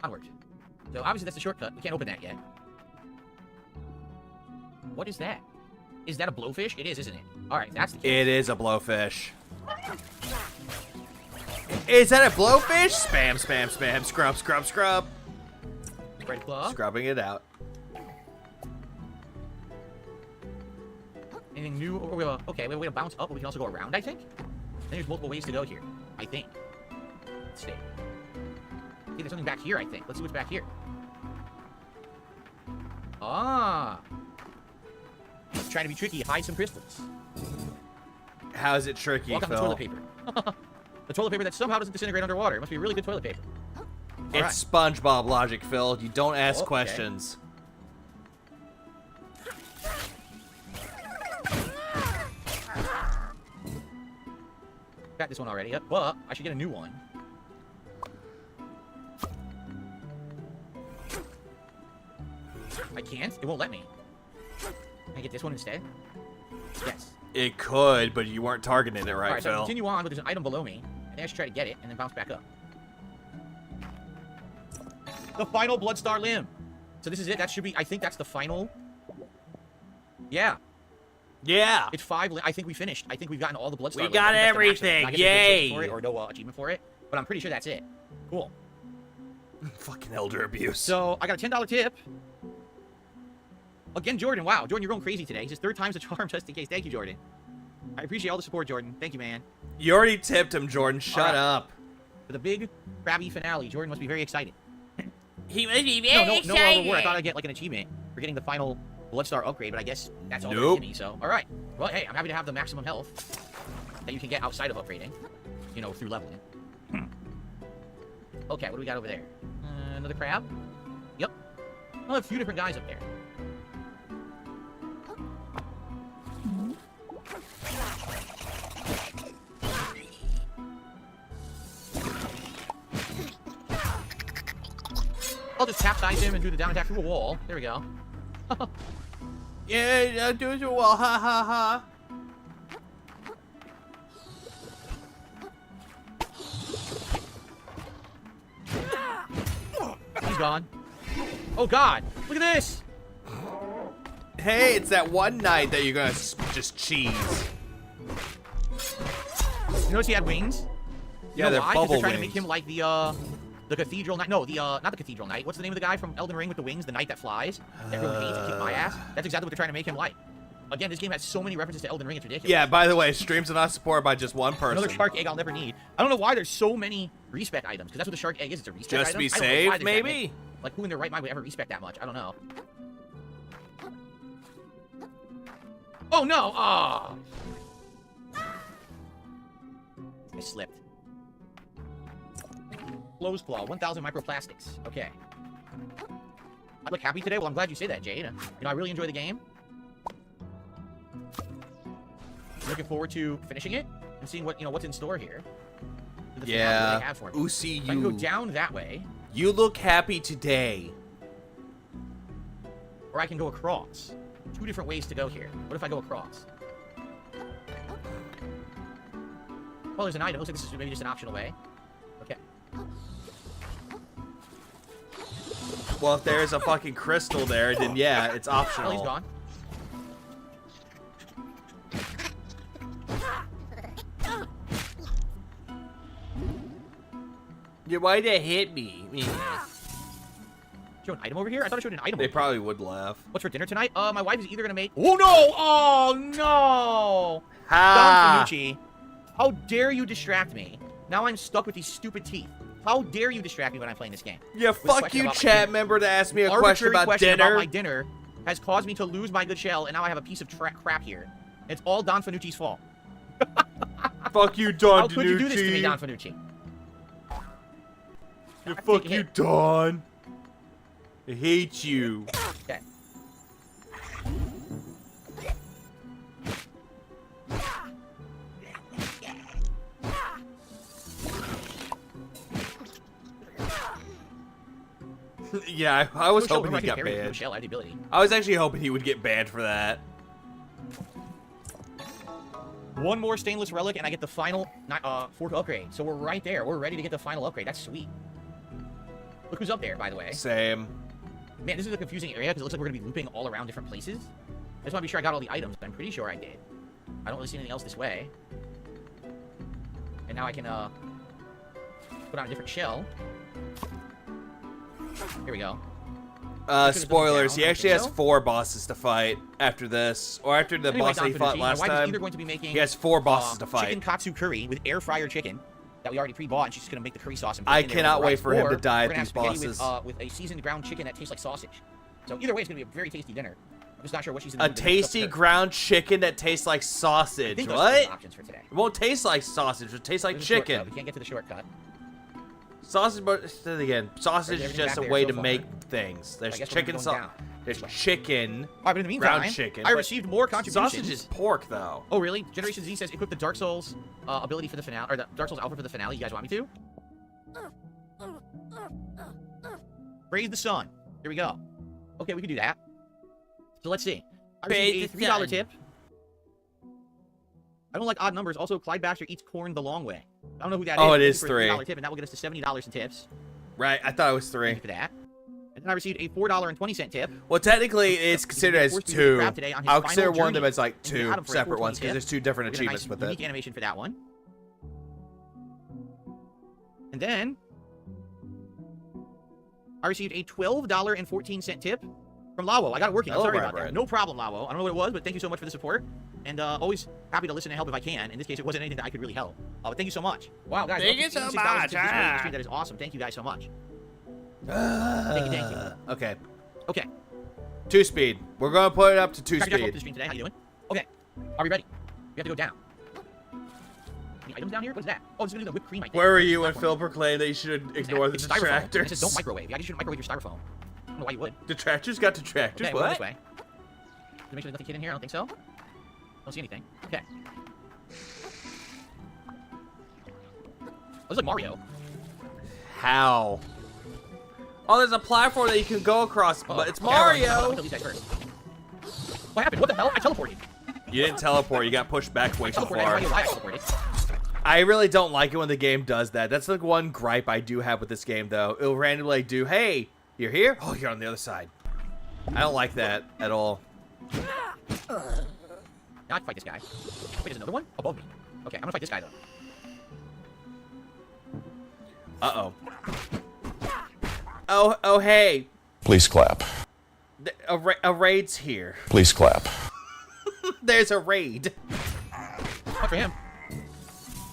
Onward. So obviously that's a shortcut. We can't open that yet. What is that? Is that a blowfish? It is, isn't it? All right, that's the case. It is a blowfish. Is that a blowfish? Spam, spam, spam. Scrub, scrub, scrub. Red claw. Scrubbing it out. Anything new? Okay, we have a way to bounce up, but we can also go around, I think? I think there's multiple ways to go here. I think. Let's see. See, there's something back here, I think. Let's see what's back here. Ah. Trying to be tricky. Hide some crystals. How's it tricky, Walk on the Phil? toilet paper. The toilet paper that somehow doesn't disintegrate underwater. It must be really good toilet paper. It's SpongeBob logic, Phil. You don't ask Okay. questions. Got this one already. Yep. But I should get a new one. I can't. It won't let me. Can I get this one instead? Yes. It could, but you weren't targeting it right, Alright, so I Phil. continue on, but there's an item below me. I think I should try to get it and then bounce back up. The final Bloodstar limb. So this is it. That should be. I think that's the final. Yeah. Yeah. It's 5. I think we finished. I think we've gotten all the Bloodstar We limbs. got I think that's the maximum. everything. I guess there's no Yay. trophy for it or no achievement for it, but I'm pretty sure that's it. Cool. Fucking elder abuse. So I got a $10 tip. Again, Jordan. Wow, Jordan, you're going crazy today. It's his 3rd time's a charm, just in case. Thank you, Jordan. I appreciate all the support, Jordan. Thank you, man. You already tipped him, Jordan. Shut Alright. up. For the big crabby finale, Jordan must be very excited. He must be No, very no excited. reward. I thought I'd get like an achievement for getting the final Bloodstar upgrade, but I guess that's all Nope. there is to me. So, all right. Well, hey, I'm happy to have the maximum health that you can get outside of upgrading. You know, through leveling. Okay, what do we got over there? Another crab. Yep. Oh, a few different guys up there. I'll just capsize him and do the down attack through a wall. There we go. Yeah, do it well. Ha ha ha. He's gone. Oh God! Look at this. Hey, it's that one night that you're gonna just cheese. You notice he had wings? You Yeah, know they're why? 'Cause bubble they're trying to wings. make him like the Cathedral Knight. No, not the Cathedral Knight. What's the name of the guy from Elden Ring with the wings? The knight that flies. Everyone hates and kick my ass. That's exactly what they're trying to make him like. Again, this game has so many references to Elden Ring, it's ridiculous. Yeah, by the way, streams are not supported by just one person. Another shark egg I'll never need. I don't know why there's so many respec items, because that's what the shark egg is. It's a respec Just item. be I don't know why safe, there's that maybe? many. Like, who in their right mind would ever respec that much? I don't know. Oh, no! Ah! I slipped. Close claw, 1,000 microplastics. Okay. I look happy today. Well, I'm glad you say that, Jade. You know, I really enjoy the game. Looking forward to finishing it and seeing what's in store here. The finale that they have for me. Usi, I can go you. down that way, You look happy today. or I can go across. Two different ways to go here. What if I go across? Well, there's an item. Looks like this is maybe just an optional way. Okay. Well, if there's a fucking crystal there, then yeah, it's Oh, optional. he's gone. Yeah, why'd they hit me? Show an item over here? I thought I showed an item. They over here. probably would laugh. What's for dinner tonight? My wife is either gonna make. Oh no! Oh no! Ha! Don Finucci, how dare you distract me? Now I'm stuck with these stupid teeth. How dare you distract me when I'm playing this game? Yeah, With a fuck question you, about my chat dinner. member, to ask me a Arbitrary question about dinner. my dinner has caused me to lose my good shell, and now I have a piece of crap here. It's all Don Finucci's fault. Fuck you, Don How could you do this to me, Don Finucci? Yeah, I fuck take a you, hit. Don. I hate you. Okay. Yeah, I was Good shell, hoping remember, he I got can parry with banned. Shell, I have the ability. I was actually hoping he would get banned for that. One more stainless relic, and I get the final fork upgrade. So we're right there. We're ready to get the final upgrade. That's sweet. Look who's up there, by the way. Same. Man, this is a confusing area because it looks like we're going to be looping all around different places. I just want to be sure I got all the items, but I'm pretty sure I did. I don't really see anything else this way. And now I can put on a different shell. Here we go. Spoilers, down, he I actually think has so. 4 bosses to fight after this. Or after the Anyway, boss that he Don fought Finucci, last my wife is time. either going to be making, He has 4 bosses to chicken fight. katsu curry with air fryer chicken that we already pre-bought, and she's just going to make the curry sauce and put I it in there cannot with wait rice. for him Or to die we're at gonna these have spaghetti bosses. with a seasoned ground chicken that tastes like sausage. So either way, it's going to be a very tasty dinner. I'm just not sure what she's in the A mood to make up tasty for. ground chicken that tastes like I sausage. think those are the What? options for today. It won't taste like sausage. It'll taste like There's a shortcut. chicken. We can't get to the shortcut. Sausage, but again, sausage is everything just a back there way so to far. make things. There's I guess we're chicken going sauce. down. There's This way. chicken. All right, but in the meantime, Ground chicken, I but received more contributions. Sausage is pork, though. Oh, really? Generation Z says equip the Dark Souls ability for the finale, or the Dark Souls Alpha for the finale. You guys want me to? Praise the sun. Here we go. Okay, we can do that. So let's see. I received a $3 tip. I don't like odd numbers. Also, Clyde Baxter eats corn the long way. I don't know who that is. Oh, but it thank is you for a $3. $3 tip, and that will get us to $70 in tips. Right, I thought it was Thank 3. you for that. And then I received a $4.20 tip. Well, technically, it's considered as forced me to do 2. crap today on his I'll final consider one of them journey, as like and we 2 got him for a separate 420 ones because tip. there's 2 different We got a achievements nice, with unique it. animation for that one. And then I received a $12.14 tip from Lawo. I got it working. I'm Hello, sorry my about that. friend. No problem, Lawo. I don't know what it was, but thank you so much for the support. And always happy to listen and help if I can. In this case, it wasn't anything that I could really help. But thank you so much. Wow, guys. Thank you so much. That is awesome. Thank you guys so much. Thank you. Okay. Okay. 2 speed. We're going to put it up to 2 Cracker Jack, welcome to speed. the stream today. How you doing? Okay. Are we ready? We have to go down. Any items down here? What is that? Oh, it's going to do the whipped cream, I think. Where were you when That Phil one. proclaimed that you should ignore the It's styrofoam. It detractors? says don't microwave. I guess you shouldn't microwave your styrofoam. I don't know why you would. Detractors got detractors? Okay, we'll go this What? way. To make sure there's nothing hidden in here. I don't think so. Don't see anything. Okay. Oh, this is like Mario. How? Oh, there's a platform that you can go across, but it's Okay, Mario. these guys first. What happened? What the hell? I teleported. You didn't teleport. You got pushed back way too I have no far. idea why I teleported. I really don't like it when the game does that. That's like one gripe I do have with this game, though. It'll randomly do, hey, you're here? Oh, you're on the other side. I don't like that at all. Now I can fight this guy. Wait, there's another one? Above me. Okay, I'm gonna fight this guy, though. Uh-oh. Oh, hey. Please clap. A raid's here. Please clap. There's a raid. What for him? You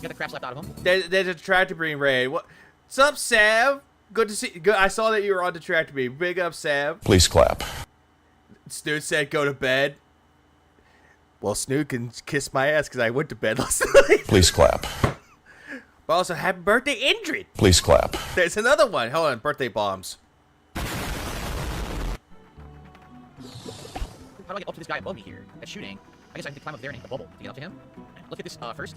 got the crap slapped out of him. There's a Tractor Beam raid. What's up, Sav? Good to see you. Good. I saw that you were on the Tractor Beam. Big up, Sav. Please clap. Snoot said go to bed. Well, Snoot can kiss my ass because I went to bed last night. Please clap. But also, happy birthday, Indrid. Please clap. There's another one. Hold on, birthday bombs. How do I get up to this guy above me here? That's shooting. I guess I have to climb up there and hit the bubble to get up to him. Look at this first.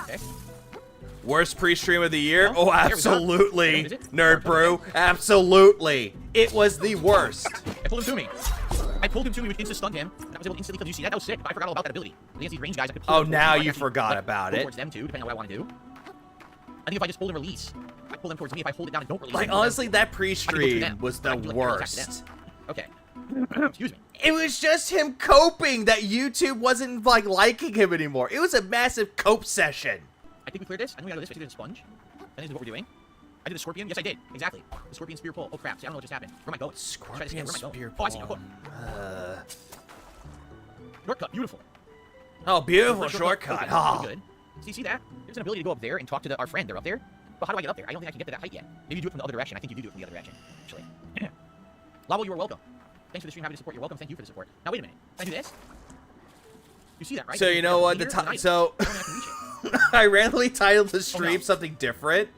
Okay. Worst pre-stream of the year? Well, Oh, there we go. absolutely, Is it? Nerd Brew. Absolutely. It was the worst. I pulled him to me. I pulled him to me, which insta-stunned him, and I was able to instantly kill. You see that? That was sick. I forgot all about that ability. Against these range guys, I could pull Oh, them now towards me. you I could forgot actually, about go it. towards them too, depending on what I want to do. I think if I just hold and release, I pull them towards me. If I hold it down and don't release, Like, I pull them honestly, that I could go through pre-stream them. was I the could do, like, melee attacks to worst. them. Okay. Excuse me. It was just him coping that YouTube wasn't, like, liking him anymore. It was a massive cope session. I think we cleared this. I think we got this. We did a sponge. I think this is what we're doing. I did the scorpion. Yes, I did. Exactly. The scorpion spear pull. Oh crap! See, I don't know what just happened. Where am I going? Scorpion Where am I going? spear Oh, I see. pull. Shortcut. Beautiful. Oh, beautiful Good, shortcut. Good. Oh. Good. See that? There's an ability to go up there and talk to our friend. They're up there. But how do I get up there? I don't think I can get to that height yet. Maybe you do it from the other direction. I think you do it from the other direction, actually. Lavo, you are welcome. Thanks for the stream. Happy to support. You're welcome. Thank you for the support. Now wait a minute. Can I do this? You see that, right? So you know what? So I randomly titled the stream something different,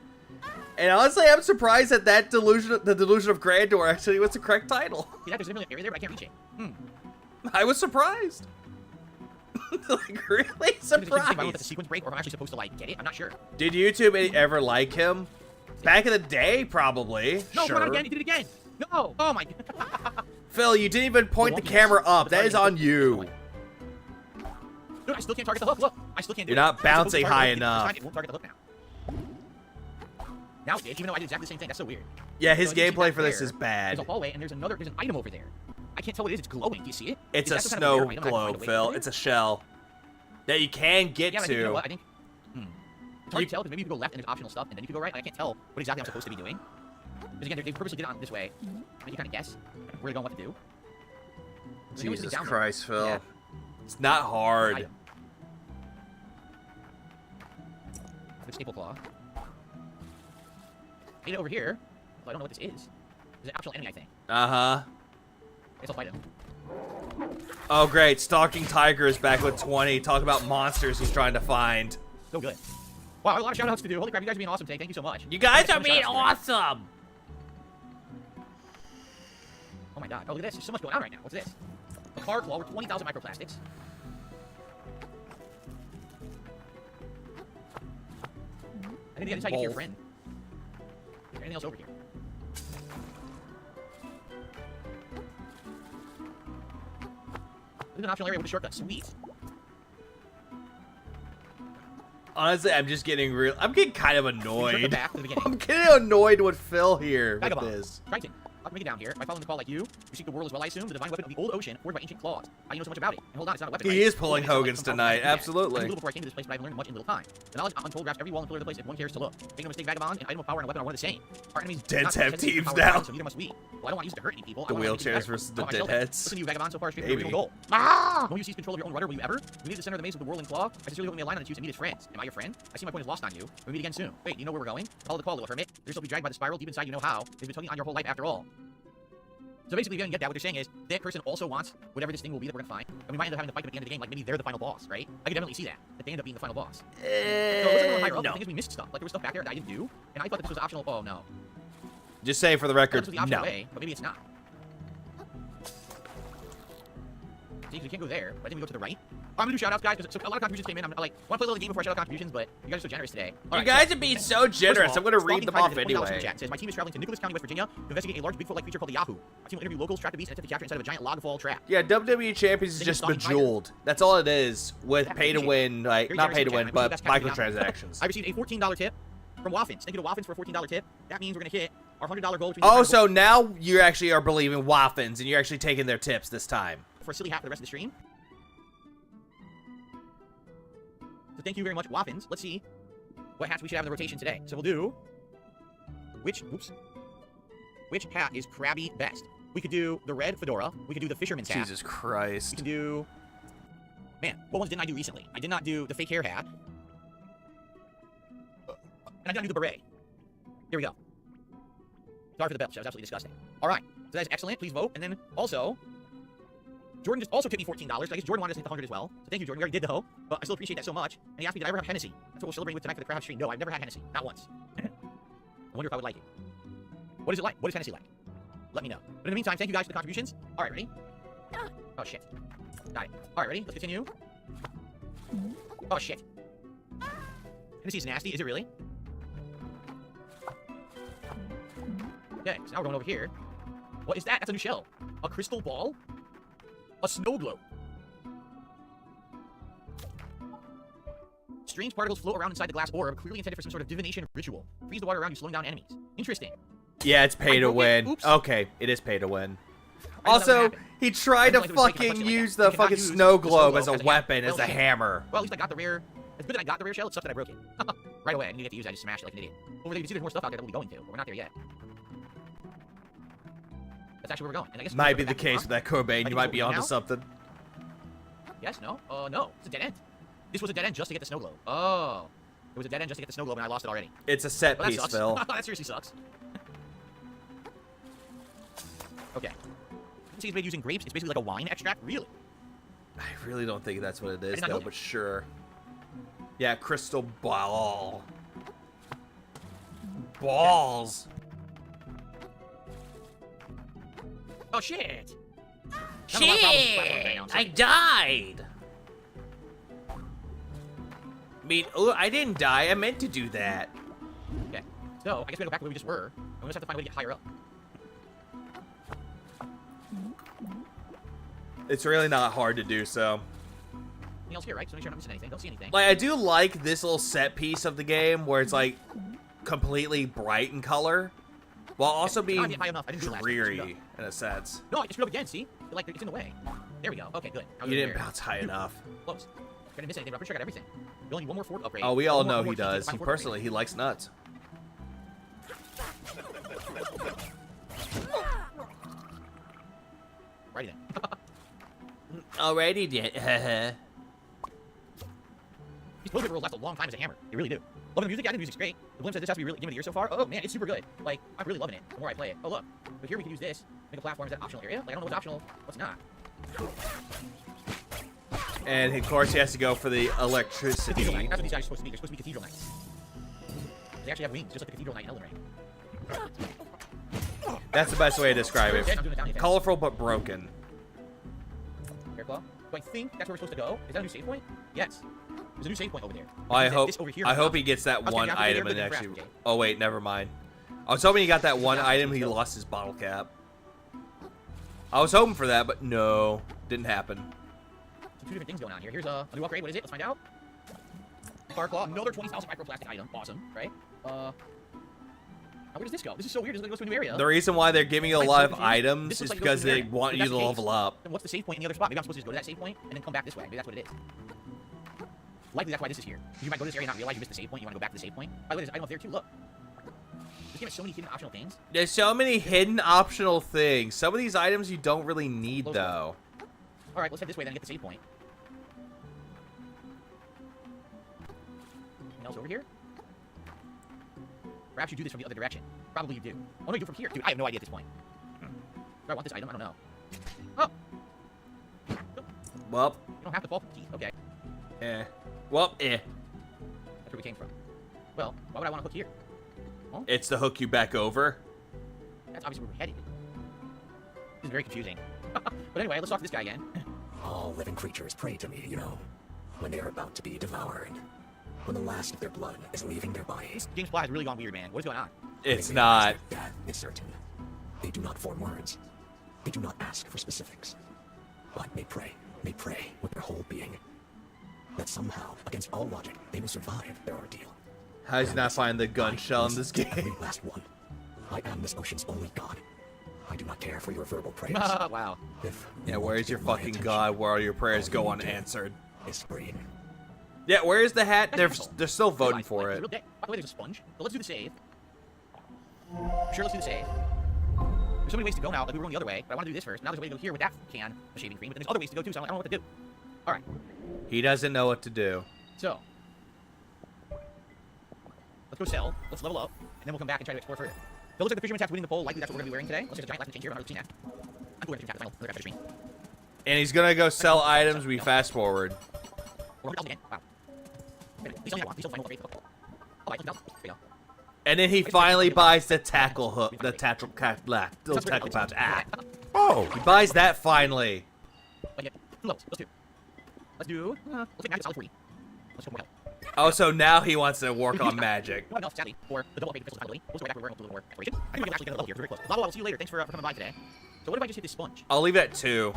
and honestly, I'm surprised that the Delusion of Grandeur actually was the correct title. See that? There's a area there, but I can't reach it. I was surprised. Like, really I don't know if it's the surprised. sequence break, or if I'm actually supposed to like get it. I'm not sure. Did YouTube ever like him? Back in the day, probably. No, sure. come on again. You did it again. No. Oh my. Phil, you didn't even point the camera up. That is on you. Dude, I still can't target the hook. Look, I still can't do You're it. not It's supposed bouncing to target high the hook. enough. This time it won't target the hook now. Now it did, even though I did exactly the same thing. That's so weird. Yeah, his So you see gameplay that for this there. is bad. There's a hallway, and there's an item over there. I can't tell what it is. It's glowing. Do you see it? It's Is a that some kind of snow rare item that I can find globe, a way Phil. to? It's a shell that you can get Yeah, but I think, you know to. what? I think. It's hard to tell because maybe you can go left and there's optional stuff, and then you can go right. And I can't tell what exactly I'm supposed to be doing. Because again, they purposely did it on this way. Make you kind of guess where to go and what to do. There's no way to Jesus get down there. Christ, Phil. Yeah. It's not hard. Item. With staple claw. Made it over here. Well, I don't know what this is. There's an optional enemy, I think. Uh-huh. I guess I'll fight him. Oh, great. Stalking Tiger is back with 20. Talk about monsters he's trying to find. So good. Wow, I have a lot of shout-outs to do. Holy crap, you guys are being awesome today. Thank you so much. You guys So are many being shout-outs today. awesome. Oh my god. Oh, look at this. There's so much going on right now. What's this? A car claw with 20,000 microplastics. I think that's how you get to your Both. friend. Is there anything else over here? There's an optional area with a shortcut. Sweet. Honestly, I'm just getting real. I'm getting kind of Shortcut annoyed. back to the beginning. I'm getting annoyed with Phil here with Vagabond. this. Triton. I'll make it down here. By following the call like you seek the world as well, I assume. The divine weapon of the old ocean, forged by ancient claws. I know so much about it. And hold on, it's not a weapon. He right? is pulling Hold on, Hogan's it's not tonight, like some absolutely. I knew little before I came to this place, but I've learned much in little time. The knowledge untold wraps every wall and pillar of the place if one cares to look. Make no mistake, vagabond, an item of power and a weapon are one and the same. Our enemies do Deads not have possess the teams power of now. violence, so neither must we. Well, I don't want to use it to hurt any people. The I wanna make things wheelchairs better. versus the I want myself deadheads. Listen to you, vagabond, so far straight to Maybe. the original goal. Ah! When you seize control of your own rudder, will you ever? We need the center of the maze with the whirling claw. I sincerely hope we align on its use and meet as friends. Am I your friend? I see my point is lost on you. We'll meet again soon. Wait, do you know where we're going? Follow the call, little hermit. You're still be dragged by the spiral deep inside. You know how. They've been tugging on your whole life after all. So basically, if you didn't get that, what they're saying is that person also wants whatever this thing will be that we're gonna find, and we might end up having to fight them at the end of the game. Like maybe they're the final boss, right? I can definitely see that they end up being the final boss. So it looks like we're higher up. The No. thing is, we missed stuff. Like there was stuff back there that I didn't do, and I thought that this was optional. Oh no, Just say for the I thought record, this was the optional no. way, but maybe it's not. See, 'cause you can't go there. But I think we go to the right. I'm gonna do shoutouts, guys, because so a lot of contributions came in. I'm like, want to play a little game before I shout out contributions, but you guys are so generous today. You guys are being so generous. I'm gonna read them off anyway. Chat says, my team is traveling to Nicholas County, West Virginia, to investigate a large Bigfoot-like creature called the Yahoo. Our team will interview locals, trap the beast, and attempt to capture inside of a giant log fall trap. Yeah, WWE Champions is just bejeweled. That's all it is with pay to win, like not pay to win, but microtransactions. I received a $14 tip from Waffins. Thank you to Waffins for a $14 tip. That means we're gonna hit our $100 goal. Oh, so now you actually are believing Waffins, and you're actually taking their tips this time. For a silly hat for the rest of the stream. So thank you very much, Waffins. Let's see what hats we should have in the rotation today. So we'll do which hat is Krabby best? We could do the red fedora. We could do the fisherman's hat. Jesus Christ. We can do... Man, what ones didn't I do recently? I did not do the fake hair hat. And I did not do the beret. Here we go. Sorry for the belch. That was absolutely disgusting. All right. So that is excellent. Please vote. And then also... Jordan just also tipped me $14. I guess Jordan wanted us to hit the 100 as well. So thank you, Jordan. We already did, though. But I still appreciate that so much. And he asked me, did I ever have Hennessy? That's what we're celebrating with tonight for the crowd stream. No, I've never had Hennessy. Not once. I wonder if I would like it. What is it like? What is Hennessy like? Let me know. But in the meantime, thank you guys for the contributions. All right, ready? Oh, shit. Got it. All right, ready? Let's continue. Oh, shit. Hennessy is nasty. Is it really? Okay, so now we're going over here. What is that? That's a new shell. A crystal ball? A snow globe. Strange particles float around inside the glass orb, clearly intended for some sort of divination ritual. Freeze the water around you, slowing down enemies. Interesting. Yeah, it's pay to win. Oops. Okay, it is pay to win. I know that Also, would happen. he tried to I know like it was fucking like use that. the You cannot fucking use snow the globe as a hammer. weapon, as Well, a hammer. Well, at least I got the rare. It's good that I got the rare shell. It's stuff that I broke it. Right away. I didn't even get to use it. I just smashed it like an idiot. Over there, you can see there's more stuff out there that we'll be going to, but we're not there yet. That's actually where we're going. And I guess Might be the case with that Cobain. You might be onto now? something. Yes, no? No. It's a dead end. This was a dead end just to get the snow globe. Oh. It was a dead end just to get the snow globe, and I lost it already. It's a set Well, that piece, sucks. Phil. That seriously sucks. Okay. See, it's made using grapes. It's basically like a wine extract. Really? I really don't think that's what it is, did not know though, that. but sure. Yeah, crystal ball. Balls. Oh, shit. Shit! I died! I mean, oh, I didn't die. I meant to do that. Okay. So, I guess we gotta go back to where we just were. And we just have to find a way to get higher up. It's really not hard to do so. Anything else here, right? So make sure I'm not missing anything. Don't see anything. Like, I do like this little set piece of the game where it's, like, completely bright in color, while also being I didn't high enough. I didn't do it last time. I screwed dreary, in a sense. No, I just screwed up again, see? Like, it's in the way. There we go. Okay, good. I was You over didn't there. bounce high enough. Close. I didn't miss anything, but I'm pretty sure I got everything. We only need one more fort upgrade. Oh, we all One more know fort he to get to the does. final He fort upgrade. personally, he likes nuts. Righty then. Alrighty, then. These Pokemon rolls last a long time as a hammer. They really do. Love the music. Yeah, the music's great. The Blim says this has to be really game of the year so far. Oh man, it's super good. Like, I'm really loving it. The more I play it. Oh look. But here we can use this. Make a platform. Is that optional area? Like, I don't know what's optional. What's not. And of course, he has to go for the Cathedral electricity. Knight. That's what these guys are supposed to be. They're supposed to be Cathedral Knights. They actually have wings, just like the Cathedral Knight in Elden Ring. That's the best way to describe Okay, I'm it. doing it down here. Colorful but broken. Fair claw. So I think that's where we're supposed to go. Is that a new save point? Yes. There's a new save point over there. Well, I Means that hope this over here I is hope enough. he gets that was one thinking after item they're and looking for actually. after, Oh wait, never mind. I was hoping he got that one item. He lost his bottle cap. I was hoping for that, but no, didn't happen. So two different things going on here. Here's a new upgrade. What is it? Let's find out. Fire claw. Another 20,000 microplastic item. Awesome. Right? Now where does this go? This is so weird. It's going to go to a new area. The reason why they're giving you a I'm lot so of confused. items This is looks like it because goes to they the want area. you If to that's the level up. Then what's the save point in the other spot? Maybe I'm supposed to just go to that save point and then come back this way. Maybe that's what it is. Likely that's why this is here. You might go to this area and not realize you missed the save point. You want to go back to the save point. By the way, there's an item up there too. Look. This game has so many hidden optional things. There's so many hidden optional things. Some of these items you don't really need Close though. All right, let's head this way then and get the save point. Anything else over here? Perhaps you do this from the other direction. Probably you do. Oh no, you do it from here. Dude, I have no idea at this point. Do I want this item? I don't know. Oh! Well, You don't have to fall from the teeth. Okay. eh. Well, eh. That's where we came from. Well, why would I want to hook here? It's to hook you back over. That's obviously where we're headed. This is very confusing. But anyway, let's talk to this guy again. All living creatures pray to me, you know, when they are about to be devoured. When the last of their blood is leaving their bodies. James Blah has really gone weird, man. What's going on? It's not. That is certain. They do not form words. They do not ask for specifics. But they pray with their whole being. That somehow, against all logic, they will survive their ordeal. How does he not find the gun shell in this Every game? last one. I am this ocean's only god. I do not care for your verbal prayers. Wow. If Yeah, you where's want your my fucking attention, god where all your prayers go unanswered? is free. Yeah, where's the hat? They're That's still voting for Like, it. real dick. By the way, there's a sponge. So let's do the save. Sure, let's do the save. There's so many ways to go now. Like, we were going the other way, but I want to do this first. Now there's a way to go here with that can of shaving cream, but then there's other ways to go too, so I don't know what to do. All right. He doesn't know what to do. So, let's go sell. Let's level up, and then we'll come back and try to explore further. It looks like the fisherman's hat's winning the poll. Likely that's what we're gonna be wearing today. Let's just a giant life change here. I'm not really that. I'm cool with the final. Another fisherman. And he's gonna go sell items. We fast forward. We're 100,000 again. Wow. Wait a minute. He's selling that one. He's still final rate. Oh, right. 100,000. There you go. And then he finally buys the tackle hook, the tackle little tackle pouch. Ah. Oh, he buys that finally. But yeah, 2 levels. Let's do. Let's do. Let's take magic solid 40. Let's go more health. Oh, so now he wants to work on magic. Not enough, sadly, for the double upgrade crystal ability. We'll go back where we're going to a little more exploration. I think we can actually get a level here. Very close. Lava, I'll see you later. Thanks for coming by today. So what if I just hit this sponge? I'll leave it at 2.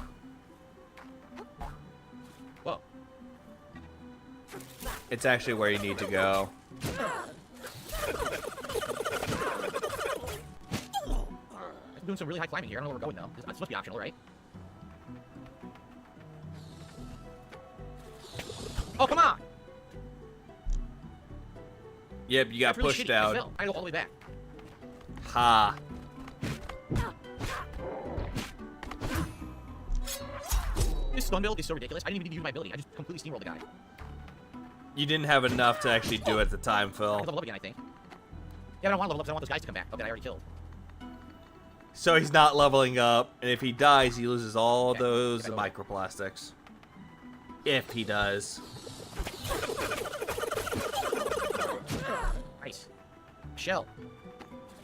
Whoa. It's actually where you need to go. I'm doing some really high climbing here. I don't know where we're going though. It's supposed to be optional, right? Oh, come on! Yep, you got That's really pushed shitty. I out. fell. I go all the way back. Ha. This stun build is so ridiculous. I didn't even need to use my ability. I just completely steamrolled the guy. You didn't have enough to actually do it at the time, I Phil. can level up again, I think. Yeah, I don't want to level up because I want those guys to come back. Okay, I already killed. So he's not leveling up, and if he dies, he loses all Okay, those get back microplastics. If he does. Nice. Shell.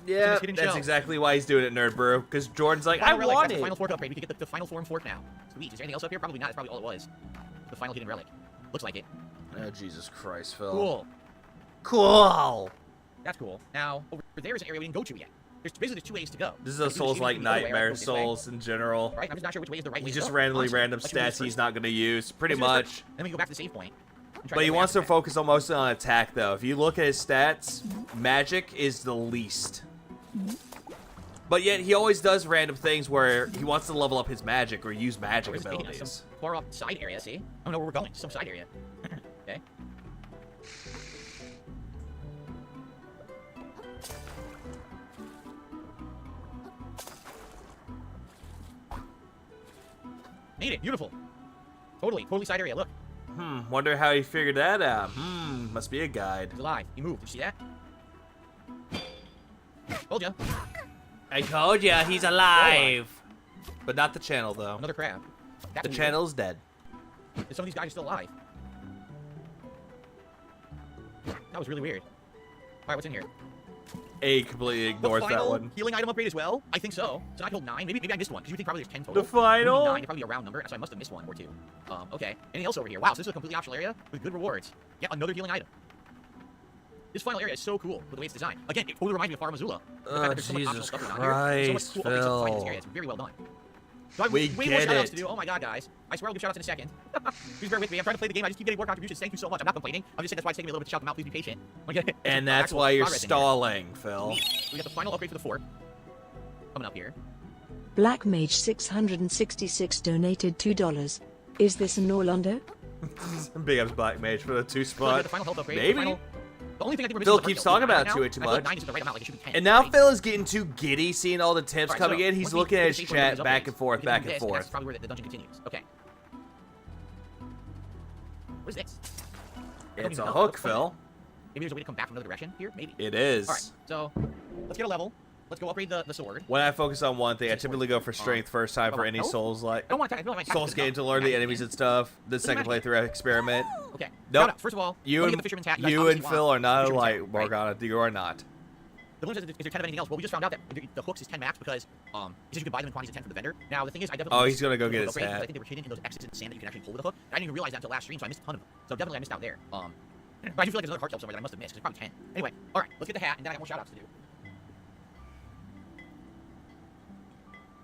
Yeah, hidden that's shell. exactly why he's doing it, Nerd Brew. Because Jordan's like, I Final relic. want That's the it. final fork upgrade. We can get the final form fork now. Sweet. Is there anything else up here? Probably not. That's probably all it was. The final hidden relic. Looks like it. Oh, Jesus Christ, Phil. Cool. Cool. That's cool. Now, over there is an area we didn't go to yet. There's 2 ways to go. This is I a can do Souls shading like from the other way, or I can Nightmare go this way. Souls in general. Right? I'm just not sure which way is the right way He's to just go. randomly Honestly, random let's do this stats he's first. not going to use, pretty Let's do this much. first. Then we go back to the save point. and try But to he go wants to back. focus on mostly on attack, though. If you look at his stats, magic is the least. But yet he always does random things where he wants to level up his magic or use magic This is taking us abilities. some far off side area, see? I don't know where we're going. Some side area. Okay. Made it. Beautiful. Totally side area. Look. Wonder how he figured that out. Must be a guide. He's alive. He moved. Did you see that? Told ya. I told ya, he's alive. But not the channel, though. Another crab. That's The weird. channel's dead. Some of these guys are still alive. That was really weird. Alright, what's in here? A completely ignores the that final one. healing item upgrade as well? I think so. So I killed 9. Maybe I missed one, because you would think probably there's 10 total. The final? Maybe 9, probably a round number, so I must have missed one or 2. Okay. Anything else over here? Wow, so this is a completely optional area with good rewards. Yeah, another healing item. This final area is so cool with the way it's designed. Again, it totally reminds me of Far Missoula. The fact that there's so much optional Jesus stuff going on here. So much Christ, cool upgrades to find in this Phil. area. It's very well done. So I have We way more get shoutouts it. to do. Oh my god, guys. I swear I'll give shoutouts in a second. Please bear with me. I'm trying to play the game. I just keep getting more contributions. Thank you so much. I'm not complaining. I'm just saying that's why it's taking me a little bit to shout them out. Please be patient. And that's why you're stalling, Phil. We got the final upgrade for the fort. Coming up here. Black Mage 666 donated $2. Is this an Orlando? Big ups Black Mage for the 2 So we got spot. the final health upgrade. Maybe. The only thing I think we're Phil missing is keeps the talking first about health it too now. I feel like much. 9 is the right amount. Like it should be 10. And now Right. Phil is getting too giddy seeing all the tips Alright, coming so in. He's once we looking get at the his save point of chat these back upgrades, and forth, we can back do and this, That's forth. probably where the dungeon continues. Okay. What is this? I don't It's even a know. hook, What's Phil. Maybe there's a way to come back from another direction here? Maybe. It is. Alright, so let's get a level. Let's go upgrade the sword. When I focus on one thing, I typically go for strength first time for any no. Souls like I don't want to attack. I feel like my Souls attack game is to enough. learn the Attack enemies again. and stuff. The Doesn't second matter. playthrough experiment. Okay. Nope. Shoutouts. First of all, You let me and get the fisherman's hat. You you guys and obviously Phil want are not the fisherman's alike, hat, right? Morgana. You are not. The balloon says, is there 10 of anything else? Well, we just found out that the hooks is 10 max because he says you can buy them in quantities of 10 from the vendor. Now, the thing is, I definitely... Oh, he's gonna go get his upgrade because hat. I think they were hidden in those X's in the sand that you can actually pull with a hook. I didn't even realize that until last stream, so I missed a ton of them. So definitely I missed out there. But I do feel like there's another heart tail somewhere that I must have missed, because it's probably 10. Anyway, alright, let's get the hat, and then I got more shoutouts to do.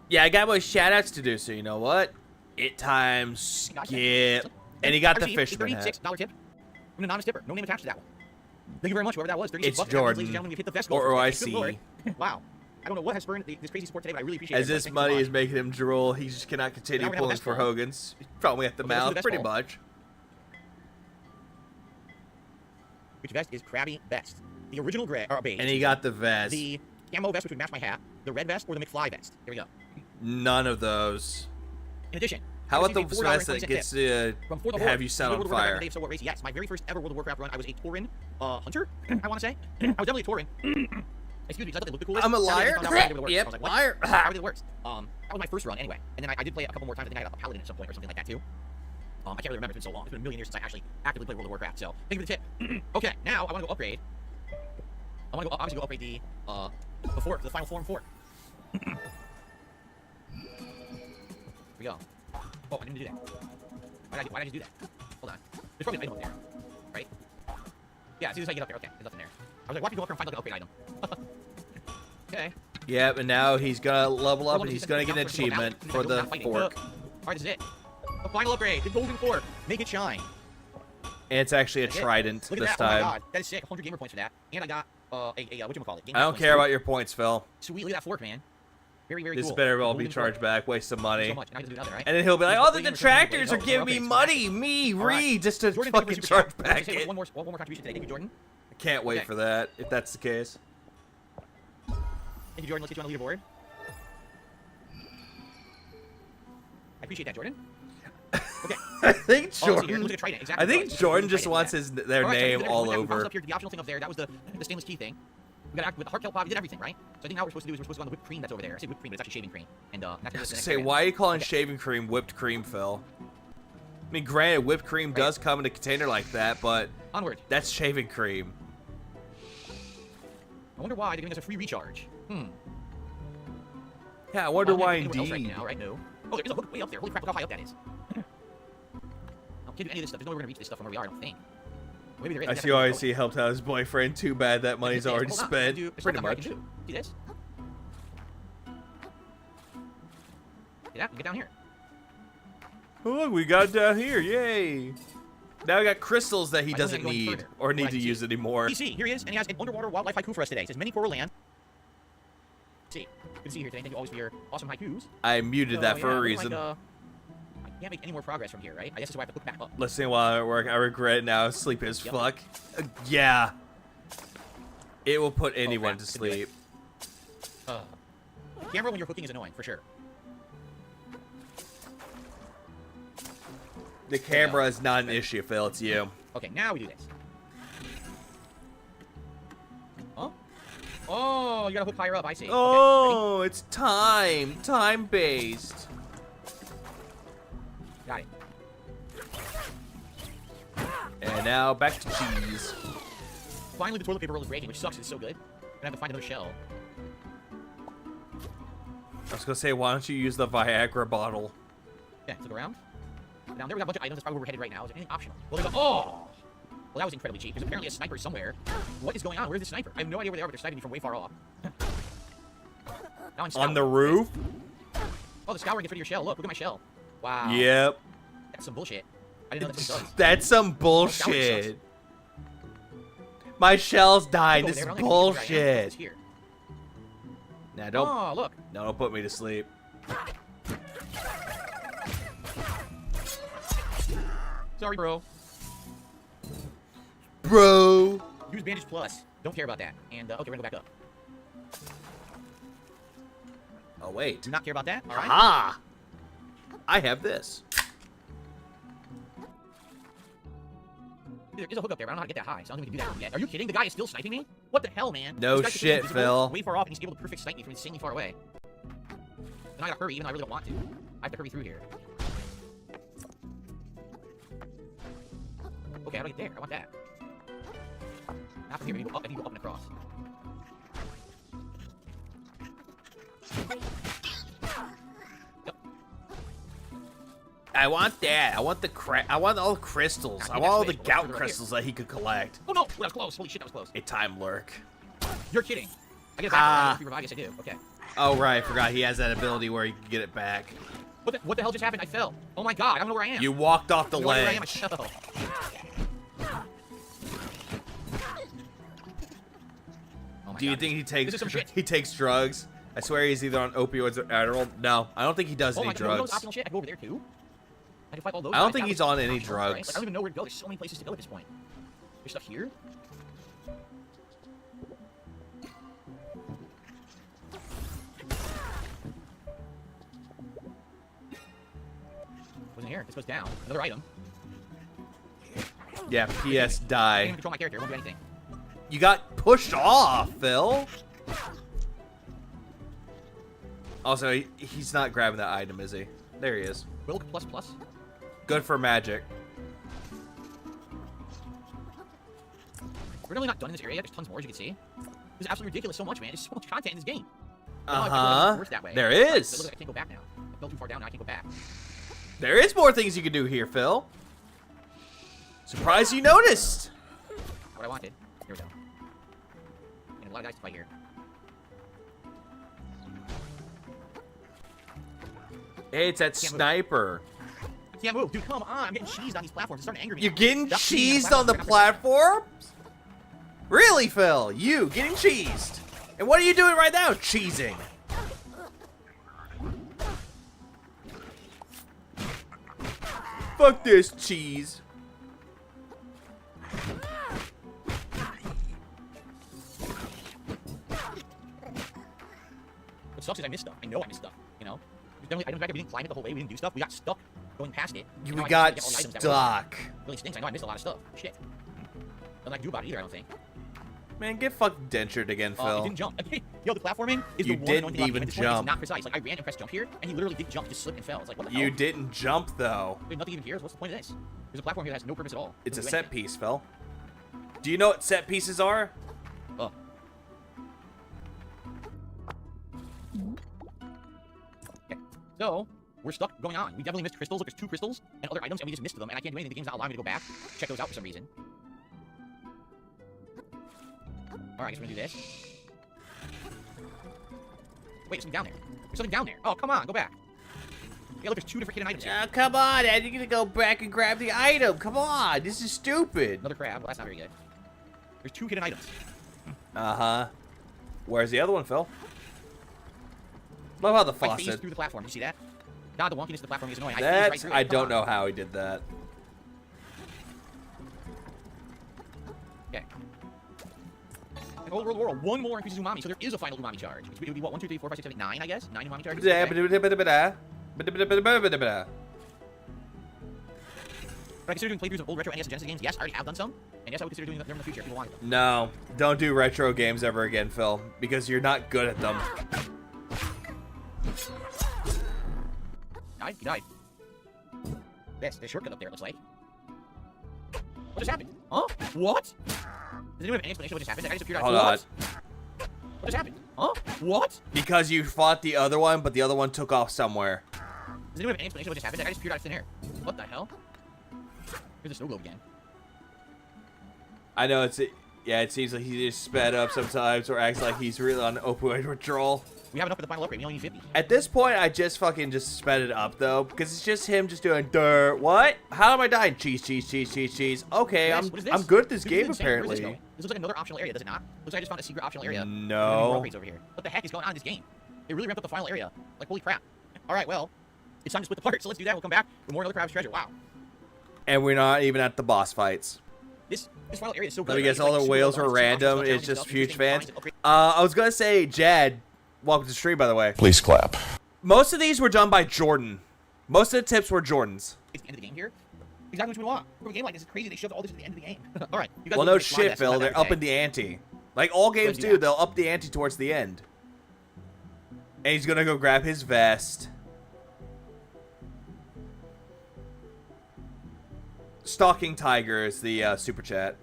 Yeah, I got more shoutouts to do, so you know what? It time skip. And he got the fisherman hat. $36 tip. I'm an anonymous tipper. No name attached to that one. Thank you very much, whoever that was. 36 It's bucks. Jordan. Ladies and gentlemen, we've hit the festival. Or Good OIC. Lord. Wow. I don't know what has spurred this crazy sport today, but I really appreciate it. As this Thank you so money much. is making him drool, he just cannot continue Now we're gonna have pulling a for best Hogan's. Probably at the Okay, let's do mouth, the pretty best ball. much. Which vest is Krabby Vest? The original gray, or beige. And he got the vest. The camo vest, which would match my hat. The red vest or the McFly vest. Here we go. None of those. In addition, How I about the received a $4.20 vest that tip gets to from For the have Horde, you set World on of Warcraft fire? Dave So What Race. Yes, my very first ever World of Warcraft run, I was a Tauren hunter, I want to say. I was definitely a Tauren. Excuse me, because I thought they looked the coolest. I'm a Saturday, liar? I found out how they really worked. I Yep, was like, what? liar. How did it work? That was my first run anyway. And then I did play it a couple more times. I think I got a paladin at some point or something like that too. I can't really remember. It's been so long. It's been a million years since I actually actively played World of Warcraft. So thank you for the tip. Okay, now I want to go upgrade. I want to go obviously go upgrade the fort, the final form fort. Here we go. Oh, I didn't do that. Why did I just do that? Hold on. There's probably an item up there, right? Yeah, as soon as I get up there. Okay, there's nothing there. I was like, why don't you go up here and find like an upgrade item? Okay. Yep, and now he's gonna level up and he's gonna get an achievement for the fork. Alright, this is it. The final upgrade, the golden fork. Make it shine. And it's actually a That's it. trident Look at this that. Oh my time. god, that is sick. 100 gamer points for that. And I got whatchamacallit? I don't care about your points, Phil. Sweet, look at that fork, man. Very, very This cool. better all be Golden charged fork. back, waste some money. So much. Now I have to do another, right? And then he'll be like, Here's oh, the gamer detractors are points. giving me Okay, money, me, Alright. Ree, just to Jordan, thank you fucking for super charge chat. back Say it. one more contribution today. Thank you, Jordan. I can't wait Okay. for that, if that's the case. Thank you, Jordan. Let's get you on the leaderboard. I appreciate that, Jordan. Okay. I think Oh, let's see here. Jordan. Looks like a trident. Exactly. I think It's a Jordan trident, just yeah. wants their Alright, so name we did all everything. We bounced over. up here, the optional thing up there. That was the stainless key thing. We got with the heart tail pop. We did everything, right? So I think now what we're supposed to do is we're supposed to go on the whipped cream that's over there. I say whipped cream, but it's actually shaving cream. And that's I was the gonna next say, area. why are you calling Okay. shaving cream whipped cream, Phil? I mean, granted, whipped cream does come in a container like that, but Onward. that's shaving cream. I wonder why they're giving us a free recharge. Yeah, I wonder Well, why anywhere else indeed. Right now, right? No. Oh, there is a hook way up there. Holy crap, look how high up that is. I can't do any of this stuff. There's no way we're gonna reach this stuff from where we are, I don't think. Maybe there is. I see OIC helped out his boyfriend. Too bad that money's already spent. Pretty much. See this? Get down here. Oh, look, we got down here. Yay. Now we got crystals that he I don't doesn't think I can go any need further. or Well, need I to can see. use anymore. PC, here he is, and he has an underwater wildlife haiku for us today. It says, many coral land. See, good to see you here today. Thank you always for your awesome haikus. I muted that for a looking reason. Like, I can't make any more progress from here, right? I guess that's why I have to look back up. Listening while I'm at work, I regret it now. Sleepy as Yep. fuck. Yeah. It will put anyone crap. to Could do sleep. Camera when you're hooking is annoying, for sure. The camera is not an issue, Phil. It's you. Okay, now we do this. Huh? Oh, you gotta hook higher up, I see. Okay, Oh, it's time. Time-based. ready? Got it. And now back to cheese. Finally, the toilet paper roll is breaking, which sucks. It's so good. Gonna have to find another shell. I was gonna say, why don't you use the Viagra bottle? Yeah, let's look around. Down there we got a bunch of items. That's probably where we're headed right now. Is there anything optional? Well, there's a... Oh! Well, that was incredibly cheap. There's apparently a sniper somewhere. What is going on? Where's the sniper? I have no idea where they are, but they're sniping me from way far off. Now I'm On the roof? Oh, the scouring gets rid of your shell. Look at my shell. Wow. Yep. That's some bullshit. I didn't know that's what it does. That's some bullshit. My shells died. Go This there, is I don't know if it's bullshit. here. Now don't. Oh, look. No, don't put me to sleep. Sorry, bro. Bro. Use Bandage Plus. Don't care about that. And, okay, we're gonna go back up. Oh, wait. Do not care about that. All right. Ah! I have this. There is a hook up there, but I don't know how to get that high, so I don't think we can do that yet. Are you kidding? The guy is still sniping me? What the hell, man? No This guy's shit, invisible, Phil. Way far off, and he's able to perfect snipe me from insanely far away. Now I gotta hurry, even though I really don't want to. I have to hurry through here. Okay, how do I get there? I want that. Not from here, I need to go up and across. I want that. I want the I want all the crystals. I want all the gout crystals that he could collect. Oh no, that was close. Holy shit, that was close. A time lurk. You're kidding. I get it back. Revive. Yes, I do. Okay. Oh right, I forgot he has that ability where he can get it back. What the hell just happened? I fell. Oh my god, I don't know where I am. You walked off the I don't know where I am. I ledge. fell. Oh my Do you God. think This is some shit. he takes drugs? I swear he's either on opioids or Adderall. No, I don't think he does Oh any my god, those drugs. optional shit. I can go over there too. I can fight all those. I don't guys. think That he's was on any optional, right? drugs. Like, I don't even know where to go. There's so many places to go at this point. There's stuff here. Wasn't here. This goes down. Another item. Yeah, P.S. I can't even Die. control my character. It won't do anything. You got pushed off, Phil. Also, he's not grabbing that item, is he? There he is. Wilk plus plus. Good for magic. We're really not done in this area. There's tons more, as you can see. This is absolutely ridiculous. So much, man. There's so much content in this game. There Right, is. so look, I can't go back now. I fell too far down. Now I can't go back. There is more things you can do here, Phil. Surprised you noticed. What I wanted. Here we go. And a lot of guys to fight here. Hey, it's that Can't move. sniper. I can't move, dude. Come on. I'm getting cheesed on these platforms. It's starting to anger me. You're getting Stop cheesing cheesed on the platforms. platforms? Really, Phil? You getting cheesed? And what are you doing right now? Cheesing. Fuck this cheese. What sucks is I missed stuff. I know I missed stuff. You know? There's definitely items back there. We didn't climb it the whole way. We didn't do stuff. We got stuck going past it. And now We I got can't get all the items that were there. stuck. It really stinks. I know I missed a lot of stuff. Shit. Nothing I can do about it either, I don't think. Man, get fucking dentured again, It Phil. didn't jump. Yo, the platforming is You the one didn't annoying thing about the game even at this point. jump. It's not precise. Like, I ran and pressed jump here, and he literally didn't jump. He just slipped and fell. It's like, what the hell? You didn't jump, though. There's nothing even here. What's the point of this? There's a platform here that has no purpose at all. It's a Doesn't do set anything. piece, Phil. Do you know what set pieces are? Oh. Okay. So, we're stuck going on. We definitely missed crystals. Look, there's 2 crystals and other items, and we just missed them, and I can't do anything. The game's not allowing me to go back, check those out for some reason. Alright, I guess we're gonna do this. Wait, there's something down there. There's something down there. Oh, come on, go back. Yeah, look, there's 2 different hidden items here. Oh, come on, Ed. You're gonna go back and grab the item. Come on. This is stupid. Another crab. Well, that's not very good. There's 2 hidden items. Uh-huh. Where's the other one, Phil? Love how the I phased faucet. through the platform. Did you see that? God, the wonkiness of the platform is annoying. I phased That's, right through it. I Come don't on. know how he did that. Okay. And roll. One more increases umami, so there is a final umami charge. It would be what? 1, 2, 3, 4, 5, 6, 7, 9, I guess? 9 umami charges? Okay. Would I consider doing playthroughs of old retro NES and Genesis games? Yes, I already have done some. And yes, I would consider doing them in the future if people wanted them. No, don't do retro games ever again, Phil, because you're not good at them. Died? He died. There's a shortcut up there, it looks like. What just happened? Huh? What? Does anyone have any explanation of what just happened? That guy just appeared out of Hold on. What just happened? Huh? What? Because you fought the other one, but the other one took off somewhere. Does anyone have any explanation of what just happened? That guy just appeared out of thin air. What the hell? Here's the snow globe again. I know it's... Yeah, it seems like he just sped up sometimes or acts like he's really on opioid withdrawal. We have enough for the final upgrade. We only need 50. At this point, I just fucking sped it up, though, because it's just him just doing, dirt. What? How am I dying? Cheese. Okay, Yes, what is this? I'm good at this This game, is insane. Where is this apparently. going? This looks like another optional area, does it not? Looks like I just found a secret optional area. No. Upgrades over here. What the heck is going on in this game? They really ramped up the final area. Like, holy crap. Alright, well, it's time to split the parts, so let's do that. We'll come back with more Another Crab's Treasure. Wow. And we're not even at the boss fights. This final area is so good. Let me right? guess, It's all like the super whales well are done, super random. optional It's stuff, just challenging huge stuff, fans. using finds, I was gonna say, Jad, welcome to the stream, by the way. Please clap. Most of these were done by Jordan. Most of the tips were Jordan's. It's the end of the game here. Exactly what we want. For a game like this, it's crazy. They shoved all this to the end of the game. Alright. you guys Well, look no at the slide shit, that's Phil. what I They're would say. upping the ante. Like all games do do, that. they'll up the ante towards the end. And he's gonna go grab his vest. Stalking Tiger is the super chat.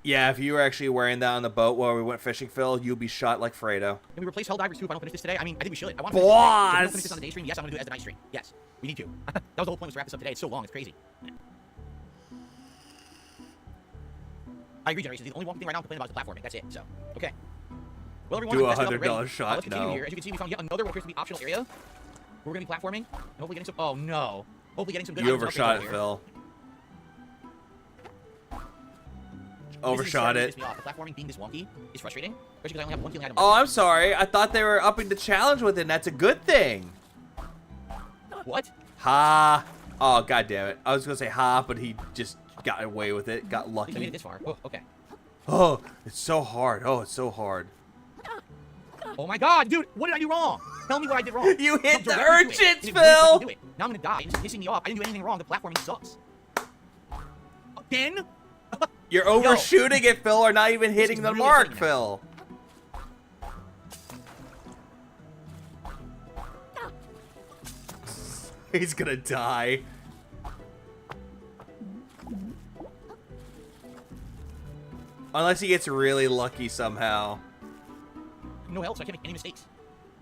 Yeah, if you were actually wearing that on the boat while we went fishing, Phil, you'd be shot like Fredo. Can we replace Helldivers too if I don't finish this today? I mean, I think we should. I want Boss! to finish this today. So if we don't finish this on the day stream, yes, I'm going to do it as the night stream. Yes, we need to. That was the whole point, was to wrap this up today. It's so long, it's crazy. I agree, Generation. The only one thing right now I'm complaining about is the platforming. That's it, so. Okay. Well, everyone, Do a that's it up and ready. $100 shot? Let's continue No. here. As you can see, we found yet another what appears to be optional area. Where we're going to be platforming. And hopefully getting some... Oh, no. Hopefully getting some good You items and overshot upgrades it, over Phil. here. Overshot This it. is me off. The platforming being this wonky is frustrating. Especially because I only have one healing item. Oh, I'm sorry. I thought they were upping the challenge with it. That's a good thing. What? Ha. Oh, god damn it. I was going to say ha, but he just got away with it. Got At least I made it lucky. this far. Oh, okay. Oh, it's so hard. Oh, it's so hard. Oh my god, dude, what did I do wrong? Tell me what I did wrong. You hit Jump the directly into it, urchins, and it really let Phil! me do it. Now I'm gonna die. It's pissing me off. I didn't do anything wrong. The platforming sucks. Again? You're overshooting it, Phil, or not even hitting the really mark, hurting Phil. He's gonna die. Unless he gets really lucky somehow. No health, so I can't make any mistakes.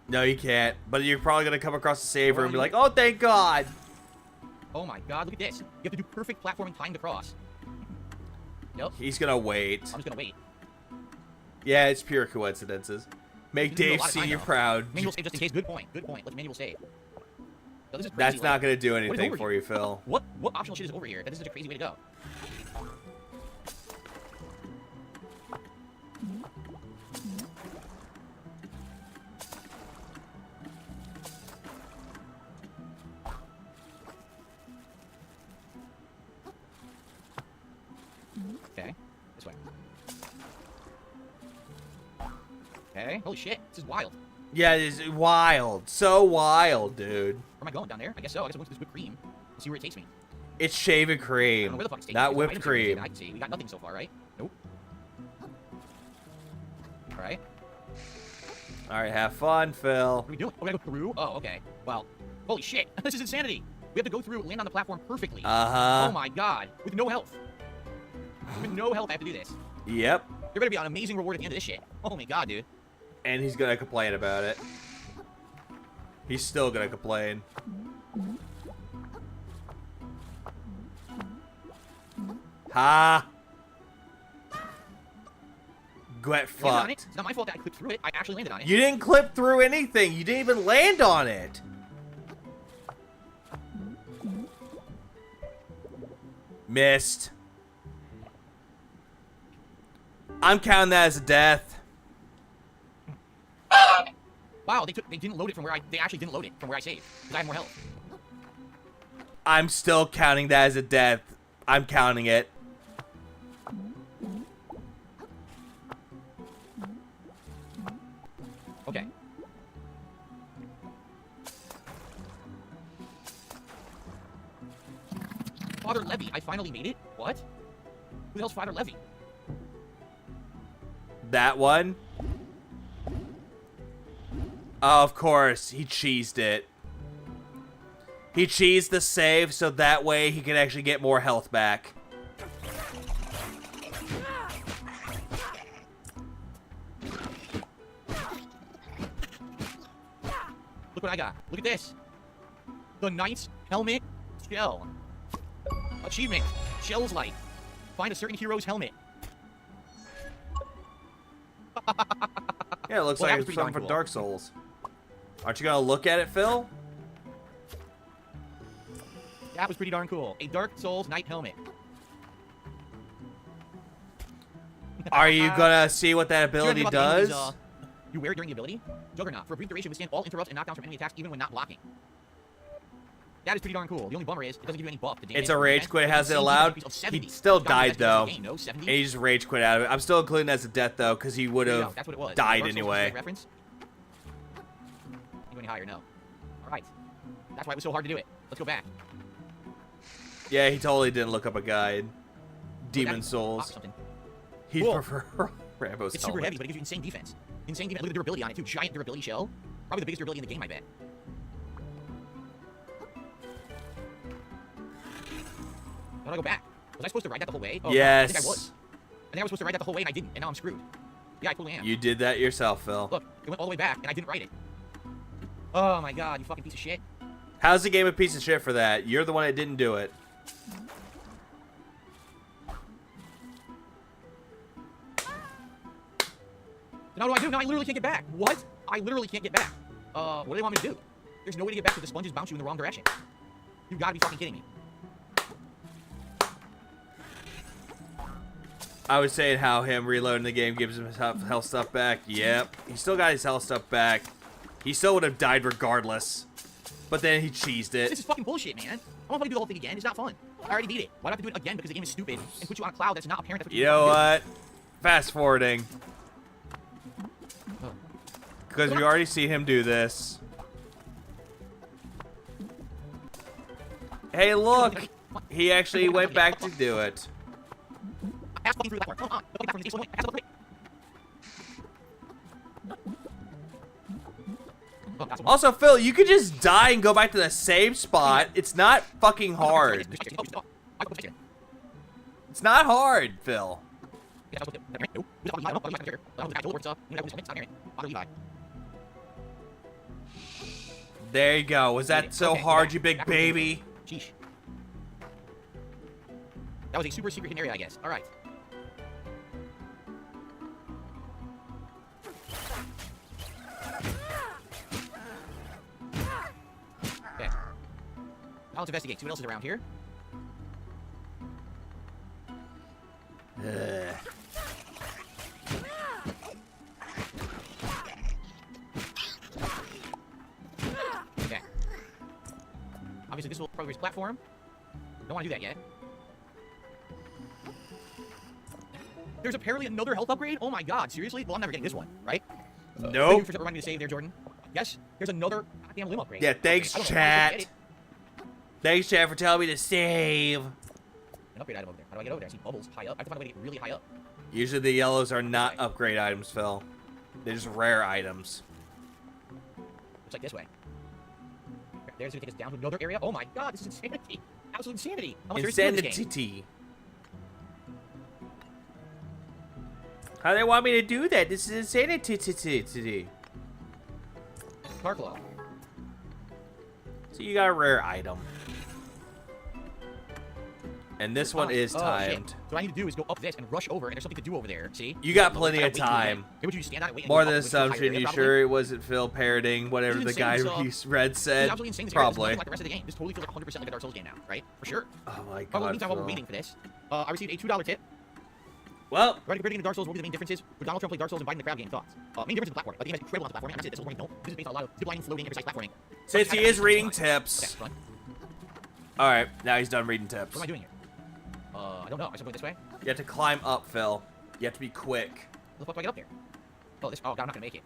No, you can't. But you're probably gonna come across the saver Well, and be you- like, "Oh, thank God!" Oh my god, look at this. You have to do perfect platforming timed across. Nope. He's gonna wait. I'm just gonna wait. Yeah, it's pure coincidences. Make You do a Dave lot of time, Senior though. proud. Manual save just in case. Good point. Good point. Let's manual save. So this is crazy, That's not like, gonna do what is anything over for here? you, Phil. What optional shit is over here? That is such a crazy way to go. Okay, this way. Okay, holy shit, this is wild. Yeah, it's wild. So wild, dude. Where am I going? Down there? I guess so. I guess I'm going to this whipped cream. Let's see where it takes me. It's shaving I don't cream, know where the fuck it's taking not me. There's no whipped items here cream. that I can see. We got nothing so far, right? Nope. Alright. Alright, have fun, Phil. What are we doing? Oh, we gotta go through? Oh, okay. Well, holy shit. This is insanity. We have to go through, land on the platform perfectly. Uh-huh. Oh my god. With no health. With no health, I have to do this. Yep. There better be an amazing reward at the end of this shit. Oh my god, dude. And he's gonna complain about it. He's still gonna complain. Ha! Get I landed on fucked. it. It's not my fault that I clipped through it. I actually landed on it. You didn't clip through anything. You didn't even land on it. Missed. I'm counting that as a death. Wow, they didn't load it from where they actually didn't load it from where I saved. Because I have more health. I'm still counting that as a death. I'm counting it. Okay. Father Levy, I finally made it? What? Who the hell's Father Levy? That one? Oh, of course, he cheesed it. He cheesed the save so that way he can actually get more health back. Look what I got. Look at this. The Knight's Helmet Shell. Achievement. Shell's Light. Find a certain hero's helmet. Yeah, it looks Well, like that was it's pretty something darn for cool. Dark Souls. Aren't you gonna look at it, Phil? That was pretty darn cool. A Dark Souls Knight Helmet. Are you gonna see what that You ability know about the enemies, does? you wear it during the ability? Juggernaut. For a brief duration, withstand all interrupts and knockdowns from enemy attacks even when not blocking. That is pretty darn cool. The only bummer is it doesn't give you any buff to damage. It's a rage defense, quit. It but has the it same allowed. increase of 70. He still It's got the died best though. game, no? 70? And he just rage quit out of it. I'm still including that as a death though, because he would There you have go. That's what it was. died Dark Souls anyway. Reference. You any higher? No. All right. That's why it was so hard to do it. Let's go back. Yeah, he totally didn't look up a guide. Demon Look, Souls. something. He'd Cool. prefer Rambo's It's super helmet. heavy, but it gives you insane defense. Insane defense. Look at the durability on it too. Giant durability shell. Probably the biggest durability in the game, I bet. How do I go back? Was I supposed to ride that the whole way? Oh, no, I think I Yes. was. then I was supposed to write that the whole way, and I didn't, and now I'm screwed. Yeah, I totally am. You did that yourself, Phil. Look, it went all the way back, and I didn't write it. Oh my god, you fucking piece of shit. How's the game a piece of shit for that? You're the one that didn't do it. Now what do I do? Now I literally can't get back. What? I literally can't get back. What do they want me to do? There's no way to get back because the sponges bounce you in the wrong direction. You gotta be fucking kidding me. I was saying how him reloading the game gives him his health stuff back. Yep. He still got his health stuff back. He still would have died regardless. But then he cheesed This it. is fucking bullshit, man. I don't want to do the whole thing again. It's not fun. I already beat it. Why do I have to do it again because the game is stupid and put you on a cloud that's not apparent? That's what You know what? Fast forwarding. Because we already see him do this. Hey, look! He actually went back to do it. I have to fucking through that part. Come on. The fucking platform is so annoying. I have to look at it. Also, Phil, you could just die and go back to the same spot. It's not fucking hard. It's not hard, Phil. There you go. Was that so hard, you big baby? Sheesh. That was a super secret hidden area, I guess. All right. Okay. Now let's investigate. See what else is around here. Okay. Obviously, this will probably raise platform. Don't want to do that yet. There's apparently another health upgrade? Oh my god, seriously? Well, I'm never getting this one, right? Thank you Nope. for reminding me to save there, Jordan. Yes, there's another goddamn limb upgrade. Yeah, thanks, Okay, I don't know how I'm supposed to chat. get Thanks, chat, for telling me to save. An upgrade item over there. How do I get over there? I see bubbles high up. I have to find a way to get really high up. Usually the yellows are not upgrade items, Phil. They're just rare items. Looks like this way. Okay, there's gonna take us down to another area. Oh my god, this is insanity. Absolute insanity. How much there is to do in this game. Insanity. How do they want me to do that? This is insanity. Darklaw. So you got a rare item. And this one is Oh, timed. shit. So what I need to do is go up this and rush over, and there's something to do over there. See? You got So plenty I of gotta wait till the end. time. Maybe would you just stand out and wait and More go than up to a higher assumption. area, You probably? sure it wasn't Phil parroting whatever This the is guy insane, he read This is said? absolutely insane. This area does Probably. nothing like the rest of the game. This totally feels like 100% like a Dark Souls game now, right? For sure. Oh my But in the god. meantime, while we're Phil. waiting for this, I received a $2 tip. Well, Right, compared to Dark Souls, what were the main differences? Would Donald Trump play Dark Souls and Biden the crowd game? Thoughts? Main difference is platforming. The game has incredible amounts of platforming. And that's it. That's what we're going to This is based on a lot of ziplining, floating, and precise platforming. since he is reading Okay, tips. fun. Alright, now he's done reading tips. What am I doing here? I don't know. Am I supposed to go this way? You have to climb up, Phil. You have to be quick. How the fuck do I get up there? Oh, this. Oh, God, I'm not gonna make it.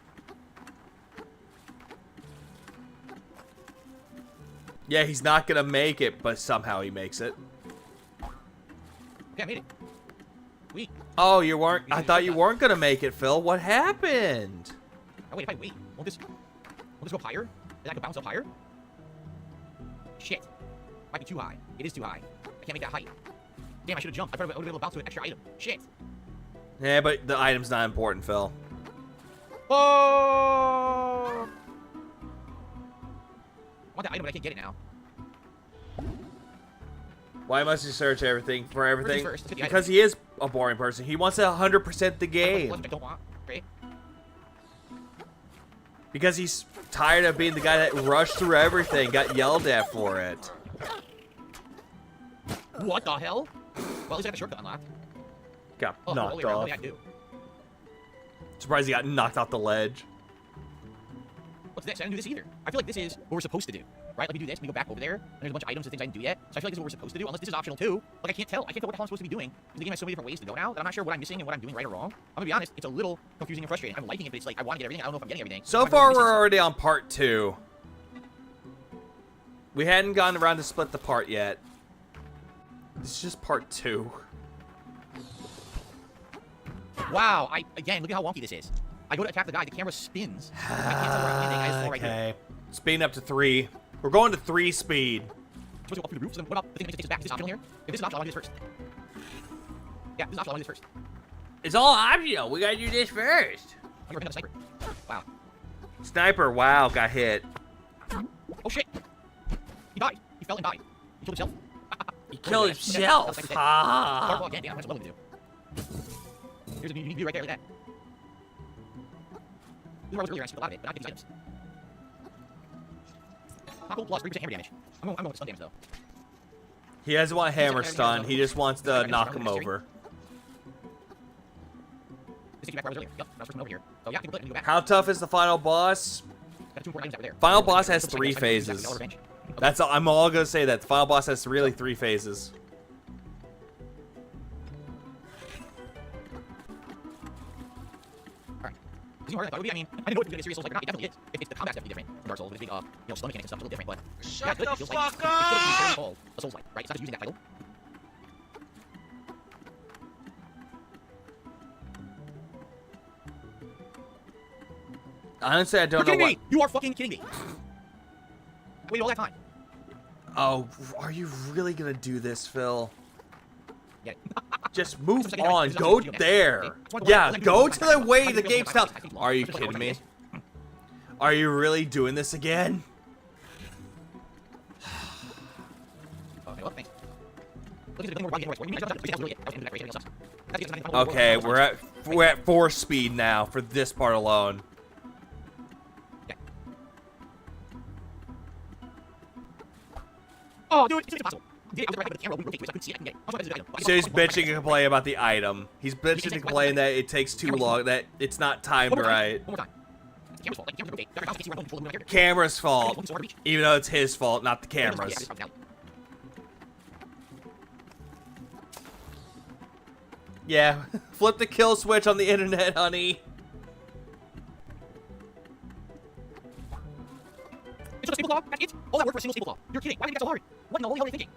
Yeah, he's not gonna make it, but somehow he makes it. Okay, I made it. Wait. Oh, you weren't. I thought you weren't gonna make it, Phil. What happened? Oh, wait. If I wait, won't this go up higher? Is that gonna bounce up higher? Shit. Might be too high. It is too high. I can't make that height. Damn, I should have jumped. I thought I would have been able to bounce to an extra item. Shit. Yeah, but the item's not important, Phil. Oh! I want that item, but I can't get it now. Why must he search everything for everything? First, let's get the Because he is a boring person. He wants to 100% the I game. don't want. Great. Because he's tired of being the guy that rushed through everything, got yelled at for it. What the hell? Well, at least I got the shortcut unlocked. Got Oh, knocked holy crap, off. what did I do? Surprised he got knocked off the ledge. What's this? I didn't do this either. I feel like this is what we're supposed to do, right? Like we do this, we go back over there, and there's a bunch of items and things I didn't do yet. So I feel like this is what we're supposed to do, unless this is optional too. Like I can't tell. I can't tell what the hell I'm supposed to be doing. Because the game has so many different ways to go now that I'm not sure what I'm missing and what I'm doing right or wrong. I'm gonna be honest, it's a little confusing and frustrating. I'm liking it, but it's like I want to get everything. I don't know if I'm getting everything. So I'm far, missing we're stuff. already on part 2. We hadn't gone around to split the part yet. This is just part 2. Wow! Again, look at how wonky this is. I go to attack the guy, the camera spins. I can't tell where I'm landing. I just fall right here. Okay. Speeding up to 3. We're going to 3 speed. Supposed to go up through the roof. So then what about the thing that takes us back? Is this optional here? If this is optional, I want to do this first. Yeah, this is optional. I want to do this first. It's all optional. We gotta do this first. Oh, you're a sniper. Wow. Sniper, wow, got hit. Oh shit. He died. He fell and died. He killed himself. He killed himself. Ah. Ha. Again, damn, that's what I'm to do. Here's a you need to be right there like that. This is where I was earlier, I skipped a lot of it, but not get these items. Taco plus 3% hammer damage. I'm going with stun damage though. He doesn't want hammer stun. He just wants to knock him over. This takes you back where I was earlier. Yep, now first one over here. So yeah, people go back. How tough is the final boss? Got 2 important items over there. Final boss has 3 phases. That's all, I'm all gonna say that. The final boss has really 3 phases. Alright. Is it harder than I thought it would be? I mean, I didn't know it was gonna get serious Souls like or not. It definitely is. It's the combat's definitely different from Dark Souls. With big, stun mechanics and stuff, it's a little different, but Shut yeah, the it feels fuck like, it feels up! like a Souls like, right? It's not just using that title. Honestly, I don't know You're what. kidding me! You are fucking kidding me! Wait all that time. Oh, are you really gonna do this, Phil? Get it. Just move Just a second, on. just a Go second, there. okay. Yeah, Just go one to more. the way the Just game one stops. more. Are you Just one kidding more. me? Are you really doing this again? Okay, well, thanks. Look at the more bug getting worse. You mean, I was really it. I was gonna do that race, everything else sucks. Okay, we're at 4 speed now for this part alone. Oh, dude, it's impossible. I was right with the camera. We rotate to it, so I couldn't see it. I can get it. I was trying to do the item. So he's bitching and complaining about the item. He's bitching and complaining that it takes too long, that it's not timed One more time. right. One more time. It's the camera's fault. Like, the camera's rotate. Dark House can't see where I'm controlling my character. Camera's fault, even though it's his fault, not the Yeah, camera's. it's probably Yeah, flip the kill switch on the internet, honey. It's just a staple claw. That's it. All that work for a single staple claw. You're kidding. Why did you get so hard? What in the holy hell are you thinking?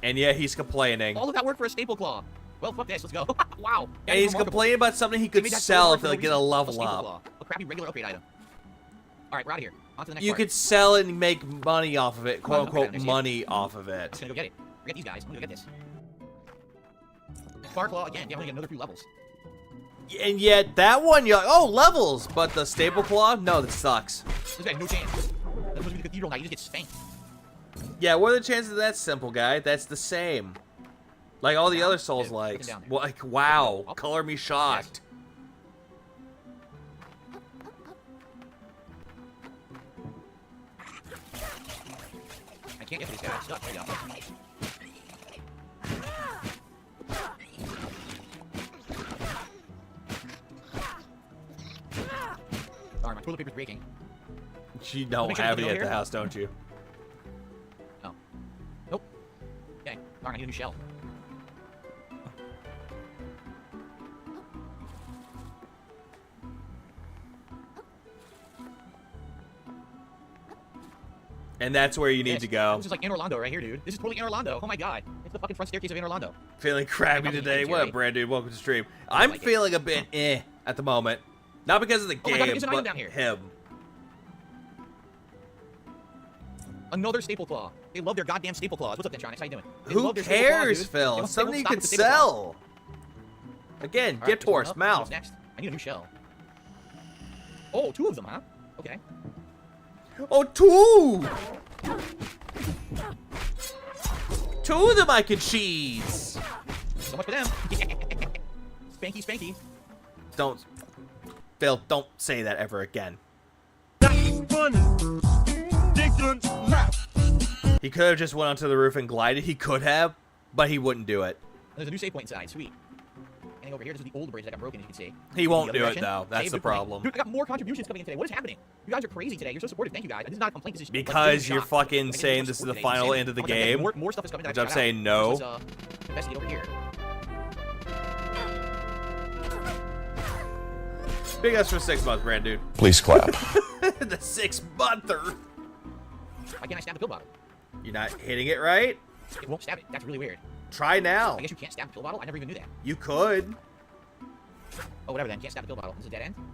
And yeah, he's complaining. All of that work for a staple claw. Well, fuck this. Let's go. Wow. And he's complaining about something he They could made that so sell hard to for no like, get a reason. level staple up. claw. A crappy regular upgrade item. All right, we're out of here. On to the next You part. could sell it and make money off of it, Come on, quote unquote, okay, I money off of I'm it. just gonna go get it. Forget these guys. I'm gonna go get this. Far claw again. Yeah, I'm gonna get another few levels. And yet, that one, you're like, oh, levels! But the staple claw? No, that sucks. This guy, no chance. That's supposed to be the cathedral now. You just get spanked. Yeah, what are the chances of that, simple guy? That's the same. Like all the other Souls Yeah, likes. down there. Well, like, wow. Up. Color me shocked. I can't get to this guy. I'm stuck. There you go. Sorry, my toilet paper's breaking. You don't Make sure have there's it no at the here. house, don't you? Oh. Nope. Okay. Darn, I need a new shell. And that's where you need to go. This is like in Orlando right here, dude. This is totally in Orlando. Oh my god. It's the fucking front staircase of in Orlando. Feeling crappy today. What up, Brandon? Welcome to the stream. I'm like it. feeling a bit at the moment. Not because of the Oh my God, game, there's an item but down here. him. Another staple claw. They love their goddamn staple claws. What's up, Dentronics? How you doing? They Who love their staple claws, cares, dude. They Phil? won't- It's they something won't you stop could with the staple claw. sell. Again, All right, gift there's one horse, up. mouth. What's next? I need a new shell. Oh, 2 of them, huh? Okay. Oh, 2! 2 of the mac and cheese. So much for them. Spanky, spanky. Don't, Phil, don't say that ever again. He could have just went onto the roof and glided. He could have, but he wouldn't do it. There's a new save point inside. Sweet. Anything over here? This is the old bridge that got broken, as you can see. He won't The other do it, direction, though. That's save the the point. problem. Dude, I got more contributions coming in today. What is happening? You guys are crazy today. You're so supportive. Thank you, guys. This is not a complaint. This is like, Because really you're shocked. fucking Like, saying you're so this is the supportive today. final Understand? end of the I'm like, game, more stuff is coming. which that I I'm shout saying out. no. This is, investigate over here. Big ups for 6 months, brand dude. Please clap. The 6-monther. Why can't I stab the pill bottle? You're not hitting it right? It won't stab it. That's really weird. Try now. I guess you can't stab the pill bottle? I never even knew that. You could. Oh, whatever then. Can't stab the pill bottle. This is a dead end? Yep,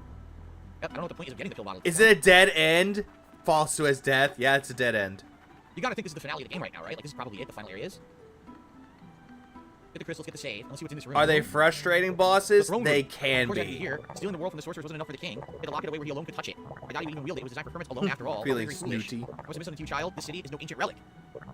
I don't know what the point is of getting the pill bottle. Is it a dead end? Falls to his death? Yeah, it's a dead end. You gotta think this is the finale of the game right now, right? Like, this is probably it, the final area is. Get the crystals, get the save. Let's see what's in this room. Are they frustrating bosses? The throne They room. can Of course, be. Here, stealing the world from the sorcerers wasn't enough for the king. He had to lock it away where he alone could touch it. I doubt he would even wield it. It was designed for hermits alone after all. Feeling Very foolish. snooty. I was a misunderstood child. This city is no ancient relic.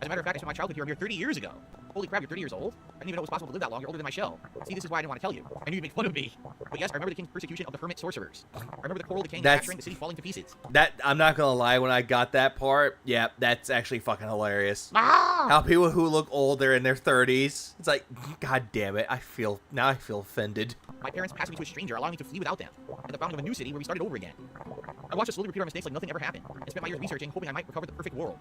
As a matter of fact, I spent my childhood here a mere 30 years ago. Holy crap, you're 30 years old? I didn't even know it was possible to live that long. You're older than my shell. See, this is why I didn't want to tell you. I knew you'd make fun of me. But yes, I remember the king's persecution of the hermit sorcerers. I remember the coral decaying and That's- fracturing, the city falling to pieces. That I'm not gonna lie, when I got that part, yeah, that's actually fucking hilarious. Ah! How people who look older in their 30s, it's like, god damn it, I feel offended. My parents passed me to a stranger, allowing me to flee without them, and the founding of a new city where we started over again. I watched us slowly repeat our mistakes like nothing ever happened, and spent my years researching, hoping I might recover the perfect world,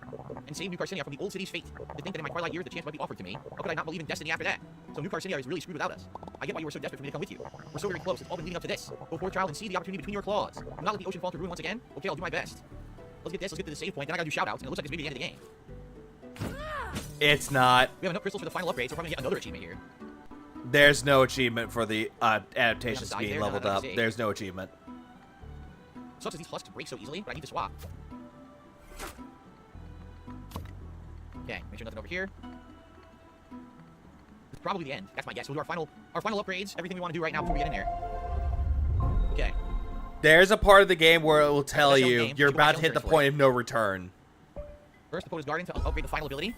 and save New Carcinia from the old city's fate. To think that in my twilight years the chance might be offered to me, how could I not believe in destiny after that? So New Carcinia is really screwed without us. I get why you were so desperate for me to come with you. We're so very close, it's all been leading up to this. Go forth, child, and see the opportunity between your claws. Do not let the ocean fall to ruin once again. Okay, I'll do my best. Let's get this, let's get to the save point, then I gotta do shoutouts, and it looks like this may be the end of the game. It's not. We have enough crystals for the final upgrade, so we're probably gonna get another achievement here. There's no achievement for the adaptations die being there, leveled no, no, up. no, There's no achievement. Sucks as these husks break so easily, but I need to swap. Okay, make sure nothing over here. It's probably the end. That's my guess. We'll do our final upgrades, everything we want to do right now before we get in there. Okay. There's a part of the game where it will tell That's the you game. you're You go about to hit the downstairs for point it. of no return. First, the POTUS Guardian to upgrade the final ability.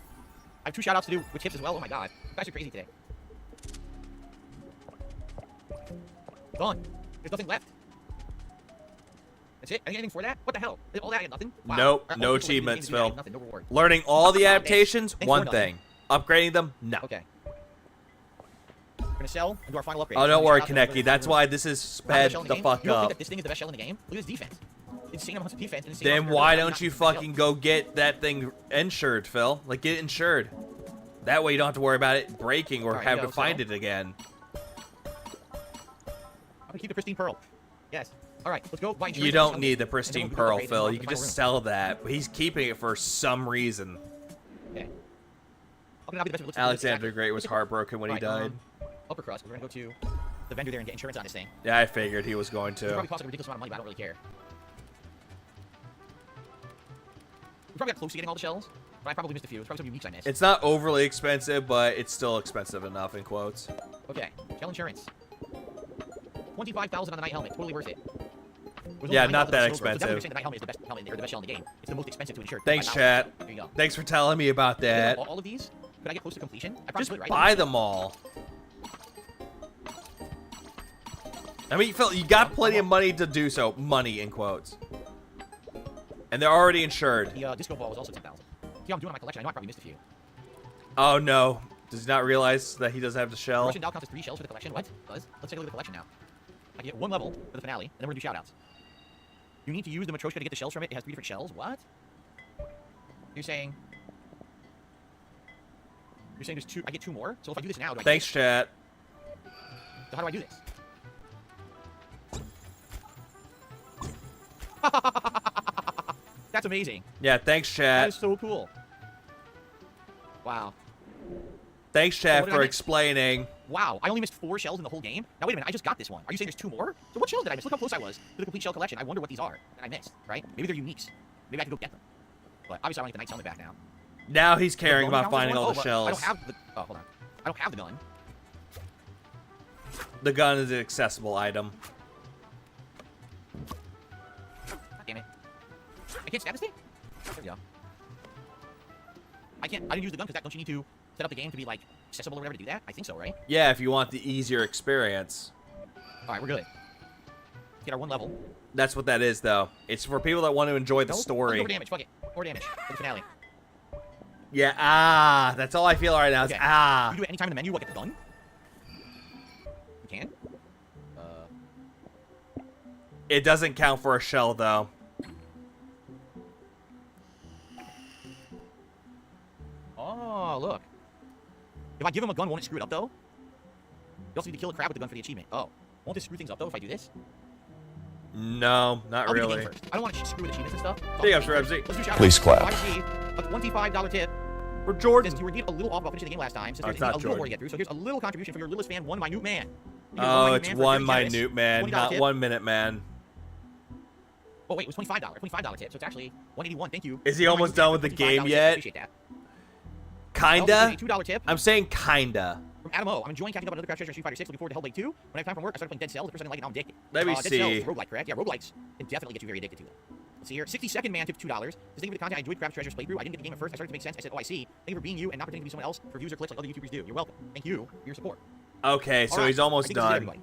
I have 2 shoutouts to do with tips as well. Oh my god. You guys are crazy today. Done. There's nothing left. That's it? Anything for that? What the hell? All that and nothing? Wow. Nope, All no the people that use achievements, the game to do that, Phil. Nothing, no reward. Learning all the Thanks. adaptations, Thanks one for nothing. thing. Upgrading them, no. Okay. We're gonna sell and do our final upgrade. Oh, don't So worry, shoutouts to everybody Kaneki. in That's the why room. this is Not the sped best shell in the game. fuck You don't think up. that this thing is the best shell in the game? Look at this defense. Insane amounts of defense. And insane Then amounts of why durability. don't you Not the best shell. fucking go get that thing insured, Phil? Like, get it insured. That way you don't have to worry about it breaking or Alright, have yo, to find so- it again. I'm gonna keep the pristine pearl. Yes. All right, let's go. Buy insurance You on don't this need the helmet, and pristine then we'll do pearl, upgrades and Phil. we'll You go can to the just final sell that. But he's keeping it for some reason. room. Okay. I'm gonna have the best it looks like Alexander the this. Great was heartbroken when he Alright, died. Upper crust. We're gonna go to the vendor there and get insurance on this thing. Yeah, I figured he was going It to. probably costs like a ridiculous amount of money, but I don't really care. We probably got close to getting all the shells, but I probably missed a few. It's probably some uniques I missed. It's not overly expensive, but it's still expensive enough, in quotes. Okay, shell insurance. 25,000 on the night helmet. Totally worth it. There's Yeah, only not 9,000 that on the silver, so expensive. definitely saying the night helmet is the best helmet or the best shell in the game. It's the most expensive to insure. Thanks, 25,000. chat. There you go. Thanks for telling me about that. All of these? Could I get close to completion? I probably Just could, right? buy them all. I mean, Phil, you got plenty of money to do so. Money, in quotes. And they're already insured. The disco ball was also 10,000. See how I'm doing on my collection? I know I probably missed a few. Oh, no. Does he not realize that he doesn't have the shell? Russian Dow counts as 3 shells for the collection. What? Buzz? Let's take a look at the collection now. I can get 1 level for the finale, and then we're gonna do shoutouts. You need to use the Matryoshka to get the shells from it. It has 3 different shells. What? You're saying there's 2. I get 2 more. So if I do this now, do I get Thanks, chat. So how do I do this? That's amazing. Yeah, thanks, That chat. is so cool. Wow. Thanks, chat, what did I for miss? explaining. Wow, I only missed 4 shells in the whole game? Now, wait a minute, I just got this one. Are you saying there's 2 more? So what shells did I miss? Look how close I was to the complete shell collection. I wonder what these are that I missed, right? Maybe they're uniques. Maybe I can go get them. But obviously, I want to get the Knight's helmet back now. Now he's caring The gun about counts as finding one? all the but shells. I don't have the... Oh, hold on. I don't have the gun. The gun is an accessible item. God damn it. I can't stab this thing? There we go. I didn't use the gun because don't you need to set up the game to be, like, accessible or whatever to do that? I think so, right? Yeah, if you want the easier experience. Alright, we're good. Let's get our 1 level. That's what that is, though. It's for people that want to enjoy the Nope. story. More damage, fuck it. More damage for the finale. Yeah, that's all I feel right now is Okay. ah. You do it anytime in the menu, what, get the gun? You can? It doesn't count for a shell, though. Oh, look. If I give him a gun, won't it screw it up, though? You also need to kill a crab with the gun for the achievement. Oh. Won't this screw things up, though, if I do this? No, not I'll do the really. game first. I don't want to screw with achievements and stuff. So I'll Big do ups the for game MC. first. Let's do shout Please outs. clap. I received a $25 tip. For Jordan. Since you were indeed a little off about finishing the game last time, since Oh, there's it's not a little more to Jordan. get through. So here's a little contribution from your littlest fan, one minute man. You get Oh, minute it's man for one very generous minute man, $20 not tip. 1 minute man. Oh, wait, it was $25 tip, so it's actually $181. Thank you. Is he One almost minute done with the $25 game tip. yet? Appreciate that. Kinda? $2 tip I'm saying kinda. from Adam O. I'm enjoying catching up on another craft treasure in Street Fighter 6. Looking forward to Hellblade 2. When I have time from work, I started playing Dead Cells. The first I didn't like it, now I'm addicted. Let me Dead see. Cells is roguelike, correct? Yeah, roguelikes can definitely get you very addicted to them. Let's see here. 62nd man tipped $2. Just thinking of the content, I enjoyed Craft Treasures playthrough. I didn't get the game at first. I started to make sense. I said, oh, I see. Thank you for being you and not pretending to be someone else for views or clicks like other YouTubers do. You're welcome. Thank you for your support. Okay, so All right. he's almost I think this is it, done. everybody.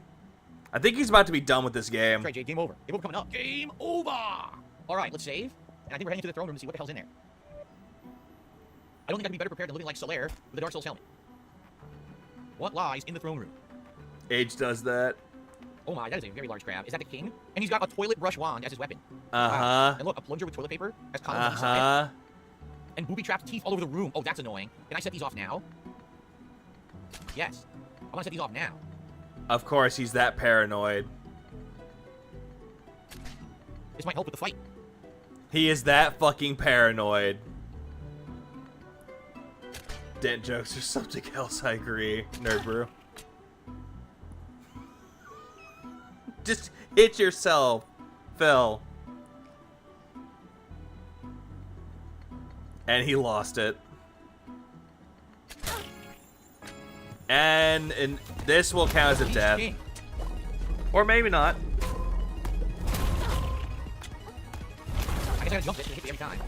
I think he's about to be done with this game. That's right, Jay. Game over. Game over coming up. Game over. All right, let's save. And I think we're heading to the throne room to see what the hell's in there. I don't think I can be better prepared than looking like Solaire with a Dark Souls helmet. What lies in the throne room? Age does that. Oh my, that is a very large crab. Is that the king? And he's got a toilet brush wand as his weapon. Uh-huh. Wow. And look, a plunger with toilet paper as columns on the side. Uh-huh. And booby-trapped teeth all over the room. Oh, that's annoying. Can I set these off now? Yes. I want to set these off now. Of course, he's that paranoid. This might help with the fight. He is that fucking paranoid. Dent jokes or something else, I agree. Nerd brew. Just hit yourself, Phil. And he lost it. And this will count as a He's death. king. Or maybe not. I guess I gotta jump it to hit me every time.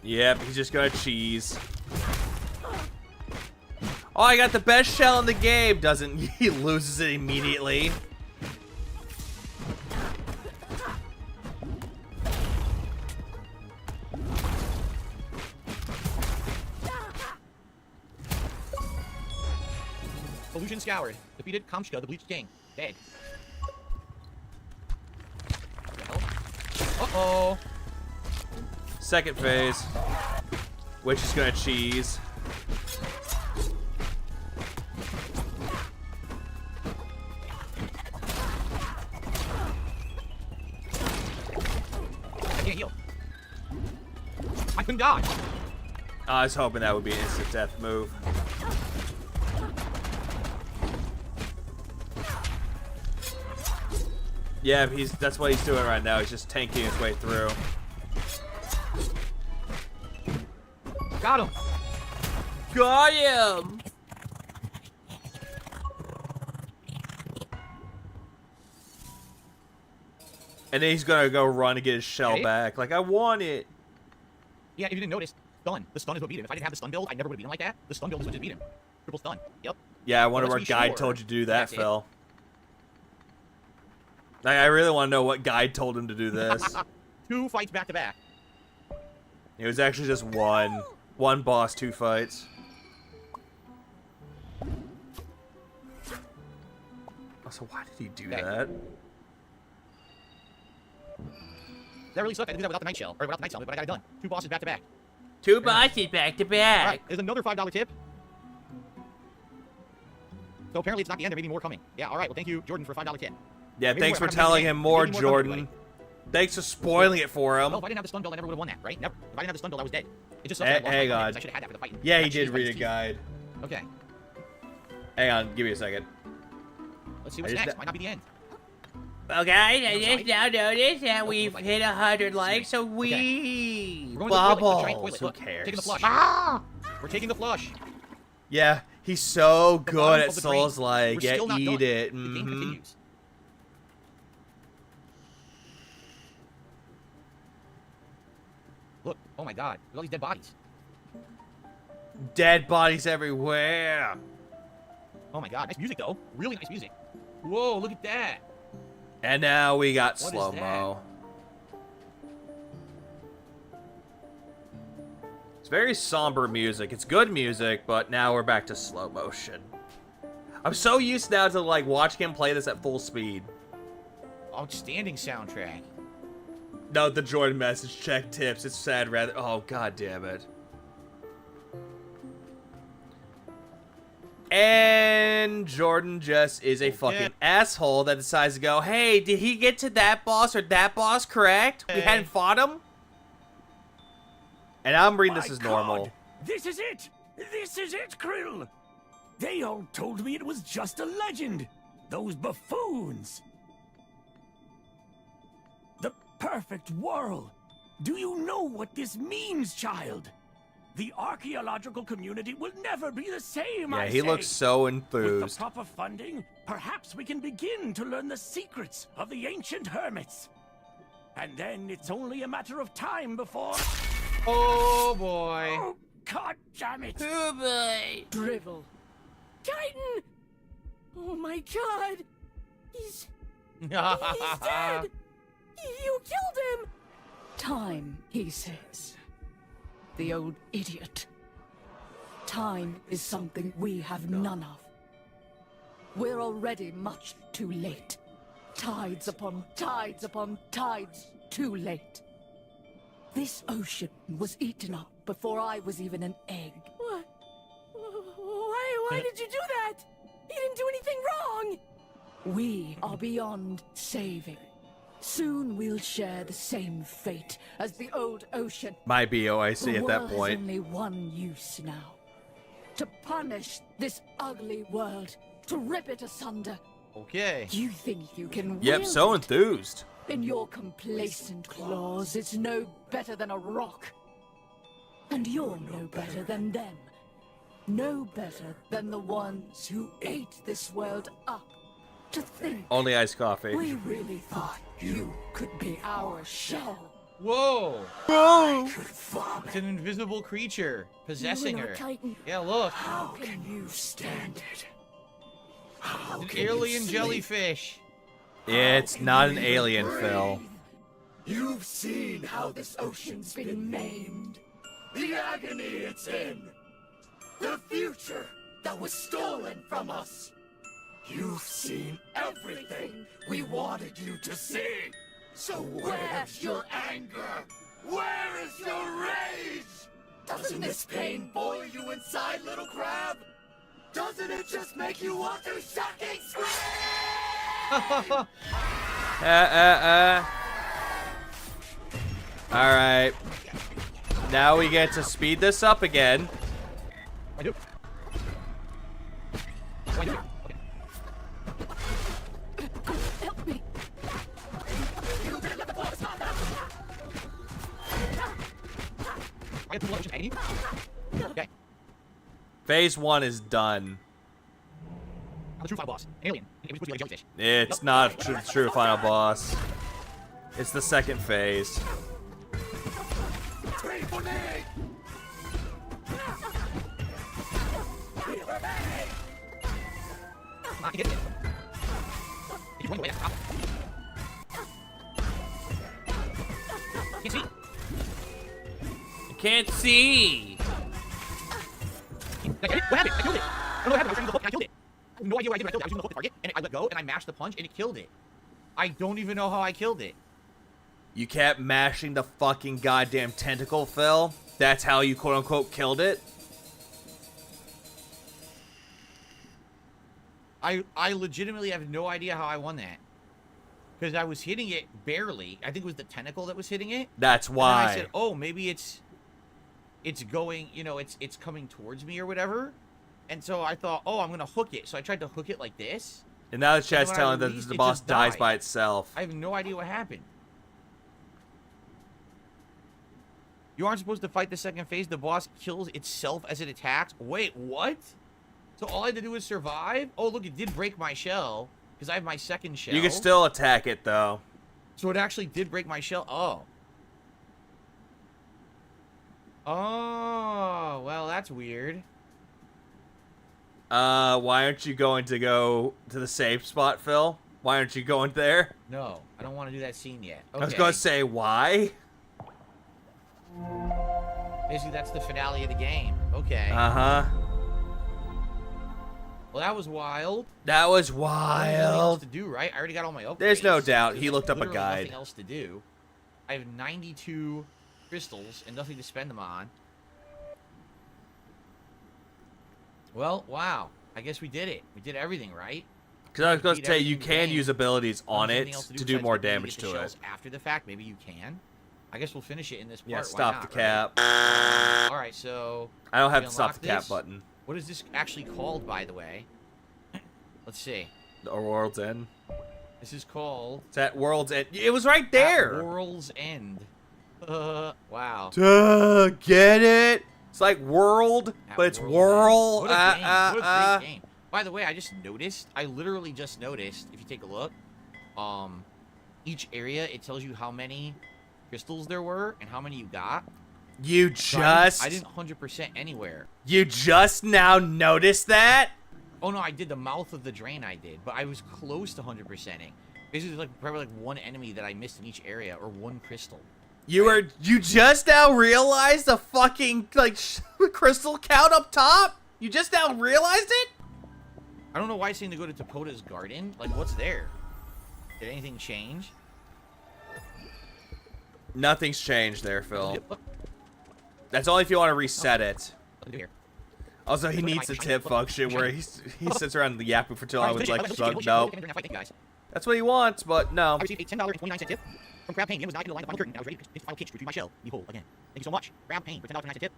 Yep, he's just gonna cheese. Oh, I got the best shell in the game. Doesn't he loses it immediately? Delusion scoured. Defeated Kamchka, the Bleached King. Dead. What the hell? Uh-oh. Second phase. Which is gonna cheese. I can't heal. I couldn't dodge. I was hoping that would be an instant death move. Yeah, that's what he's doing right now. He's just tanking his way through. Got him. Got him! And then he's gonna go run and get his shell Okay. back. Like, I want it. Yeah, if you didn't notice, stun. The stun is what beat him. If I didn't have the stun build, I never would have beat him like that. The stun build is what just beat him. Triple stun. Yep. Yeah, I wonder Let's what be guide sure. told you to do that, That's it. Phil. Like, I really want to know what guide told him to do this. 2 fights back to back. It was actually just one. One boss, 2 fights. Also, why did he do Okay. that? That really sucked. I did that without the night shell, or without the night shell, but I got it done. 2 bosses back to back. 2 bosses back to All back. right, there's another $5 tip. So apparently it's not the end. There may be more coming. Yeah. All right. Well, thank you, Jordan, for a $5 tip. Yeah, Maybe thanks more- for maybe telling more- him more, maybe more coming, Jordan. everybody. Thanks for spoiling it for him. Well, if I didn't have the stun build, I never would have won that, right? Never. If I didn't have the stun build, I was dead. It just sucks that I lost my Hang fight, on. because I should have had that for the fight. Yeah, he That did cheese read a fight is guide. cheese. Okay. Hang on, give me a second. Let's see what's I just- next. Might not be the end. Well, guys, I I'm just sorry. now noticed that Nope, we've nope, hit 100 likes, so Okay. we... We're going to the toilet, Bubbles. the giant toilet. Who Look, cares? Taking the flush. Ah! We're taking the flush. Yeah, he's so The good bottom at of the drain. Souls-like. We're Yeah, still not eat done. it. The game Mhm. continues. Look, oh my god, look at all these dead bodies. Dead bodies everywhere. Oh my god, nice music though. Really nice music. Whoa, look at that. And now we got What is slow-mo. It's very somber music. It's good music, but now we're back to slow motion. I'm so used now to like watching him play this at full speed. Outstanding soundtrack. No, the Jordan message check tips. It's sad rather. Oh, god damn it. And Jordan just is a fucking asshole that decides to go, hey, did he get to that boss or that boss correct? We hadn't fought him? And I'm reading this My as normal. God, this is it! This is it, Krill! They all told me it was just a legend! Those buffoons! The perfect world! Do you know what this means, child? The archaeological community will never be the same, Yeah, I he say. looks so With the enthused. proper funding, perhaps we can begin to learn the secrets of the ancient hermits. And then it's only a matter of time before... Oh boy. Oh, God damn it! Oh boy. Drivel. Titan! Oh my god! He's dead! You killed him! Time, he says. The old idiot. Time is something we have none of. We're already much too late. Tides upon tides upon tides too late. This ocean was eaten up before I was even an egg. What? Why did you do that? He didn't do anything wrong! We are beyond saving. Soon we'll share the same fate as the old ocean. Might be OIC The at that world has point. only one use now. To punish this ugly world. To rip it asunder. Okay. You think you can Yep, wield so it? enthused. In your complacent claws, it's no better than a rock. And you're no better than them. No better than the ones who ate this world up. To think Only iced coffee. we really thought you could be our shell. Whoa. Whoa! It's an invisible creature possessing You and her. our Titan. Yeah, look. How can you stand it? How An can you alien sleep? jellyfish. It's not an alien, Phil. You've seen how this ocean's been maimed. The agony it's in. The future that was stolen from us. You've seen everything we wanted you to see. So where's your anger? Where is your rage? Doesn't this pain boil you inside, little crab? Doesn't it just make you want to fucking scream? Alright. Now we get to speed this up again. I do. I do. Okay. Help me. I get to just angry. Okay. Phase 1 is done. I'm the true final boss. Alien. It was supposed to be like a jellyfish. It's not a true final boss. It's the second phase. Scream for me! I can get it. He's running away. Stop. Can't see. I can't see. Like, what happened? I killed it. I don't know what happened. I was trying to use the hook and I killed it. I have no idea what I did when I killed it. I was using the hook to target, and I let go, and I mashed the punch, and it killed it. I don't even know how I killed it. You kept mashing the fucking goddamn tentacle, Phil. That's how you quote-unquote killed it? I legitimately have no idea how I won that. Because I was hitting it barely. I think it was the tentacle that was hitting it. That's And then why. I said, oh, maybe it's going, you know, it's coming towards me or whatever. And so I thought, oh, I'm going to hook it. So I tried to hook it like this. And now the chat's when I telling that released, the it boss just dies died. by itself. I have no idea what happened. You aren't supposed to fight the second phase. The boss kills itself as it attacks. Wait, what? So all I had to do was survive? Oh, look, it did break my shell. Because I have my second shell. You can still attack it, though. So it actually did break my shell. Oh. Oh, well, that's weird. Why aren't you going to go to the safe spot, Phil? Why aren't you going there? No, I don't want to do that scene yet. Okay. I was going to say, why? Basically, that's the finale of the game. Okay. Uh-huh. Well, that was wild. That was Nothing else wild. to do, right? I already got all my upgrades. There's no doubt. He There's looked up a literally guide. Nothing else to do. I have 92 crystals and nothing to spend them on. Well, wow. I guess we did it. We did everything, right? Because I was going to Beat say, you everything in the can game. use abilities on There's it nothing else to do besides more maybe damage get the to it. shells after the fact. Maybe you can. I guess we'll finish it in this part. Yeah, Why stop not, the right? cap. All right, so I don't have we to stop unlock the cap this. button. What is this actually called, by the way? Let's see. The World's End. This is called It's at World's End. It was right there. At World's End. Wow. Duh, get it? It's like world, but it's whirl. What a game. What a great game. By the way, I literally just noticed, if you take a look, each area, it tells you how many crystals there were and how many you got. You just... I didn't 100% anywhere. You just now noticed that? Oh, no, I did the mouth of the drain I did, but I was close to 100%ing. Basically, like probably like one enemy that I missed in each area, or one crystal. You just now realized the fucking, like, crystal count up top? You just now realized it? I don't know why it's saying to go to Topota's garden. Like, what's there? Did anything change? Nothing's changed there, Phil. That's only if you want to reset it. Also, he needs the tip function where he sits around yapping for too long with like, nope. That's what he wants, but no. I received a $10.29 tip from Crab Payne. It was not in the line of the final curtain. I was ready to hit the final cage through my shell. Behold, again. Thank you so much, Crab Payne, for $10.29 tip.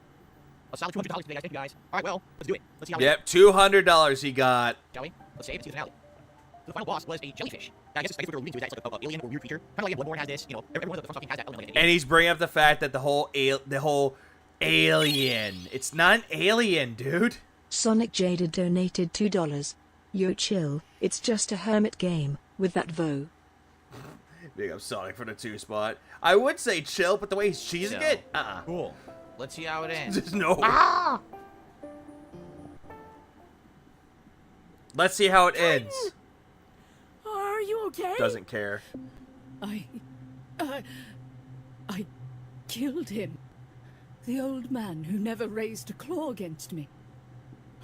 A solid $200 today, guys. Thank you, guys. All right, well, let's do it. Let's see how. Yep, $200 he got. Shall we? Let's save. Let's see the finale. So the final boss was a jellyfish. I guess it's what we're alluding to. That's like an alien or weird creature. Kind of like Bloodborne has this. You know, every one of the fucking has that element. Like And he's bringing up the fact that the whole alien. It's not an alien, dude. Sonic Jaded donated $2. Yo, chill. It's just a hermit game with that Vo. Big up Sonic for the 2 spot. I would say chill, but the way he's cheesing it, Cool. Let's see how it ends. Just no. Let's see how it ends. Are you okay? Doesn't care. I killed him. The old man who never raised a claw against me.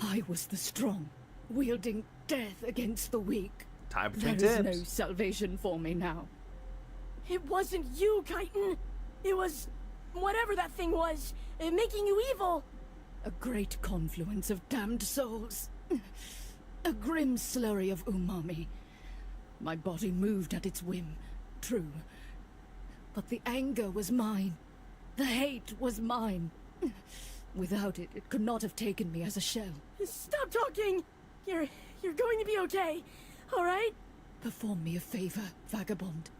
I was the strong, wielding death against the weak. Time for There tips. is no salvation for me now. It wasn't you, Chitin. It was whatever that thing was, making you evil. A great confluence of damned souls. A grim slurry of umami. My body moved at its whim, true. But the anger was mine. The hate was mine. Without it, it could not have taken me as a shell. Stop talking! You're going to be okay, all right? Perform me a favor, vagabond.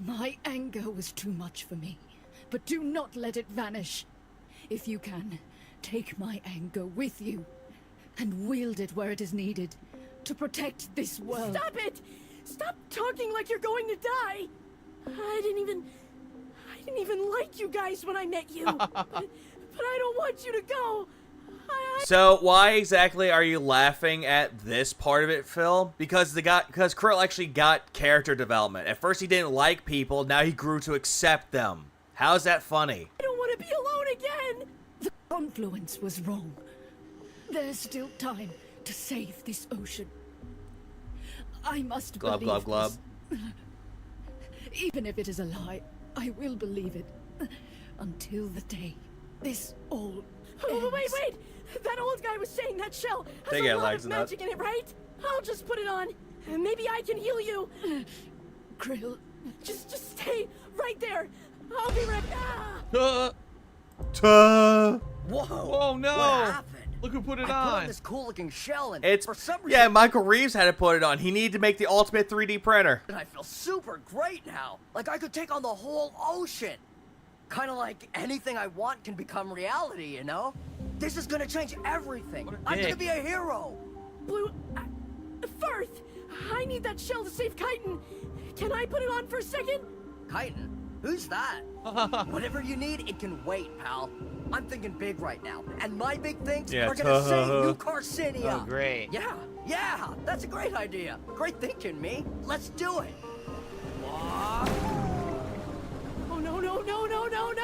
My anger was too much for me, but do not let it vanish. If you can, take my anger with you and wield it where it is needed to protect this world. Stop it! Stop talking like you're going to die! I didn't even like you guys when I met you. but I don't want you to go. So why exactly are you laughing at this part of it, Phil? Because Krill actually got character development. At first he didn't like people, now he grew to accept them. How's that funny? I don't want to be alone again. The confluence was wrong. There's still time to save this ocean. I must Glub, believe glub, glub. this. Even if it is a lie, I will believe it. Until the day this all ends. Wait! That old guy was saying that shell has a lot of magic in it, right? I'll just put it on. Maybe I can heal you. Krill, just stay right there. I'll be right back. Whoa! Oh no! What happened? Look who put it I put on. on this cool-looking shell, and It's for some reason, yeah, Michael Reeves had to put it on. He needed to make the ultimate 3D printer. I feel super great now. Like I could take on the whole ocean. Kind of like anything I want can become reality, you know? This is gonna change everything. I'm gonna be a hero. Blue, Firth, I need that shell to save Chitin. Can I put it on for a second? Chitin? Who's that? Whatever you need, it can wait, pal. I'm thinking big right now, and my big things are gonna save New Carcinia. Oh, great. Yeah, that's a great idea. Great thinking, me. Let's do it.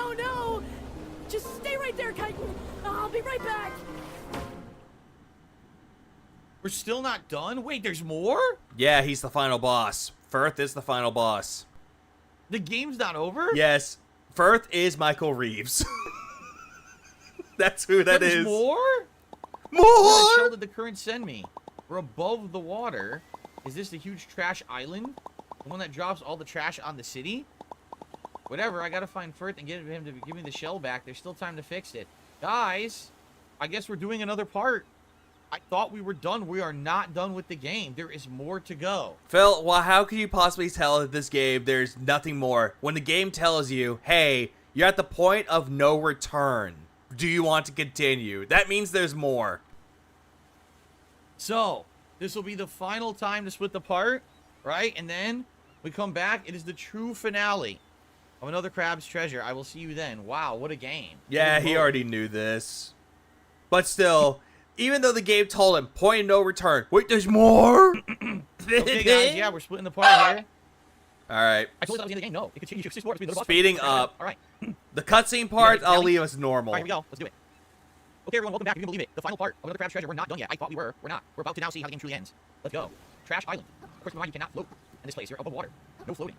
Oh, no. Just stay right there, Chitin. I'll be right back. We're still not done? Wait, there's more? Yeah, he's the final boss. Firth is the final boss. The game's not over? Yes, Firth is Michael Reeves. That's who that There's is. more? More? What shell did the current send me? We're above the water. Is this the huge trash island? The one that drops all the trash on the city? Whatever, I gotta find Firth and get him to give me the shell back. There's still time to fix it. Guys, I guess we're doing another part. I thought we were done. We are not done with the game. There is more to go. Phil, well, how can you possibly tell that this game there's nothing more when the game tells you, hey, you're at the point of no return? Do you want to continue? That means there's more. So, this will be the final time to split the part, right? And then we come back. It is the true finale of Another Crab's Treasure. I will see you then. Wow, what a game. Yeah, he already knew this. But still, even though the game told him, point of no return. Wait, there's more? Okay, guys, yeah, we're splitting the part here. All right. I told you that was the end of the game. No, it continues. Just more. Speeding up. All right. The cutscene part, I'll leave as normal. All right, here we go. Let's do it. Okay, everyone, welcome back. You can believe it. The final part of Another Crab's Treasure. We're not done yet. I thought we were. We're not. We're about to now see how the game truly ends. Let's go. Trash Island. Of course, in my mind, you cannot float in this place. You're above water. No floating.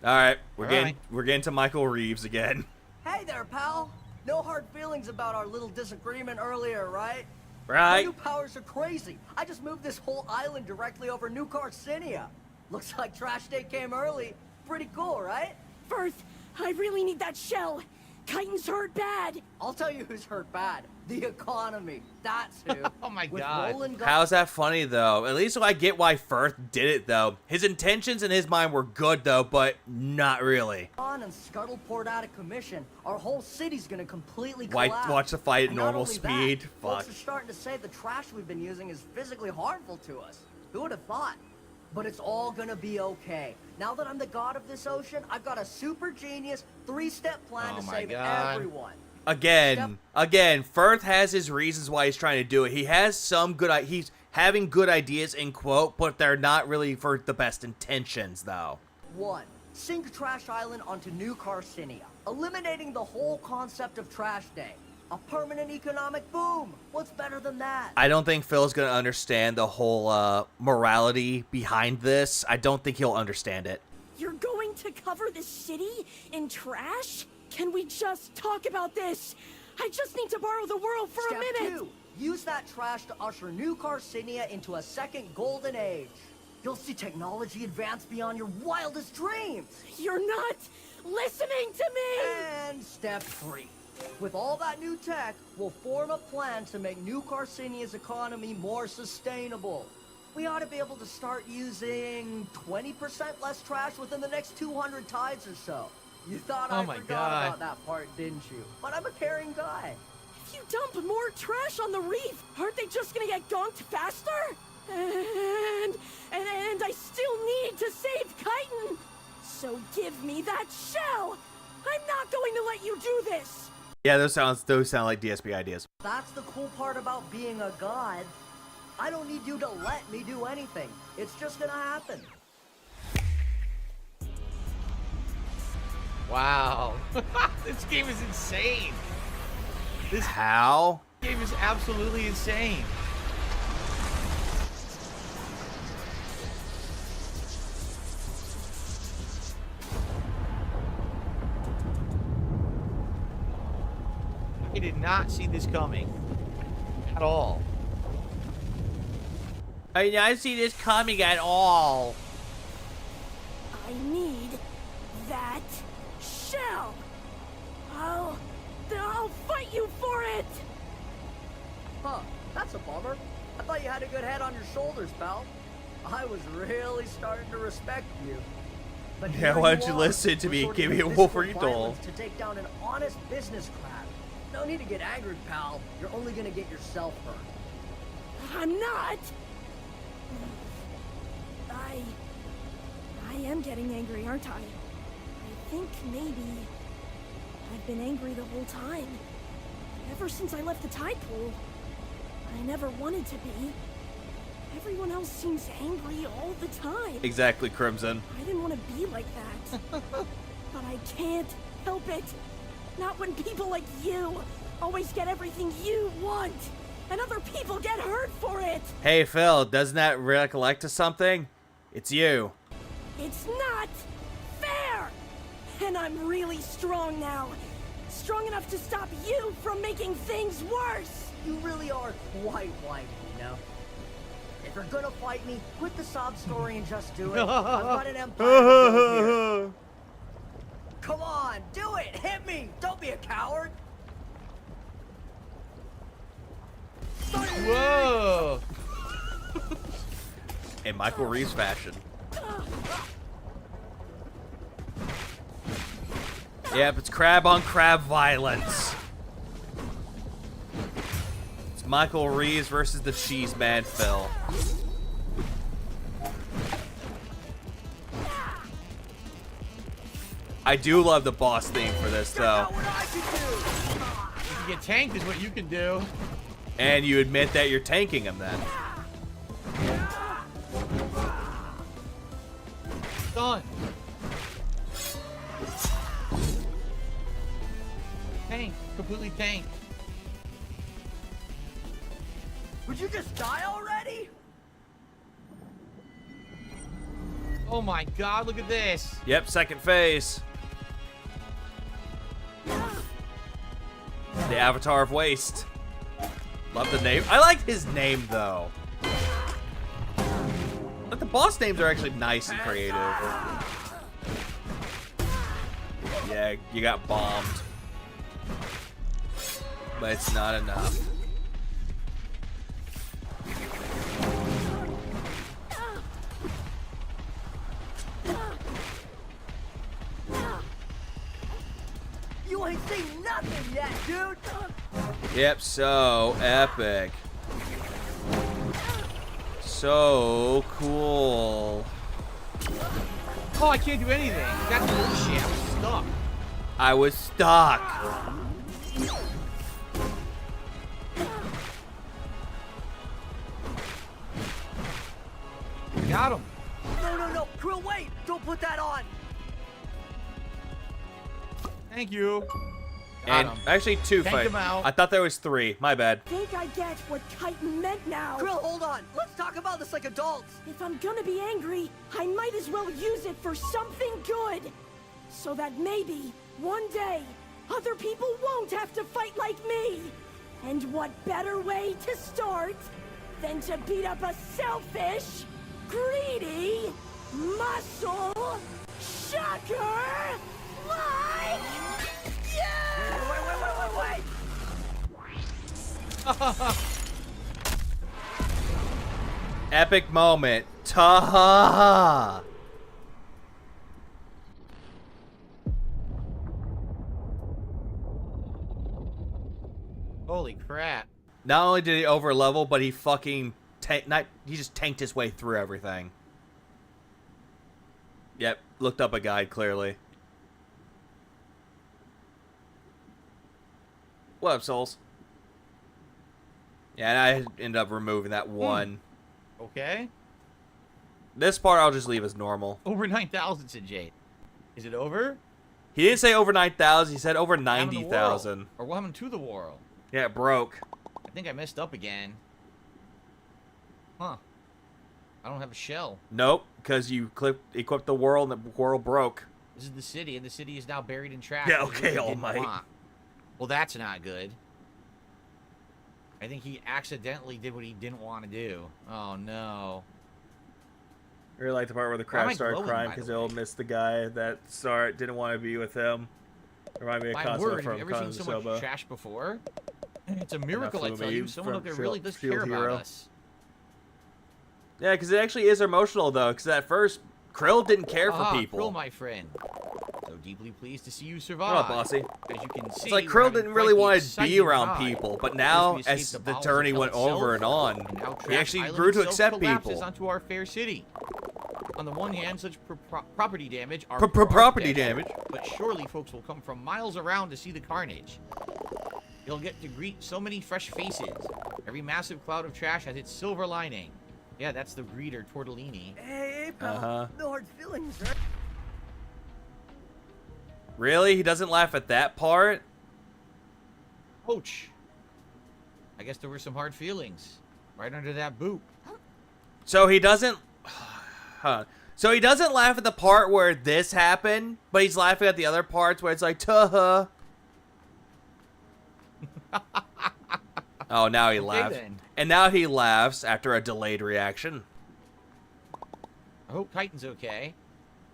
All right, we're All getting right. we're getting to Michael Reeves again. Hey there, pal. No hard feelings about our little disagreement earlier, right? My Right? new powers are crazy. I just moved this whole island directly over New Carcinia. Looks like Trash Day came early. Pretty cool, right? Firth, I really need that shell. Chitin's hurt bad. I'll tell you who's hurt bad. The economy. That's who. Oh my With God. rolling How's that funny though? At least I get why Firth did it though. His intentions in his mind were good though, but not really. on and Scuttle poured out of commission, our whole city's gonna completely Why collapse. watch the fight at And not normal only speed? That, Fuck. folks are starting to say the trash we've been using is physically harmful to us. Who would have thought? But it's all gonna be okay. Now that I'm the god of this ocean, I've got a super genius 3-step plan Oh to my save God. everyone. Again, Firth has his reasons why he's trying to do it. He has some good, he's having good ideas in quote, but they're not really for the best intentions though. 1. Sink Trash Island onto New Carcinia, eliminating the whole concept of Trash Day. A permanent economic boom. What's better than that? I don't think Phil's gonna understand the whole morality behind this. I don't think he'll understand it. You're going to cover the city in trash? Can we just talk about this? I just need to borrow the world for Step a minute. 2. Use that trash to usher New Carcinia into a second golden age. You'll see technology advance beyond your wildest dreams. You're not listening to me. And step 3. With all that new tech, we'll form a plan to make New Carcinia's economy more sustainable. We ought to be able to start using 20% less trash within the next 200 tides or so. You thought Oh I my forgot God. about that part, didn't you? But I'm a caring guy. If you dump more trash on the reef, aren't they just gonna get gonked faster? And I still need to save Chitin. So give me that shell. I'm not going to let you do this. Yeah, those sound like DSP ideas. That's the cool part about being a god. I don't need you to let me do anything. It's just gonna happen. Wow. This game is insane. This How? game is absolutely insane. I did not see this coming at all. I did not see this coming at all. I need that shell. I'll fight you for it. Huh, that's a bummer. I thought you had a good head on your shoulders, pal. I was really starting to respect you. But Yeah, here why don't you are, listen to me? resorting Give me to a physical Wolverine violence doll. to take down an honest business crowd. No need to get angry, pal. You're only gonna get yourself hurt. I'm not. I am getting angry, aren't I? I think maybe I've been angry the whole time. Ever since I left the tide pool. I never wanted to be. Everyone else seems angry all the time. Exactly, Crimson. I didn't want to be like that. But I can't help it. Not when people like you always get everything you want. And other people get hurt for it. Hey, Phil, doesn't that recollect to something? It's you. It's not fair! And I'm really strong now. Strong enough to stop you from making things worse! You really are quite white, you know? If you're gonna fight me, quit the sob story and just do it. I've got an empire to build here. Come on, do it! Hit me! Don't be a coward! Whoa! In Michael Reeves fashion. Yep, it's crab on crab violence. It's Michael Reeves versus the Cheese Man Phil. I do love the boss theme for this, though. You get tanked is what you can do. And you admit that you're tanking him then. Done. Tank. Completely tanked. Would you just die already? Oh my god, look at this. Yep, second phase. The Avatar of Waste. Love the name. I like his name, though. But the boss names are actually nice and creative. Yeah, you got bombed. But it's not enough. You ain't seen nothing yet, dude. Yep, so epic. So cool. Oh, I can't do anything. That's bullshit. I was stuck. I was stuck. Got him. No. Krill, wait. Don't put that on. Thank you. And actually two Tank fights. him out. I thought there was three. My bad. Think I get what Titan meant now. Krill, hold on. Let's talk about this like adults. If I'm gonna be angry, I might as well use it for something good. So that maybe, one day, other people won't have to fight like me. And what better way to start than to beat up a selfish, greedy, muscle shocker like you! Wait. Epic moment. Ta-ha! Holy crap. Not only did he over level, but he fucking he just tanked his way through everything. Yep, looked up a guide clearly. What up, Souls? Yeah, and I ended up removing that one. Okay. This part I'll just leave as normal. Over 9,000, said Jade. Is it over? He didn't say over 9,000, he said over What happened to the 90,000. world? Or what happened to the world? Yeah, it broke. I think I messed up again. Huh. I don't have a shell. Nope, because you equipped the world and the world broke. This is the city, and the city is now buried in trash. Yeah, which okay, we All didn't Might. want. Well, that's not good. I think he accidentally did what he didn't want to do. Oh, no. I really like the part where the Why am crab I started glowing, crying by because the they'll way? miss the guy that didn't want to be with him. Remind me of My Kazuo word, have from you ever seen so much Konosuba. trash before? It's a miracle, I Enough tell you. Fumi Someone up from there really does Shield care about Hero. us. Yeah, because it actually is emotional, though, because at first, Krill didn't care for people. Krill, my friend. So deeply pleased to see you survive. What up, bossy? As you can see, It's like we're Krill having didn't really quite the want to be exciting around ride. people, but First now, we escaped as the the bowels journey of hell went over and itself, on, and now he Trash actually Island grew to itself accept collapses people. onto our fair city. On the one hand, such property damage are Property architecture, damage. but surely folks will come from miles around to see the carnage. You'll get to greet so many fresh faces. Every massive cloud of trash has its silver lining. Yeah, that's the greeter, Tortellini. Hey, pal. Uh-huh. No hard feelings, right? Really? He doesn't laugh at that part? Ouch. I guess there were some hard feelings. Right under that boot. So he doesn't... Huh. So he doesn't laugh at the part where this happened, but he's laughing at the other parts where it's like, tuh-huh. Oh, now he Okay, laughs. then. And now he laughs after a delayed reaction. I hope Titan's okay.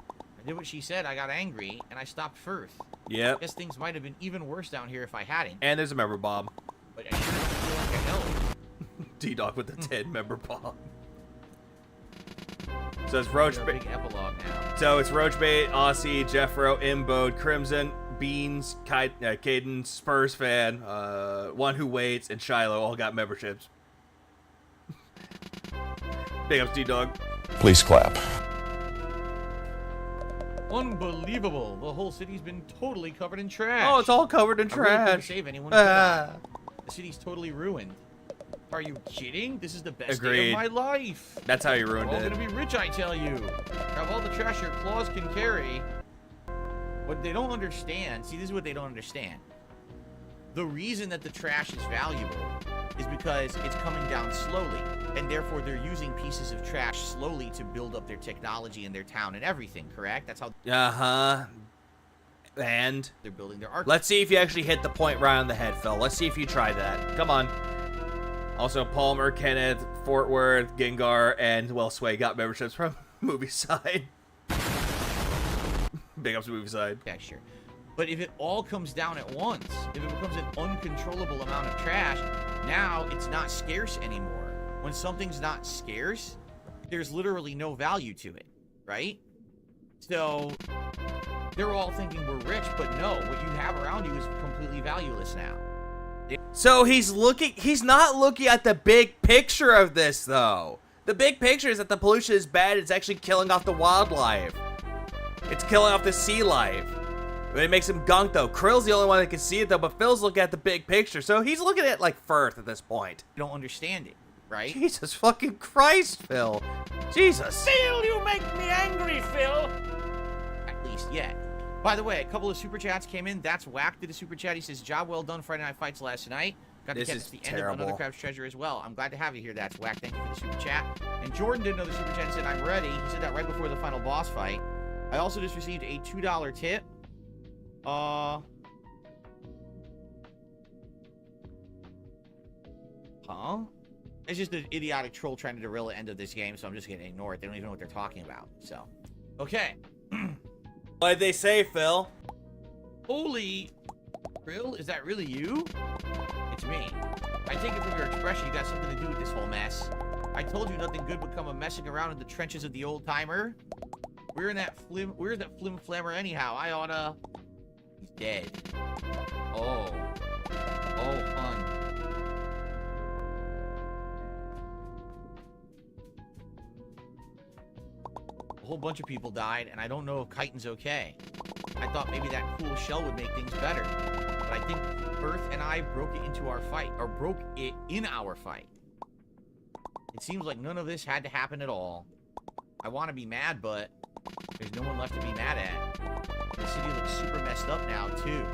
I did what she said, I got angry, and I stopped Firth. Yep. Guess things might have been even worse down here if I hadn't. And there's a member bomb. But I didn't feel like I helped. D-Dog with the 10-member bomb. So it's Roach Big epilogue now. So it's Roachbait, Aussie, Jeffro, Imbode, Crimson, Beans, Caden, Spurs fan, One Who Waits, and Shiloh all got memberships. Big ups, D-Dog. Please clap. Unbelievable. The whole city's been totally covered in trash. Oh, it's all covered in I really couldn't trash. save anyone. could I? The city's totally ruined. Are you kidding? This is the best day Agreed. of my life. That's how you We're ruined all it. gonna be rich, I tell you. Grab all the trash your claws can carry. What they don't understand, see, this is what they don't understand. The reason that the trash is valuable is because it's coming down slowly, and therefore they're using pieces of trash slowly to build up their technology in their town and everything, correct? That's how Uh-huh. And they're building their art. let's see if you actually hit the point right on the head, Phil. Let's see if you try that. Come on. Also, Palmer, Kenneth, Fort Worth, Gengar, and well, Sway got memberships from Movie Side. Big ups to Movie Side. Yeah, sure. But if it all comes down at once, if it becomes an uncontrollable amount of trash, now it's not scarce anymore. When something's not scarce, there's literally no value to it, right? So they're all thinking we're rich, but no, what you have around you is completely valueless now. So he's not looking at the big picture of this, though. The big picture is that the pollution is bad. It's actually killing off the wildlife. It's killing off the sea life. It makes him gunk, though. Krill's the only one that can see it, though, but Phil's looking at the big picture. So he's looking at, like, Firth at this point. You don't understand it, right? Jesus fucking Christ, Phil. Jesus. Phil, you make me angry, Phil. At least yet. By the way, a couple of super chats came in. That's Whack did a super chat. He says, job well done Friday Night Fights last night. Got to This catch is the end of terrible. Another Crab's Treasure as well. I'm glad to have you here. That's Whack. Thank you for the super chat. And Jordan did another super chat and said, I'm ready. He said that right before the final boss fight. I also just received a $2 tip. Huh? It's just an idiotic troll trying to derail the end of this game, so I'm just gonna ignore it. They don't even know what they're talking about. So, okay. What did they say, Phil? Holy Krill, is that really you? It's me. I take it from your expression you got something to do with this whole mess. I told you nothing good would come of messing around in the trenches of the old timer. Where's that flim flammer anyhow? I oughta. He's dead. Oh, fun. A whole bunch of people died, and I don't know if Chitin's okay. I thought maybe that cool shell would make things better. But I think Earth and I broke it into our fight, or broke it in our fight. It seems like none of this had to happen at all. I want to be mad, but there's no one left to be mad at. The city looks super messed up now, too.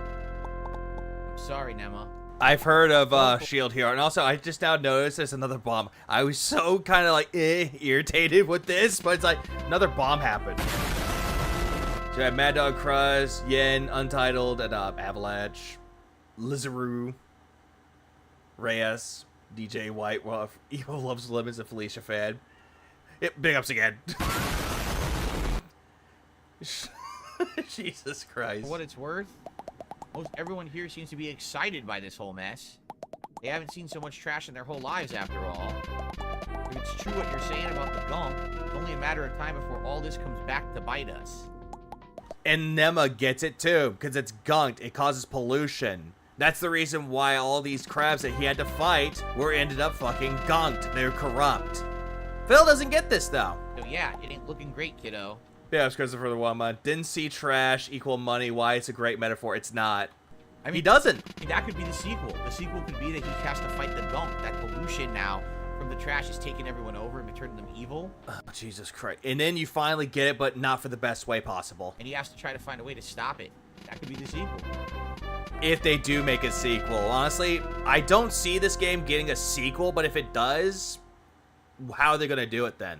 I'm sorry, Nema. I've heard of Shield Hero, and also I just now noticed there's another bomb. I was so kind of like irritated with this, but it's like another bomb happened. So I have Mad Dog Cruz, Yen, Untitled, and Avalanche, Lizaroo, Reyes, DJ White, Evil Loves Lemons, and Felicia Fan. Yep, big ups again. Jesus Christ. For what it's worth, most everyone here seems to be excited by this whole mess. They haven't seen so much trash in their whole lives, after all. If it's true what you're saying about the gunk, it's only a matter of time before all this comes back to bite us. And Nema gets it too, because it's gunked. It causes pollution. That's the reason why all these crabs that he had to fight were ended up fucking gunked. They're corrupt. Phil doesn't get this, though. So yeah, it ain't looking great, kiddo. Yeah, it's Christopher the One Month. Didn't see trash equal money. Why it's a great metaphor. It's not. I mean, he doesn't. I mean, that could be the sequel. The sequel could be that he has to fight the gunk. That pollution now from the trash is taking everyone over and turning them evil. Oh, Jesus Christ. And then you finally get it, but not for the best way possible. And he has to try to find a way to stop it. That could be the sequel. If they do make a sequel. Honestly, I don't see this game getting a sequel, but if it does, how are they going to do it then?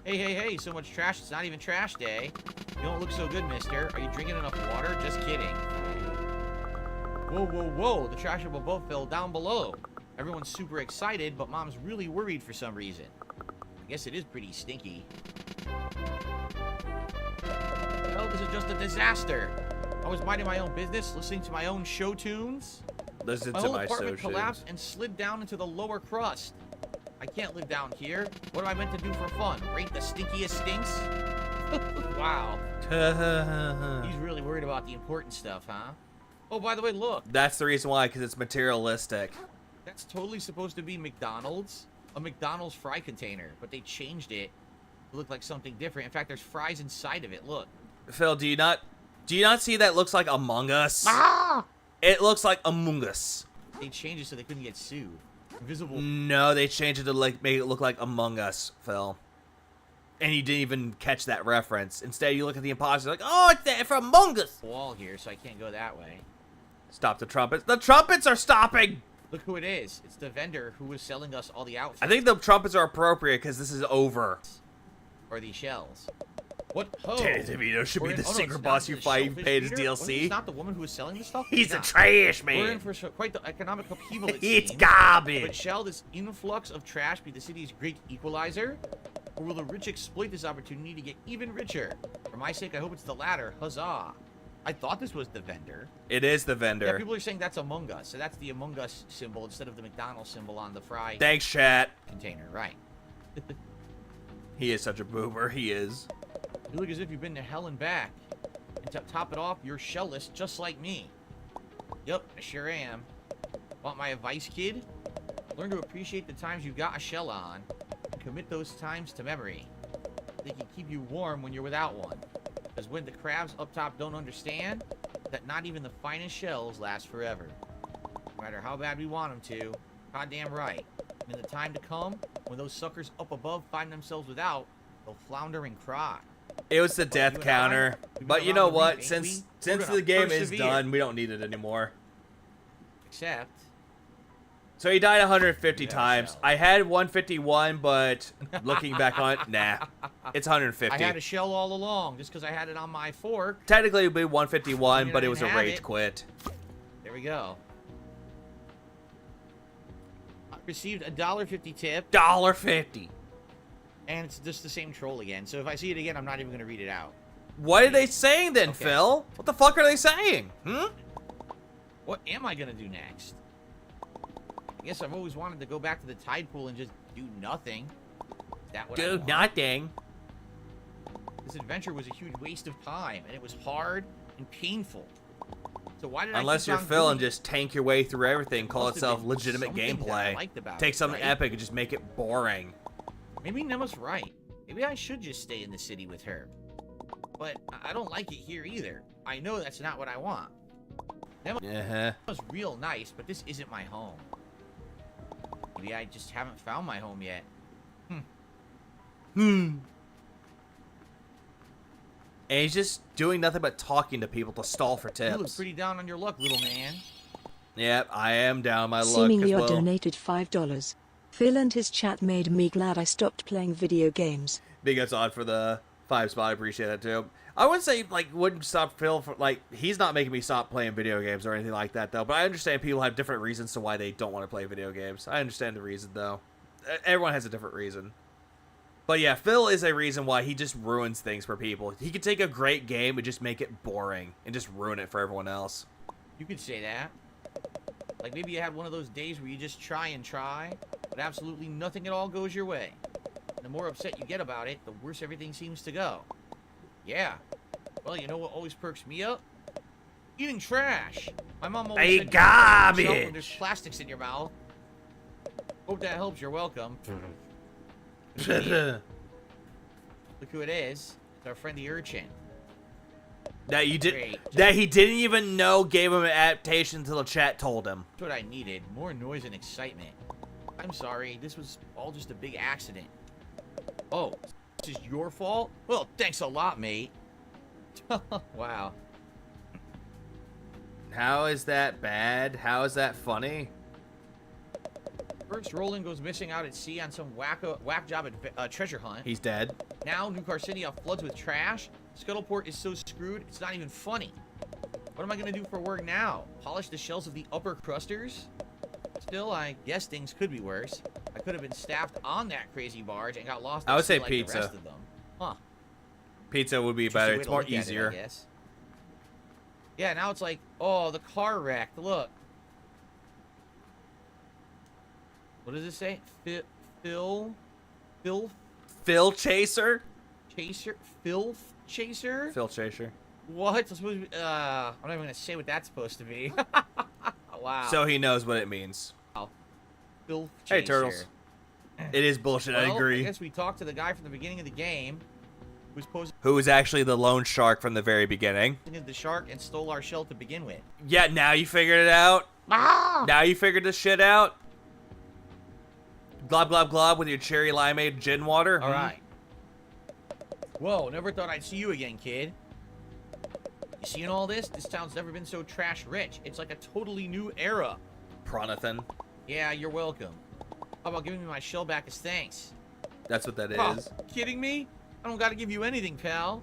Hey, so much trash, it's not even trash day. You don't look so good, mister. Are you drinking enough water? Just kidding. Whoa, the trash up above fell down below. Everyone's super excited, but Mom's really worried for some reason. I guess it is pretty stinky. Well, this is just a disaster. I was minding my own business, listening to my own show tunes. Listen My to whole my apartment social. collapsed and slid down into the lower crust. I can't live down here. What am I meant to do for fun? Rate the stinkiest stinks? Wow. He's really worried about the important stuff, huh? Oh, by the way, look. That's the reason why, because it's materialistic. That's totally supposed to be McDonald's. A McDonald's fry container. But they changed it to look like something different. In fact, there's fries inside of it. Look. Phil, do you not see that looks like Among Us? Ah! It looks like Among Us. They changed it so they couldn't get sued. Invisible. No, they changed it to like make it look like Among Us, Phil. And you didn't even catch that reference. Instead, you look at the imposter like, oh, it's there from Among Us. Wall here, so I can't go that way. Stop the trumpets. The trumpets are stopping. Look who it is. It's the vendor who was selling us all the outfits. I think the trumpets are appropriate because this is over. Or these shells. What? Oh. Danny DeVito should be the it's secret not boss you the fight shellfish paid as feeder? DLC. It's not the woman who was selling the stuff? He's a not. trash We're in man. for quite the economic upheaval, it It's seems. garbage. But shall this influx of trash be the city's great equalizer? Or will the rich exploit this opportunity to get even richer? For my sake, I hope it's the latter. Huzzah. I thought this was the vendor. It is the Yeah, vendor. people are saying that's Among Us. So that's the Among Us symbol instead of the McDonald's symbol on the fry Thanks, chat. container. Right. He is such a boomer. He is. You look as if you've been to hell and back. And to top it off, you're shellless just like me. Yep, I sure am. Want my advice, kid? Learn to appreciate the times you got a shell on. And commit those times to memory. They can keep you warm when you're without one. Because when the crabs up top don't understand that not even the finest shells last forever. No matter how bad we want them to. Goddamn right. And in the time to come, when those suckers up above find themselves without, they'll flounder and cry. It was the death you and counter. we've But been you know around the what? reef, ain't we? Since We're gonna the game is persevere. done, we don't need it anymore. Except, So he died 150 Yeah, times. shell. I had 151, but looking back on it, nah. It's 150. I had a shell all along just because I had it on my fork. Technically, it would be 151, mean, but I it was a didn't have rage it. quit. There we go. I received a $1.50 tip, $1.50. and it's just the same troll again. So if I see it again, I'm not even going to read it out. What are they saying then, Okay. Phil? What the fuck are they saying? Hmm? What am I going to do next? I guess I've always wanted to go back to the tide pool and just do nothing. Is that what I Do want? nothing. This adventure was a huge waste of time, and it was hard and painful. So why did Unless I keep you're on Phil doing and it? just tank your way through everything, call Must have itself been legitimate something that I gameplay. liked about Take it, something right? epic and just make it boring. Maybe Nema's right. Maybe I should just stay in the city with her. But I don't like it here either. I know that's not what I want. Uh-huh. Nema's real nice, but this isn't my home. Maybe I just haven't found my home yet. And he's just doing nothing but talking to people to stall for You look tips. pretty down on your luck, little man. Yep, I am down my luck Seemingly as or well. donated $5. Phil and his chat made me glad I stopped playing video games. Big ups odd for the 5 spot. I appreciate that too. I wouldn't say wouldn't stop Phil for he's not making me stop playing video games or anything like that though. But I understand people have different reasons to why they don't want to play video games. I understand the reason though. Everyone has a different reason. But yeah, Phil is a reason why he just ruins things for people. He could take a great game and just make it boring and just ruin it for everyone else. You could say that. Like maybe you had one of those days where you just try, but absolutely nothing at all goes your way. And the more upset you get about it, the worse everything seems to go. Yeah. Well, you know what always perks me up? Eating trash. My mom always Hey, said, "Don't hurt yourself when garbage." there's plastics in your mouth. Hope that helps. You're welcome. Look who it is. It's our friend the urchin. That you did Great. that he didn't even know gave him an adaptation until the chat told him. That's what I needed. More noise and excitement. I'm sorry. This was all just a big accident. Oh, this is your fault? Well, thanks a lot, mate. Wow. How is that bad? How is that funny? First, Roland goes missing out at sea on some whack job treasure hunt. He's dead. Now, New Carcinia floods with trash. Scuttleport is so screwed, it's not even funny. What am I going to do for work now? Polish the shells of the upper crusters? Still, I guess things could be worse. I could have been staffed on that crazy barge and got lost I would at sea say like pizza. the rest of them. Huh. Pizza would be Just a better. way It's to more look at it, I easier. guess. Yeah, now it's like, oh, the car wrecked. Look. What does it say? Phil Chaser? Chaser? Filth Chaser? Phil Chaser. What? It's supposed to be, I'm not even gonna say what that's supposed to be. Wow. So he knows what it means. Filth Chaser. Hey, Turtles. It is bullshit, I agree. I guess we talked to the guy from the beginning of the game who's posing Who was actually the lone shark from the very beginning. as the shark and stole our shell to begin with. Yeah, now you figured it out? Now you figured this shit out? Glob, glob, glob with your cherry limeade gin water? All right. Whoa, never thought I'd see you again, kid. You seeing all this? This town's never been so trash rich. It's like a totally new era. Pronathan. Yeah, you're welcome. How about giving me my shell back as thanks? That's what that Huh, is. kidding me? I don't gotta give you anything, pal.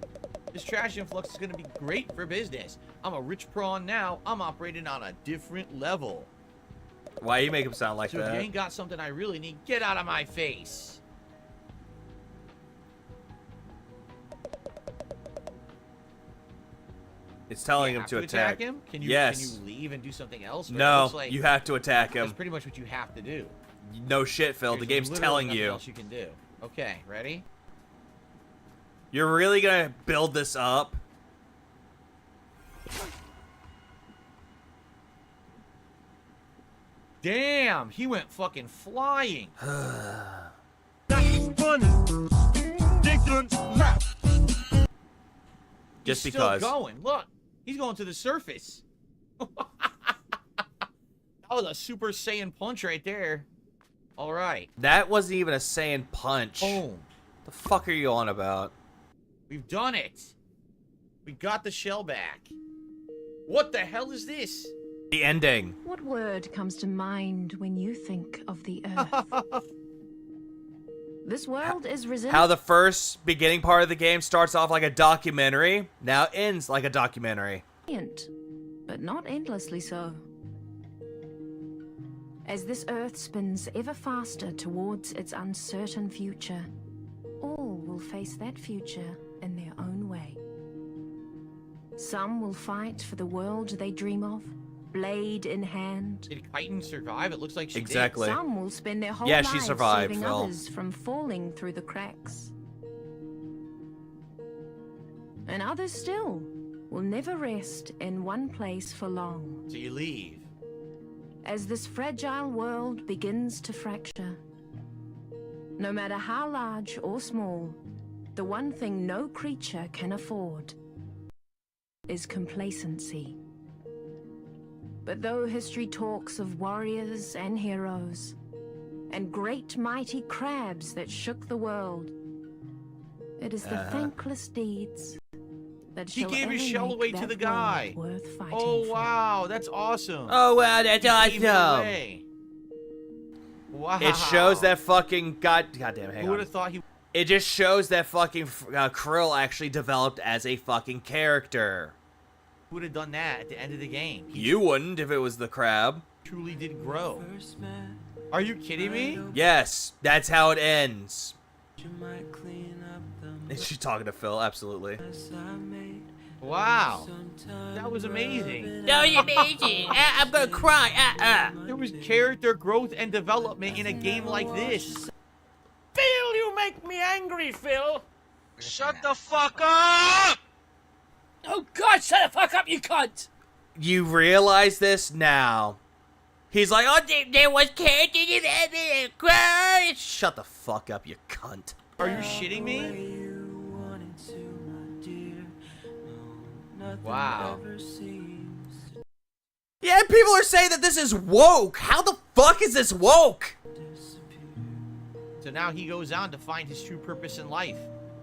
This trash influx is gonna be great for business. I'm a rich prawn now. I'm operating on a different level. Why you make him sound like So if that? you ain't got something I really need, get out of my face. It's telling You him have to attack. him? Can you, Yes. Can you leave and do something else? Or it No, looks like you have to attack that's him. pretty much what you have to do. No shit, Phil. The There's game's literally telling nothing you. else you can do. Okay, ready? You're really gonna build this up? Damn, he went fucking flying. Just He's because. Still going. Look, he's going to the surface. That was a Super Saiyan punch right there. All right. That wasn't even a Saiyan punch. Boom. The fuck are you on about? We've done it. We got the shell back. What the hell is this? The ending. What word comes to mind when you think of the Earth? This world is resilient. How the first beginning part of the game starts off like a documentary, now ends like a documentary. But not endlessly so. As this Earth spins ever faster towards its uncertain future, all will face that future in their own way. Some will fight for the world they dream of, blade in hand. Did Chitin survive? It looks like she Exactly. Some will spend their whole Yeah, she lives survived, saving Phil. others from falling through the cracks. And others still will never rest in one place for long. did. So you leave. As this fragile world begins to fracture, no matter how large or small, the one thing no creature can afford is complacency. But though history talks of warriors and heroes, and great mighty crabs that shook the world, it is the thankless deeds that She shall gave his ever shell make away to that the guy. world worth fighting Oh, for. wow. That's awesome. Oh wow, that's He gave it awesome. away. Wow. It shows that fucking goddamn. Hang Who would on. have thought he... It just shows that fucking Krill actually developed as a fucking character. Who would have done that at the end of the game? He You wouldn't if it was the crab. truly did grow. Are you kidding me? Yes, that's how it ends. Is she talking to Phil? Absolutely. Wow. That was amazing. That was amazing. I'm gonna cry. There was character growth and development in a game like this. Phil, you make me angry, Phil. Shut the fuck up! Oh God! Shut the fuck up, you cunt! You realize this now. He's like, oh, there was character development. Cry. Shut the fuck up, you cunt. Are you shitting me? Wow. Yeah, people are saying that this is woke. How the fuck is this woke? So now he goes on to find his true purpose in life.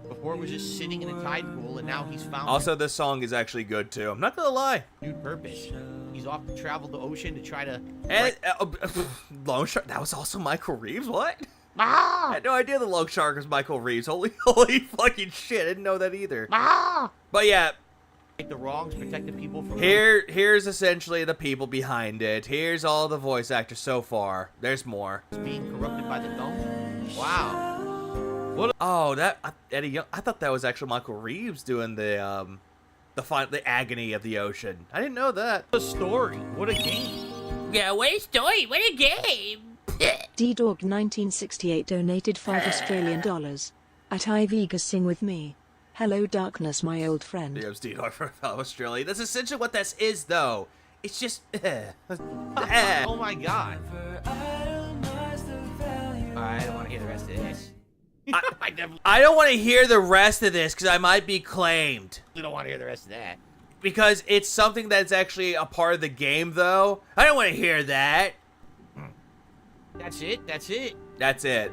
Before it was just sitting in a tide pool, and now he's found Also, this song is actually good too. I'm not gonna lie. a new purpose. He's off to travel the ocean to try to... And Lone Shark. That was also Michael Reeves. What? I had no idea the Lone Shark was Michael Reeves. Holy fucking shit! I didn't know that either. But yeah, Right the wrongs, protect the people from... here's essentially the people behind it. Here's all the voice actors so far. There's more. being corrupted by the dump. Wow. Oh, that Eddie Young. I thought that was actually Michael Reeves doing the agony of the ocean. I didn't know that. What a story. What a game. Yeah, what a story! What a game! D-Dog 1968 donated $5 At Iviga sing with me. Hello darkness, my old friend. Yeah, D-Dog from Australia. That's essentially what this is, though. It's just, Oh my god. I don't want to hear the rest of this. I don't want to hear the rest of this because I might be claimed. We don't want to hear the rest of that. Because it's something that's actually a part of the game, though. I don't want to hear that. That's it? That's it? That's it.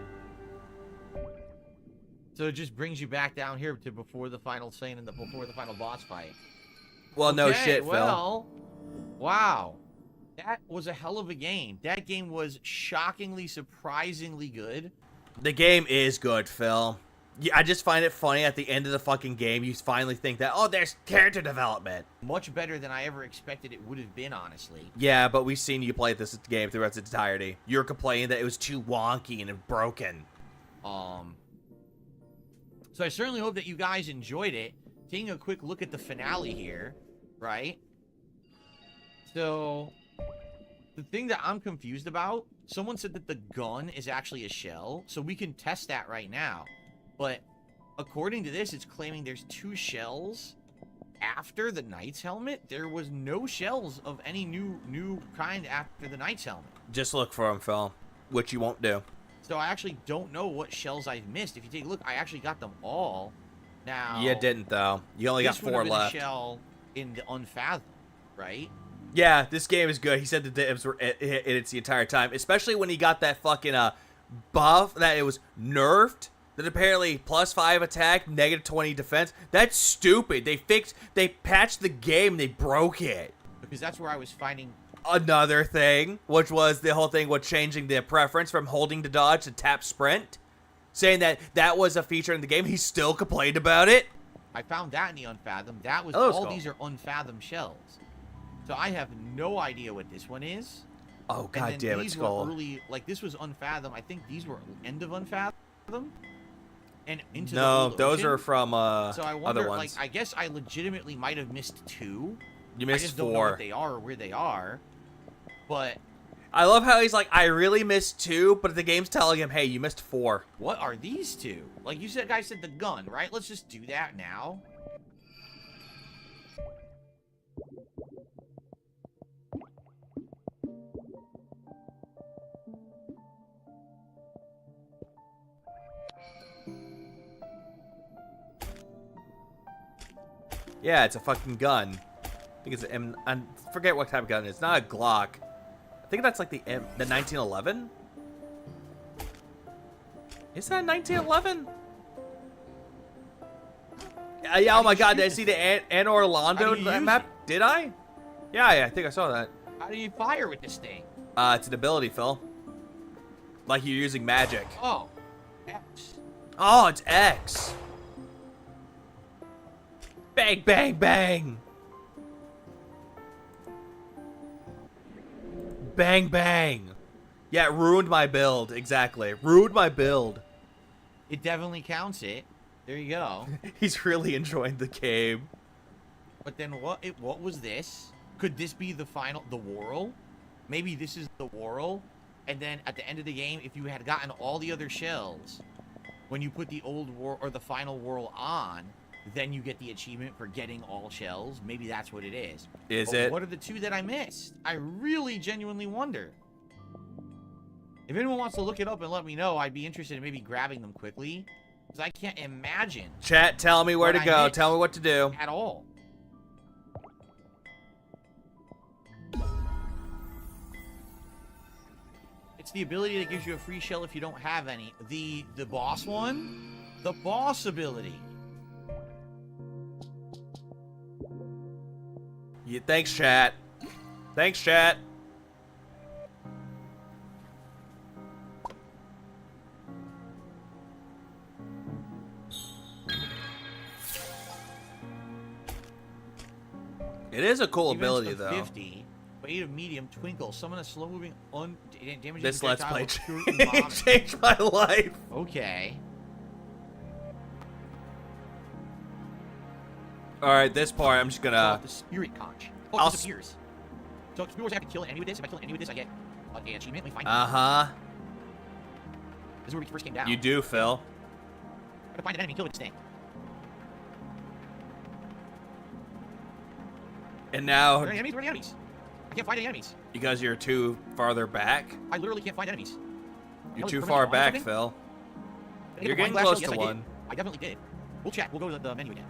So it just brings you back down here to before the final scene and before the final boss fight. Well, no Okay, shit, Phil. Well, wow. That was a hell of a game. That game was shockingly, surprisingly good. The game is good, Phil. Yeah, I just find it funny at the end of the fucking game, you finally think that, oh, there's character development. Much better than I ever expected it would have been, honestly. Yeah, but we've seen you play this game throughout its entirety. You're complaining that it was too wonky and broken. So I certainly hope that you guys enjoyed it. Taking a quick look at the finale here, right? So, the thing that I'm confused about, someone said that the gun is actually a shell, so we can test that right now. But according to this, it's claiming there's 2 shells after the Knight's helmet. There was no shells of any new kind after the Knight's helmet. Just look for them, Phil, which you won't do. So I actually don't know what shells I've missed. If you take a look, I actually got them all. Now You didn't, though. You only got 4 left. A shell in the Unfathom, right? Yeah, this game is good. He said the divs were in it the entire time, especially when he got that fucking buff that it was nerfed. That apparently +5 attack, -20 defense. That's stupid. They patched the game. They broke it. Because that's where I was finding another thing, which was the whole thing with changing the preference from holding to dodge to tap sprint, saying that that was a feature in the game. He still complained about it. I found that in the Unfathom. That was Oh, that's all. cool. These are Unfathom shells. So I have no idea what this one is. Oh god damn it, These Skull. were early, like this was Unfathom. I think these were end of Unfathom. And into No, the those Ocean. are from So I wonder, other ones. like, I guess I legitimately might have missed 2. You I missed just don't know 4. what they are or where they are. But I love how he's like, I really missed 2, but the game's telling him, hey, you missed 4. what are these 2? Like you said, guys said the gun, right? Let's just do that now. Yeah, it's a fucking gun. I think it's an I forget what type of gun it is. It's not a Glock. I think that's like the 1911. Is that 1911? Yeah, oh my god, did I see the Anne Orlando map? Did I? Yeah, I think I saw that. How do you fire with this thing? It's an ability, Phil. Like you're using magic. Oh, X. Oh, it's X. Bang, bang, bang. Bang, bang. Yeah, it ruined my build. Exactly. Ruined my build. It definitely counts it. There you go. He's really enjoying the game. But then what was this? Could this be the Whirl? Maybe this is the Whirl. And then at the end of the game, if you had gotten all the other shells, when you put the old Whirl or the final Whirl on, then you get the achievement for getting all shells. Maybe that's what it is. Is But it? what are the 2 that I missed? I really genuinely wonder. If anyone wants to look it up and let me know, I'd be interested in maybe grabbing them quickly. Because I can't imagine. Chat, tell me where to go. Tell me what to do. At all. It's the ability that gives you a free shell if you don't have any. The boss one? The boss ability. Yeah, thanks, chat. Thanks, chat. It is a cool ability, Defense of though. 50, weight of medium, twinkle, summon a slow-moving, damaging This Let's Play projectile with pure vomit. changed my life. Okay. All right, this part I'm just gonna. The spirit conch. Oh, I'll it disappears. So if I have to kill an enemy with this, if I kill an enemy with this, I get an achievement. Let me find it. This is where we first came down. You do, Phil. I gotta find an enemy and kill it with this thing. And now, Where are the enemies? Where are the enemies? I can't find any enemies. because you're too farther back, I literally can't find enemies. you're was too permanent far on back, something? Phil. Did I get You're the wine getting glass close shell? to Yes, I one. did. I definitely did. We'll check. We'll go to the menu again.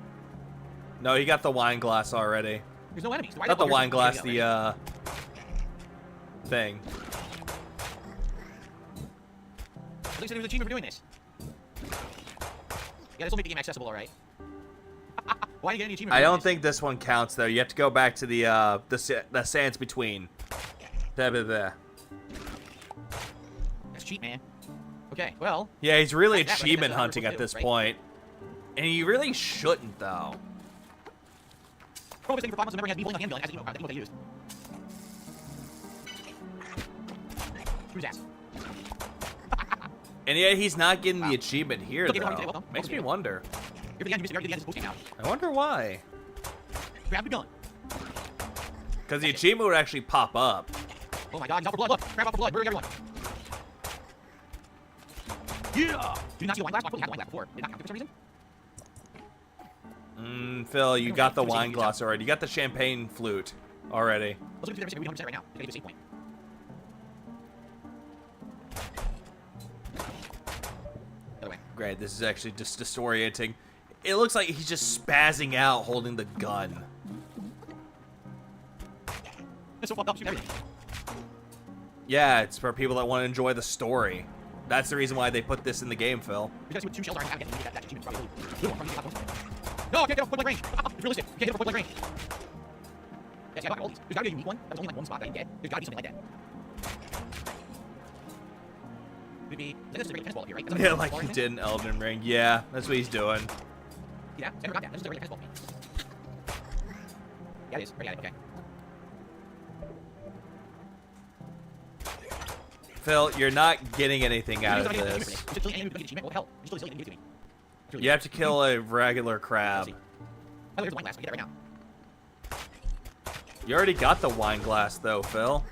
No, you got the wine glass already. There's no enemies. Why Not the oh, wine glass, there's- the thing. At least there was an achievement for doing this. Yeah, this will make the game accessible, alright. Why didn't you get any achievement? I for doing don't this? think this one counts though. You have to go back to the sands between. Blah, blah, blah. That's cheap, man. Okay, well. Yeah, he's really That's that, but I guess achievement that's what hunting we're at this supposed to do, right? point, and you really shouldn't though. Probably thinking for 5 months, remember he has me holding a handgun as the emote they used. Who's ass? And yet he's not getting Wow. the achievement here Okay, well, though. welcome. Makes me Welcome. wonder. You're the end, you're the end of the post game now. I wonder why. Grab the gun. Because the achievement would actually pop up. Oh my god, he's out for blood. Look, grab out for blood. Murdering everyone. Yeah! Did you not see the wine glass? I put the wine glass before. Did it not count for some reason? Phil, you don't got think- the let me see wine if glass already. You got the champagne flute already. Let's look at the 100% right now. It's gonna be a save point. The other way. Great, this is actually just disorienting. It looks like he's just spazzing out holding the gun. It's so fucked up, shooting everything. Yeah, it's for people that want to enjoy the story. That's the reason why they put this in the game, Phil. We gotta see what 2 shells are and how to get that achievement. Probably blue one from the top one. No, I can't get off point blank range. It's realistic. You can't hit it from point blank range. Yeah, see, I got all these. There's gotta be a unique one. That was only like one spot that I didn't get. There's gotta be something like that. Maybe. This is a regular tennis ball up here, right? That's Yeah, a like ball or he anything? did in Elden Ring. Yeah, that's what he's doing. Yeah, I never got that. This is a regular tennis ball to me. Yeah, it is. Already got it. Okay. Phil, you're not getting anything out of What this. the hell? You're still silly, give it to me. You have to kill a regular crab. Oh, there's the wine glass. I get that right now. You already got the wine glass, though, Phil.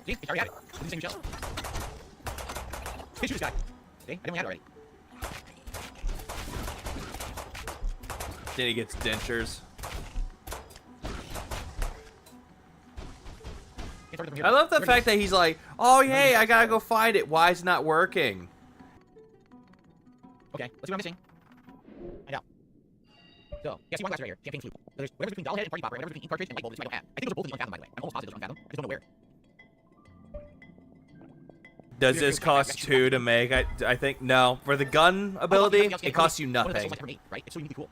See? It's already had it. It's the same shell. Hey, shoot this guy. See? I didn't have it already. Then he gets dentures. I love the fact that he's like, oh, hey, I gotta go find it. Why is it not working? Okay, let's see what I'm missing. Find out. So, yeah, see one glass right here. Champagne flute. So there's whatever's between Dollhead and Party Popper, whatever's between Ink Cartridge and Light Bulb is what I don't have. I think those are both in the Unfathom, by the way. I'm almost positive those are Unfathom. I just don't know where. Does this cost 2 to make? I think, no. For the gun ability, it costs you nothing. Right? It's so uniquely cool.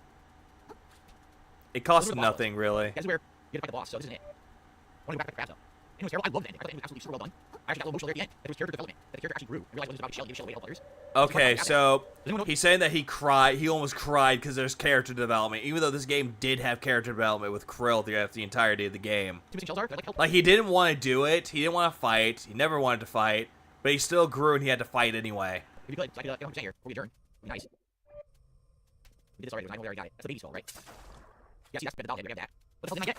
It costs nothing, really. That's where you get to fight the boss, so this isn't it. I want to go back to the crab though. It was terrible. I loved the ending. I thought the ending was absolutely super well done. I actually got a little emotional there at the end. That there was character development. That the character actually grew. I realized what it was about Shell, give Shell away to help others. Okay, so he's saying that he cried. He almost cried because there's character development, even though this game did have character development with Krill throughout the entirety of the game. Two missing shells are. Like, help. Like, he didn't want to do it. He didn't want to fight. He never wanted to fight, but he still grew and he had to fight anyway. If you could, so I could get 100% here before we adjourn. It'd be nice. We did this already. I know we already got it. That's the baby skull, right? Yeah, see, that's the Dollhead. We got that. What the hell did I get?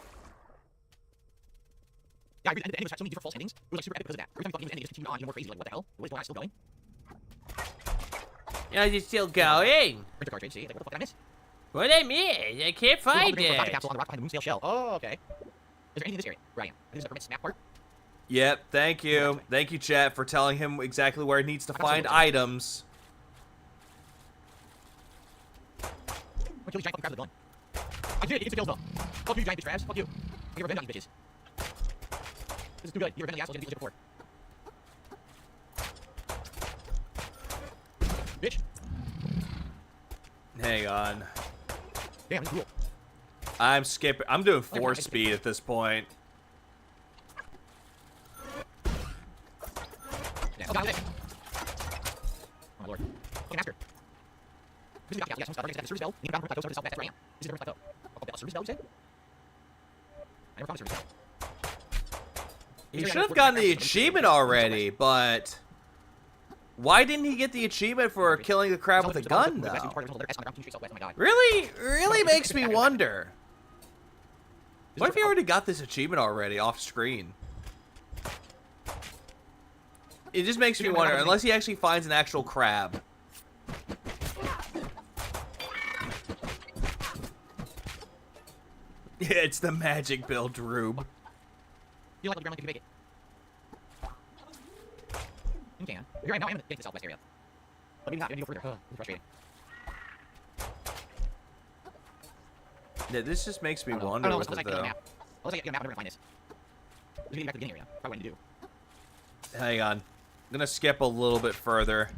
Yeah, I read the ending was so many different false endings. It was like super epic because of that. Every time you thought the game was ending, it just continued on. You're more crazy. Like, what the hell? What is going on? Still going? Yeah, you're still going. Printer cartridge. See, like, what the fuck did I miss? What I mean? I can't find It. it. Capsule on the rock behind the moonsail shell. Oh, okay. Is there anything in this area? Where I am. This is the permit snap part. Yep, thank you. Thank you, chat, for telling him exactly where he needs to find items. I'm gonna kill these giant fucking crabs with a gun. I did. It gets the kills though. Fuck you, giant bitch crabs. Fuck you. I get revenge on these bitches. This is too good. You're revenge on the assholes. I did this shit before. Bitch. Hang on. Damn, this is cool. I'm skipping. I'm doing 4 speed at this point. Yeah, oh, got it. Oh my lord. Okay, master. This is the yeah, some stuff. Right, the service bell. You found the service bell. That's where I am. This is the plateau. Oh, a service bell, you said? I never found a service bell. He should have gotten the achievement already, but why didn't he get the achievement for killing the crab with a gun, though? Really makes me wonder. What if he already got this achievement already off screen? It just makes me wonder, unless he actually finds an actual crab. Yeah, it's the magic build, Rube. You like the ground like you can make it. You can. You're right now. I'm in the southwest area. But maybe not. You need to go further. It's frustrating. Yeah, this just makes me I wonder don't know. with Unless it, I get a though. map. Unless I get a map, I'm never gonna find this. Just getting back to the beginning area. Probably what I need to do. Hang on. I'm gonna skip a little bit further.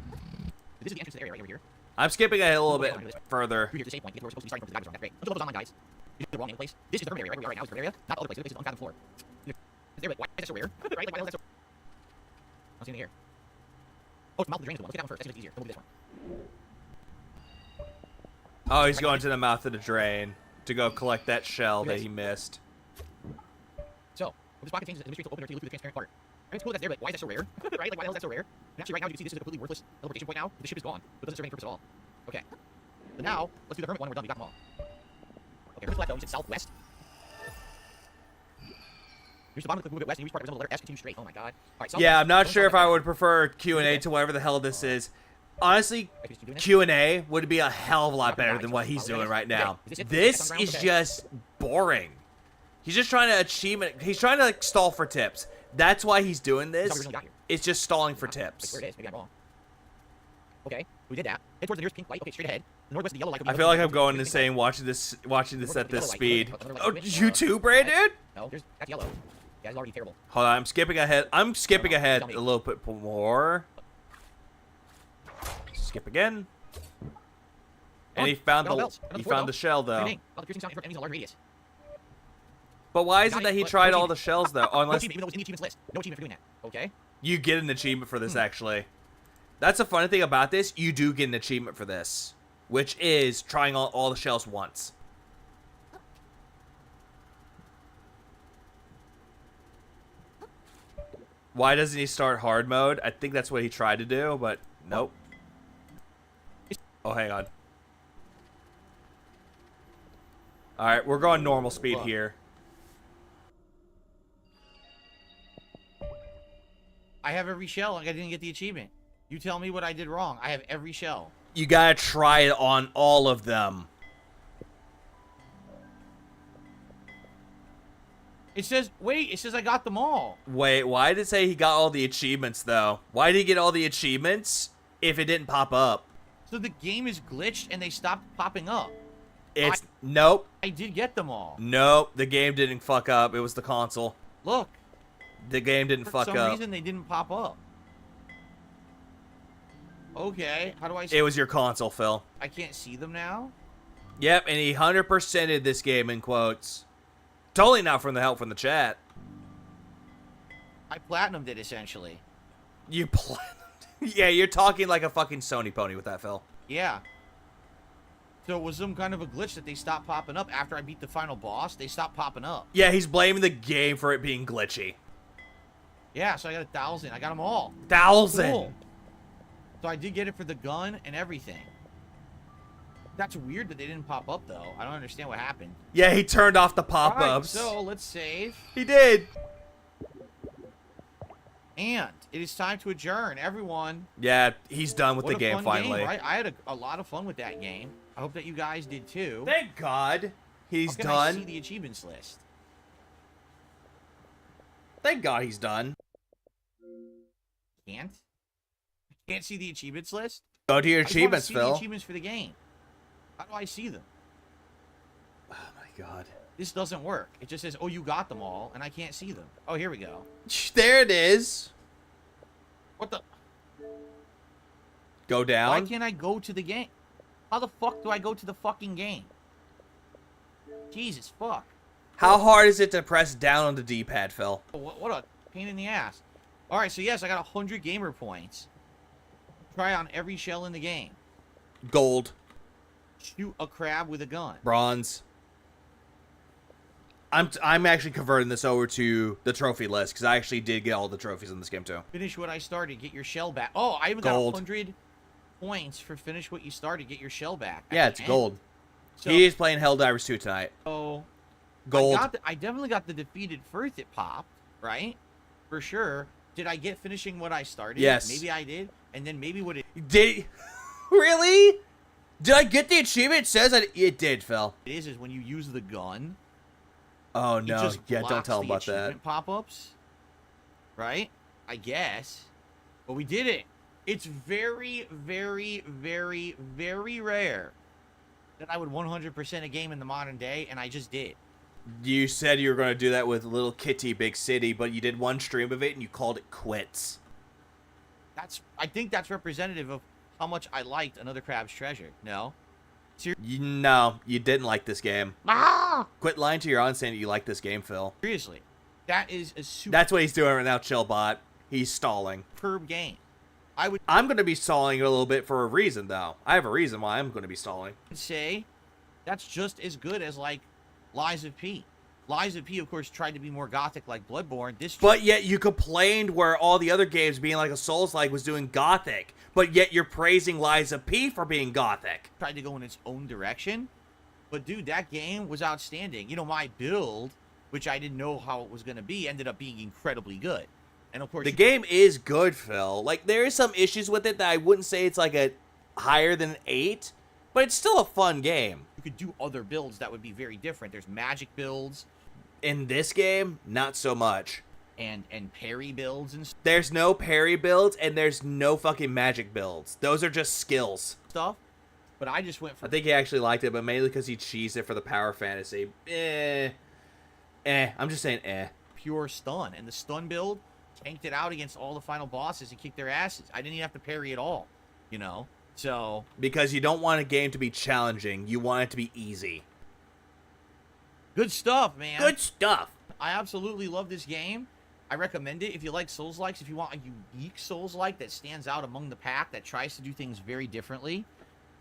This is the entrance to the area right over here. I'm skipping ahead a little bit further. You're here to the save point. You get to where we're supposed to be starting from. The guys are wrong. That's great. Until those online guys. You did the wrong place. This is the third area, right? Where we are right now is the third area. Not the other place. The other place is on the floor. They're like, why is that so rare? Right? Like, why the hell is that so... I don't see anything here. Oh, it's the mouth of the drain is the one. Let's get that one first. That seems easier. Then we'll do this one. Oh, he's going to the mouth of the drain to go collect that shell that he missed. So, when this pocket changes, the mystery will open or to look through the transparent part. I mean, it's cool that that's there, but why is that so rare? Right? Like, why the hell is that so rare? And actually, right now, you can see this is a completely worthless teleportation point now. The ship is gone. But it doesn't serve any purpose at all. Okay. So now, let's do the hermit one. We're done. We got them all. Okay, where's the left though? Is it southwest? Here's the bottom of the move it west, and you reach part resemble the letter S, continue straight. Oh my god. Alright, Yeah, I'm not sure if I would prefer Q&A to whatever the hell this is. Honestly, Q&A would be a hell of a lot better than what he's doing right now. This is just boring. He's just trying to he's trying to like stall for tips. That's why he's doing this. It's just stalling for tips. Where it is, maybe I'm wrong. Okay, we did that. Head towards the nearest pink light. Okay, straight ahead. The northwest of the yellow light. I feel like I'm going insane watching this at this speed. Oh, you too, Brandon? No, that's yellow. Yeah, it's already terrible. Hold on, I'm skipping ahead. I'm skipping ahead a little bit more. Skip again. And he found the shell though. But why is it that he tried all the shells though? Oh, unless even though it's in the achievements list. No achievement for doing that. Okay. You get an achievement for this actually. That's the funny thing about this. You do get an achievement for this, which is trying all the shells once. Why doesn't he start hard mode? I think that's what he tried to do, but nope. Oh, hang on. Alright, we're going normal speed here. I have every shell. I didn't get the achievement. You tell me what I did wrong. I have every shell. You gotta try it on all of them. It says, wait, it says I got them all. Wait, why did it say he got all the achievements, though? Why did he get all the achievements if it didn't pop up? So the game is glitched and they stopped popping up. Nope. I did get them all. Nope, the game didn't fuck up. It was the console. Look. The game didn't fuck up. For some reason, they didn't pop up. Okay, how do I see? It was your console, Phil. I can't see them now? Yep, and he 100%ed this game in quotes. Totally not from the help from the chat. I platinumed it, essentially. You platinumed? Yeah, you're talking like a fucking Sony pony with that, Phil. Yeah. So it was some kind of a glitch that they stopped popping up. After I beat the final boss, they stopped popping up. Yeah, he's blaming the game for it being glitchy. Yeah, so I got 1,000. I got them all. 1,000! Cool. So I did get it for the gun and everything. That's weird that they didn't pop up, though. I don't understand what happened. Yeah, he turned off the pop-ups. Right, so let's save. He did. And it is time to adjourn, everyone. Yeah, he's done with the game finally. Game, right? I had a lot of fun with that game. I hope that you guys did too. Thank God he's How can done. I see the achievements list? Thank God he's done. Can't? I can't see the achievements list? Go to your achievements, I Phil. The achievements for the game. How do I see them? Oh my God. This doesn't work. It just says, oh, you got them all, and I can't see them. Oh, here we go. There it is. What the? Go down. Why can't I go to the game? How the fuck do I go to the fucking game? Jesus fuck. How hard is it to press down on the D-pad, Phil? What a pain in the ass. Alright, so yes, I got 100 gamer points. Try on every shell in the game. Gold. Shoot a crab with a gun. Bronze. I'm actually converting this over to the trophy list because I actually did get all the trophies in this game too. Finish what I started. Get your shell back. Oh, I even gold. got 100 points for finish what you started. Get your shell back. Yeah, it's gold. So, he is playing Helldivers 2 tonight. Oh, gold. I definitely got the defeated first. It popped, right? For sure. Did I get finishing what I started? Yes. Maybe I did. And then maybe what it Did really? Did I get the achievement? It says it did, Phil. is when you use the gun. Oh It no! just Yeah, don't blocks tell him the about that. achievement pop-ups. Right? I guess. But we did it. It's very, very, very, very rare that I would 100% a game in the modern day, and I just did. You said you were going to do that with Little Kitty Big City, but you did one stream of it and you called it quits. I think that's representative of how much I liked Another Crab's Treasure. No? No, you didn't like this game. Ah! Quit lying to your audience saying that you like this game, Phil. Seriously. That is a super That's what he's doing right now, Chillbot. He's stalling. superb game. I'm going to be stalling a little bit for a reason, though. I have a reason why I'm going to be stalling. Say that's just as good as, like, Lies of P. Lies of P, of course, tried to be more gothic like Bloodborne. But yet you complained where all the other games being like a Souls-like was doing gothic. But yet you're praising Lies of P for being gothic. Tried to go in its own direction. But, dude, that game was outstanding. You know, my build, which I didn't know how it was going to be, ended up being incredibly good. And, of course... The game is good, Phil. Like, there is some issues with it that I wouldn't say it's like a higher than an 8. But it's still a fun game. You could do other builds that would be very different. There's magic builds. In this game, not so much. And parry builds and There's no parry builds, and there's no fucking magic builds. Those are just skills. stuff. But I just went for... I think he actually liked it, but mainly because he cheesed it for the power fantasy. I'm just saying pure stun. And the stun build tanked it out against all the final bosses and kicked their asses. I didn't even have to parry at all, you know? So... Because you don't want a game to be challenging. You want it to be easy. Good stuff, man. Good stuff. I absolutely love this game. I recommend it if you like Souls-likes, if you want a unique Souls-like that stands out among the pack, that tries to do things very differently.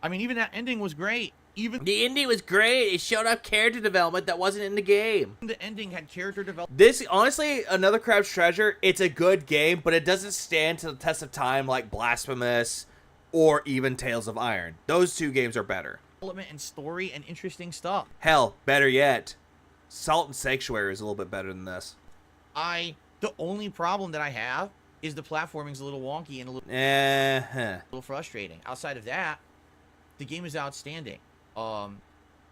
I mean, even that ending was great. Even The ending was great. It showed up character development that wasn't in the game. the ending had character development. This, honestly, Another Crab's Treasure, it's a good game, but it doesn't stand to the test of time like Blasphemous or even Tales of Iron. Those two games are better. And story and interesting stuff. Hell, better yet, Salt and Sanctuary is a little bit better than this. The only problem that I have is the platforming's a little wonky and a little frustrating. Outside of that, the game is outstanding. And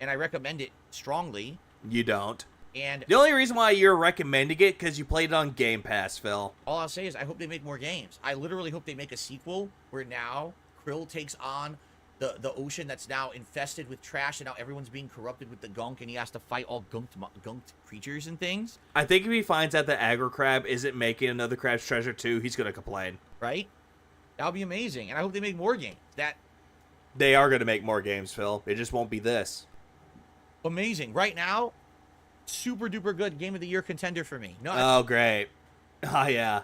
I recommend it strongly. You don't. And the only reason why you're recommending it because you played it on Game Pass, Phil. All I'll say is I hope they make more games. I literally hope they make a sequel where now Krill takes on the ocean that's now infested with trash, and now everyone's being corrupted with the gunk, and he has to fight all gunked creatures and things. I think if he finds out that Aggro Crab isn't making Another Crab's Treasure 2, he's going to complain. Right? That would be amazing, and I hope they make more games. They are going to make more games, Phil. It just won't be this. Amazing. Right now, super duper good Game of the Year contender for me. No, oh, great. Oh, yeah.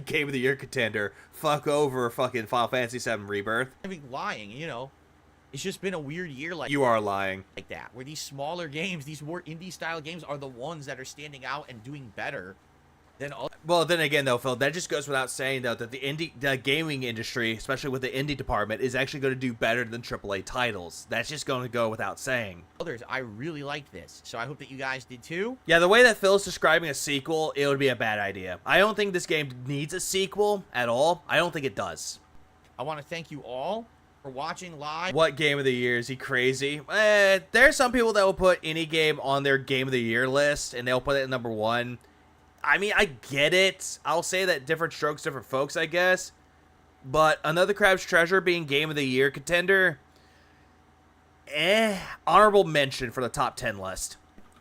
Game of the Year contender. Fuck over fucking Final Fantasy VII Rebirth. I'm lying, you know. It's just been a weird year like You are lying. Like that, where these smaller games, these more indie-style games are the ones that are standing out and doing better than all. Well, then again, though, Phil, that just goes without saying, though, that the gaming industry, especially with the indie department, is actually going to do better than AAA titles. That's just going to go without saying. Others, I really liked this, so I hope that you guys did too. Yeah, the way that Phil's describing a sequel, it would be a bad idea. I don't think this game needs a sequel at all. I don't think it does. I want to thank you all for watching live. What Game of the Year? Is he crazy? There's some people that will put any game on their Game of the Year list, and they'll put it at number 1. I mean, I get it. I'll say that different strokes, different folks, I guess. But Another Crab's Treasure being Game of the Year contender, honorable mention for the top 10 list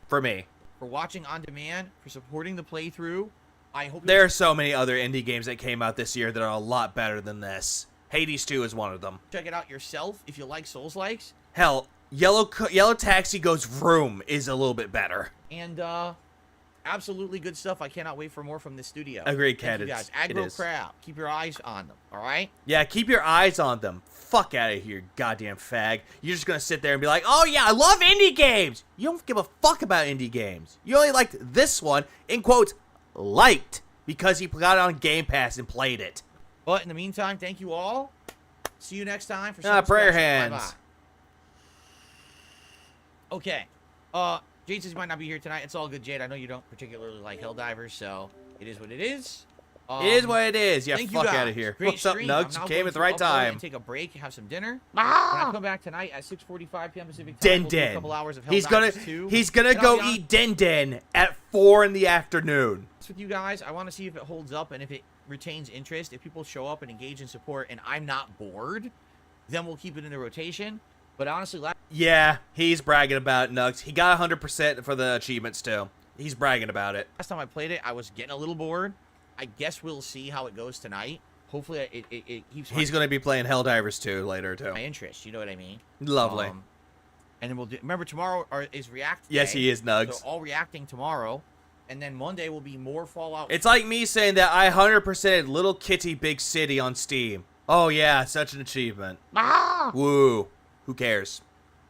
for me. For watching on demand, for supporting the playthrough. I hope there are so many other indie games that came out this year that are a lot better than this. Hades 2 is one of them. Check it out yourself if you like Souls-likes. Hell, Yellow Taxi Goes Vroom is a little bit better. And absolutely good stuff. I cannot wait for more from this studio. Agreed, Thank Cat. you guys. Aggro Crab. Keep your eyes on them, all right? Yeah, keep your eyes on them. Fuck out of here, goddamn fag. You're just going to sit there and be like, oh yeah, I love indie games. You don't give a fuck about indie games. You only liked this one, in quotes, liked, because you got it on Game Pass and played it. But in the meantime, thank you all. See you next time for prayer hands. Bye-bye. Okay. Jade says you might not be here tonight. It's all good, Jade. I know you don't particularly like Helldivers, so it is what it is. It is what it is. Yeah, Thank you fuck guys. out of here. Great What's up, stream. Nugs? I'm You now came going at the to right upload it time. and take a break, have some dinner. When I come back tonight at 6:45 p.m. Pacific time, we'll do a couple hours of He's gonna Helldivers 2. he's gonna And I'll go be honest eat Den Den at 4 in the afternoon. with you guys. I want to see if it holds up and if it retains interest. If people show up and engage in support, and I'm not bored, then we'll keep it in the rotation. But honestly, Yeah, he's bragging about it, Nugs. He got 100% for the achievements too. He's bragging about it. last time I played it, I was getting a little bored. I guess we'll see how it goes tonight. Hopefully, it keeps He's gonna be playing Helldivers 2 later too. my interest. You know what I mean? Lovely. And then we'll do. Remember, tomorrow is React. Yes, Day, he is, Nugs. So all reacting tomorrow, and then Monday will be more Fallout. It's like me saying that I 100%ed Little Kitty Big City on Steam. Oh yeah, such an achievement. Woo. Who cares?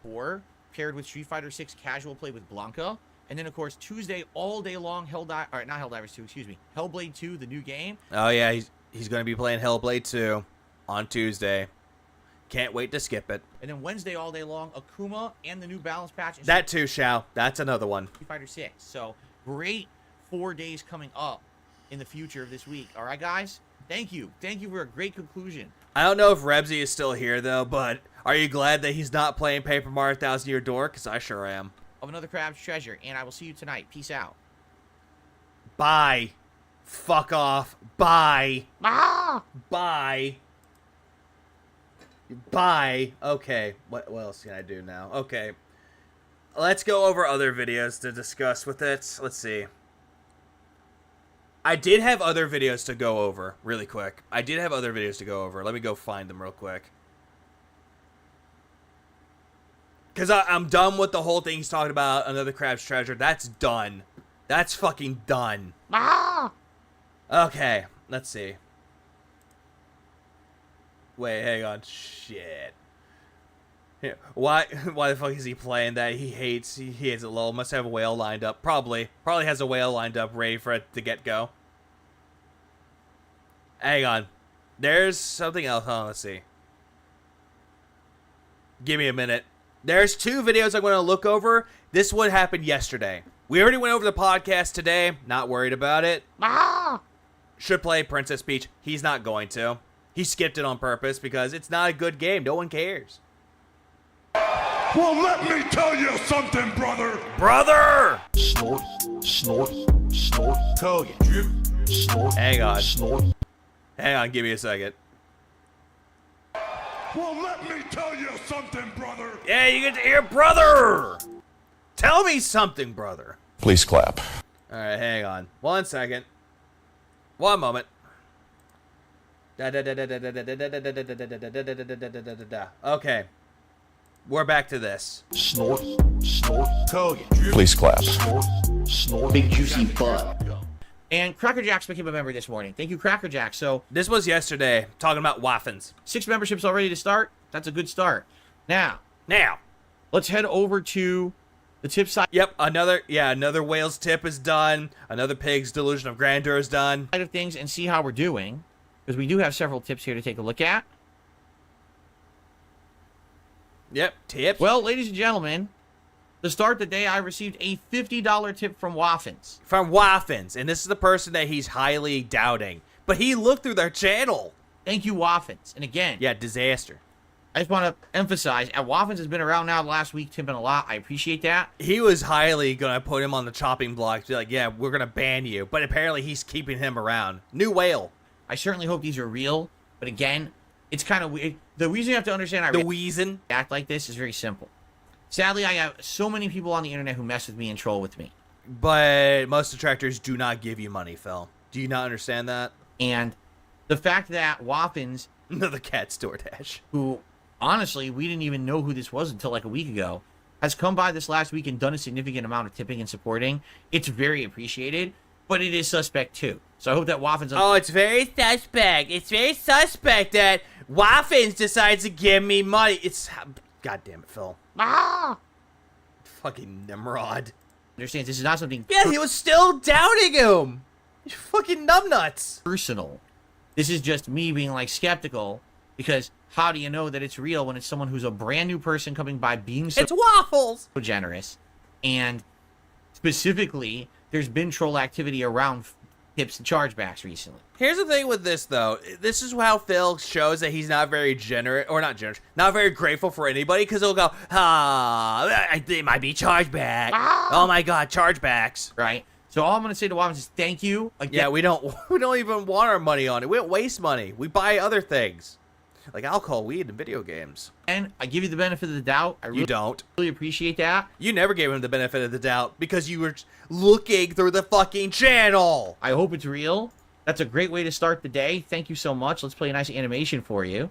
4 paired with Street Fighter 6 casual play with Blanca, and then of course Tuesday all day long not Helldivers 2, excuse me, Hellblade 2, the new game. Oh yeah, he's gonna be playing Hellblade 2 on Tuesday. Can't wait to skip it. And then Wednesday all day long Akuma and the new balance patch. And That too, Shao. That's another one. Street Fighter 6. So great 4 days coming up in the future of this week. All right, guys. Thank you for a great conclusion. I don't know if Rebsy is still here though, but are you glad that he's not playing Paper Mario Thousand Year Door? Because I sure am. Of another Crab's Treasure, and I will see you tonight. Peace out. Bye. Fuck off. Bye. Bye. Bye. Okay. What else can I do now? Okay. Let's go over other videos to discuss with it. Let's see. I did have other videos to go over really quick. Let me go find them real quick. Because I'm done with the whole thing he's talking about, Another Crab's Treasure. That's done. That's fucking done. Okay, let's see. Wait, hang on. Shit. Yeah, why the fuck is he playing that? He hates it low. Must have a whale lined up. Probably has a whale lined up ready for it to get go. Hang on. There's something else. Let's see. Give me a minute. There's 2 videos I'm going to look over. This one happened yesterday. We already went over the podcast today. Not worried about it. Should play Princess Peach. He's not going to. He skipped it on purpose because it's not a good game. No one cares. Well, let me tell you something, brother. Brother! Snort, snort, snort. Kogan. Drip, snort. Hang on. Snort. Hang on, give me a second. Well, let me tell you something, brother. Yeah, you get to hear brother! Tell me something, brother. Please clap. Alright, hang on. 1 second. 1 moment. Okay. We're back to this. Snort, snort. Kogan. Please clap. Snort, snort. Big juicy butt. And Cracker Jacks became a member this morning. Thank you, Cracker Jack. So This was yesterday, talking about waffins. 6 memberships already to start. That's a good start. Now, let's head over to the tip side. Yep, another whale's tip is done. Another pig's delusion of grandeur is done. Side of things and see how we're doing, because we do have several tips here to take a look at. Yep, tips. Well, ladies and gentlemen, to start the day, I received a $50 tip from Waffins. From Waffins, and this is the person that he's highly doubting. But he looked through their channel. Thank you, Waffins. And again, Yeah, disaster. I just want to emphasize, Waffins has been around now last week, tipping a lot. I appreciate that. He was highly going to put him on the chopping block to be like, yeah, we're going to ban you. But apparently he's keeping him around. New whale. I certainly hope these are real. But again, it's kind of weird. The reason you have to understand The wheezing. act like this is very simple. Sadly, I have so many people on the internet who mess with me and troll with me. But most detractors do not give you money, Phil. Do you not understand that? And the fact that Waffins, Another cat's DoorDash. who honestly, we didn't even know who this was until like a week ago, has come by this last week and done a significant amount of tipping and supporting. It's very appreciated, but it is suspect too. So I hope that Waffins... Oh, it's very suspect. It's very suspect that Waffins decides to give me money. It's... God damn it, Phil. Fucking Nimrod. understands this is not something Yeah, he was still doubting him. You fucking numbnuts. personal. This is just me being like skeptical, because how do you know that it's real when it's someone who's a brand new person coming by being so It's Waffles. generous? And specifically, there's been troll activity around tips and chargebacks recently. Here's the thing with this, though. This is how Phil shows that he's not very not very grateful for anybody, because he'll go, it might be chargeback. Oh my god, chargebacks. Right? So all I'm going to say to Waffles is thank you. Again. Yeah, we don't even want our money on it. We don't waste money. We buy other things. Like alcohol, weed, and video games. And I give you the benefit of the doubt. You don't. Really appreciate that. You never gave him the benefit of the doubt because you were looking through the fucking channel. I hope it's real. That's a great way to start the day. Thank you so much. Let's play a nice animation for you.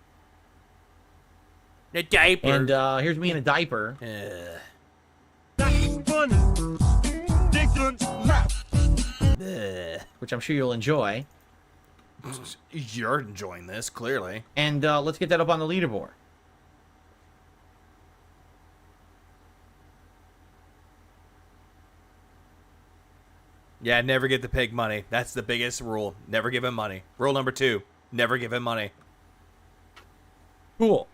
A diaper. And here's me in a diaper. Which I'm sure you'll enjoy. You're enjoying this, clearly. And let's get that up on the leaderboard. Yeah, never get the pig money. That's the biggest rule. Never give him money. Rule number 2, never give him money. Cool.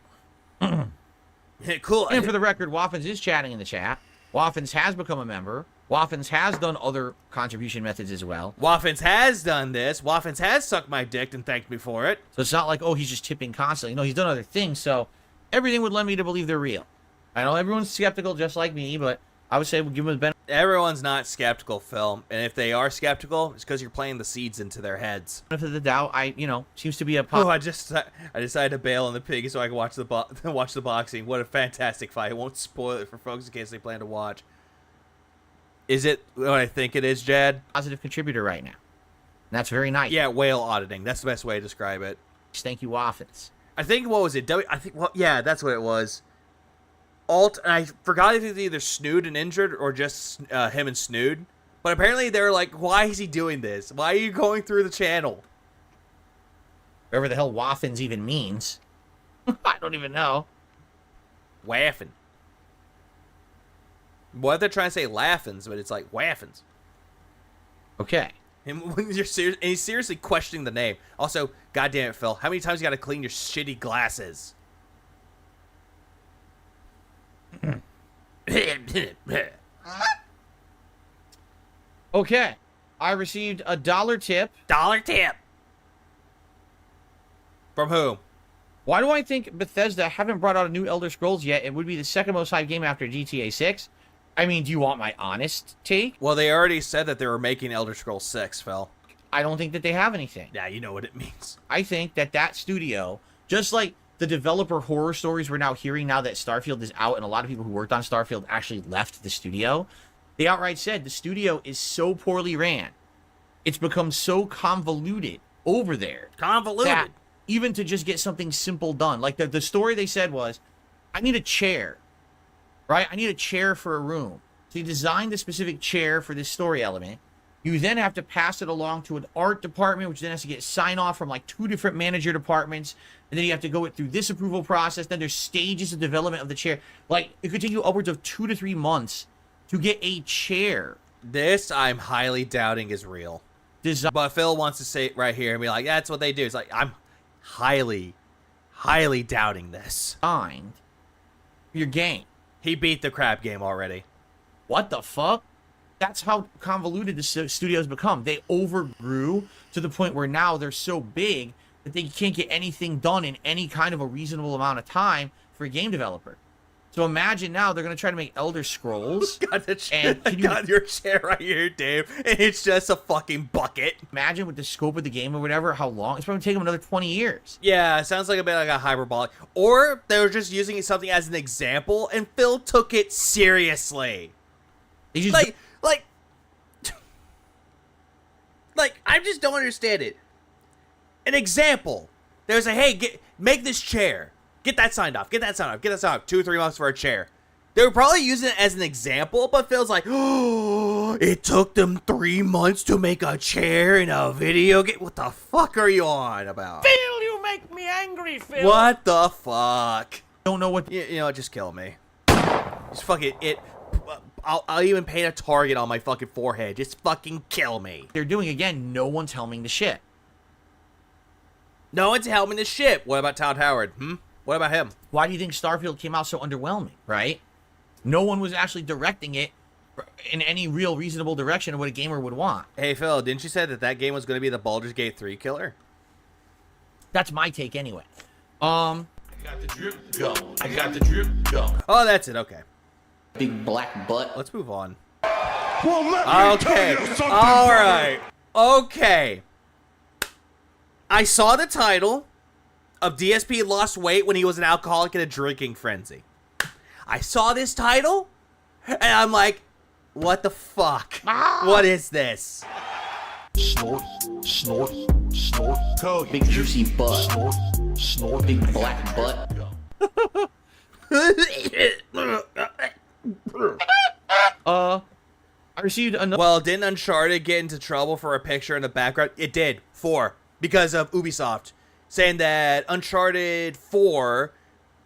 Cool. And for the record, Waffens is chatting in the chat. Waffens has become a member. Waffens has done other contribution methods as well. Waffens has done this. Waffens has sucked my dick and thanked me for it. So it's not like, oh, he's just tipping constantly. No, he's done other things, so everything would lend me to believe they're real. I know everyone's skeptical just like me, but I would say we'll give them the benefit. Everyone's not skeptical, Phil. And if they are skeptical, it's because you're playing the seeds into their heads. Benefit of the doubt, seems to be a... I decided to bail on the pig so I can watch the boxing. What a fantastic fight. I won't spoil it for folks in case they plan to watch. Is it what I think it is, Jad? Positive contributor right now. And that's very nice. Yeah, whale auditing. That's the best way to describe it. Thank you, Waffens. I think, what was it? Yeah, that's what it was. And I forgot if it was either Snood and Injured or just him and Snood. But apparently they were like, why is he doing this? Why are you going through the channel? Whatever the hell Waffens even means. I don't even know. Waffin. What they're trying to say laughins, but it's like waffins. Okay. And he's seriously questioning the name. Also, goddamn it, Phil, how many times you gotta clean your shitty glasses? Okay. I received a $1 tip. $1 tip. From who? Why do I think Bethesda haven't brought out a new Elder Scrolls yet? It would be the second most hyped game after GTA 6. I mean, do you want my honest take? Well, they already said that they were making Elder Scrolls 6, Phil. I don't think that they have anything. Yeah, you know what it means. I think that studio, just like the developer horror stories we're now hearing now that Starfield is out and a lot of people who worked on Starfield actually left the studio, they outright said the studio is so poorly ran. It's become so convoluted over there. Convoluted. Even to just get something simple done. Like the story they said was, I need a chair. Right? I need a chair for a room. So you design the specific chair for this story element. You then have to pass it along to an art department, which then has to get sign off from like 2 different manager departments. And then you have to go through this approval process. Then there's stages of development of the chair. Like, it could take you upwards of 2 to 3 months to get a chair. This, I'm highly doubting is real. But Phil wants to say it right here and be like, that's what they do. It's like, I'm highly doubting this. Find your game. He beat the crap game already. What the fuck? That's how convoluted the studios become. They overgrew to the point where now they're so big that they can't get anything done in any kind of a reasonable amount of time for a game developer. So imagine now they're going to try to make Elder Scrolls. Got your chair right here, Dave, and it's just a fucking bucket. Imagine with the scope of the game or whatever, how long. It's probably take them another 20 years. Yeah, it sounds like a bit like a hyperbolic. Or they were just using something as an example, and Phil took it seriously. They just like, I just don't understand it. An example. There's a, hey, make this chair. Get that signed off. Get that signed off. Get that signed off. 2 or 3 months for a chair. They were probably using it as an example, but Phil's like, oh, it took them 3 months to make a chair in a video game. What the fuck are you on about? Phil, you make me angry, Phil. What the fuck? Don't know what. You know what? Just kill me. Just fucking it. I'll even paint a target on my fucking forehead. Just fucking kill me. They're doing again. No one's helming the ship. No one's helming the ship. What about Todd Howard? What about him? Why do you think Starfield came out so underwhelming, right? No one was actually directing it in any real reasonable direction of what a gamer would want. Hey, Phil, didn't you say that game was going to be the Baldur's Gate 3 killer? That's my take anyway. I got the drip, go. I got the drip, go. Oh, that's it. Okay. Big black butt. Let's move on. Well, let me Okay. tell you something, All brother. right. Okay. I saw the title of DSP lost weight when he was an alcoholic in a drinking frenzy. I saw this title, and I'm like, what the fuck? What is this? Snort, snort, snort. Code. Big juicy butt. Snort, snort. Big black butt. I received another. Well, didn't Uncharted get into trouble for a picture in the background? It did. 4. Because of Ubisoft. Saying that Uncharted 4,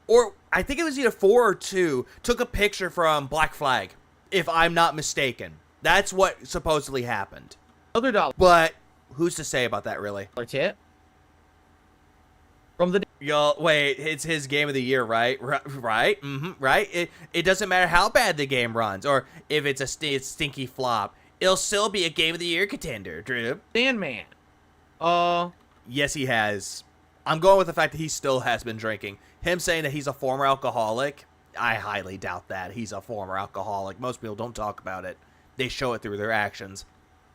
or I think it was either 4 or 2, took a picture from Black Flag. If I'm not mistaken. That's what supposedly happened. Another $1 But who's to say about that, really? tip from the. Yo, wait, it's his game of the year, right? Right? Right? It doesn't matter how bad the game runs, or if it's a stinky flop. It'll still be a game of the year contender, Drew. Sandman. Yes, he has. I'm going with the fact that he still has been drinking. Him saying that he's a former alcoholic, I highly doubt that he's a former alcoholic. Most people don't talk about it. They show it through their actions.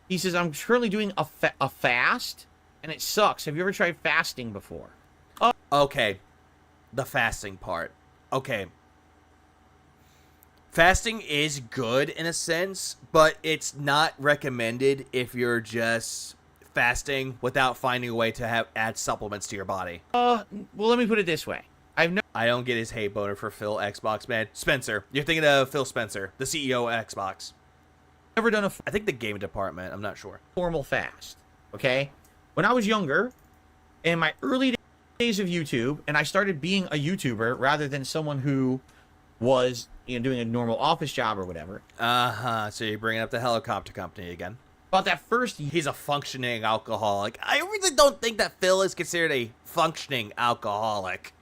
He says, I'm currently doing a fast, and it sucks. Have you ever tried fasting before? Okay. The fasting part. Okay. Fasting is good in a sense, but it's not recommended if you're just fasting without finding a way to add supplements to your body. Well, let me put it this way. I don't get his hate boner for Phil Xbox, man. Spencer. You're thinking of Phil Spencer, the CEO of Xbox. Never done a I think the game department. I'm not sure. formal fast. Okay? When I was younger, in my early days of YouTube, and I started being a YouTuber rather than someone who was, doing a normal office job or whatever. So you're bringing up the helicopter company again. About that first He's a functioning alcoholic. I really don't think that Phil is considered a functioning alcoholic.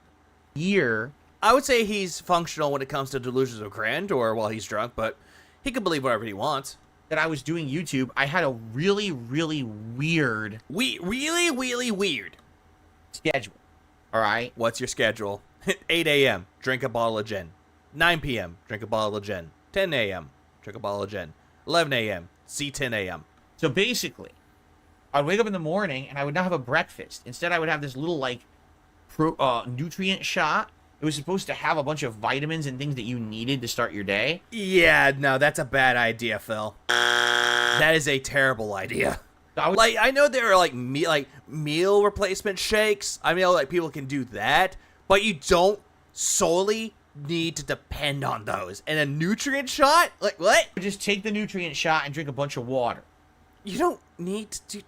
year, I would say he's functional when it comes to delusions of grandeur while he's drunk, but he can believe whatever he wants. that I was doing YouTube, I had a really, really weird Really weird. schedule. All right? What's your schedule? 8 a.m., drink a bottle of gin. 9 p.m., drink a bottle of gin. 10 a.m., drink a bottle of gin. 11 a.m., see 10 a.m. So basically, I'd wake up in the morning and I would not have a breakfast. Instead, I would have this little, nutrient shot. It was supposed to have a bunch of vitamins and things that you needed to start your day. Yeah, no, that's a bad idea, Phil. That is a terrible idea. I know there are meal replacement shakes. I know people can do that, but you don't solely need to depend on those. And a nutrient shot? Like what? Just take the nutrient shot and drink a bunch of water. You don't need to do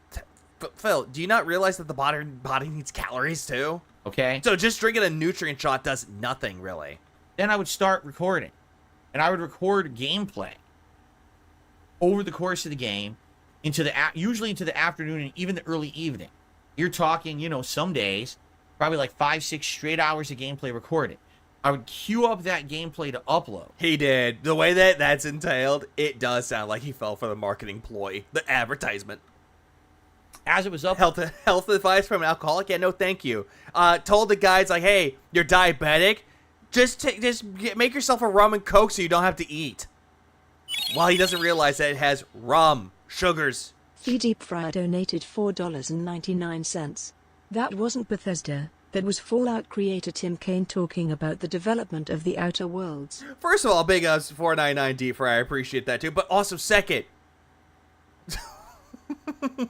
Phil, do you not realize that the body needs calories too? Okay? So just drinking a nutrient shot does nothing really. Then I would start recording. And I would record gameplay over the course of the game usually into the afternoon and even the early evening. You're talking, some days, probably 5-6 straight hours of gameplay recorded. I would queue up that gameplay to upload. He did. The way that's entailed, it does sound like he fell for the marketing ploy, the advertisement. As it was up, Health advice from an alcoholic? Yeah, no, thank you. Told the guys hey, you're diabetic. Just make yourself a rum and coke so you don't have to eat. While he doesn't realize that it has rum, sugars. Deep Fryer donated $4.99. That wasn't Bethesda. That was Fallout creator Tim Kaine talking about the development of the Outer Worlds. First of all, big ups to 499 Deep Fryer. I appreciate that too. But also, second.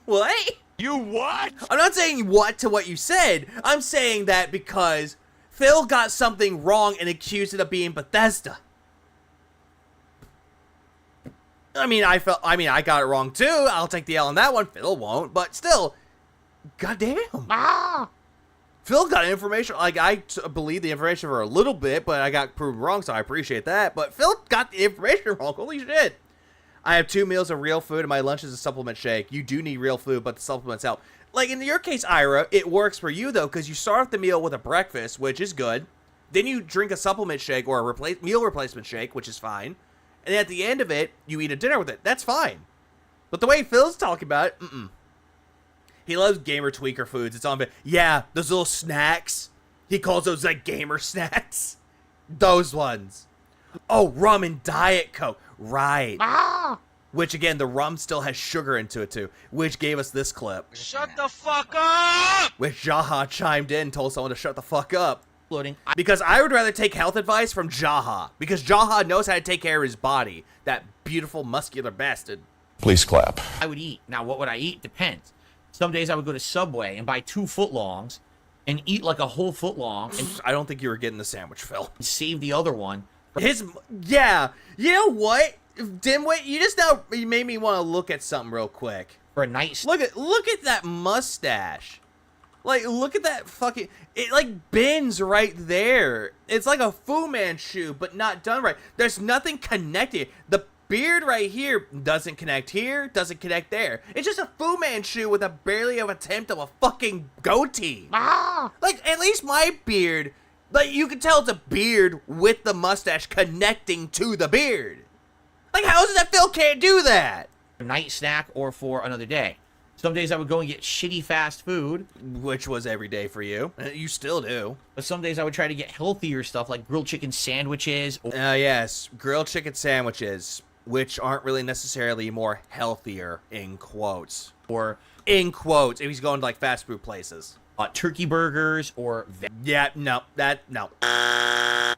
What? You what? I'm not saying what to what you said. I'm saying that because Phil got something wrong and accused it of being Bethesda. I got it wrong too. I'll take the L on that one. Phil won't, but still, goddamn. Phil got information. I believe the information for a little bit, but I got proven wrong, so I appreciate that. But Phil got the information wrong. Holy shit. I have 2 meals of real food, and my lunch is a supplement shake. You do need real food, but the supplements help. In your case, Ira, it works for you, though, because you start off the meal with a breakfast, which is good. Then you drink a supplement shake or a meal replacement shake, which is fine. and at the end of it, you eat a dinner with it. That's fine. But the way Phil's talking about it, he loves gamer tweaker foods. It's on. Yeah, those little snacks. He calls those like gamer snacks. Those ones. Oh, rum and Diet Coke. Right. Which, again, the rum still has sugar into it, too. Which gave us this clip. Shut the fuck up! Which Jaha chimed in and told someone to shut the fuck up. Loading. Because I would rather take health advice from Jaha. Because Jaha knows how to take care of his body. That beautiful, muscular bastard. Please clap. I would eat. Now, what would I eat? Depends. Some days I would go to Subway and buy 2 footlongs and eat like a whole footlong and I don't think you were getting the sandwich, Phil. save the other one. Yeah. You know what? Dimwit, you made me want to look at something real quick. For a nice... Look at that mustache. Like, look at that fucking... It, like, bends right there. It's like a Fu Manchu, but not done right. There's nothing connected. The beard right here doesn't connect here, doesn't connect there. It's just a Fu Manchu with a barely of attempt of a fucking goatee. Like, at least my beard... Like, you can tell it's a beard with the mustache connecting to the beard. Like, how is it that Phil can't do that? A night snack or for another day. Some days I would go and get shitty fast food. Which was every day for you. You still do. But some days I would try to get healthier stuff like grilled chicken sandwiches. Yes, grilled chicken sandwiches, which aren't really necessarily more healthier, in quotes. Or, in quotes, if he's going to, like, fast food places. Turkey burgers or... Yeah, no.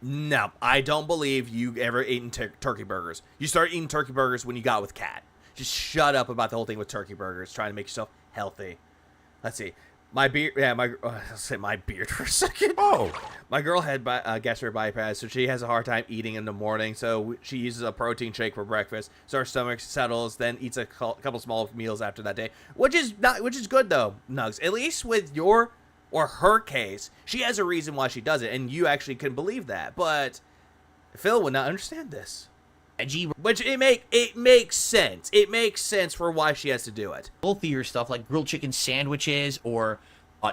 No, I don't believe you ever eaten turkey burgers. You started eating turkey burgers when you got with Kat. Just shut up about the whole thing with turkey burgers, trying to make yourself healthy. Let's see. My beard, I'll say my beard for a second. Oh. My girl had gastric bypass, so she has a hard time eating in the morning, so she uses a protein shake for breakfast, so her stomach settles, then eats a couple small meals after that day, which is good though, Nugs. At least with your or her case, she has a reason why she does it, and you actually can believe that, but Phil would not understand this. Which it makes sense. It makes sense for why she has to do it. Healthier stuff like grilled chicken sandwiches or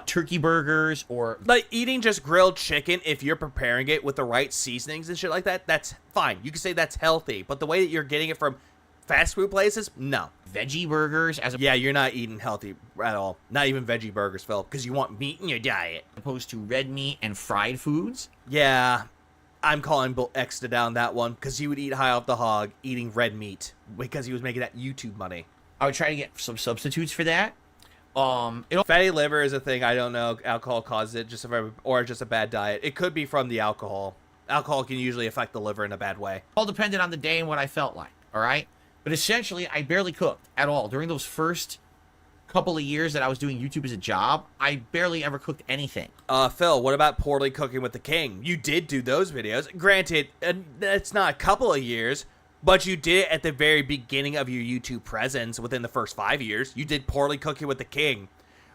turkey burgers or... Like, eating just grilled chicken, if you're preparing it with the right seasonings and shit like that, that's fine. You can say that's healthy. But the way that you're getting it from fast food places, no. Veggie burgers as a... Yeah, you're not eating healthy at all. Not even veggie burgers, Phil, because you want meat in your diet. Opposed to red meat and fried foods? Yeah, I'm calling Bill Extra down that one, because he would eat high off the hog, eating red meat, because he was making that YouTube money. I would try to get some substitutes for that. Fatty liver is a thing. I don't know. Alcohol causes it, or just a bad diet. It could be from the alcohol. Alcohol can usually affect the liver in a bad way. All depended on the day and what I felt like, all right? But essentially, I barely cooked at all. During those first couple of years that I was doing YouTube as a job, I barely ever cooked anything. Phil, what about poorly cooking with the king? You did do those videos. Granted, it's not a couple of years, but you did it at the very beginning of your YouTube presence within the first 5 years. You did poorly cooking with the king,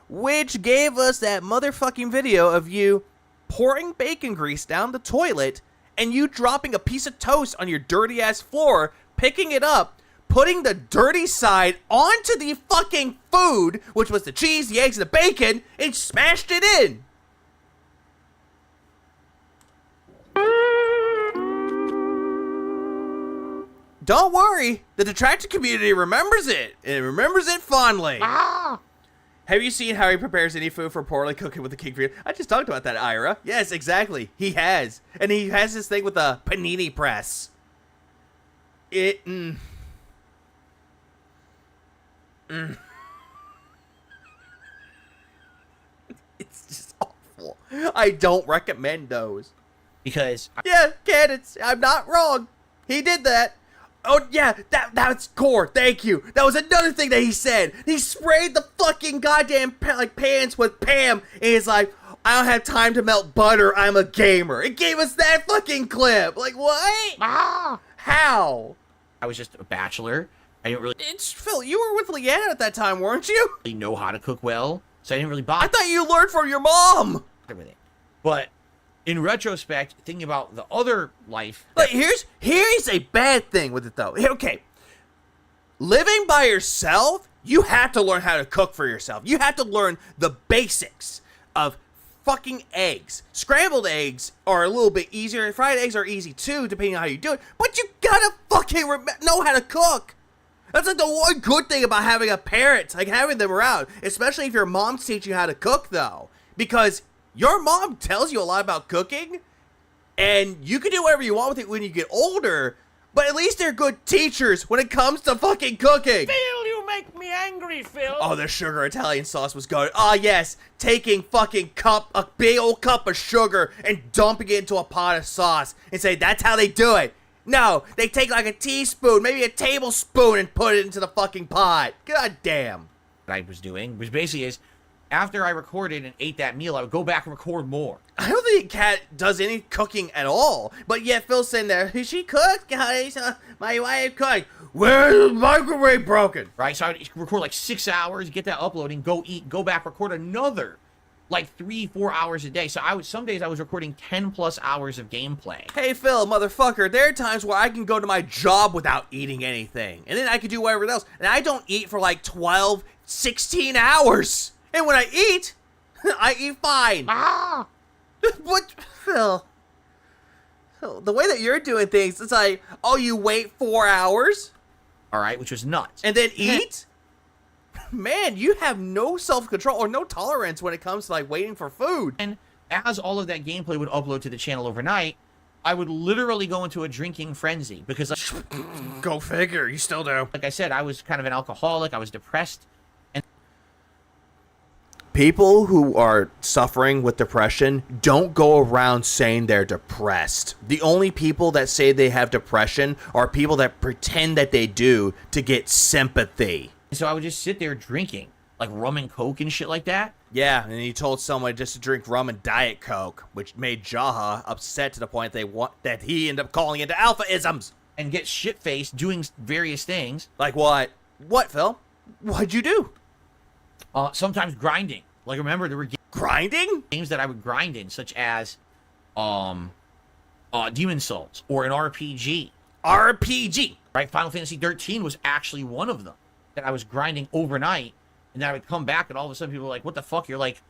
which gave us that motherfucking video of you pouring bacon grease down the toilet and you dropping a piece of toast on your dirty ass floor, picking it up, putting the dirty side onto the fucking food, which was the cheese, the eggs, and the bacon, and smashed it in. Don't worry, the detractor community remembers it, and remembers it fondly. Have you seen how he prepares any food for poorly cooking with the king food? I just talked about that, Ira. Yes, exactly. He has. And he has this thing with a panini press. It's just awful. I don't recommend those. Because... Yeah, Candace, I'm not wrong. He did that. Oh, yeah, that's core. Thank you. That was another thing that he said. He sprayed the fucking goddamn pans with Pam, and he's like, I don't have time to melt butter. I'm a gamer. It gave us that fucking clip. Like, what? How? I was just a bachelor. I didn't really... It's Phil, you were with Leanna at that time, weren't you? Know how to cook well, so I didn't really bother. I thought you learned from your mom. Everything. But... in retrospect, thinking about the other life... But here's a bad thing with it, though. Okay. Living by yourself, you have to learn how to cook for yourself. You have to learn the basics of fucking eggs. Scrambled eggs are a little bit easier. Fried eggs are easy too, depending on how you do it. But you gotta fucking know how to cook. That's like the one good thing about having a parent, like having them around. Especially if your mom's teaching you how to cook, though. Because your mom tells you a lot about cooking, and you can do whatever you want with it when you get older, but at least they're good teachers when it comes to fucking cooking. Phil, you make me angry, Phil. Oh, the sugar Italian sauce was good. Ah, yes. Taking fucking a big old cup of sugar and dumping it into a pot of sauce and say that's how they do it. No, they take like a teaspoon, maybe a tablespoon, and put it into the fucking pot. God damn. What I was doing, which basically is, after I recorded and ate that meal, I would go back and record more. I don't think Kat does any cooking at all. But yet Phil's sitting there, she cooked, guys. My wife cooked. Where's the microwave broken? Right, so I would record like 6 hours, get that uploading, go eat, go back, record another like 3-4 hours a day. So some days I was recording 10+ hours of gameplay. Hey Phil, motherfucker, there are times where I can go to my job without eating anything. And then I can do whatever else. And I don't eat for like 12, 16 hours. And when I eat fine. Ah! What, Phil? The way that you're doing things, it's like, oh, you wait 4 hours? All right, which was nuts. And then eat? Man, you have no self-control or no tolerance when it comes to like waiting for food. And as all of that gameplay would upload to the channel overnight, I would literally go into a drinking frenzy because go figure, you still do. Like I said, I was kind of an alcoholic, I was depressed. And people who are suffering with depression don't go around saying they're depressed. The only people that say they have depression are people that pretend that they do to get sympathy. so I would just sit there drinking, like rum and coke and shit like that. Yeah, and he told someone just to drink rum and Diet Coke, which made Jaha upset to the point that he ended up calling into alpha-isms. And get shit-faced doing various things. Like what? What, Phil? What'd you do? Sometimes grinding. Like, remember, there were grinding? Games that I would grind in, such as Demon Souls or an RPG. RPG! Right? Final Fantasy 13 was actually one of them that I was grinding overnight, and then I would come back, and all of a sudden people were like, what the fuck? You're like,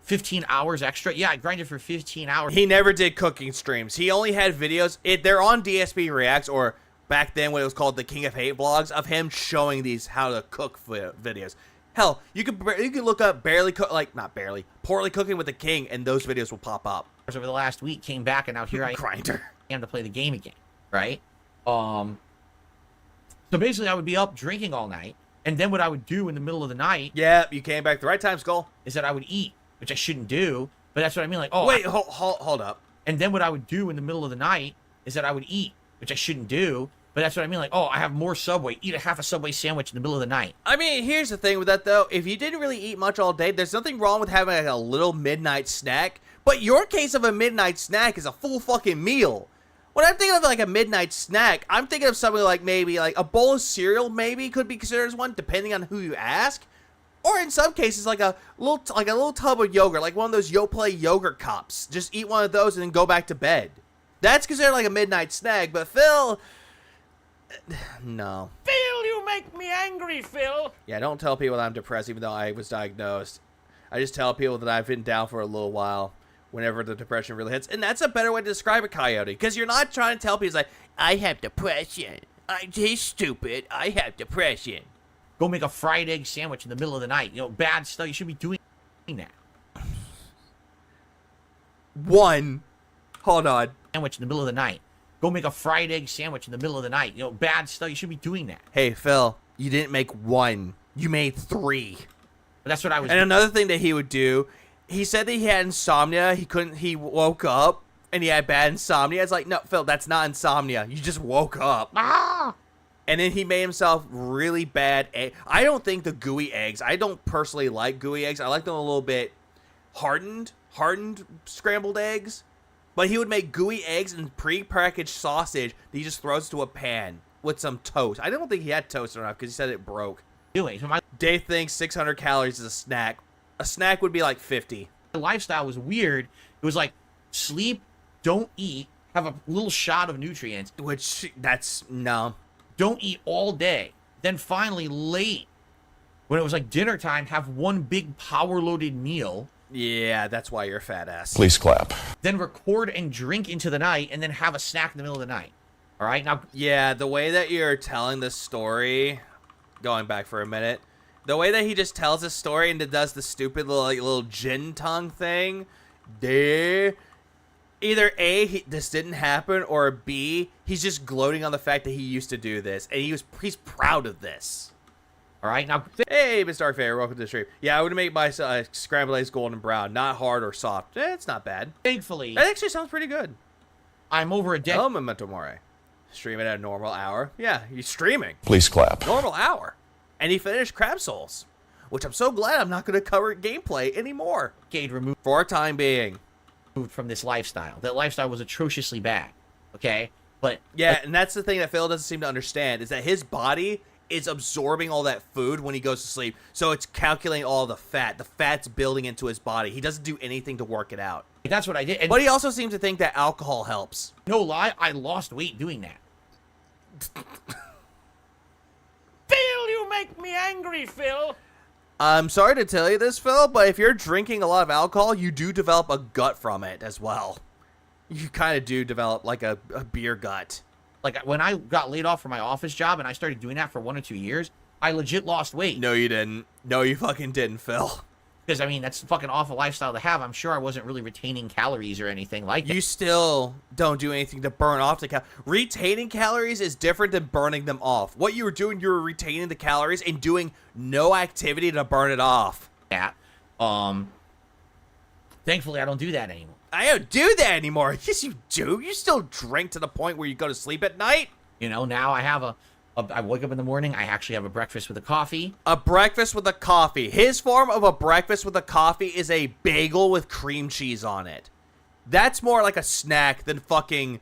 15 hours extra? Yeah, I grinded for 15 hours. He never did cooking streams. He only had videos. They're on DSP Reacts, or back then when it was called the King of Hate vlogs, of him showing these how to cook videos. Hell, you could look up poorly cooking with the king, and those videos will pop up. Over the last week, came back, and now here I am to play the game again, right? So basically, I would be up drinking all night, and then what I would do in the middle of the night... Yeah, you came back the right time, Skull. ...is that I would eat, which I shouldn't do, but that's what I mean, like, oh... Wait, hold up. And then what I would do in the middle of the night is that I would eat, which I shouldn't do, but that's what I mean, like, oh, I have more Subway, eat a half a Subway sandwich in the middle of the night. I mean, here's the thing with that, though. If you didn't really eat much all day, there's nothing wrong with having like a little midnight snack, but your case of a midnight snack is a full fucking meal. When I'm thinking of like a midnight snack, I'm thinking of something like maybe like a bowl of cereal maybe could be considered as one, depending on who you ask. Or in some cases, like a little tub of yogurt, like one of those Yoplait yogurt cups. Just eat one of those and then go back to bed. That's considered like a midnight snack, but Phil... No. Phil, you make me angry, Phil. Yeah, don't tell people that I'm depressed even though I was diagnosed. I just tell people that I've been down for a little while whenever the depression really hits. And that's a better way to describe it, Coyote. Because you're not trying to tell people, like, I have depression. I'm just stupid. I have depression. Go make a fried egg sandwich in the middle of the night. Bad stuff. You should be doing that. Hold on. Sandwich in the middle of the night. Go make a fried egg sandwich in the middle of the night. Bad stuff. You should be doing that. Hey, Phil, you didn't make one. You made 3. But that's what I was doing. And another thing that he would do, he said that he had insomnia. He woke up and he had bad insomnia. It's like, no, Phil, that's not insomnia. You just woke up. Ah! And then he made himself really bad egg. I don't think the gooey eggs, I don't personally like gooey eggs. I like them a little bit hardened scrambled eggs. But he would make gooey eggs and pre-packaged sausage that he just throws into a pan with some toast. I don't think he had toast enough because he said it broke. Dave thinks 600 calories is a snack. A snack would be like 50. The lifestyle was weird. It was like sleep, don't eat, have a little shot of nutrients. Which, that's, no. Don't eat all day. Then finally late, when it was like dinner time, have one big power-loaded meal. Yeah, that's why you're a fat ass. Please clap. then record and drink into the night, and then have a snack in the middle of the night. All right, now. Yeah, the way that you're telling the story, going back for a minute, the way that he just tells the story and does the stupid little gin tongue thing, either A, this didn't happen, or B, he's just gloating on the fact that he used to do this, and he's proud of this. All right, now. Hey, Mr. Dark Fair, welcome to the stream. Yeah, I would make my scrambled eggs golden brown, not hard or soft. It's not bad. Thankfully, That actually sounds pretty good. I'm over a decade. Oh, Memento Mori. Stream it at a normal hour. Yeah, he's streaming. Please clap. Normal hour. And he finished Crab Souls, which I'm so glad I'm not going to cover gameplay anymore. Removed For a time being. from this lifestyle. That lifestyle was atrociously bad. Okay, but Yeah, and that's the thing that Phil doesn't seem to understand, is that his body is absorbing all that food when he goes to sleep. So it's calculating all the fat. The fat's building into his body. He doesn't do anything to work it out. that's what I did. And But he also seems to think that alcohol helps. no lie, I lost weight doing that. Phil, you make me angry, Phil. I'm sorry to tell you this, Phil, but if you're drinking a lot of alcohol, you do develop a gut from it as well. You kind of do develop like a beer gut. Like when I got laid off from my office job and I started doing that for 1 or 2 years, I legit lost weight. No, you didn't. No, you fucking didn't, Phil. Because, I mean, that's a fucking awful lifestyle to have. I'm sure I wasn't really retaining calories or anything like that. You still don't do anything to burn off the retaining calories is different than burning them off. What you were doing, you were retaining the calories and doing no activity to burn it off. Yeah. Thankfully, I don't do that anymore. I don't do that anymore. Yes, you do. You still drink to the point where you go to sleep at night. You know, now I have I wake up in the morning, I actually have a breakfast with a coffee. A breakfast with a coffee. His form of a breakfast with a coffee is a bagel with cream cheese on it. That's more like a snack than fucking,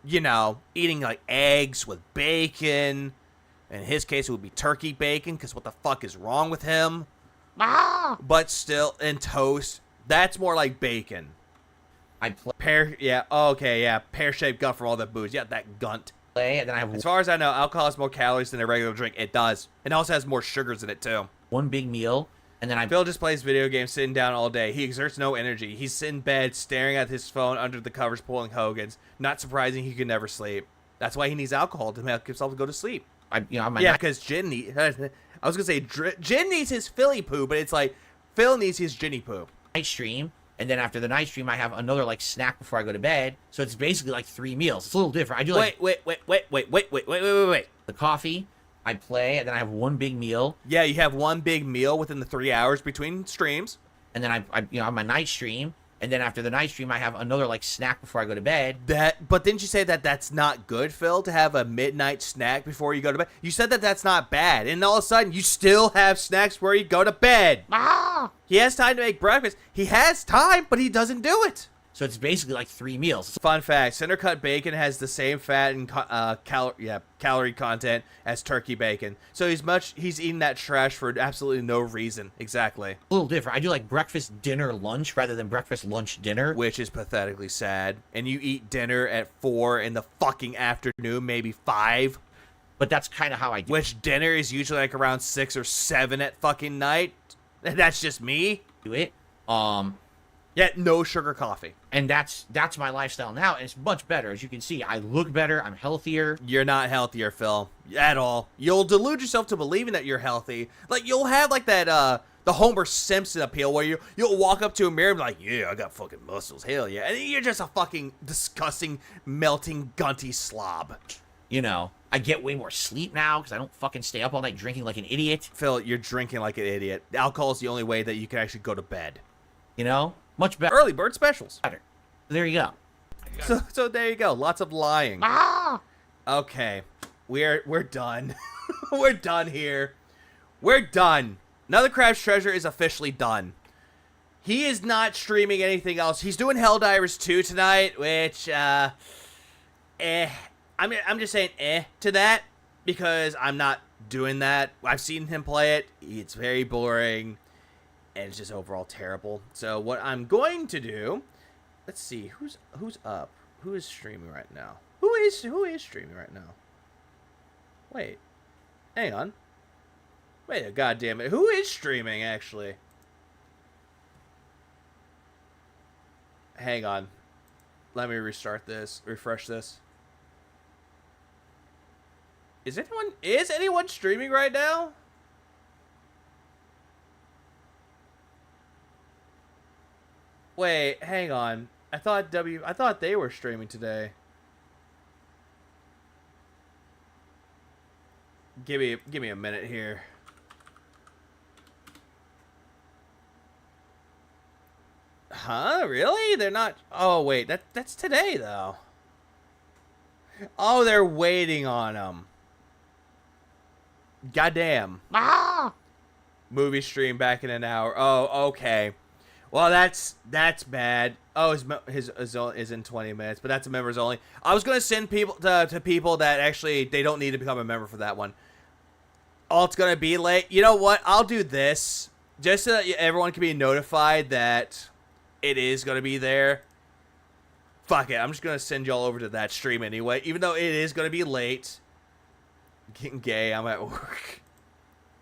you know, eating like eggs with bacon. In his case, it would be turkey bacon, because what the fuck is wrong with him? But still, and toast. That's more like bacon. Pear-shaped gut from all that booze. Yeah, that gunt. And then I have, as far as I know, alcohol has more calories than a regular drink. It does. It also has more sugars in it, too. one big meal, and then Phil just plays video games sitting down all day. He exerts no energy. He's in bed staring at his phone under the covers pulling Hogan's. Not surprising, he can never sleep. That's why he needs alcohol to make himself go to sleep. Because Jin I was going to say, Jin needs his Philly poo, but it's like, Phil needs his Ginny poo. Night stream, and then after the night stream, I have another, like, snack before I go to bed. So it's basically like 3 meals. It's a little different. I do like... Wait. The coffee, I play, and then I have one big meal. Yeah, you have one big meal within the 3 hours between streams. And then I have my night stream, and then after the night stream, I have another, like, snack before I go to bed. But didn't you say that that's not good, Phil, to have a midnight snack before you go to bed? You said that that's not bad, and all of a sudden, you still have snacks before you go to bed. He has time to make breakfast. He has time, but he doesn't do it. So it's basically like 3 meals. Fun fact, center cut bacon has the same fat and calorie content as turkey bacon. So he's eating that trash for absolutely no reason. Exactly. A little different. I do like breakfast, dinner, lunch rather than breakfast, lunch, dinner. Which is pathetically sad. And you eat dinner at 4 in the fucking afternoon, maybe 5. But that's kind of how I do. Which dinner is usually like around 6 or 7 at fucking night. And that's just me. Do it. Yet no sugar coffee. And that's my lifestyle now, and it's much better. As you can see, I look better, I'm healthier. You're not healthier, Phil, at all. You'll delude yourself to believing that you're healthy. Like, you'll have like that the Homer Simpson appeal where you'll walk up to a mirror and be like, yeah, I got fucking muscles, hell yeah. And you're just a fucking disgusting, melting, gunty slob. You know, I get way more sleep now because I don't fucking stay up all night drinking like an idiot. Phil, you're drinking like an idiot. Alcohol is the only way that you can actually go to bed. You know? Much better. Early bird specials. Better. There you go. So there you go. Lots of lying. Okay. We're done. We're done here. We're done. Another Crab's Treasure is officially done. He is not streaming anything else. He's doing Helldivers 2 tonight, which I'm just saying to that because I'm not doing that. I've seen him play it. It's very boring. And it's just overall terrible. So what I'm going to do, let's see, who's up? Who is streaming right now? Who is streaming right now? Wait, hang on. Wait a goddamn it. Who is streaming actually? Hang on. Let me restart this. Refresh this. Is anyone streaming right now? Wait, hang on. I thought they were streaming today. Give me a minute here. Huh? Really? They're not. Oh wait, that's today though. Oh, they're waiting on them. Goddamn. Ah! Movie stream back in an hour. Oh, okay. Well, that's bad. Oh, his is in 20 minutes, but that's a members only. I was gonna send people to people that actually they don't need to become a member for that one. Oh, it's gonna be late. You know what? I'll do this just so that everyone can be notified that it is gonna be there. Fuck it. I'm just gonna send y'all over to that stream anyway, even though it is gonna be late. Getting gay. I'm at work.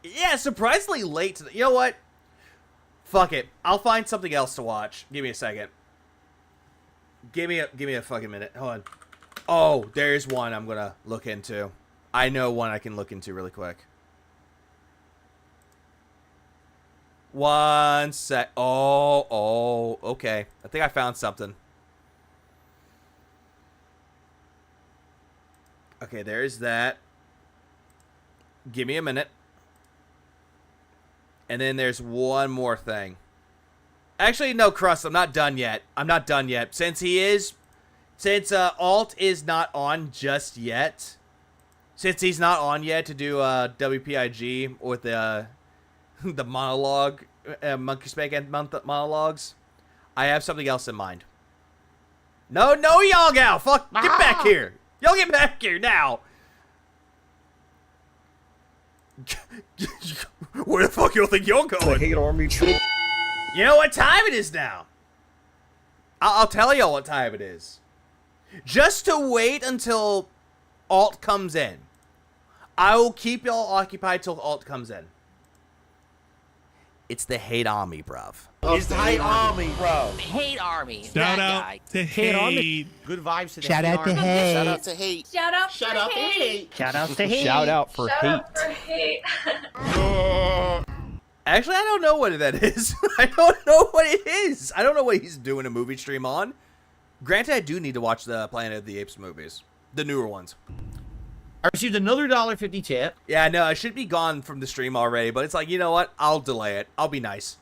Yeah, surprisingly late. You know what? Fuck it. I'll find something else to watch. Give me a second. Give me a fucking minute. Hold on. Oh, there's one I'm gonna look into. I know one I can look into really quick. One sec. Oh, okay. I think I found something. Okay, there's that. Give me a minute. And then there's one more thing. Actually, no, Crust, I'm not done yet. Since Alt is not on just yet. Since he's not on yet to do WPIG with the monologue, Monkey Spank and monologues, I have something else in mind. No, y'all gal! Fuck, get back here! Y'all get back here now! Where the fuck y'all think you're going? I hate army troops. You know what time it is now? I'll tell y'all what time it is. Just to wait until Alt comes in. I will keep y'all occupied till Alt comes in. It's the Hate Army, bruv. It's the Hate Army, bro. Hate Army. Shout that out guy. to Hate. Good vibes to the Shout out to Army. Hate. Shout out to hate. Shout out Shout out to hate. Shout out to Hate. Shout out for hate. hate. Actually, I don't know what that is. I don't know what it is. I don't know what he's doing a movie stream on. Granted, I do need to watch the Planet of the Apes movies. The newer ones. I received another $1.50 tip. Yeah, I know. I should be gone from the stream already, but it's like, you know what? I'll delay it. I'll be nice.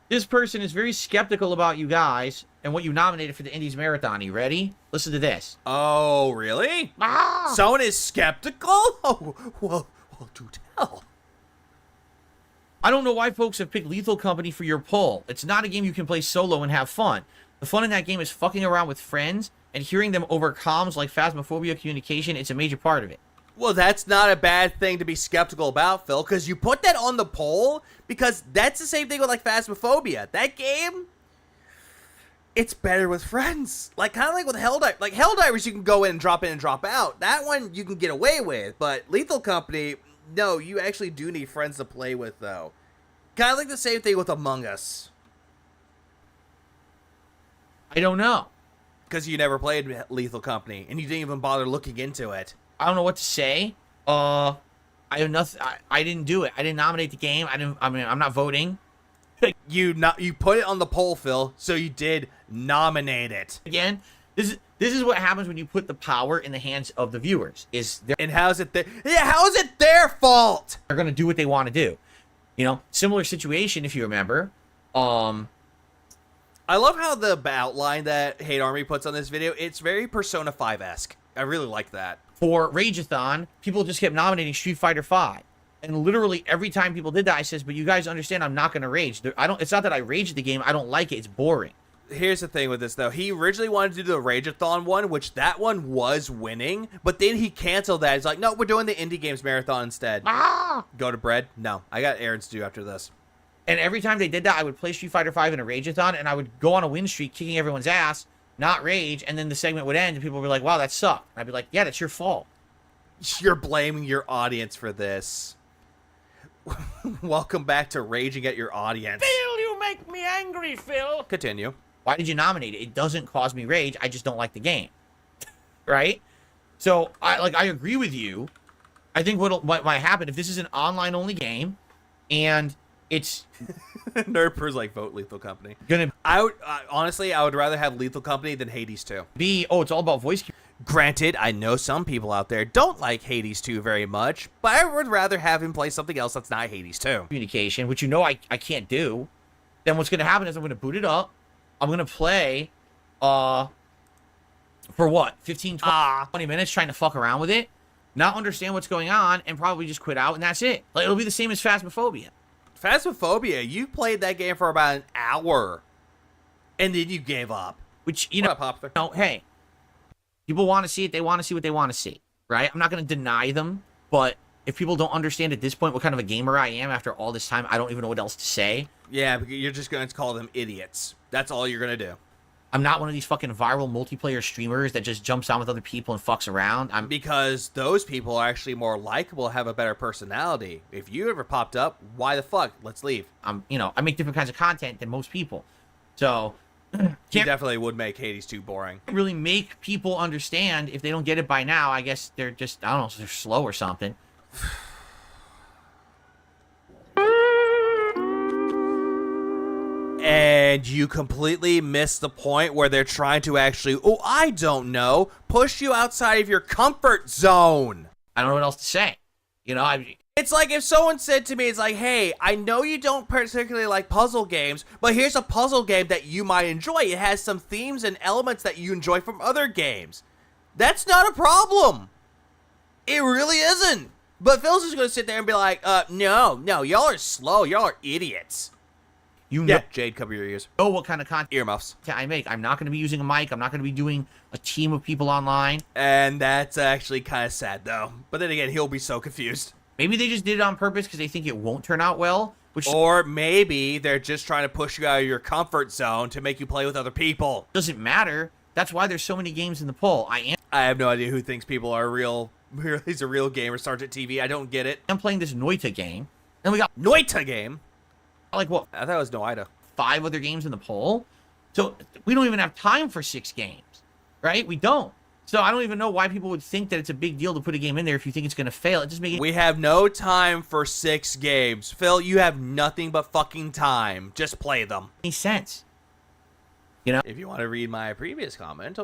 This person is very skeptical about you guys and what you nominated for the Indies Marathon. You ready? Listen to this. Oh, really? Ah! Someone is skeptical? Oh, well, do tell. I don't know why folks have picked Lethal Company for your poll. It's not a game you can play solo and have fun. The fun in that game is fucking around with friends and hearing them over comms like Phasmophobia communication. It's a major part of it. Well, that's not a bad thing to be skeptical about, Phil, because you put that on the poll, because that's the same thing with, like, Phasmophobia. That game, it's better with friends. Like, kind of like with Helldivers. Like, Helldivers, you can go in and drop out. That one, you can get away with, but Lethal Company, no, you actually do need friends to play with, though. Kind of like the same thing with Among Us. I don't know. Because you never played Lethal Company, and you didn't even bother looking into it. I don't know what to say. I have nothing. I didn't do it. I didn't nominate the game. I'm not voting. You put it on the poll, Phil, so you did nominate it. Again, this is what happens when you put the power in the hands of the viewers. And how's it how is it their fault? They're gonna do what they want to do. You know, similar situation if you remember. I love how the outline that Hate Army puts on this video, it's very Persona 5-esque. I really like that. For Rageathon, people just kept nominating Street Fighter V. And literally every time people did that, I says, but you guys understand I'm not going to rage. It's not that I rage at the game. I don't like it. It's boring. Here's the thing with this, though. He originally wanted to do the Rageathon one, which that one was winning. But then he canceled that. He's like, no, we're doing the Indie Games Marathon instead. Go to bread? No. I got errands to do after this. And every time they did that, I would play Street Fighter V in a Rageathon, and I would go on a win streak kicking everyone's ass, not rage, and then the segment would end, and people were like, wow, that sucked. And I'd be like, yeah, that's your fault. You're blaming your audience for this. Welcome back to raging at your audience. Phil, you make me angry, Phil. Continue. Why did you nominate it? It doesn't cause me rage. I just don't like the game. Right? So I agree with you. I think what might happen if this is an online only game and it's Nerdper's like vote Lethal Company. gonna I would honestly, I would rather have Lethal Company than Hades 2. be it's all about voice Granted, I know some people out there don't like Hades 2 very much, but I would rather have him play something else that's not Hades 2. communication, which I can't do. Then what's gonna happen is I'm gonna boot it up. I'm gonna play for what 15 20 minutes trying to fuck around with it, not understand what's going on, and probably just quit out, and that's it. Like, it'll be the same as Phasmophobia. Phasmophobia, you played that game for about an hour, and then you gave up. Which, hey, people want to see it. They want to see what they want to see, right? I'm not going to deny them, but if people don't understand at this point what kind of a gamer I am after all this time, I don't even know what else to say. Yeah, because you're just going to call them idiots. That's all you're going to do. I'm not one of these fucking viral multiplayer streamers that just jumps on with other people and fucks around. Because those people are actually more likable, have a better personality. If you ever popped up, why the fuck? Let's leave. I make different kinds of content than most people. So, You definitely would make Hades 2 boring. really make people understand. If they don't get it by now, I guess they're just, I don't know, they're slow or something. And you completely miss the point where they're trying to actually, I don't know, push you outside of your comfort zone. I don't know what else to say. It's like if someone said to me, it's like, hey, I know you don't particularly like puzzle games, but here's a puzzle game that you might enjoy. It has some themes and elements that you enjoy from other games. That's not a problem. It really isn't. But Phil's just going to sit there and be like, no, y'all are slow. Y'all are idiots. Jade, cover your ears. Know what kind of content earmuffs I make. I'm not going to be using a mic. I'm not going to be doing a team of people online. And that's actually kind of sad, though. But then again, he'll be so confused. Maybe they just did it on purpose because they think it won't turn out well. Or maybe they're just trying to push you out of your comfort zone to make you play with other people. Doesn't matter. That's why there's so many games in the poll. I have no idea who thinks people are real. He's a real gamer, Sergeant TV. I don't get it. I'm playing this Noita game. Then we got Noita game? Like what? I thought it was Noita. 5 other games in the poll. So we don't even have time for 6 games, right? We don't. So I don't even know why people would think that it's a big deal to put a game in there if you think it's going to fail. It just makes it. We have no time for 6 games. Phil, you have nothing but fucking time. Just play them. Any sense. If you want to read my previous comment,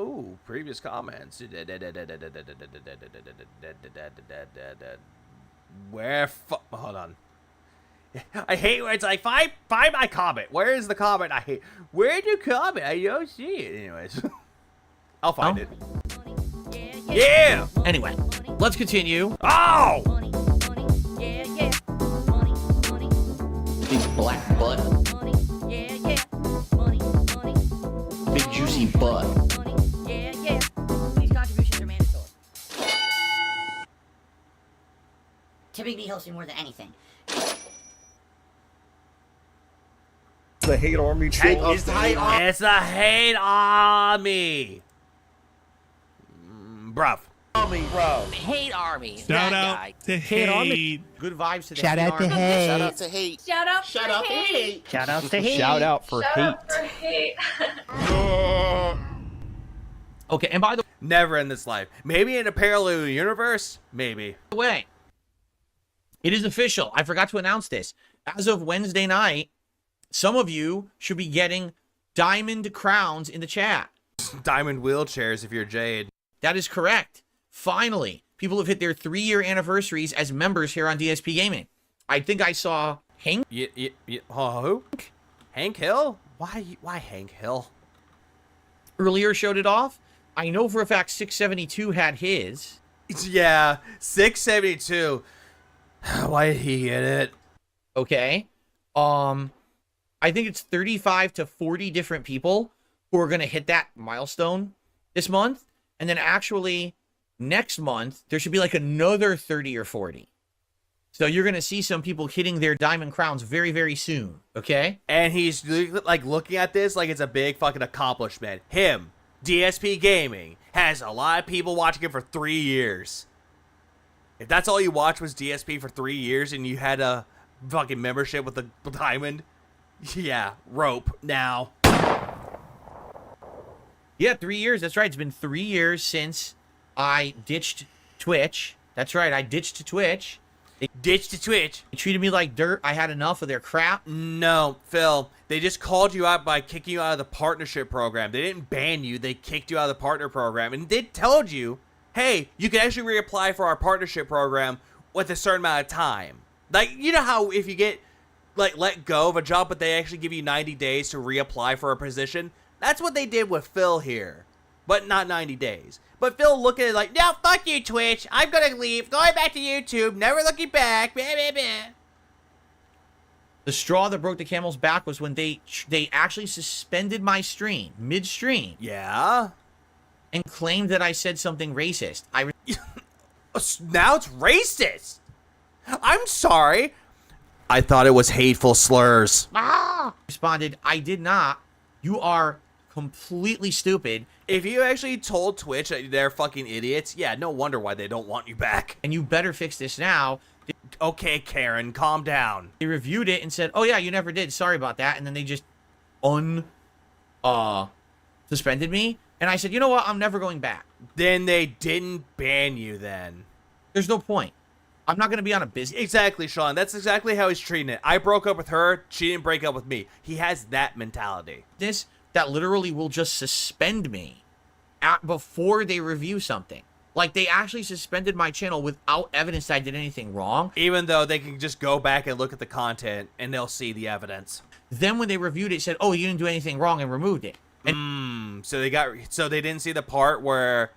previous comments. Hold on. I hate where it's like, find my comment. Where is the comment I hate? Where'd you comment? I don't see it. Anyways, I'll find it. Yeah! Anyway, let's continue. Oh! Big black butt. Big juicy butt. These contributions are mandatory. Tipping me helps me more than anything. The hate army shit. It's the hate army. Bruv. Hate army. Shout out to hate. Good vibes to the Shout hate out to army. hate. Shout out to hate. Shout out Shout for out to hate. hate. Shout out to hate. Shout out for Shout hate. out for hate. Okay, and by the Never in this life. Maybe in a parallel universe. Maybe. way, it is official. I forgot to announce this. As of Wednesday night, some of you should be getting diamond crowns in the chat. Diamond wheelchairs if you're Jade. That is correct. Finally, people have hit their 3-year anniversaries as members here on DSP Gaming. I think I saw Hank. Who? Hank Hill? Why Hank Hill? Earlier showed it off. I know for a fact 672 had his. Yeah, 672. Why did he get it? Okay. I think it's 35 to 40 different people who are going to hit that milestone this month. And then actually next month, there should be like another 30 or 40. So you're going to see some people hitting their diamond crowns very, very soon. Okay. And he's like looking at this like it's a big fucking accomplishment. Him, DSP Gaming, has a lot of people watching it for 3 years. If that's all you watched was DSP for 3 years and you had a fucking membership with the diamond, yeah, rope now. Yeah, 3 years. That's right. It's been 3 years since I ditched Twitch. That's right. I ditched Twitch. Ditched to Twitch. They treated me like dirt. I had enough of their crap. No, Phil. They just called you out by kicking you out of the partnership program. They didn't ban you. They kicked you out of the partner program. And they told you, hey, you can actually reapply for our partnership program with a certain amount of time. Like, you know how if you get, like, let go of a job, but they actually give you 90 days to reapply for a position? That's what they did with Phil here. But not 90 days. But Phil looked at it like, no, fuck you, Twitch. I'm going to leave. Going back to YouTube. Never looking back. Blah, blah, blah. The straw that broke the camel's back was when they actually suspended my stream, mid-stream. Yeah? And claimed that I said something racist. Now it's racist. I'm sorry. I thought it was hateful slurs. Responded, I did not. You are completely stupid. If you actually told Twitch that they're fucking idiots, yeah, no wonder why they don't want you back. And you better fix this now. Okay, Karen, calm down. They reviewed it and said, oh yeah, you never did. Sorry about that. And then they just suspended me. And I said, you know what? I'm never going back. Then they didn't ban you then. There's no point. I'm not going to be on a business. Exactly, Sean. That's exactly how he's treating it. I broke up with her. She didn't break up with me. He has that mentality. That literally will just suspend me before they review something. Like, they actually suspended my channel without evidence that I did anything wrong. Even though they can just go back and look at the content and they'll see the evidence. Then when they reviewed it, said, oh, you didn't do anything wrong, and removed it. And so they didn't see the part where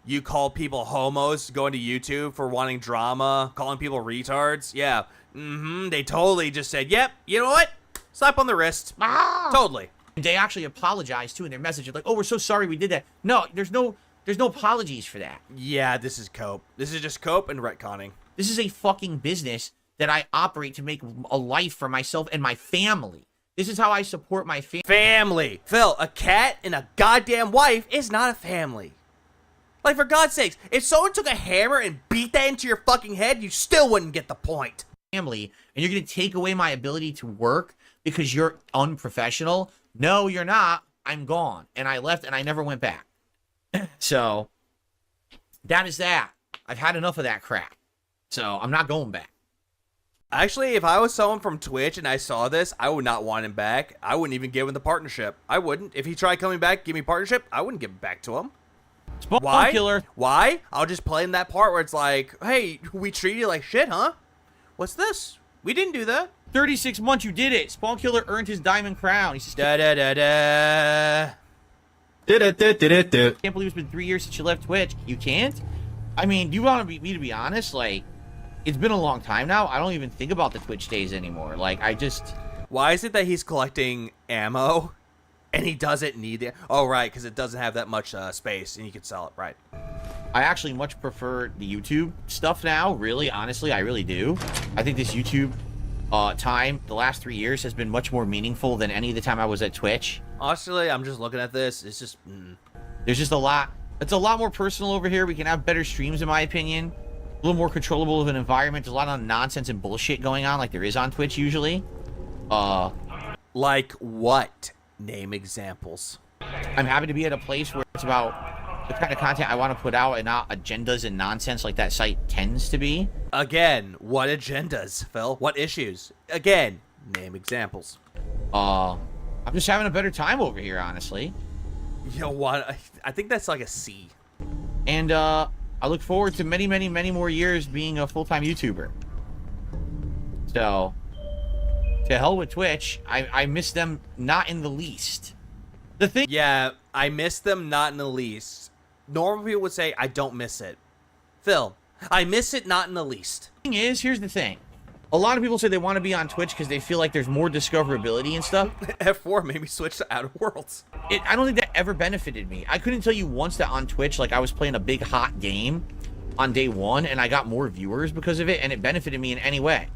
you call people homos going to YouTube for wanting drama, calling people retards. Yeah. They totally just said, yep, you know what? Slap on the wrist. Totally. They actually apologized too in their message. Like, oh, we're so sorry we did that. No, there's no apologies for that. Yeah, this is cope. This is just cope and retconning. This is a fucking business that I operate to make a life for myself and my family. This is how I support my family. Phil, a cat and a goddamn wife is not a family. Like, for God's sakes, if someone took a hammer and beat that into your fucking head, you still wouldn't get the point. Family, and you're going to take away my ability to work because you're unprofessional? No, you're not. I'm gone. And I left and I never went back. So, that is that. I've had enough of that crap. So, I'm not going back. Actually, if I was someone from Twitch and I saw this, I would not want him back. I wouldn't even give him the partnership. I wouldn't. If he tried coming back, give me partnership, I wouldn't give it back to him. Why? Killer. Why? I'll just play in that part where it's like, hey, we treat you like shit, huh? What's this? We didn't do that. 36 months, you did it. Spawn Killer earned his diamond crown. He says, da-da-da-da. Can't believe it's been 3 years since you left Twitch. You can't? I mean, you want me to be honest? Like, it's been a long time now. I don't even think about the Twitch days anymore. Like, I just... Why is it that he's collecting ammo and he doesn't need it? Oh, right, because it doesn't have that much space and you can sell it, right. I actually much prefer the YouTube stuff now. Really, honestly, I really do. I think this YouTube time, the last 3 years, has been much more meaningful than any of the time I was at Twitch. Honestly, I'm just looking at this. It's just... There's just a lot... It's a lot more personal over here. We can have better streams, in my opinion. A little more controllable of an environment. There's a lot of nonsense and bullshit going on like there is on Twitch usually. Like what? Name examples. I'm happy to be at a place where it's about the kind of content I want to put out and not agendas and nonsense like that site tends to be. Again, what agendas, Phil? What issues? Again, name examples. I'm just having a better time over here, honestly. You know what? I think that's like a C. And I look forward to many, many, many more years being a full-time YouTuber. So, to hell with Twitch. I miss them not in the least. The thing... Yeah, I miss them not in the least. Normal people would say, I don't miss it. Phil, I miss it not in the least. The thing is, here's the thing. A lot of people say they want to be on Twitch because they feel like there's more discoverability and stuff. F4 made me switch to Outer Worlds. I don't think that ever benefited me. I couldn't tell you once that on Twitch, like, I was playing a big hot game on day one and I got more viewers because of it and it benefited me in any way.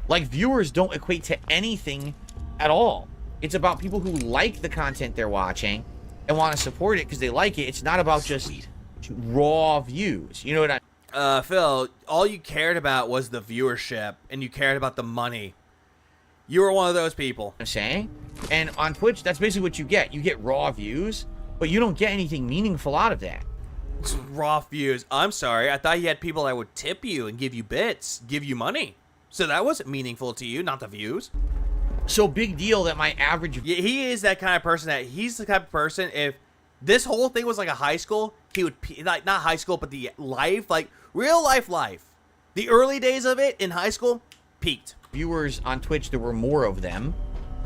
Like, viewers don't equate to anything at all. It's about people who like the content they're watching and want to support it because they like it. It's not about just raw views. You know what I mean? Phil, all you cared about was the viewership, and you cared about the money. You were one of those people. I'm saying? And on Twitch, that's basically what you get. You get raw views, but you don't get anything meaningful out of that. It's raw views. I'm sorry. I thought you had people that would tip you and give you bits, give you money. So that wasn't meaningful to you, not the views. So big deal that my average... Yeah, he is that kind of person that he's the type of person, if this whole thing was like a high school, he would, like, not high school, but the life, like real life. The early days of it in high school, peaked. Viewers on Twitch, there were more of them.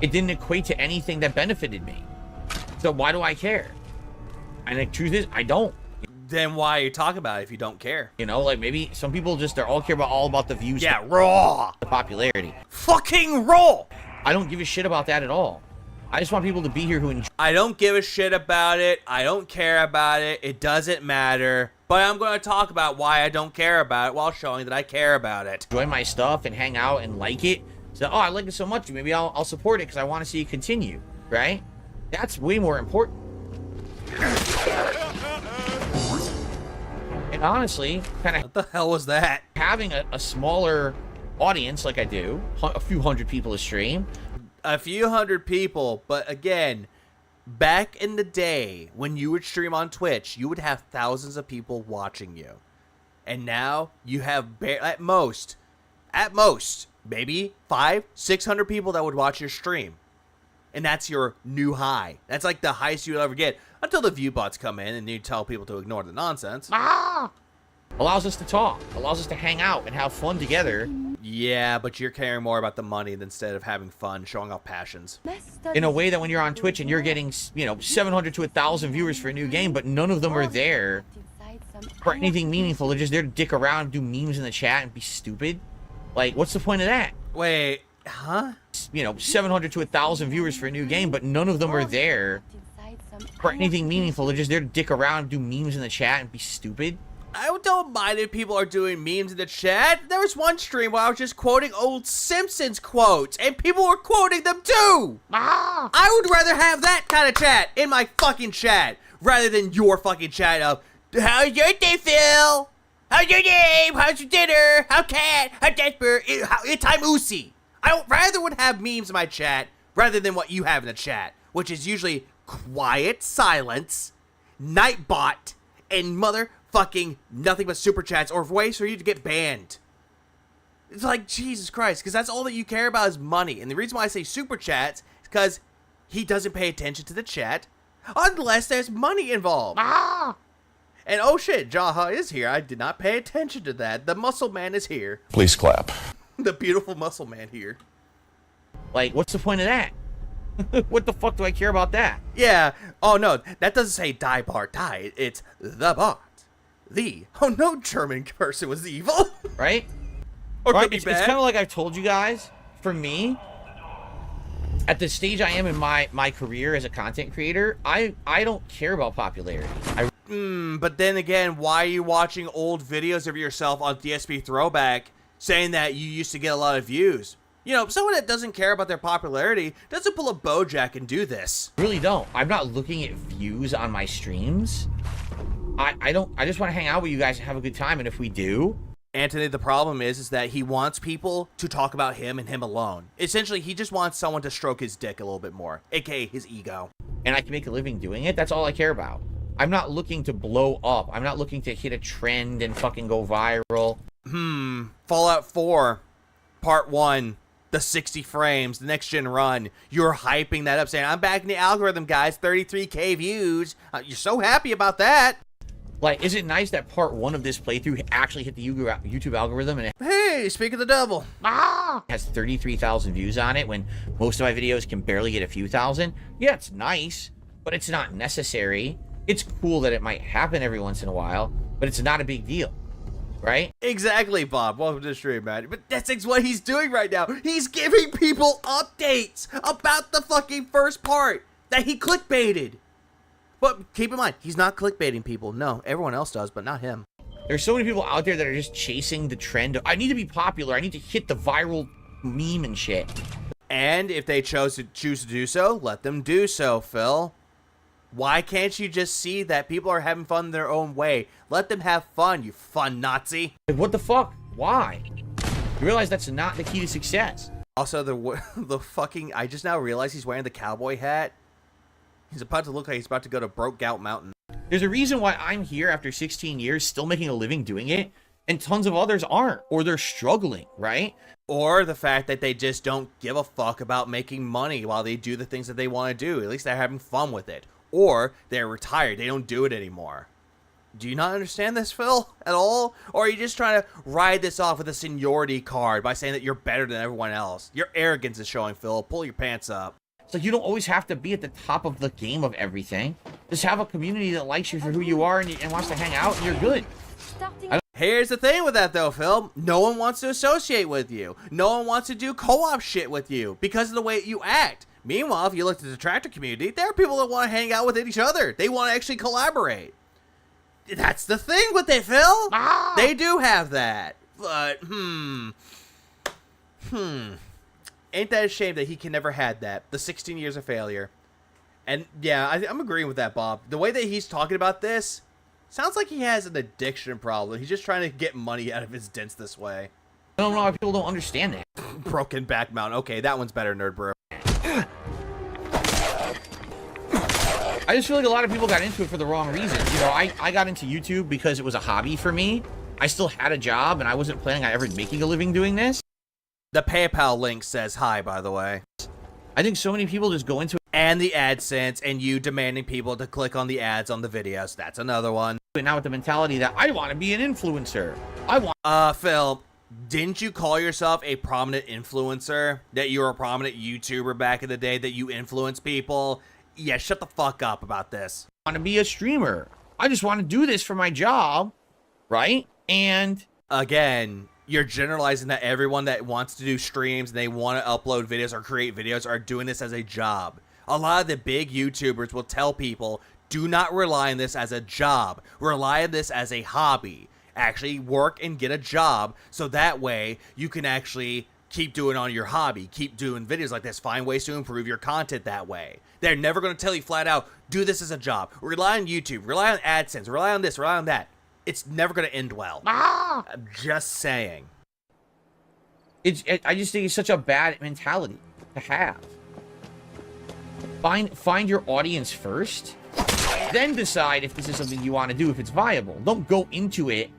It didn't equate to anything that benefited me. So why do I care? And the truth is, I don't. Then why are you talking about it if you don't care? You know, like maybe some people just, they're all care about all about the views. Yeah, raw. The popularity. Fucking raw. I don't give a shit about that at all. I just want people to be here who enjoy. I don't give a shit about it. I don't care about it. It doesn't matter. But I'm going to talk about why I don't care about it while showing that I care about it. Enjoy my stuff and hang out and like it. So, oh, I like it so much. Maybe I'll support it because I want to see it continue. Right? That's way more important. And honestly, kind of... What the hell was that? Having a smaller audience like I do, a few hundred people a stream. A few hundred people, but again, back in the day when you would stream on Twitch, you would have thousands of people watching you. And now you have at most, maybe 500-600 people that would watch your stream. And that's your new high. That's like the highest you'll ever get until the view bots come in and you tell people to ignore the nonsense. Allows us to talk, allows us to hang out and have fun together. Yeah, but you're caring more about the money instead of having fun, showing off passions. In a way that when you're on Twitch and you're getting, 700 to 1,000 viewers for a new game, but none of them are there for anything meaningful. They're just there to dick around, do memes in the chat, and be stupid. Like, what's the point of that? Wait, huh? 700 to 1,000 viewers for a new game, but none of them are there for anything meaningful. They're just there to dick around, do memes in the chat, and be stupid. I don't mind if people are doing memes in the chat. There was one stream where I was just quoting old Simpsons quotes, and people were quoting them too. I would rather have that kind of chat in my fucking chat, rather than your fucking chat of, how's your day, Phil? How's your name? How's your dinner? How cat? How Jasper? I'm Uzi. I rather would have memes in my chat, rather than what you have in the chat, which is usually quiet silence, Nightbot, and motherfucking nothing but super chats or ways for you to get banned. It's like, Jesus Christ, because that's all that you care about is money. And the reason why I say super chats is because he doesn't pay attention to the chat unless there's money involved. And oh shit, Jaha is here. I did not pay attention to that. The muscle man is here. Please clap. The beautiful muscle man here. Like, what's the point of that? What the fuck do I care about that? Yeah. Oh no, that doesn't say die Bart die. It's the Bart. Oh, no German person was evil. Right? Or right? could be It's bad. kind of like I've told you guys, for me, at the stage I am in my career as a content creator, I don't care about popularity. But then again, why are you watching old videos of yourself on DSP Throwback saying that you used to get a lot of views? Someone that doesn't care about their popularity doesn't pull a Bojack and do this. I really don't. I'm not looking at views on my streams. I just want to hang out with you guys and have a good time, and if we do... Anthony, the problem is that he wants people to talk about him and him alone. Essentially, he just wants someone to stroke his dick a little bit more, aka his ego. And I can make a living doing it, that's all I care about. I'm not looking to blow up. I'm not looking to hit a trend and fucking go viral. Fallout 4, Part 1, the 60 frames, the next gen run. You're hyping that up, saying, I'm back in the algorithm, guys, 33k views. You're so happy about that. Like, is it nice that part 1 of this playthrough actually hit the YouTube algorithm and it Hey, speak of the devil. has 33,000 views on it when most of my videos can barely get a few thousand? Yeah, it's nice, but it's not necessary. It's cool that it might happen every once in a while, but it's not a big deal, right? Exactly, Bob. Welcome to the stream, man. But that's what he's doing right now. He's giving people updates about the fucking first part that he clickbaited. But keep in mind, he's not clickbaiting people. No, everyone else does, but not him. There's so many people out there that are just chasing the trend of, I need to be popular, I need to hit the viral meme and shit. And if they choose to do so, let them do so, Phil. Why can't you just see that people are having fun their own way? Let them have fun, you fun Nazi. Like, what the fuck? Why? You realize that's not the key to success. Also, the fucking, I just now realized he's wearing the cowboy hat. He's about to look like he's about to go to Broke Gout Mountain. There's a reason why I'm here after 16 years still making a living doing it, and tons of others aren't, or they're struggling, right? Or the fact that they just don't give a fuck about making money while they do the things that they want to do. At least they're having fun with it. Or they're retired. They don't do it anymore. Do you not understand this, Phil, at all? Or are you just trying to ride this off with a seniority card by saying that you're better than everyone else? Your arrogance is showing, Phil. Pull your pants up. It's like you don't always have to be at the top of the game of everything. Just have a community that likes you for who you are and wants to hang out, and you're good. Here's the thing with that, though, Phil. No one wants to associate with you. No one wants to do co-op shit with you because of the way you act. Meanwhile, if you look at the tractor community, there are people that want to hang out with each other. They want to actually collaborate. That's the thing with it, Phil. They do have that. But, Ain't that a shame that he can never had that? The 16 years of failure. And, yeah, I'm agreeing with that, Bob. The way that he's talking about this sounds like he has an addiction problem. He's just trying to get money out of his dents this way. I don't know why people don't understand that. Broken back mount. Okay, that one's better, Nerd Bro. I just feel like a lot of people got into it for the wrong reason. You know, I got into YouTube because it was a hobby for me. I still had a job, and I wasn't planning on ever making a living doing this. The PayPal link says hi, by the way. I think so many people just go into it. And the AdSense, and you demanding people to click on the ads on the videos. That's another one. But now with the mentality that I want to be an influencer. I want... Phil, didn't you call yourself a prominent influencer? That you were a prominent YouTuber back in the day, that you influence people? Yeah, shut the fuck up about this. I want to be a streamer. I just want to do this for my job, right? And... Again, you're generalizing that everyone that wants to do streams and they want to upload videos or create videos are doing this as a job. A lot of the big YouTubers will tell people, do not rely on this as a job. Rely on this as a hobby. Actually work and get a job so that way you can actually keep doing on your hobby. Keep doing videos like this. Find ways to improve your content that way. They're never going to tell you flat out, do this as a job. Rely on YouTube. Rely on AdSense. Rely on this. Rely on that. It's never going to end well. I'm just saying. I just think it's such a bad mentality to have. Find your audience first, then decide if this is something you want to do, if it's viable. Don't go into it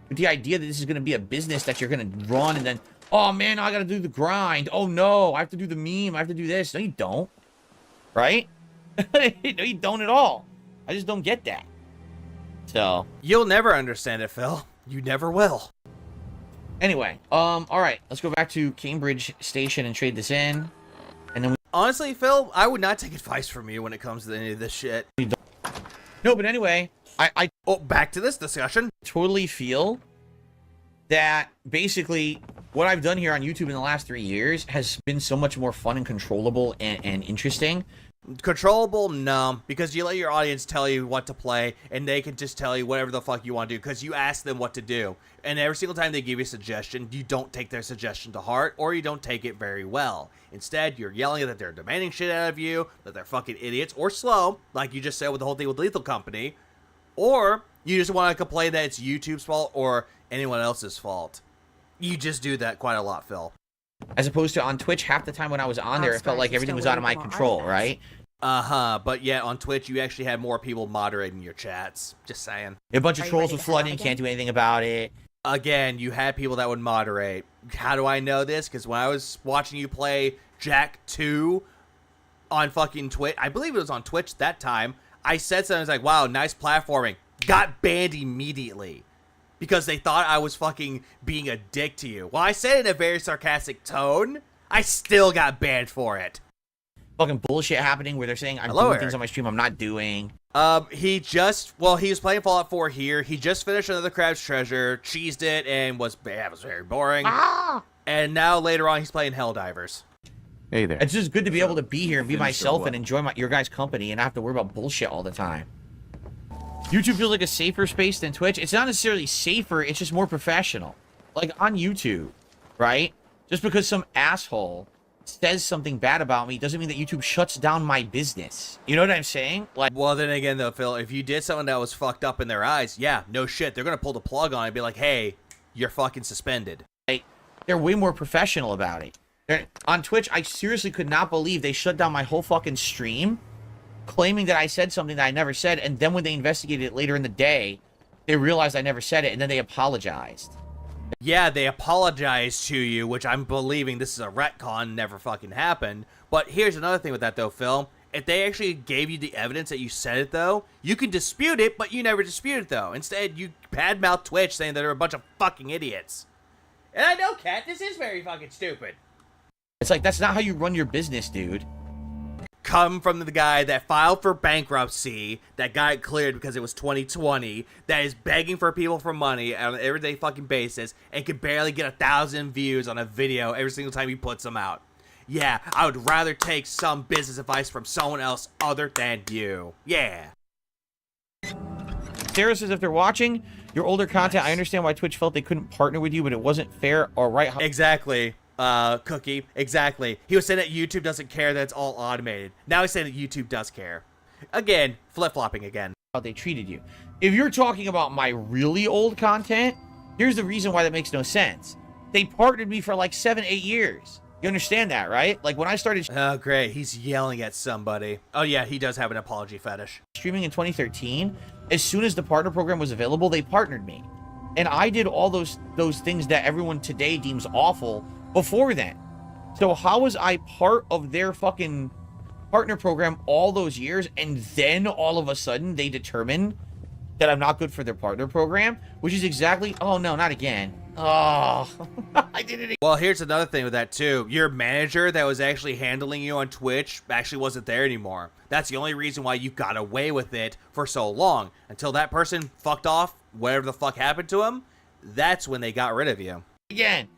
with the idea that this is going to be a business that you're going to run and then, oh man, I got to do the grind. Oh no, I have to do the meme. I have to do this. No, you don't. Right? No, you don't at all. I just don't get that. So. You'll never understand it, Phil. You never will. Anyway, all right, let's go back to Cambridge Station and trade this in. And then honestly, Phil, I would not take advice from you when it comes to any of this shit. No, but anyway, back to this discussion. Totally feel that basically what I've done here on YouTube in the last 3 years has been so much more fun and controllable and interesting. Controllable? No, because you let your audience tell you what to play, and they can just tell you whatever the fuck you want to do, because you ask them what to do. And every single time they give you a suggestion, you don't take their suggestion to heart, or you don't take it very well. Instead, you're yelling that they're demanding shit out of you, that they're fucking idiots, or slow, like you just said with the whole thing with Lethal Company, or you just want to complain that it's YouTube's fault or anyone else's fault. You just do that quite a lot, Phil. As opposed to on Twitch, half the time when I was on there, it felt like everything was out of my control, right? But yet on Twitch, you actually had more people moderating your chats. Just saying. A bunch of trolls with flooding, can't do anything about it. Again, you had people that would moderate. How do I know this? Because when I was watching you play Jack 2 on fucking Twitch, I believe it was on Twitch that time, I said something, I was like, wow, nice platforming. Got banned immediately. Because they thought I was fucking being a dick to you. Well, I said it in a very sarcastic tone. I still got banned for it. Fucking bullshit happening where they're saying I'm doing things on my stream I'm not doing. He was playing Fallout 4 here. He just finished another Crab's Treasure, cheesed it, and it was very boring. And now later on, he's playing Helldivers. Hey there. It's just good to be able to be here and be myself and enjoy your guys' company and not have to worry about bullshit all the time. YouTube feels like a safer space than Twitch. It's not necessarily safer, it's just more professional. Like on YouTube, right? Just because some asshole says something bad about me doesn't mean that YouTube shuts down my business. You know what I'm saying? Like, well, then again, though, Phil, if you did something that was fucked up in their eyes, yeah, no shit, they're gonna pull the plug on it and be like, hey, you're fucking suspended. They're way more professional about it. On Twitch, I seriously could not believe they shut down my whole fucking stream claiming that I said something that I never said, and then when they investigated it later in the day, they realized I never said it, and then they apologized. Yeah, they apologized to you, which I'm believing this is a retcon, never fucking happened. But here's another thing with that, though, Phil. If they actually gave you the evidence that you said it, though, you can dispute it, but you never dispute it, though. Instead, you badmouth Twitch saying that they're a bunch of fucking idiots. And I know, Kat, this is very fucking stupid. It's like, that's not how you run your business, dude. Come from the guy that filed for bankruptcy, that got it cleared because it was 2020, that is begging for people for money on an everyday fucking basis, and can barely get 1,000 views on a video every single time he puts them out. Yeah, I would rather take some business advice from someone else other than you. Yeah. Sarah says, if they're watching your older content, I understand why Twitch felt they couldn't partner with you, but it wasn't fair or right. Exactly. Cookie, exactly. He was saying that YouTube doesn't care that it's all automated. Now he's saying that YouTube does care. Again, flip-flopping again. How they treated you. If you're talking about my really old content, here's the reason why that makes no sense. They partnered me for like 7-8 years. You understand that, right? Like when I started... Oh, great. He's yelling at somebody. Oh, yeah, he does have an apology fetish. Streaming in 2013, as soon as the partner program was available, they partnered me. And I did all those things that everyone today deems awful before then. So how was I part of their fucking partner program all those years, and then all of a sudden they determine that I'm not good for their partner program? Which is exactly... Oh, no, not again. Oh, I did it again. Well, here's another thing with that, too. Your manager that was actually handling you on Twitch actually wasn't there anymore. That's the only reason why you got away with it for so long. Until that person fucked off, whatever the fuck happened to him, that's when they got rid of you. Again.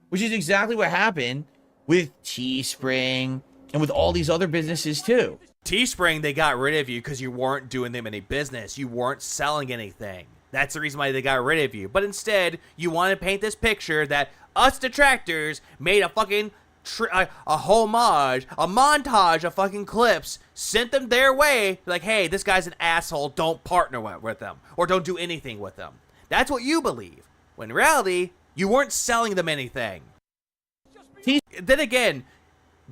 Which is exactly what happened with Teespring and with all these other businesses too. Teespring, they got rid of you because you weren't doing them any business. You weren't selling anything. That's the reason why they got rid of you. But instead, you want to paint this picture that us detractors made a fucking a homage, a montage of fucking clips, sent them their way, like, hey, this guy's an asshole, don't partner with them, or don't do anything with them. That's what you believe. When in reality, you weren't selling them anything. Then again,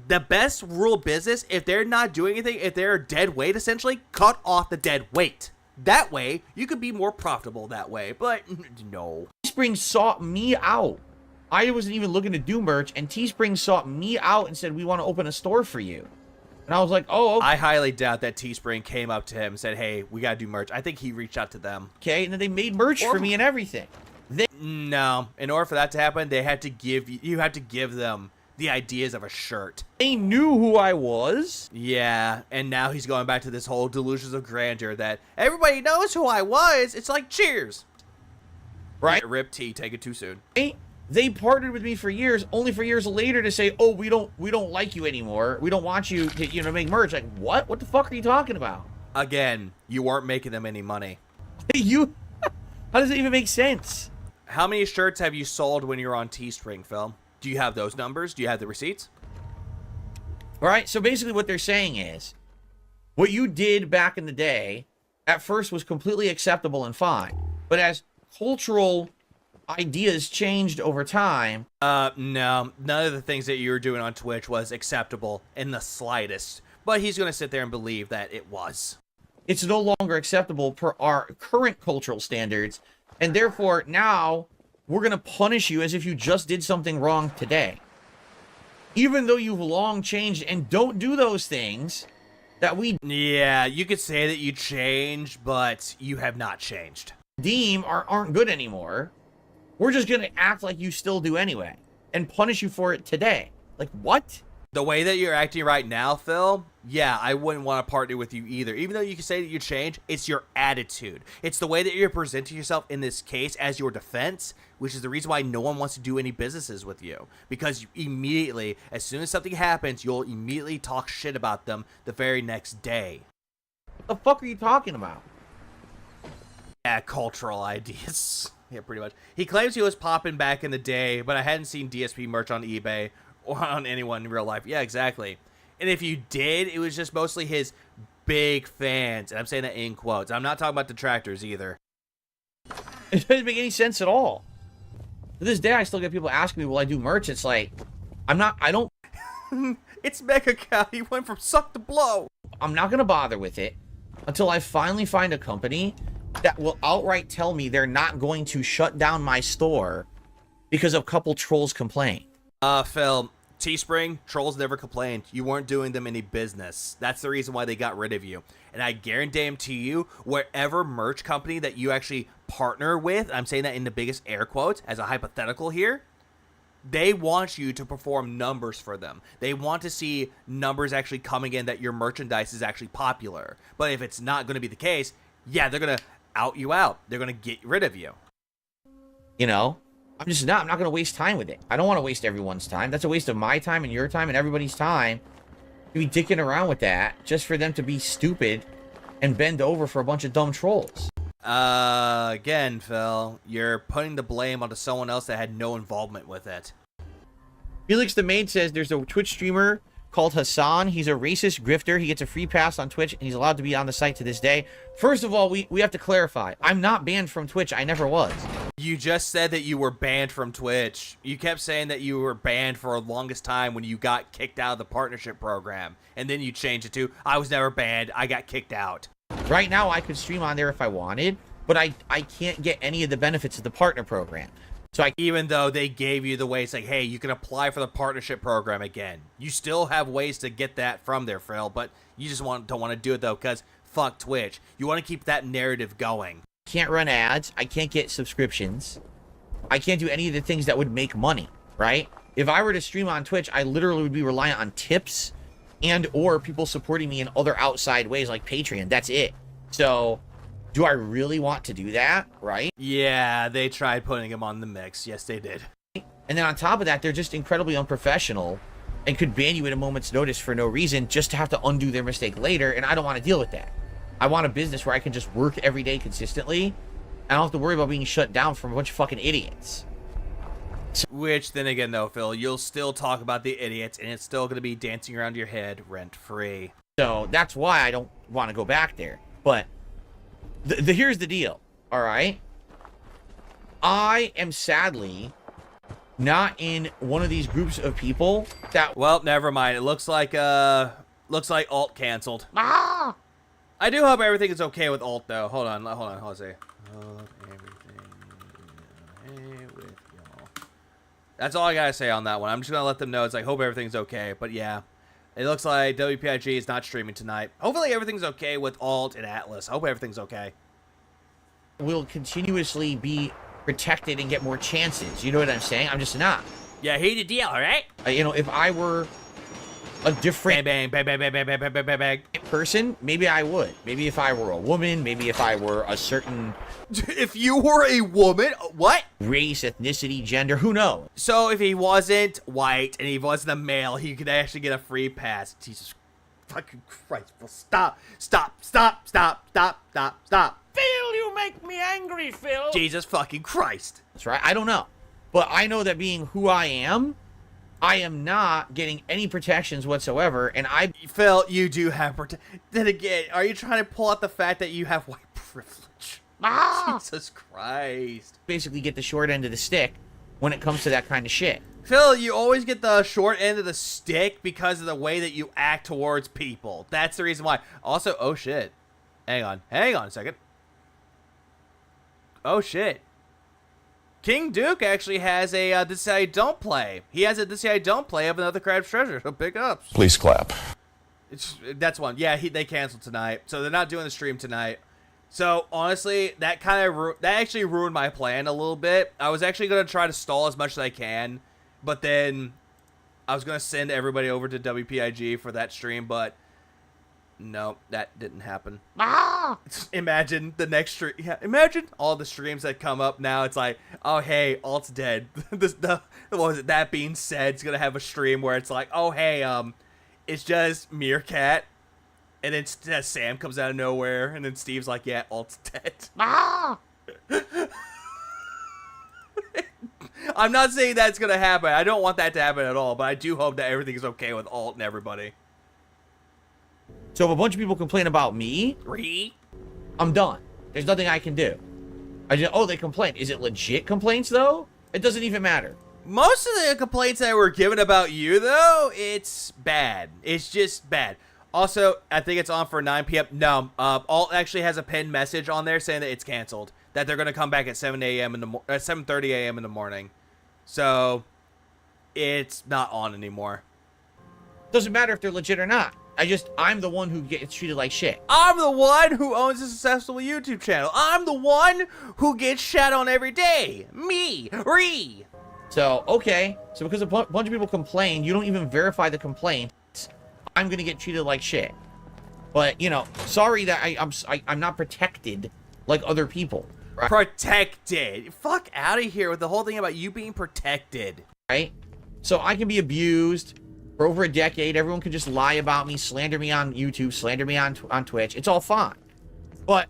the best rule of business, if they're not doing anything, if they're dead weight, essentially, cut off the dead weight. That way, you could be more profitable that way, but no. Teespring sought me out. I wasn't even looking to do merch, and Teespring sought me out and said, we want to open a store for you. And I was like, oh, okay. I highly doubt that Teespring came up to him and said, hey, we got to do merch. I think he reached out to them. Okay, and then they made merch for me and everything. No, in order for that to happen, they had to give you had to give them the ideas of a shirt. They knew who I was. Yeah, and now he's going back to this whole delusions of grandeur that everybody knows who I was. It's like Cheers. Right? Rip T, take it too soon. They partnered with me for years, only for years later to say, oh, we don't like you anymore. We don't want you to, make merch. Like, what? What the fuck are you talking about? Again, you weren't making them any money. How does it even make sense? How many shirts have you sold when you're on Teespring, Phil? Do you have those numbers? Do you have the receipts? All right, so basically what they're saying is, what you did back in the day, at first was completely acceptable and fine. But as cultural ideas changed over time... No, none of the things that you were doing on Twitch was acceptable in the slightest. But he's going to sit there and believe that it was. It's no longer acceptable per our current cultural standards, and therefore now we're going to punish you as if you just did something wrong today. Even though you've long changed and don't do those things that we... Yeah, you could say that you changed, but you have not changed. ...deem aren't good anymore. We're just going to act like you still do anyway and punish you for it today. Like, what? The way that you're acting right now, Phil, yeah, I wouldn't want to partner with you either. Even though you can say that you changed, it's your attitude. It's the way that you're presenting yourself in this case as your defense, which is the reason why no one wants to do any businesses with you. Because you immediately, as soon as something happens, you'll immediately talk shit about them the very next day. What the fuck are you talking about? Yeah, cultural ideas. Yeah, pretty much. He claims he was popping back in the day, but I hadn't seen DSP merch on eBay or on anyone in real life. Yeah, exactly. And if you did, it was just mostly his big fans. And I'm saying that in quotes. I'm not talking about detractors either. It doesn't make any sense at all. To this day, I still get people asking me, will I do merch? It's like, I don't... It's Mega Cow. He went from suck to blow. I'm not going to bother with it until I finally find a company that will outright tell me they're not going to shut down my store because a couple trolls complain. Phil, Teespring, trolls never complained. You weren't doing them any business. That's the reason why they got rid of you. And I guarantee you, wherever merch company that you actually partner with, I'm saying that in the biggest air quotes as a hypothetical here, they want you to perform numbers for them. They want to see numbers actually coming in that your merchandise is actually popular. But if it's not going to be the case, yeah, they're going to out you out. They're going to get rid of you. You know, I'm not going to waste time with it. I don't want to waste everyone's time. That's a waste of my time and your time and everybody's time to be dicking around with that just for them to be stupid and bend over for a bunch of dumb trolls. Again, Phil, you're putting the blame onto someone else that had no involvement with it. Felix the Maid says there's a Twitch streamer called Hassan. He's a racist grifter. He gets a free pass on Twitch, and he's allowed to be on the site to this day. First of all, we have to clarify. I'm not banned from Twitch. I never was. You just said that you were banned from Twitch. You kept saying that you were banned for the longest time when you got kicked out of the partnership program. And then you changed it to, I was never banned. I got kicked out. Right now, I could stream on there if I wanted, but I can't get any of the benefits of the partner program. So even though they gave you the ways, like, hey, you can apply for the partnership program again. You still have ways to get that from there, Phil, but you just don't want to do it, though, because fuck Twitch. You want to keep that narrative going. I can't run ads. I can't get subscriptions. I can't do any of the things that would make money, right? If I were to stream on Twitch, I literally would be reliant on tips and or people supporting me in other outside ways like Patreon. That's it. So do I really want to do that, right? Yeah, they tried putting him on the mix. Yes, they did. And then on top of that, they're just incredibly unprofessional and could ban you at a moment's notice for no reason just to have to undo their mistake later, and I don't want to deal with that. I want a business where I can just work every day consistently. I don't have to worry about being shut down from a bunch of fucking idiots. Which, then again, though, Phil, you'll still talk about the idiots, and it's still going to be dancing around your head rent-free. So that's why I don't want to go back there. But here's the deal, all right? I am sadly not in one of these groups of people that... Well, never mind. It looks like alt canceled. Ah! I do hope everything is okay with alt, though. Hold on, hold on. Hope everything okay with y'all. That's all I gotta say on that one. I'm just gonna let them know. It's like, hope everything's okay. But yeah, it looks like WPIG is not streaming tonight. Hopefully everything's okay with alt and Atlas. I hope everything's okay. Will continuously be protected and get more chances. You know what I'm saying? I'm just not. Yeah, here's the deal, all right? You know, if I were a different bang, bang, bang, bang, bang, bang, bang, bang, bang, bang. person, maybe I would. Maybe if I were a woman, maybe if I were a certain... If you were a woman? What? Race, ethnicity, gender, who knows? So if he wasn't white and he wasn't a male, he could actually get a free pass. Jesus fucking Christ. Well, stop. Phil, you make me angry, Phil. Jesus fucking Christ. That's right. I don't know. But I know that being who I am not getting any protections whatsoever, and Phil, you do have protection. Then again, are you trying to pull out the fact that you have white privilege? Jesus Christ. Basically get the short end of the stick when it comes to that kind of shit. Phil, you always get the short end of the stick because of the way that you act towards people. That's the reason why. Also, oh shit. Hang on a second. Oh shit. King Duke actually has a This Is How You Don't Play. He has a This Is How You Don't Play of Another Crab's Treasure, so pick up. Please clap. That's one. Yeah, they canceled tonight, so they're not doing the stream tonight. So honestly, that actually ruined my plan a little bit. I was actually gonna try to stall as much as I can, but then I was gonna send everybody over to WPIG for that stream, but no, that didn't happen. Imagine the next stream. Yeah, imagine all the streams that come up now. It's like, oh hey, alt's dead. What was it? That being said, it's gonna have a stream where it's like, oh hey, it's just Meerkat, and then Sam comes out of nowhere, and then Steve's like, yeah, alt's dead. I'm not saying that's gonna happen. I don't want that to happen at all, but I do hope that everything is okay with alt and everybody. So if a bunch of people complain about me, I'm done. There's nothing I can do. They complain. Is it legit complaints, though? It doesn't even matter. Most of the complaints that were given about you, though, it's bad. It's just bad. Also, I think it's on for 9 p.m. No, Alt actually has a pinned message on there saying that it's canceled. That they're going to come back at 7:30 a.m. in the morning. So, it's not on anymore. Doesn't matter if they're legit or not. I'm the one who gets treated like shit. I'm the one who owns a successful YouTube channel. I'm the one who gets shat on every day. Me. So, okay. So because a bunch of people complain, you don't even verify the complaint. I'm going to get treated like shit. But, you know, sorry that I'm not protected like other people. Right? Protected. Fuck out of here with the whole thing about you being protected. Right? So I can be abused for over a decade. Everyone can just lie about me, slander me on YouTube, slander me on Twitch. It's all fine. But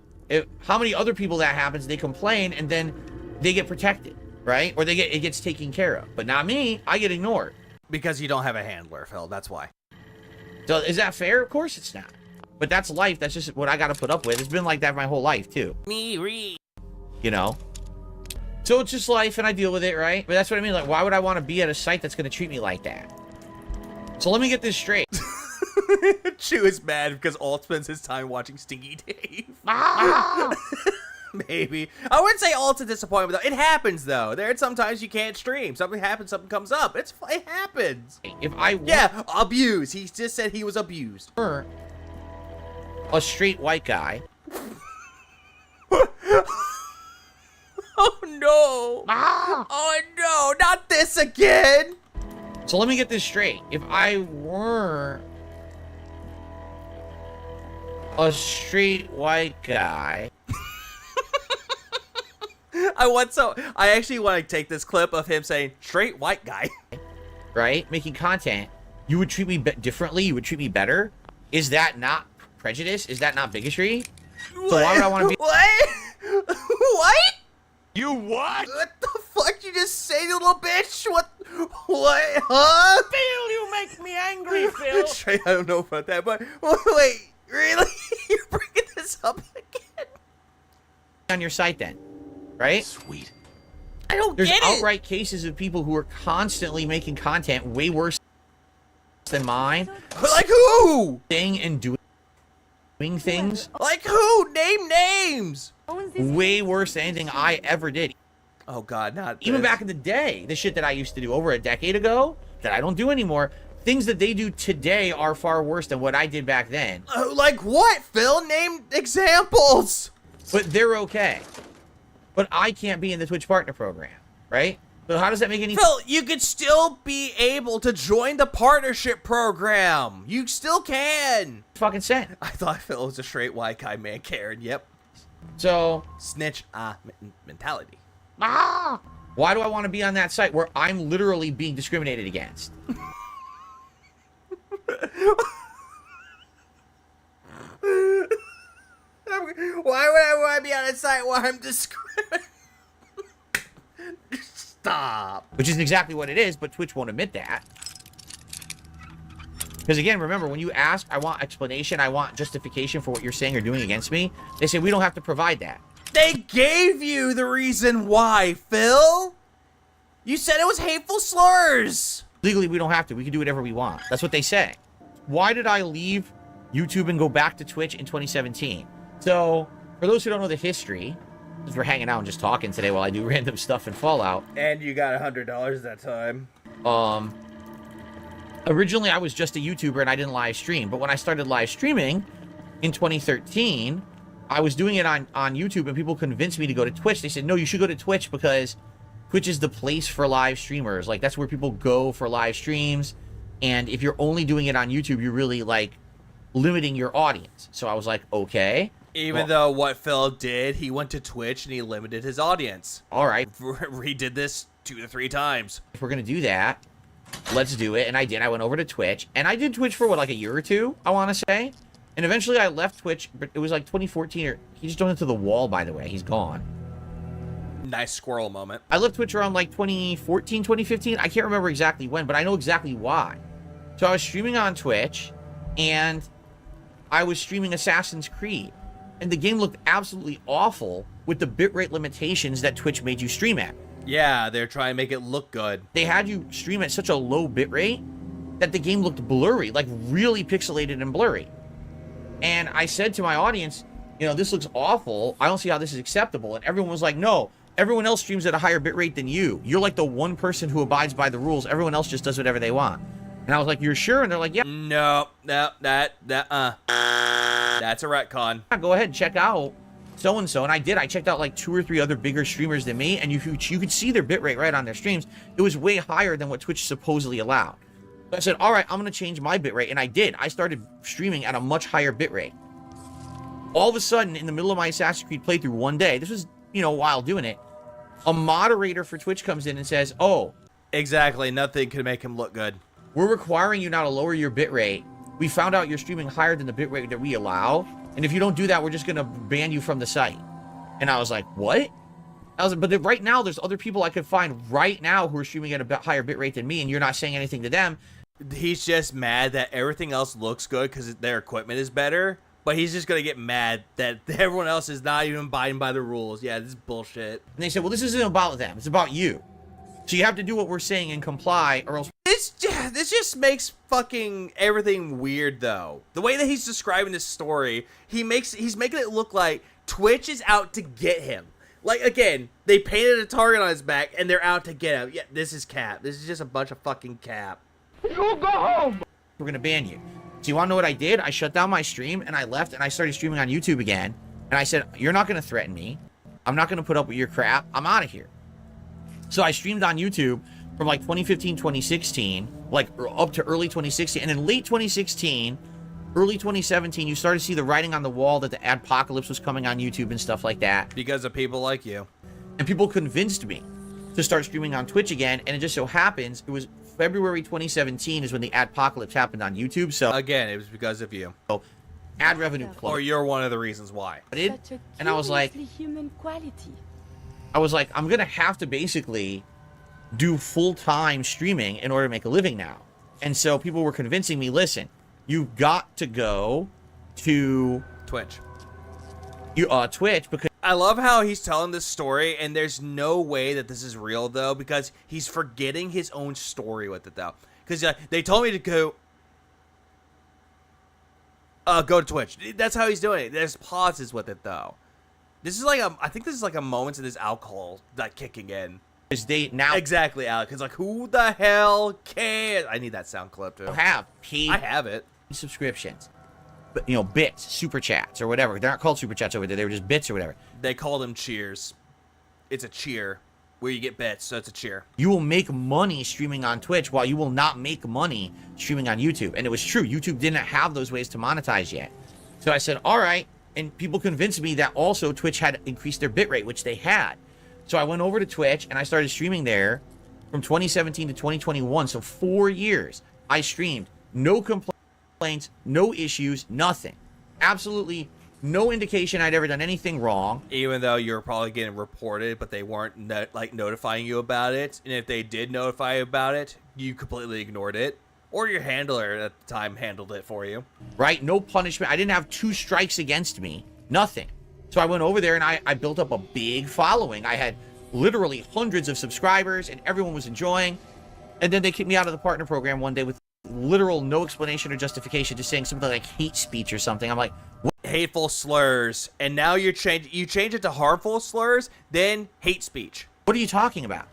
how many other people that happens, they complain and then they get protected, right? Or it gets taken care of. But not me. I get ignored. Because you don't have a handler, Phil. That's why. So is that fair? Of course it's not. But that's life. That's just what I got to put up with. It's been like that my whole life, too. You know? So it's just life, and I deal with it, right? But that's what I mean. Like, why would I want to be at a site that's going to treat me like that? So let me get this straight. Chew is mad because Alt spends his time watching Stinky Dave. Maybe. I wouldn't say Alt's a disappointment, though. It happens, though. Sometimes you can't stream. Something happens, something comes up. It happens. Yeah, abuse. He just said he was abused. A straight white guy. Oh, no. Oh, no. Not this again. So let me get this straight. If I were a straight white guy... I actually want to take this clip of him saying, straight white guy. Right? Making content. You would treat me differently? You would treat me better? Is that not prejudice? Is that not bigotry? So why would I want to be... What? What? You what? What the fuck you just say, you little bitch? What? Huh? Phil, you make me angry, Phil. Straight, I don't know about that, but wait, really? You're bringing this up again? On your site then, right? Sweet. I don't There's get it. outright cases of people who are constantly making content way worse than mine. Like who? Saying and doing things. Like who? Name names. Way worse than anything I ever did. Oh God, not Even this. back in the day, the shit that I used to do over a decade ago that I don't do anymore. Things that they do today are far worse than what I did back then. Like what, Phil? Name examples. But they're okay. But I can't be in the Twitch partner program, right? So how does that make any... Phil, you could still be able to join the partnership program. You still can. fucking sense? I thought Phil was a straight white guy, man. Karen, yep. So... Snitch mentality. Why do I want to be on that site where I'm literally being discriminated against? Why would I want to be on a site where I'm discriminated? Stop. Which is exactly what it is, but Twitch won't admit that. Because again, remember, when you ask, I want explanation, I want justification for what you're saying or doing against me, they say we don't have to provide that. They gave you the reason why, Phil. You said it was hateful slurs. Legally, we don't have to. We can do whatever we want. That's what they say. Why did I leave YouTube and go back to Twitch in 2017? So, for those who don't know the history, because we're hanging out and just talking today while I do random stuff in Fallout. And you got $100 that time. Originally, I was just a YouTuber and I didn't live stream. But when I started live streaming in 2013, I was doing it on YouTube and people convinced me to go to Twitch. They said, no, you should go to Twitch because Twitch is the place for live streamers. Like, that's where people go for live streams. And if you're only doing it on YouTube, you're really, like, limiting your audience. So I was like, okay. Even though what Phil did, he went to Twitch and he limited his audience. All right. He did this 2 to 3 times. If we're going to do that, let's do it. And I did. I went over to Twitch. And I did Twitch for, what, like a year or two, I want to say. And eventually I left Twitch, but it was like 2014. Or he just went into the wall, by the way. He's gone. Nice squirrel moment. I left Twitch around like 2014, 2015. I can't remember exactly when, but I know exactly why. So I was streaming on Twitch, and I was streaming Assassin's Creed. And the game looked absolutely awful with the bitrate limitations that Twitch made you stream at. Yeah, they're trying to make it look good. They had you stream at such a low bitrate that the game looked blurry, like really pixelated and blurry. And I said to my audience, you know, this looks awful. I don't see how this is acceptable. And everyone was like, no, everyone else streams at a higher bitrate than you. You're like the one person who abides by the rules. Everyone else just does whatever they want. And I was like, you're sure? And they're like, yeah. No, that's a retcon. Go ahead and check out so-and-so. And I did. I checked out like 2 or 3 other bigger streamers than me, and you could see their bitrate right on their streams. It was way higher than what Twitch supposedly allowed. So I said, all right, I'm going to change my bitrate. And I did. I started streaming at a much higher bitrate. All of a sudden, in the middle of my Assassin's Creed playthrough one day, this was, you know, while doing it, a moderator for Twitch comes in and says, oh. Exactly. Nothing could make him look good. We're requiring you now to lower your bitrate. We found out you're streaming higher than the bitrate that we allow. And if you don't do that, we're just going to ban you from the site. And I was like, what? I was like, but right now, there's other people I could find right now who are streaming at a higher bitrate than me, and you're not saying anything to them. He's just mad that everything else looks good because their equipment is better, but he's just going to get mad that everyone else is not even abiding by the rules. Yeah, this is bullshit. And they said, well, this isn't about them. It's about you. So you have to do what we're saying and comply, or else... This just makes fucking everything weird, though. The way that he's describing this story, he's making it look like Twitch is out to get him. Like, again, they painted a target on his back, and they're out to get him. Yeah, this is cap. This is just a bunch of fucking cap. You go home! We're gonna ban you. So you wanna know what I did? I shut down my stream, and I left, and I started streaming on YouTube again. And I said, you're not gonna threaten me. I'm not gonna put up with your crap. I'm out of here. So I streamed on YouTube from like 2015, 2016, like up to early 2016. And in late 2016, early 2017, you started to see the writing on the wall that the adpocalypse was coming on YouTube and stuff like that. Because of people like you. And people convinced me to start streaming on Twitch again. And it just so happens, it was February 2017 is when the adpocalypse happened on YouTube. So again, it was because of you. So ad revenue closed. Or you're one of the reasons why. And I was like, I'm going to have to basically do full-time streaming in order to make a living now. And so people were convincing me, listen, you've got to go to Twitch. Twitch, because I love how he's telling this story, and there's no way that this is real, though, because he's forgetting his own story with it, though. Because they told me to go to Twitch. That's how he's doing it. There's pauses with it, though. This is like I think this is like a moment of this alcohol that kicking in. Is they now exactly, Alec? Because like, who the hell cares? I need that sound clip too. Have paid. I have it. Subscriptions, but you know, bits, super chats, or whatever. They're not called super chats over there. They were just bits or whatever. They call them cheers. It's a cheer where you get bits, so it's a cheer. You will make money streaming on Twitch, while you will not make money streaming on YouTube. And it was true. YouTube didn't have those ways to monetize yet. So I said, all right. And people convinced me that also Twitch had increased their bitrate, which they had. So I went over to Twitch and I started streaming there from 2017 to 2021. So 4 years I streamed. No complaints, no issues, nothing. Absolutely no indication I'd ever done anything wrong. Even though you were probably getting reported, but they weren't notifying you about it. And if they did notify you about it, you completely ignored it. Or your handler at the time handled it for you. Right? No punishment. I didn't have 2 strikes against me. Nothing. So I went over there and I built up a big following. I had literally hundreds of subscribers and everyone was enjoying. And then they kicked me out of the partner program one day with literal no explanation or justification, just saying something like hate speech or something. I'm like, what? Hateful slurs. And now you change it to harmful slurs, then hate speech. What are you talking about?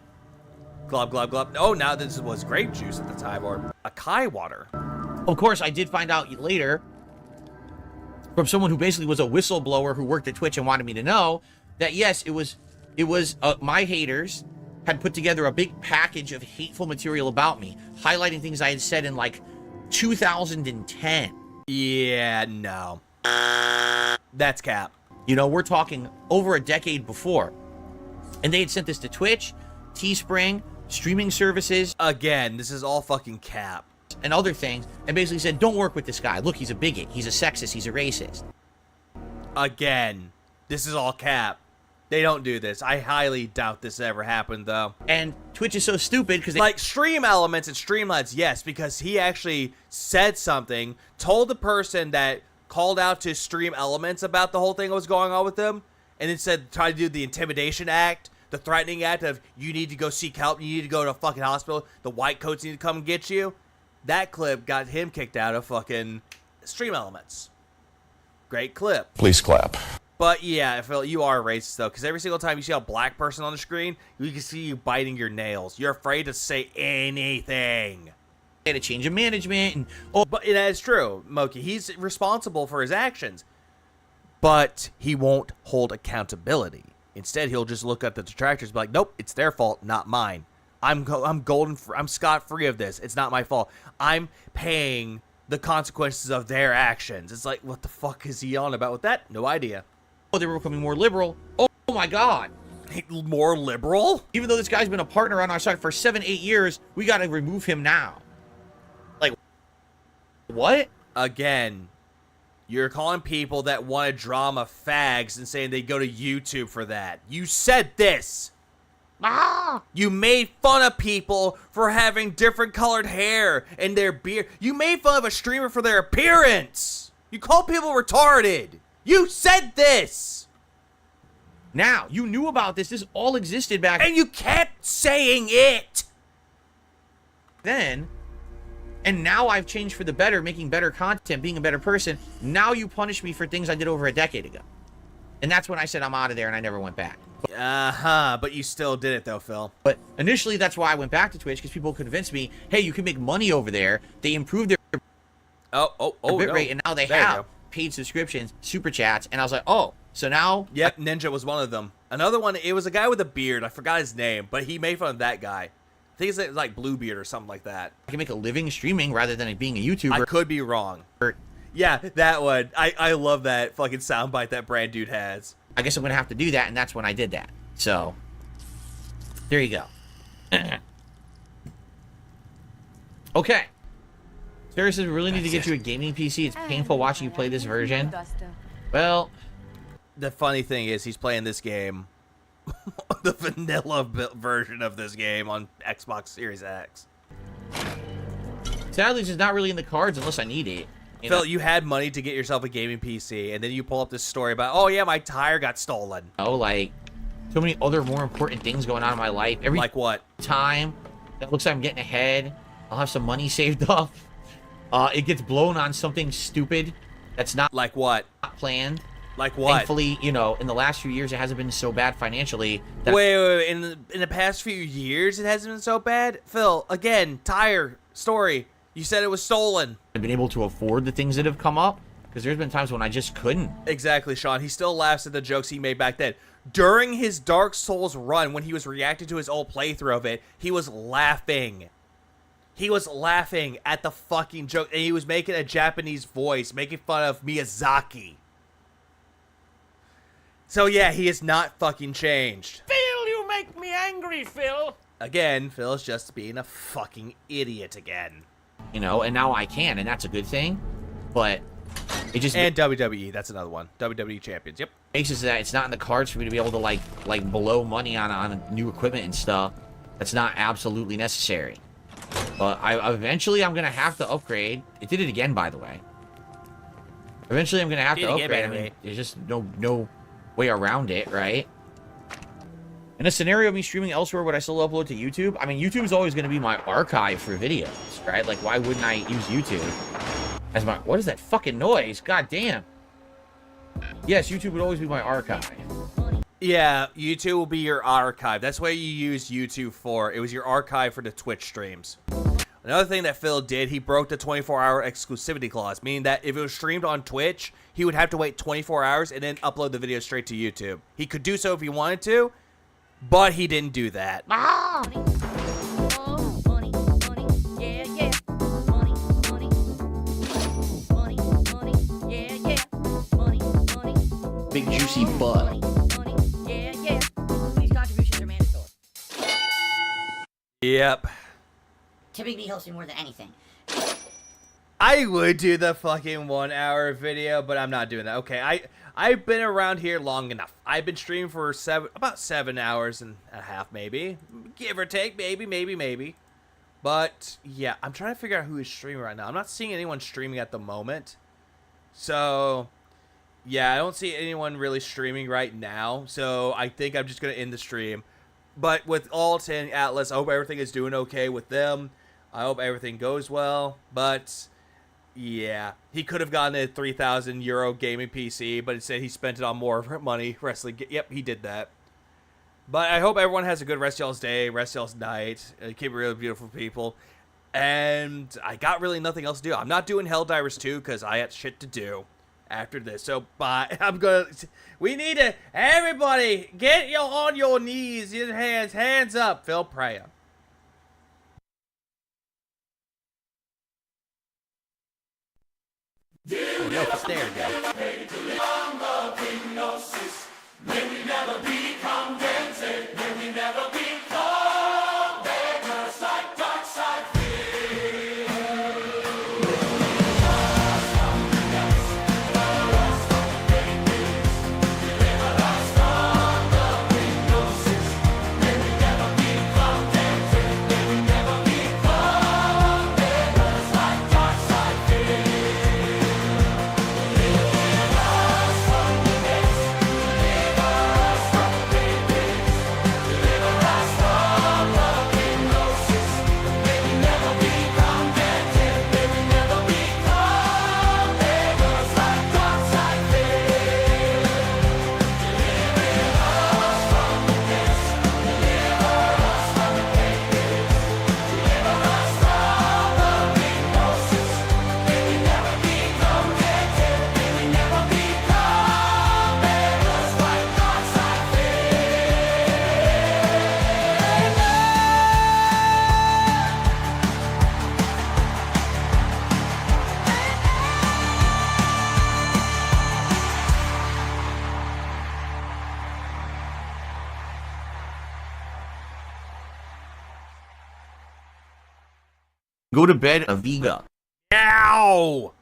Glub, glub, glub. Oh, now this was grape juice at the time, or acai water. Of course, I did find out later from someone who basically was a whistleblower who worked at Twitch and wanted me to know that, yes, it was my haters had put together a big package of hateful material about me, highlighting things I had said in, like, 2010. Yeah, no. That's cap. You know, we're talking over a decade before. And they had sent this to Twitch, Teespring, streaming services. Again, this is all fucking cap. And other things, and basically said, don't work with this guy. Look, he's a bigot. He's a sexist. He's a racist. Again, this is all cap. They don't do this. I highly doubt this ever happened, though. And Twitch is so stupid because like Stream Elements and Streamlabs, yes, because he actually said something, told the person that called out to Stream Elements about the whole thing that was going on with them, and then said try to do the intimidation act, the threatening act of you need to go seek help, you need to go to a fucking hospital, the white coats need to come and get you. That clip got him kicked out of fucking Stream Elements. Great clip. Please clap. But yeah, Phil, you are racist though, because every single time you see a black person on the screen, you can see you biting your nails. You're afraid to say anything. And a change of management. And, but that is true, Moki. He's responsible for his actions, but he won't hold accountability. Instead, he'll just look at the detractors and be like, nope, it's their fault, not mine. I'm scot-free of this. It's not my fault. I'm paying the consequences of their actions. It's like, what the fuck is he on about with that? No idea. they were becoming more liberal. Oh my God. More liberal? Even though this guy's been a partner on our side for 7-8 years, we got to remove him now. Like, what? Again, you're calling people that want a drama fags and saying they go to YouTube for that. You said this. You made fun of people for having different colored hair and their beard. You made fun of a streamer for their appearance. You called people retarded. You said this. Now, you knew about this. This all existed back. And you kept saying it. Then, and now I've changed for the better, making better content, being a better person. Now you punish me for things I did over a decade ago. And that's when I said I'm out of there and I never went back. But you still did it though, Phil. But initially that's why I went back to Twitch, because people convinced me, hey, you can make money over there. They improved their bitrate, and now they have paid subscriptions, super chats, and I was like, oh, so now... Yep, Ninja was one of them. Another one, it was a guy with a beard. I forgot his name, but he made fun of that guy. I think it's like Bluebeard or something like that. I can make a living streaming rather than being a YouTuber. I could be wrong. Yeah, that one. I love that fucking soundbite that Brand Dude has. I guess I'm going to have to do that, and that's when I did that. So, there you go. Okay. Sarah says, we really need to get you a gaming PC. It's painful watching you play this version. Well... The funny thing is, he's playing this game, the vanilla version of this game on Xbox Series X. Sadly, it's just not really in the cards unless I need it. Phil, you had money to get yourself a gaming PC, and then you pull up this story about, oh yeah, my tire got stolen. Oh, like, so many other more important things going on in my life. Every like what? Time that looks like I'm getting ahead, I'll have some money saved up. It gets blown on something stupid that's not... Like what? Not planned. Like what? Thankfully, you know, in the last few years, it hasn't been so bad financially. That wait. In the past few years, it hasn't been so bad? Phil, again, tire story. You said it was stolen. I've been able to afford the things that have come up, because there's been times when I just couldn't. Exactly, Sean. He still laughs at the jokes he made back then. During his Dark Souls run, when he was reacting to his old playthrough of it, he was laughing. He was laughing at the fucking joke, and he was making a Japanese voice, making fun of Miyazaki. So yeah, he is not fucking changed. Phil, you make me angry, Phil. Again, Phil's just being a fucking idiot again. You know, and now I can, and that's a good thing. But it just... And WWE, that's another one. WWE Champions, yep. Makes it so that it's not in the cards for me to be able to, like blow money on new equipment and stuff. That's not absolutely necessary. But eventually I'm going to have to upgrade. It did it again, by the way. Eventually I'm going to have to upgrade. I mean, there's just no way around it, right? In a scenario of me streaming elsewhere, would I still upload to YouTube? I mean, YouTube is always going to be my archive for videos, right? Like, why wouldn't I use YouTube as my... What is that fucking noise? God damn. Yes, YouTube would always be my archive. Yeah, YouTube will be your archive. That's what you use YouTube for. It was your archive for the Twitch streams. Another thing that Phil did, he broke the 24-hour exclusivity clause, meaning that if it was streamed on Twitch, he would have to wait 24 hours and then upload the video straight to YouTube. He could do so if he wanted to, but he didn't do that. Big juicy butt. These contributions are mandatory. Yep. Typically helps me more than anything. I would do the fucking 1 hour video, but I'm not doing that. Okay, I've been around here long enough. I've been streaming for about 7 hours and a half, maybe. Give or take, maybe. But, yeah, I'm trying to figure out who is streaming right now. I'm not seeing anyone streaming at the moment. So, yeah, I don't see anyone really streaming right now. So, I think I'm just going to end the stream. But with Alt and Atlas, I hope everything is doing okay with them. I hope everything goes well, but yeah, he could have gotten a 3,000 euro gaming PC, but instead he spent it on more money wrestling. Yep, he did that. But I hope everyone has a good rest of y'all's day, rest of y'all's night. Keep it really beautiful, people. And I got really nothing else to do. I'm not doing Helldivers 2 because I had shit to do after this. So, bye. We need to, everybody, get on your knees, your hands up. Phil Prayer. Oh, no, it's there, guys. May we never be contented. May we never become beggars like dark side fear. Deliver us from the hypnosis. May we never be contented. May we never become beggars like dark side fear. Deliver us from the mess. Go to bed, Aviga. Ow!